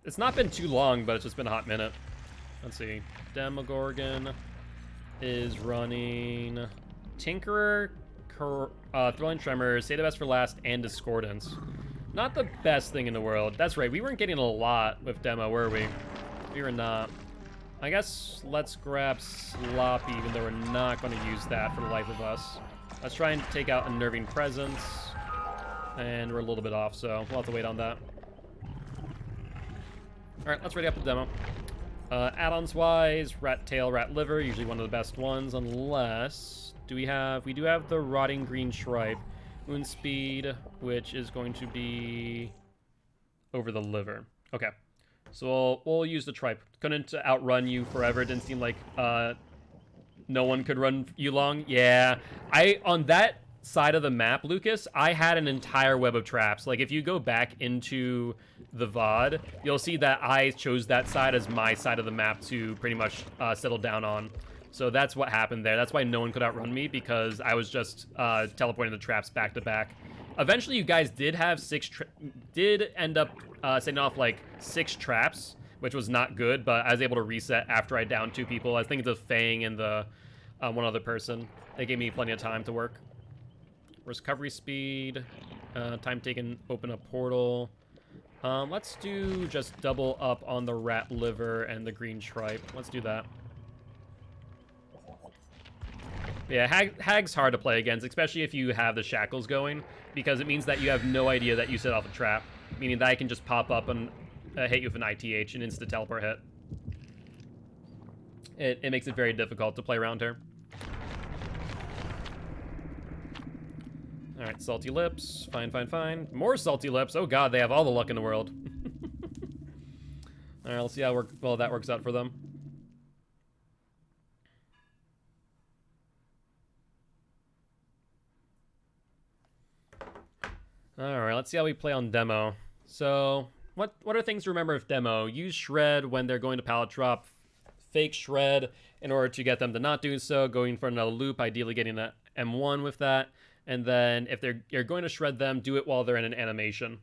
It's not been too long, but it's just been a hot minute. Let's see. Demogorgon is running Tinkerer, Thrilling Tremor, Say the Best for Last, and Discordance. Not the best thing in the world. That's right, we weren't getting a lot with Demo, were we? We were not. I guess let's grab Sloppy, even though we're not going to use that for the life of us. Let's try and take out Unnerving Presence. And we're a little bit off, so we'll have to wait on that. Alright, let's ready up the demo. Add-ons wise, Rat Tail, Rat Liver, usually one of the best ones, unless... we do have the Rotting Green Shripe. Wound Speed, which is going to be over the liver. Okay. So we'll use the Tripe. Couldn't outrun you forever. It didn't seem like no one could run you long. Yeah. On that side of the map, Lucas, I had an entire web of traps. Like, if you go back into the VOD, you'll see that I chose that side as my side of the map to pretty much settle down on. So that's what happened there. That's why no one could outrun me, because I was just teleporting the traps back to back. Eventually, you guys did have did end up setting off like 6 traps, which was not good, but I was able to reset after I downed 2 people. I think the Fang and the one other person. They gave me plenty of time to work. Recovery speed, time taken, open a portal. Let's do just double up on the Rat Liver and the Green Shripe. Let's do that. Yeah, Hag's hard to play against, especially if you have the shackles going, because it means that you have no idea that you set off a trap, meaning that I can just pop up and hit you with an ITH, an instant teleport hit. It makes it very difficult to play around her. Alright, Salty Lips. Fine, fine, fine. More Salty Lips. Oh god, they have all the luck in the world. Alright, let's see how well that works out for them. All right, let's see how we play on demo. So, what are things to remember of demo? Use shred when they're going to pallet drop. Fake shred in order to get them to not do so. Going for another loop, ideally getting an M1 with that. And then if you're going to shred them, do it while they're in an animation.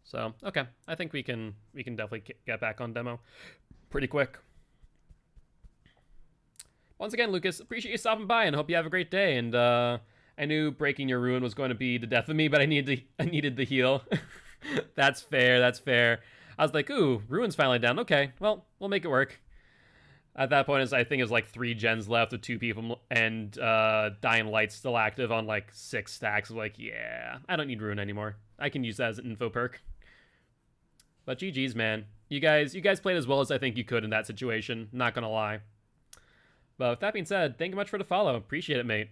So, okay, I think we can definitely get back on demo pretty quick. Once again, Lucas, appreciate you stopping by and hope you have a great day. And I knew breaking your ruin was going to be the death of me, but I needed the heal. That's fair. That's fair. I was like, ooh, ruin's finally down. Okay, well, we'll make it work. At that point, I think it was like 3 gens left with 2 people and Dying Light's still active on like 6 stacks. I'm like, yeah, I don't need ruin anymore. I can use that as an info perk. But GG's, man. You guys played as well as I think you could in that situation. Not gonna lie. But with that being said, thank you much for the follow. Appreciate it, mate.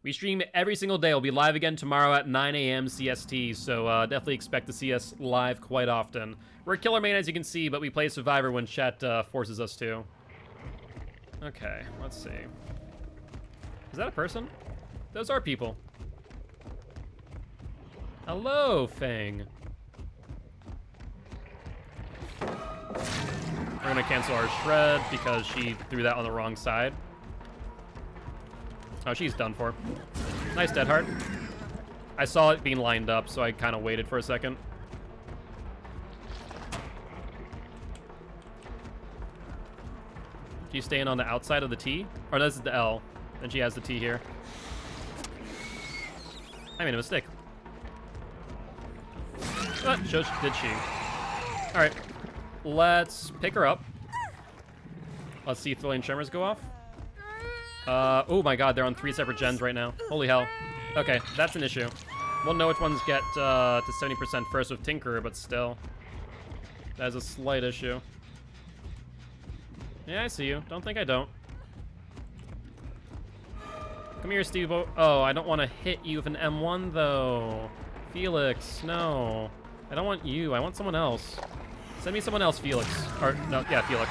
We stream every single day. We'll be live again tomorrow at 9 a.m. CST, so definitely expect to see us live quite often. We're a killer main, as you can see, but we play Survivor when chat forces us to. Okay, let's see. Is that a person? Those are people. Hello, Fang. We're gonna cancel our shred because she threw that on the wrong side. Oh, she's done for. Nice dead heart. I saw it being lined up, so I kind of waited for a second. She's staying on the outside of the T? Or this is the L. Then she has the T here. I made a mistake. Did she? Alright. Let's pick her up. Let's see if the lane tremors go off. Oh my god, they're on 3 separate gens right now. Holy hell. Okay, that's an issue. We'll know which ones get to 70% first with Tinkerer, but still. That is a slight issue. Yeah, I see you. Don't think I don't. Come here, Steve. Oh, I don't want to hit you with an M1, though. Felix, no. I don't want you. I want someone else. Send me someone else, Felix. Or, no, yeah, Felix.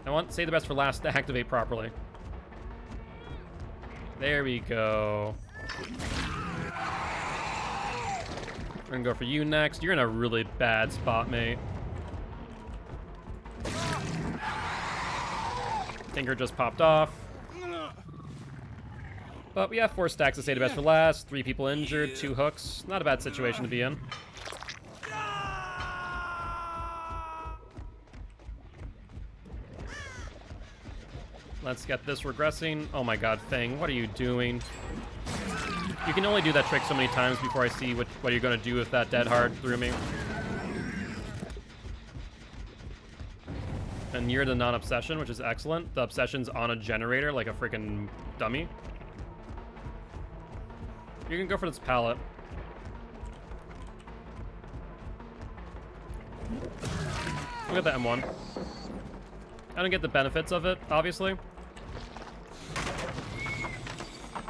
I want Save the Best for Last to activate properly. There we go. We're gonna go for you next. You're in a really bad spot, mate. Tinker just popped off. But we have 4 stacks to Save the Best for Last. 3 people injured, 2 hooks. Not a bad situation to be in. Let's get this regressing. Oh my god, Fang, what are you doing? You can only do that trick so many times before I see what you're going to do with that dead hard through me. And you're the non-obsession, which is excellent. The obsession's on a generator like a freaking dummy. You can go for this pallet. Look at that M1. I don't get the benefits of it, obviously.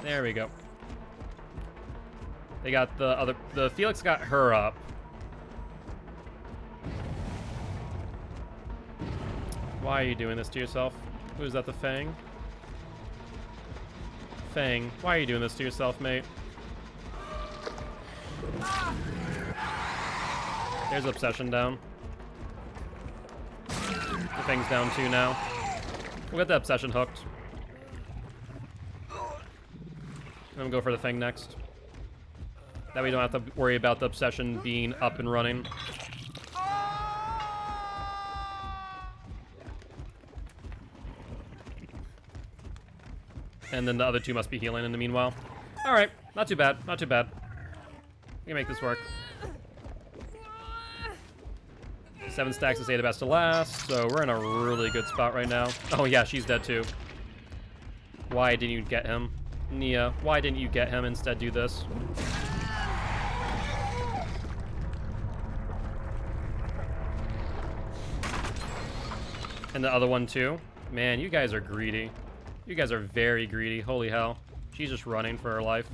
There we go. They got the Felix got her up. Why are you doing this to yourself? Who's that, the Fang? Fang, why are you doing this to yourself, mate? There's Obsession down. The Fang's down too now. We'll get the Obsession hooked. I'm gonna go for the Fang next. That way we don't have to worry about the Obsession being up and running. And then the other 2 must be healing in the meanwhile. Alright, not too bad, not too bad. We can make this work. 7 stacks to Save the Best to Last, so we're in a really good spot right now. Oh yeah, she's dead too. Why didn't you get him? Nia, why didn't you get him, instead do this? And the other one too. Man, you guys are greedy. You guys are very greedy. Holy hell. She's just running for her life.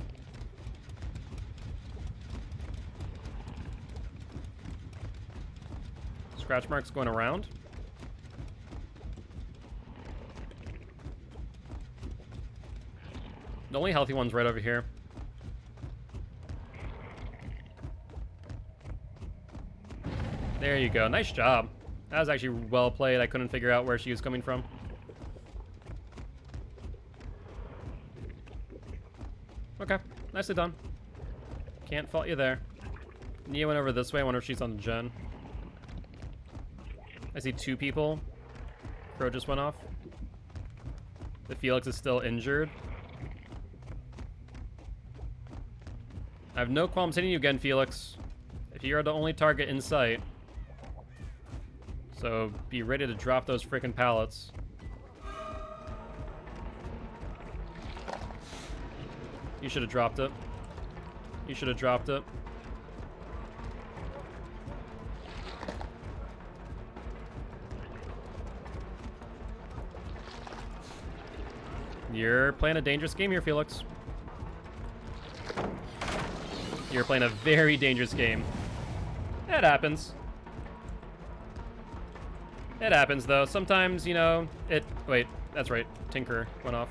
Scratch marks going around. The only healthy one's right over here. There you go. Nice job. That was actually well played. I couldn't figure out where she was coming from. Okay. Nicely done. Can't fault you there. Nia went over this way. I wonder if she's on the gen. I see 2 people. Crow just went off. The Felix is still injured. I have no qualms hitting you again, Felix. If you're the only target in sight. So be ready to drop those freaking pallets. You should have dropped it. You should have dropped it. You're playing a dangerous game here, Felix. You're playing a very dangerous game. It happens. It happens, though. Sometimes, you know, it... Wait, that's right. Tinker went off.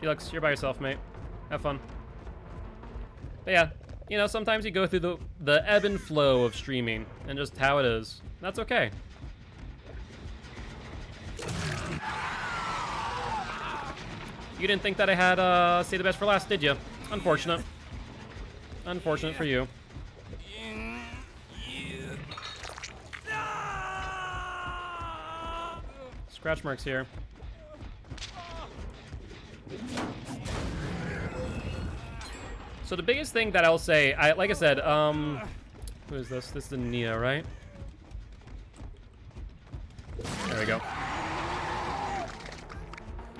Felix, you're by yourself, mate. Have fun. But yeah, you know, sometimes you go through the ebb and flow of streaming and just how it is. That's okay. You didn't think that I had Say the Best for last, did you? Unfortunate. Unfortunate for you. Scratch marks here. So the biggest thing that I'll say, like I said, who is this? This is Nia, right? There we go.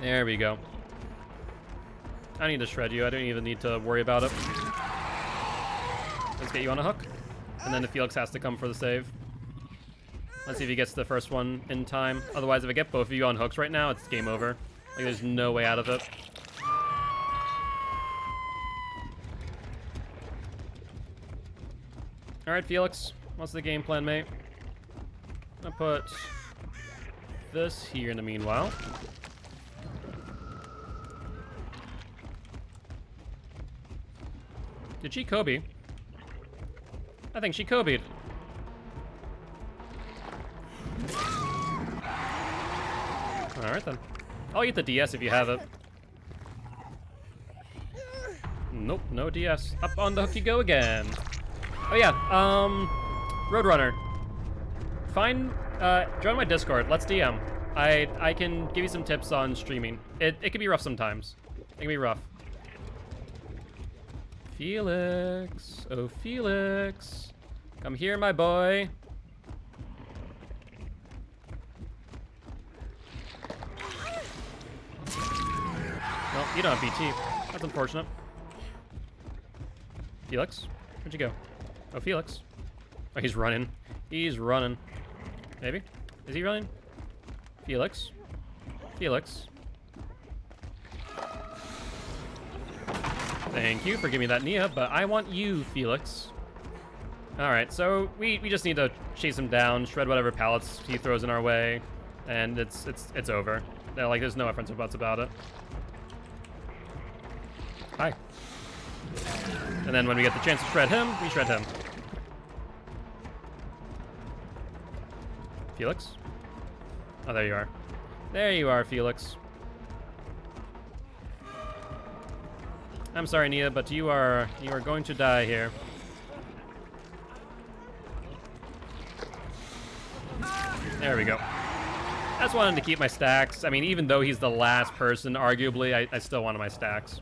There we go. I need to shred you. I don't even need to worry about it. Let's get you on a hook. And then the Felix has to come for the save. Let's see if he gets the first one in time. Otherwise, if I get both of you on hooks right now, it's game over. Like, there's no way out of it. Alright, Felix. What's the game plan, mate? I'll put this here in the meanwhile. Did she Kobe? I think she Kobe'd. Alright then. I'll eat the DS if you have it. Nope, no DS. Up on the hook you go again. Oh yeah, Roadrunner. Join my Discord. Let's DM. I can give you some tips on streaming. It can be rough sometimes. It can be rough. Felix. Oh, Felix. Come here, my boy. Well, you don't have BT. That's unfortunate. Felix, where'd you go? Oh, Felix. Oh, he's running. He's running. Maybe? Is he running? Felix? Felix? Thank you for giving me that Nia, but I want you, Felix. Alright, so we just need to chase him down, shred whatever pallets he throws in our way, and it's over. Like, there's no ifs or buts about it. Hi. And then when we get the chance to shred him, we shred him. Felix? Oh, there you are. There you are, Felix. I'm sorry, Nia, but you are going to die here. There we go. I just wanted to keep my stacks. I mean, even though he's the last person, arguably, I still wanted my stacks.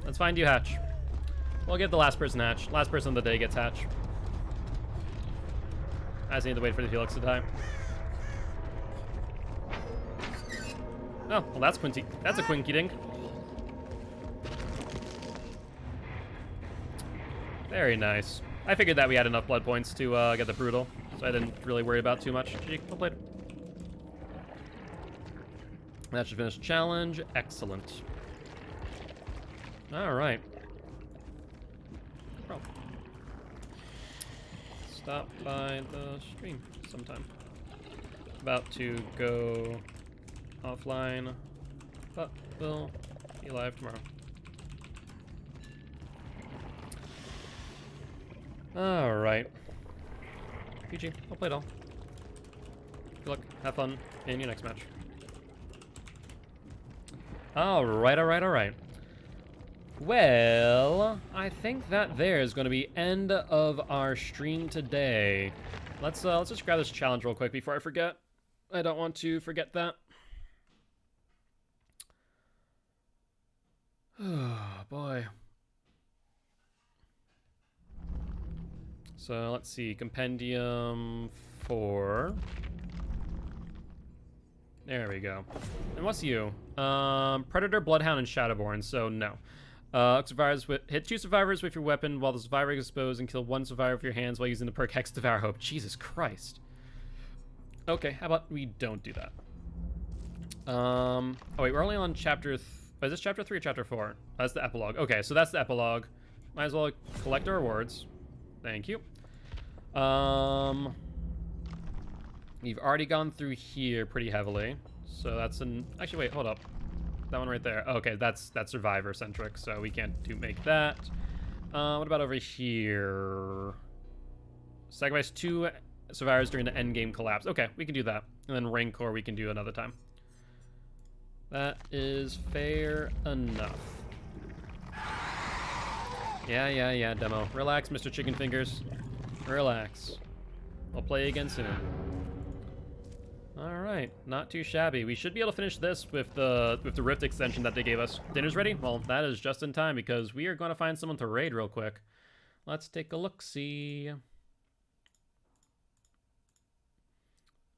Let's find you Hatch. We'll get the last person Hatch. Last person of the day gets Hatch. I just need to wait for the Felix to die. Oh, well that's Quinty. That's a Quinky Dink. Very nice. I figured that we had enough blood points to get the Brutal, so I didn't really worry about too much. GG, well played. That should finish the challenge. Excellent. All right. stop by the stream sometime. About to go offline, but we'll be live tomorrow. Alright. PG, I'll play it all. Good luck, have fun in your next match. Alright. Well, I think that there is going to be end of our stream today. Let's just grab this challenge real quick before I forget. I don't want to forget that. Oh boy. So let's see, Compendium 4. There we go. And what's you? Predator, Bloodhound, and Shadowborn, so no. Survivors hit 2 survivors with your weapon while the survivor is exposed and kill 1 survivor with your hands while using the perk Hex Devour Hope. Jesus Christ. Okay, how about we don't do that? Oh wait, we're only on chapter... is this chapter 3 or chapter 4? That's the epilogue. Okay, so that's the epilogue. Might as well collect our rewards. Thank you. We've already gone through here pretty heavily. So that's an... Actually, wait, hold up. That one right there. Okay, that's survivor-centric, so we can't make that. What about over here? Sacrifice 2 survivors during the endgame collapse. Okay, we can do that. And then Rancor we can do another time. That is fair enough. Yeah, demo. Relax, Mr. Chicken Fingers. Relax. We'll play again soon. Alright, not too shabby. We should be able to finish this with the Rift extension that they gave us. Dinner's ready? Well, that is just in time because we are going to find someone to raid real quick. Let's take a look-see.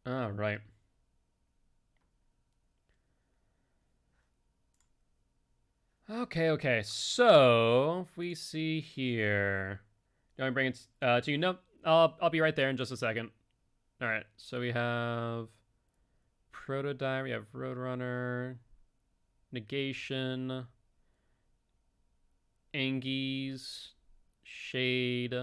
Alright. Okay, so if we see here. Do you want me to bring it to you? Nope, I'll be right there in just a second. Alright, so we have Protodyne, we have Roadrunner, Negation, Angies, Shade,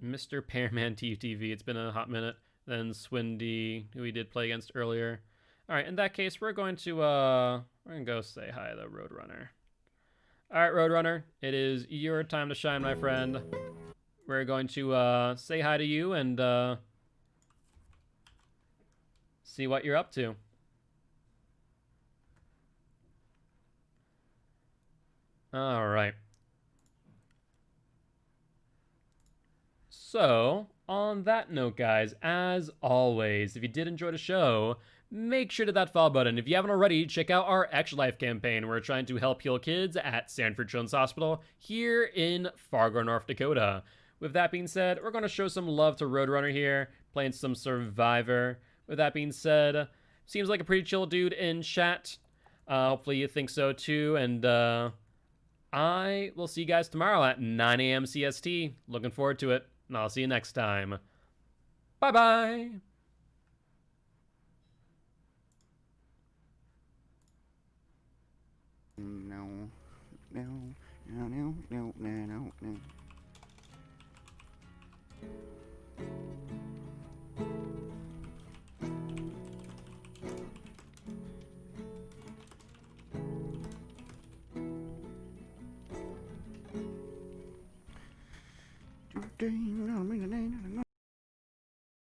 Mr. Pearman TUTV, it's been a hot minute, then Swindy, who we did play against earlier. Alright, in that case, we're gonna go say hi to Roadrunner. Alright, Roadrunner, it is your time to shine, my friend. We're going to say hi to you and see what you're up to. All right. So, on that note, guys, as always, if you did enjoy the show, make sure to hit that follow button. If you haven't already, check out our Extra Life campaign. We're trying to help heal kids at Sanford Children's Hospital here in Fargo, North Dakota. With that being said, we're going to show some love to Roadrunner here, playing some Survivor. With that being said, seems like a pretty chill dude in chat. Hopefully you think so too, and I will see you guys tomorrow at 9 a.m. CST. Looking forward to it, and I'll see you next time. Bye-bye! No. Dang.